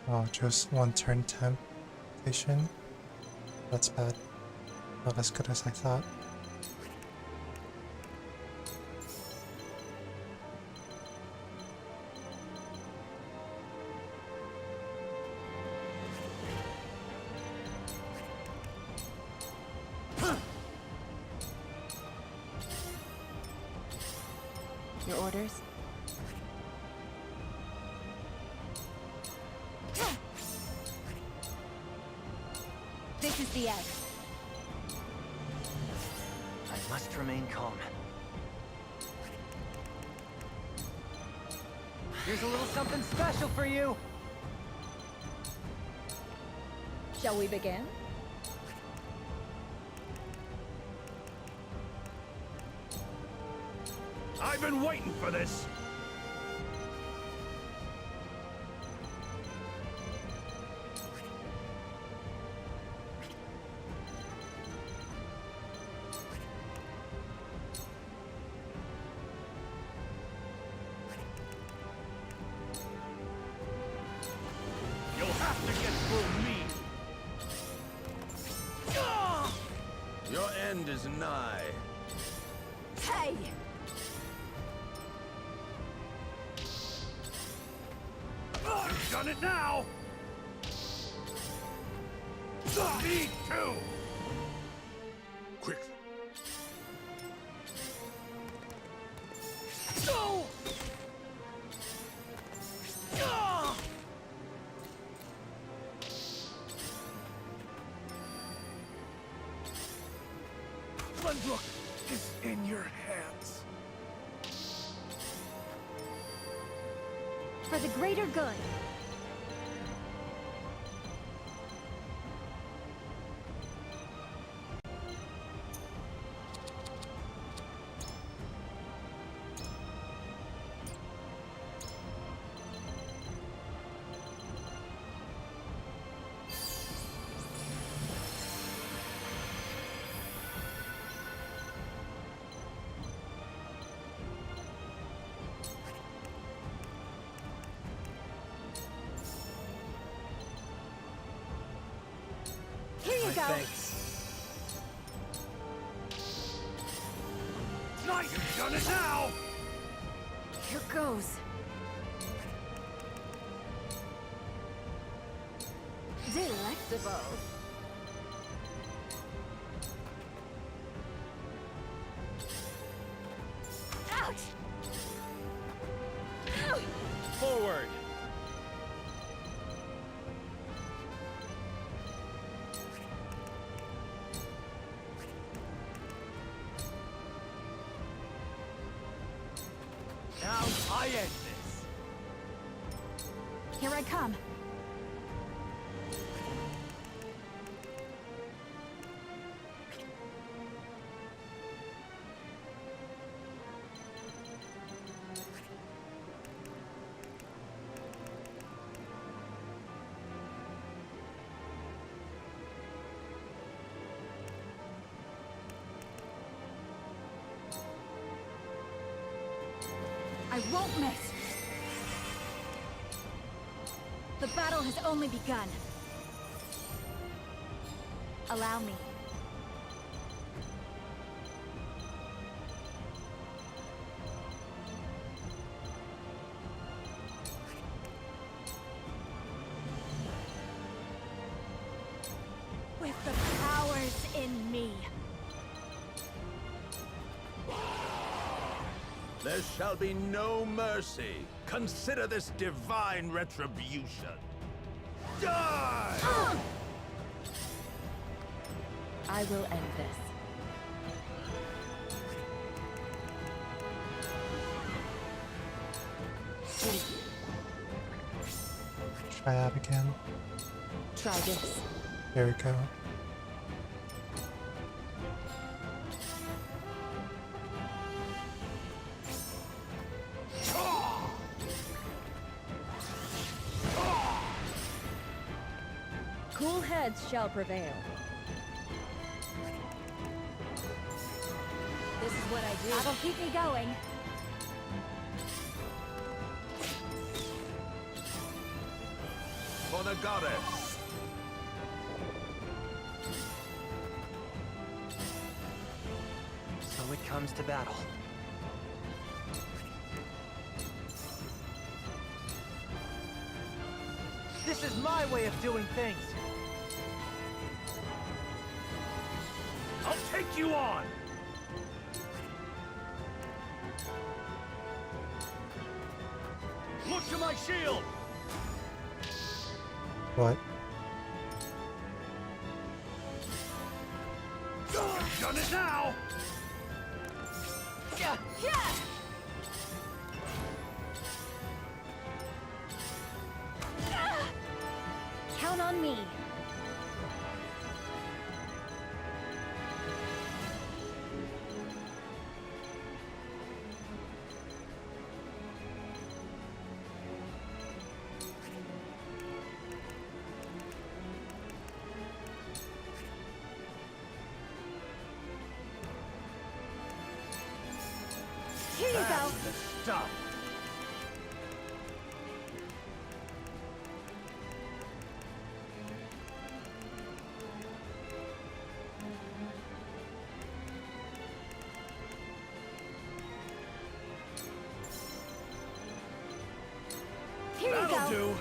Oh, just one turn temptation. That's bad. Not as good as I thought. Your orders? This is the egg. I must remain calm. Here's a little something special for you! Shall we begin? I've been waiting for this! You'll have to get through me! Your end is nigh. Hey! You've done it now! Me too! Quick! Go! Glenbrook is in your hands. For the greater good. Look out! thanks. Nice! You've done it now! Here goes. Delectable. Ouch! Forward! Now I end this. Here I come. I won't miss. The battle has only begun. Allow me. With the powers in me. There shall be no mercy. Consider this divine retribution. Die! I will end this. Try that again. Try this. There we go. Cool heads shall prevail. This is what I do. That'll keep me going. For the goddess! So it comes to battle. This is my way of doing things. I'll take you on! Look to my shield! What? You've done it now! Count on me. Here you go. That's the stuff! Here you That'll go. do!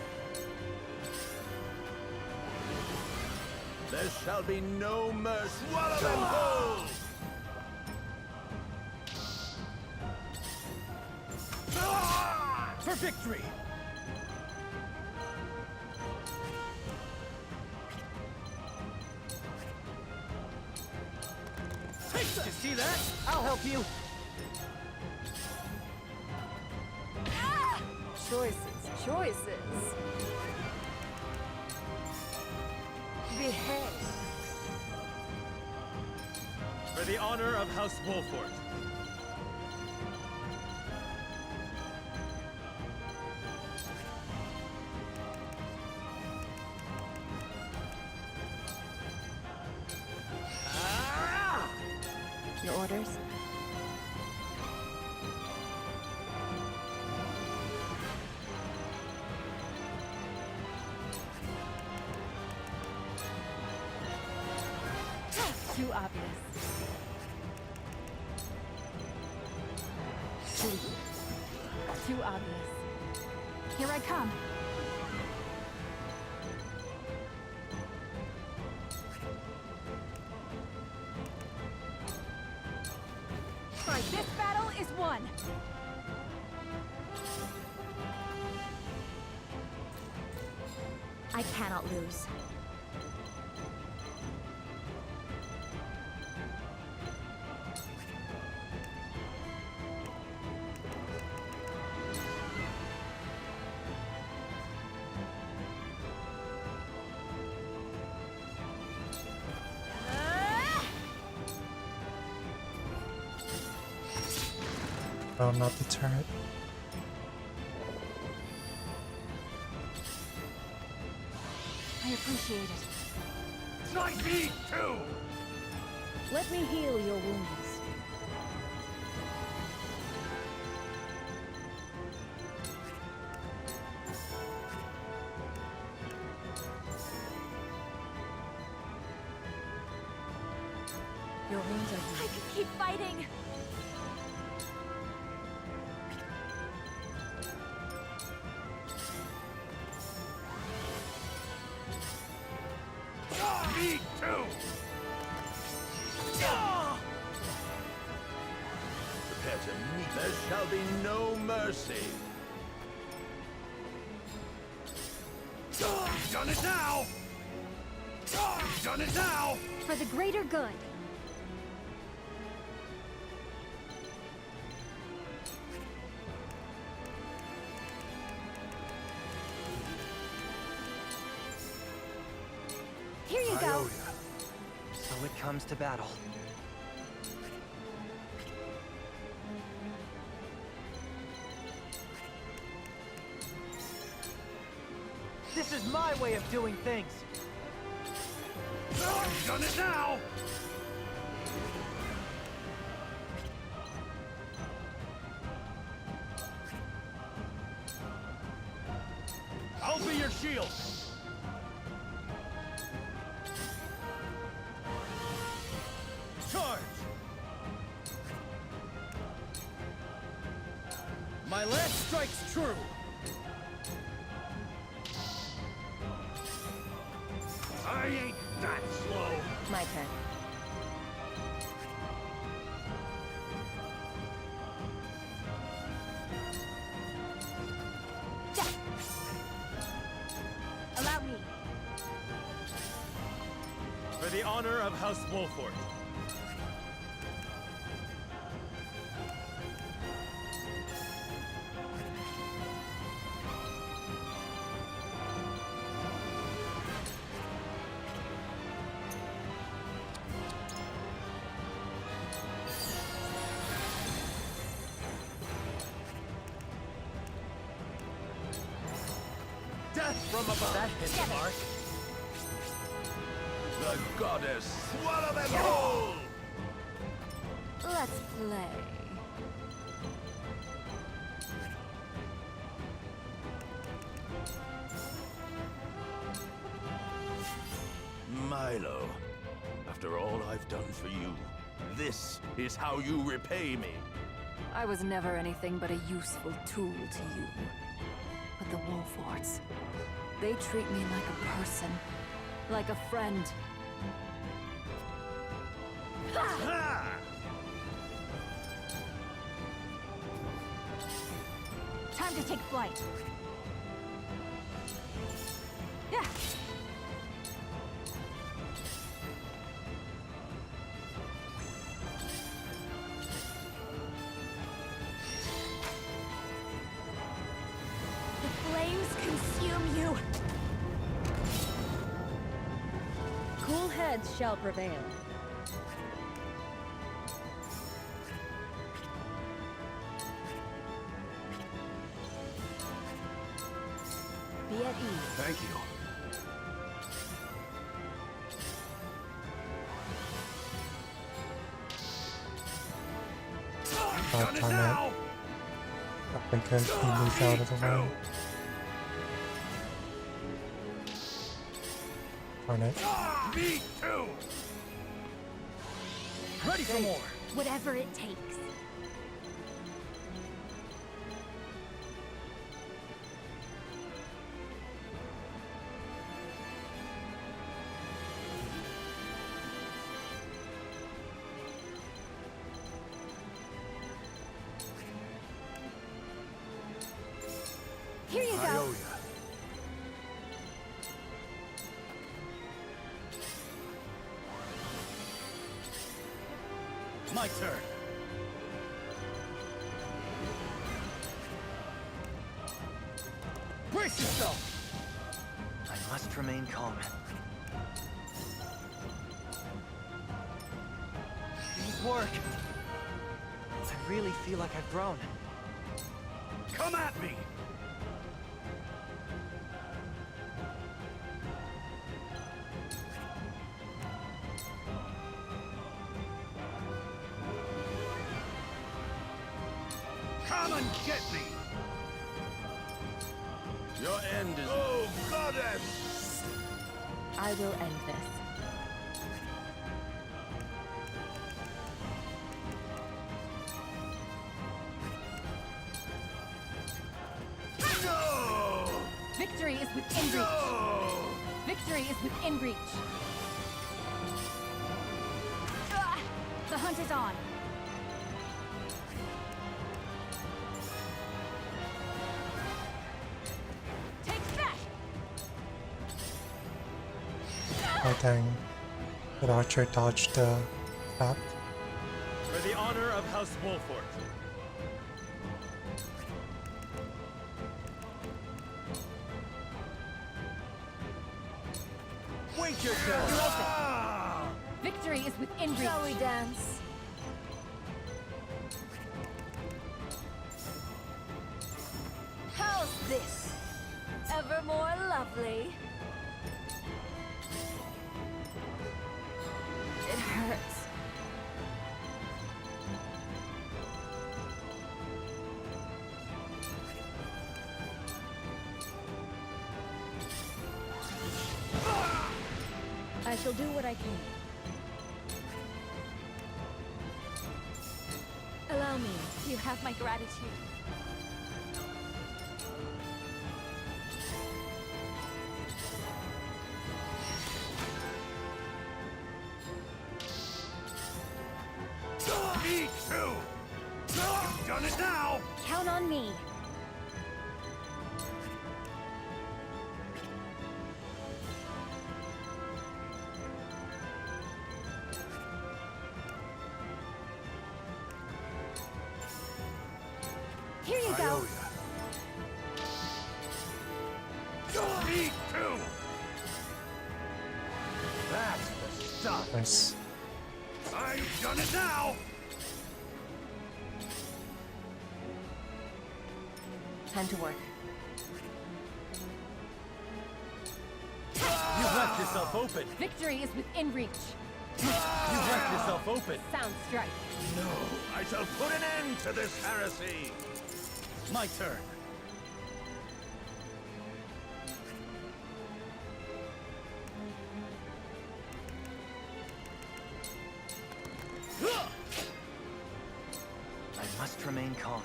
There shall be no mercy. Swallow them whole! For victory! You see that? I'll help you. Choices. Behave. For the honor of House Wolfort. Your orders? Too obvious. Too obvious. Here I come. Right, this battle is won. I cannot lose. Oh, not the turret. I appreciate it. Try me too! Let me heal your wounds. Your wounds are healed. I can keep fighting. Me too! Prepare to meet. There shall be no mercy. Done it now! Done it now! For the greater good. Here you go. So it comes to battle. This is my way of doing things. Done it now! I'll be your shield! Charge! My lance strikes true! I ain't that slow! My turn. Allow me. For the honor of House Wolfort. Death from above. That hit the mark. The goddess, swallow them whole! Let's play. Milo, after all I've done for you, this is how you repay me. I was never anything but a useful tool to you. But the Wolforts, they treat me like a person, like a friend. Time to take flight. Yeah. The flames consume you. Cool heads shall prevail. Be at ease. Thank you. Darn it. Because he moved out of the way. Darn it. Me too! Ready for Great. more! Whatever it takes. Here you I go. owe ya. My turn. Brace yourself! I must remain calm. These work. I really feel like I've grown. Come at me! Come and get me! Your end is... Oh, goddess! I will end this. No! Victory is within reach. No! Victory is within reach. Ah, the hunt is on. Take that! Oh dang. But Archer dodged the trap. For the honor of House Wolfort. Wait your turn! Victory is within reach. Shall we dance? How's this? Ever more lovely? It hurts. I shall do what I can. Allow me. You have my gratitude. Me too! You've done it now! Count on me. Here you go. Me too! That's the stuff! Nice. I've done it now! Time to work. You've left yourself open. Victory is within reach. You've left yourself open. Sound strike. No, I shall put an end to this heresy! My turn. I must remain calm.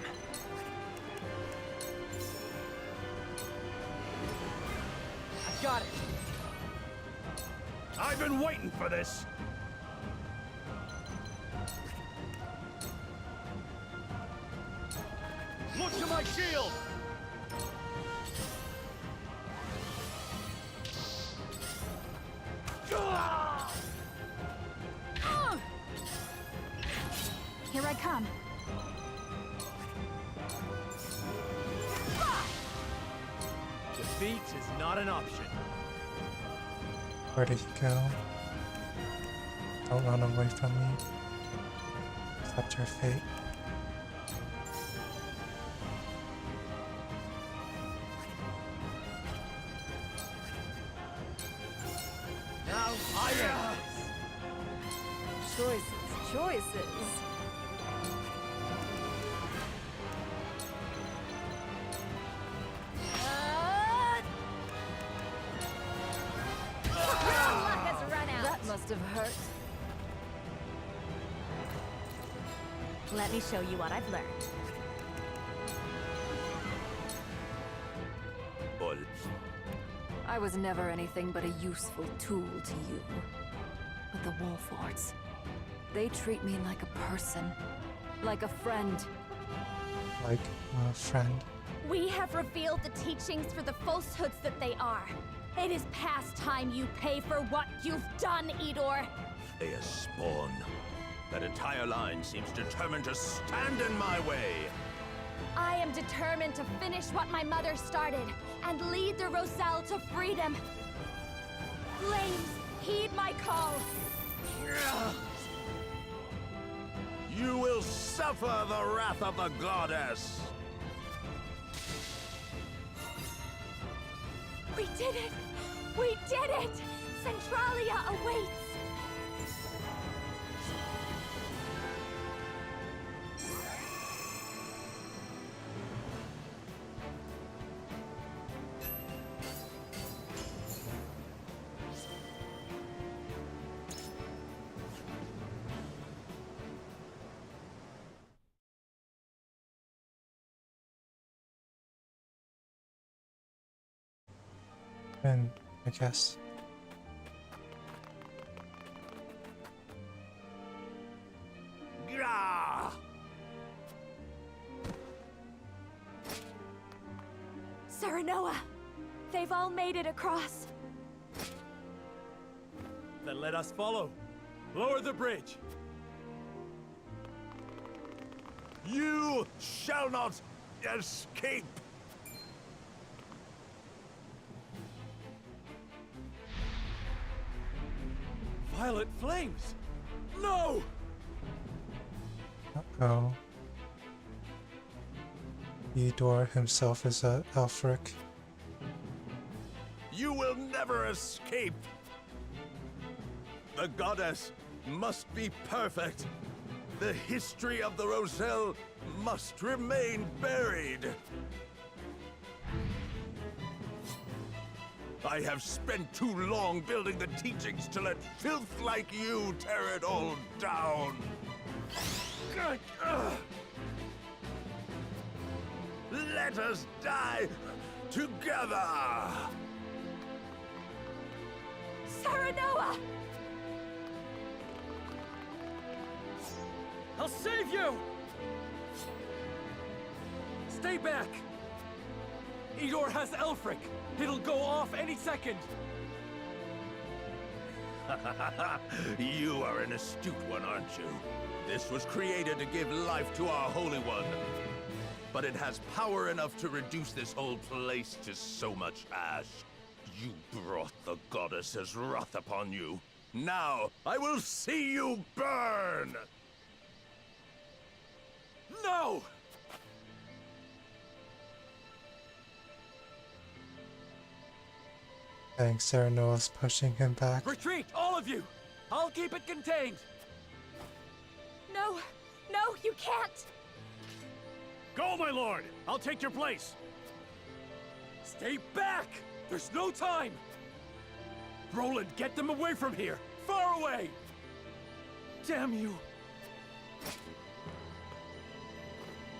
I've got it. I've been waiting for this! Look to my shield! Here I come. Defeat is not an option. Where did he go? Don't run away from me. Accept your fate. Now I am. Choices. Your luck has run out. That must have hurt. Let me show you what I've learned. I was never anything but a useful tool to you. But the Wolforts, they treat me like a person, like a friend. Like a friend. We have revealed the teachings for the falsehoods that they are. It is past time you pay for what you've done, Idor. Thea's spawn. That entire line seems determined to stand in my way. I am determined to finish what my mother started and lead the Roselle to freedom. Flames, heed my call. You will suffer the wrath of the goddess. We did it! We did it! Centralia awaits! And I guess. Grah! Serenoa! They've all made it across. Then let us follow. Lower the bridge. You shall not escape! Violet flames! No! Uh-oh. Idor himself is a Elfric. You will never escape! The goddess must be perfect. The history of the Roselle must remain buried. I have spent too long building the teachings to let filth like you tear it all down. Let us die together! Serenoa! I'll save you! Stay back! Idor has Elfric. It'll go off any second. You are an astute one, aren't you? This was created to give life to our Holy One. But it has power enough to reduce this whole place to so much ash. You brought the goddess's wrath upon you. Now, I will see you burn! No! Thanks, Serenoa's pushing him back. Retreat, all of you! I'll keep it contained! No! No, you can't! Go, my lord! I'll take your place! Stay back! There's no time! Roland, get them away from here! Far away! Damn you!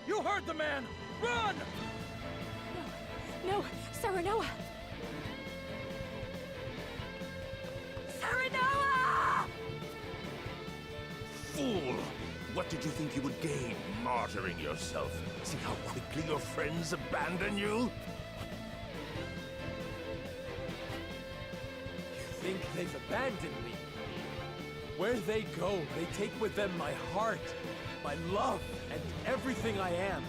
You heard the man! Run! No, Serenoa! Serenoa! Fool! What did you think you would gain, martyring yourself? See how quickly your friends abandon you? You think they've abandoned me? Where they go, they take with them my heart, my love, and everything I am.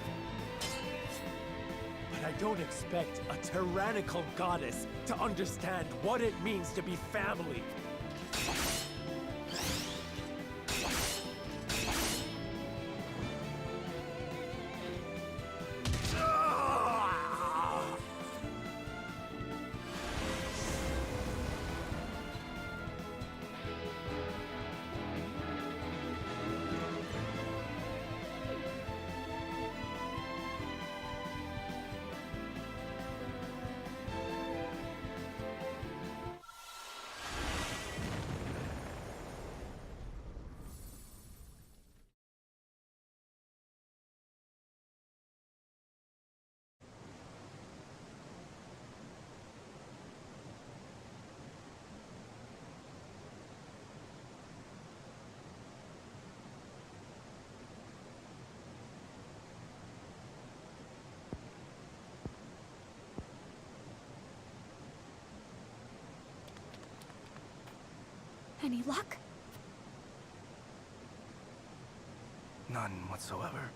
But I don't expect a tyrannical goddess to understand what it means to be family. Any luck? None whatsoever.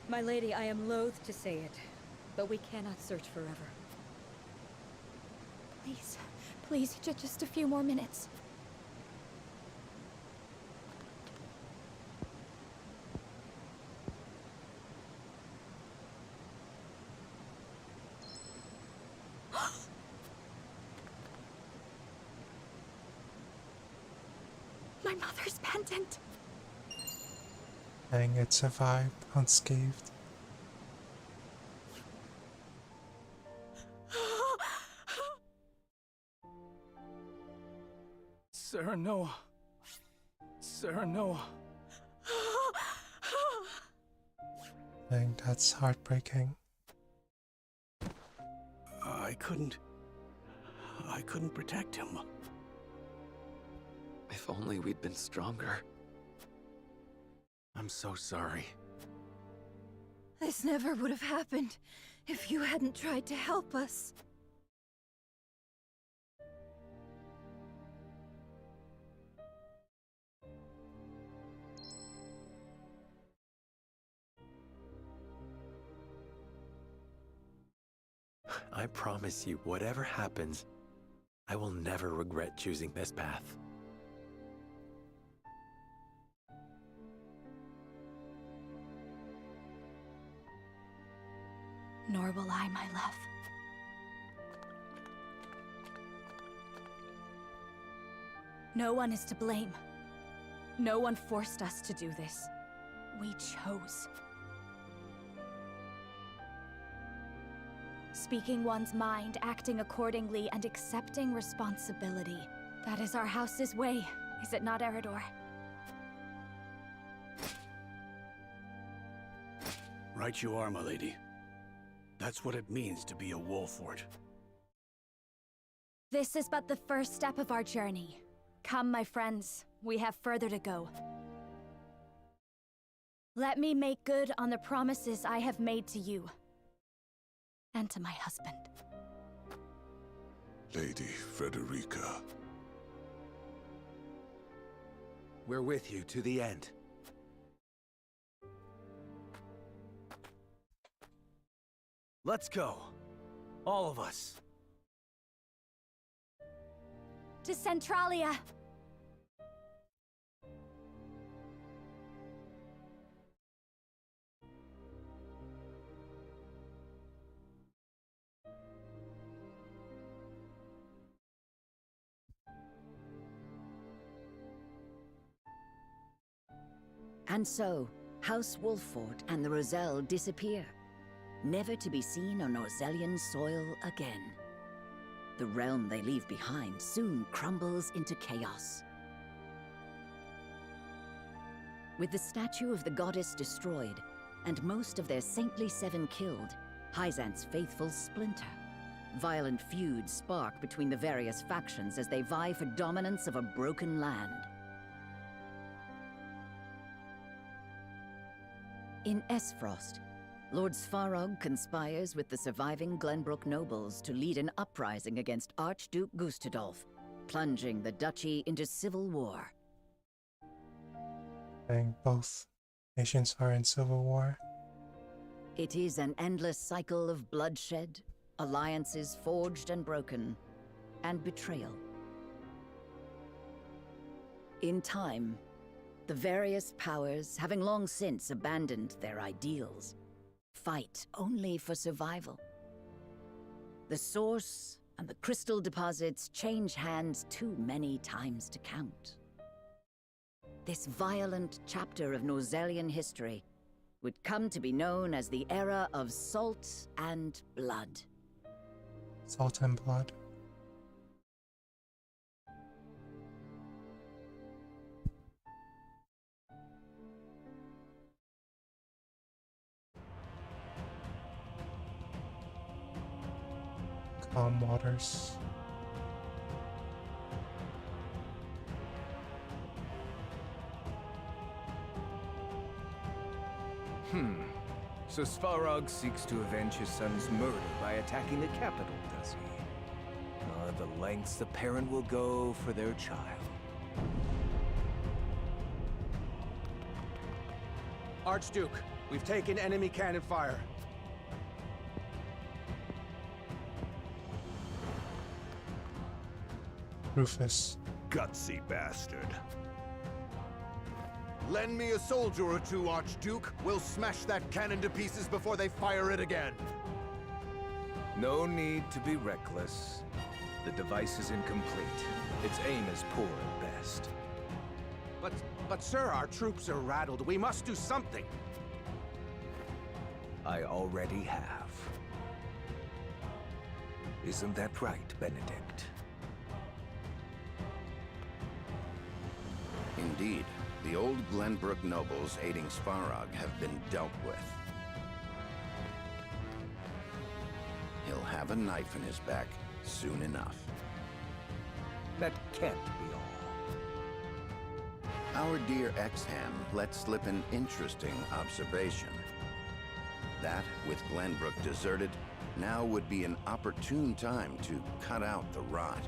My lady, I am loath to say it, but we cannot search forever. Please, please, just a few more minutes. My mother's pendant. Dang, it survived unscathed. Serenoa. Serenoa. Dang, that's heartbreaking. I couldn't protect him. If only we'd been stronger. I'm so sorry. This never would have happened if you hadn't tried to help us. I promise you, whatever happens, I will never regret choosing this path. Nor will I, my love. No one is to blame. No one forced us to do this. We chose. Speaking one's mind, acting accordingly, and accepting responsibility. That is our house's way, is it not, Eridor? Right you are, my lady. That's what it means to be a Wolfort. This is but the first step of our journey. Come, my friends, we have further to go. Let me make good on the promises I have made to you. And to my husband. Lady Frederica. We're with you to the end. Let's go. All of us. To Centralia! And so, House Wolfort and the Roselle disappear, never to be seen on Norzelian soil again. The realm they leave behind soon crumbles into chaos. With the statue of the goddess destroyed, and most of their saintly seven killed, Hyzant's faithful splinter. Violent feuds spark between the various factions as they vie for dominance of a broken land. In Esfrost, Lord Svarog conspires with the surviving Glenbrook nobles to lead an uprising against Archduke Gustadolf, plunging the duchy into civil war. Dang, both nations are in civil war. It is an endless cycle of bloodshed, alliances forged and broken, and betrayal. In time, the various powers, having long since abandoned their ideals, fight only for survival. The source and the crystal deposits change hands too many times to count. This violent chapter of Norzelian history would come to be known as the era of salt and blood. Salt and blood. Calm waters. So Svarog seeks to avenge his son's murder by attacking the capital, does he? The lengths the parent will go for their child. Archduke, we've taken enemy cannon fire. Rufus. Gutsy bastard. Lend me a soldier or two, Archduke. We'll smash that cannon to pieces before they fire it again. No need to be reckless. The device is incomplete. Its aim is poor at best. But sir, our troops are rattled. We must do something. I already have. Isn't that right, Benedict? Indeed, the old Glenbrook nobles aiding Svarog have been dealt with. He'll have a knife in his back soon enough. That can't be all. Our dear Exham let slip an interesting observation. That, with Glenbrook deserted, now would be an opportune time to cut out the rot.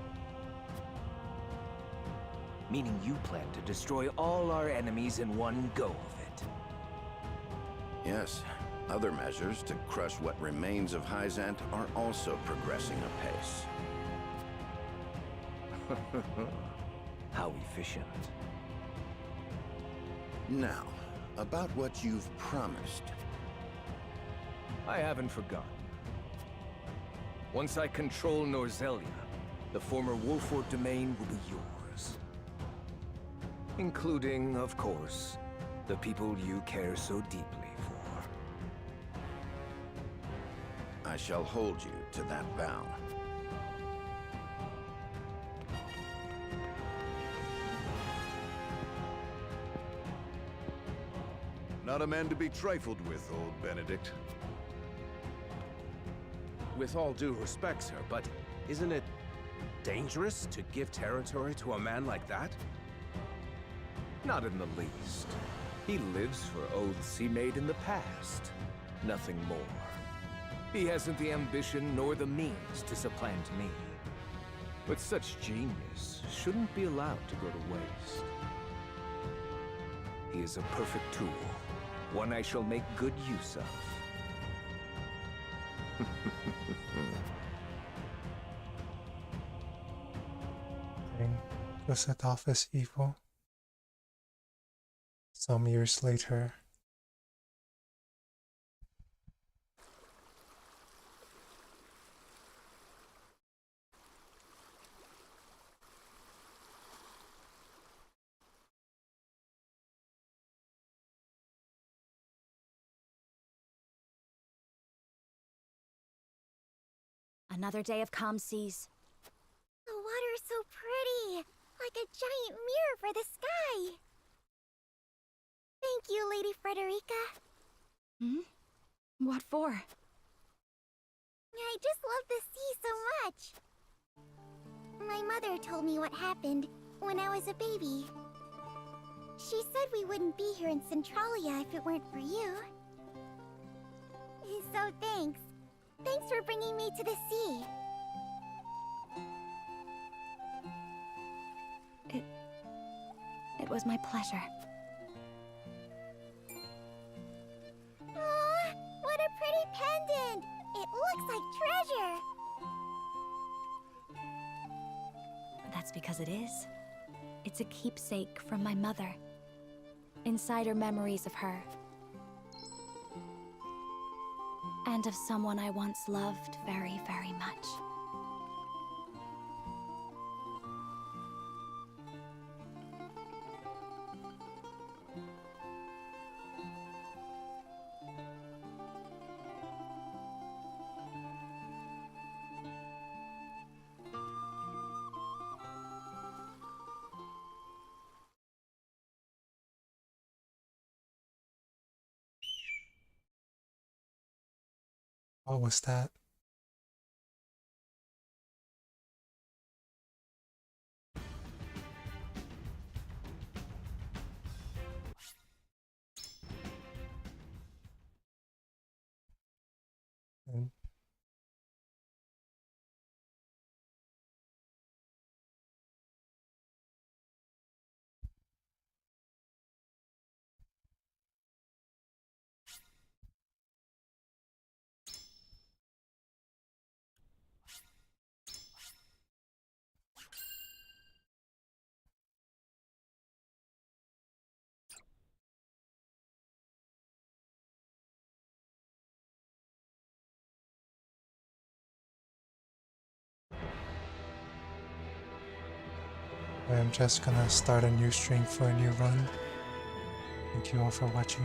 Meaning you plan to destroy all our enemies in one go of it. Yes, other measures to crush what remains of Hyzant are also progressing apace. How efficient. Now, about what you've promised. I haven't forgotten. Once I control Norzelia, the former Wolfort domain will be yours. Including, of course, the people you care so deeply for. I shall hold you to that vow. Not a man to be trifled with, old Benedict. With all due respect, sir, but isn't it dangerous to give territory to a man like that? Not in the least. He lives for oaths he made in the past. Nothing more. He hasn't the ambition nor the means to supplant me. But such genius shouldn't be allowed to go to waste. He is a perfect tool, one I shall make good use of. Thing was set off as evil. Some years later, Another day of calm seas. The water is so pretty, like a giant mirror for the sky. Thank you, Lady Frederica. What for? I just love the sea so much. My mother told me what happened when I was a baby. She said we wouldn't be here in Centralia if it weren't for you. So thanks. Thanks for bringing me to the sea. It was my pleasure. Aw, what a pretty pendant! It looks like treasure! That's because it is. It's a keepsake from my mother. Inside are memories of her. And of someone I once loved very, very much. what was that? And I am just gonna start a new stream for a new run. Thank you all for watching.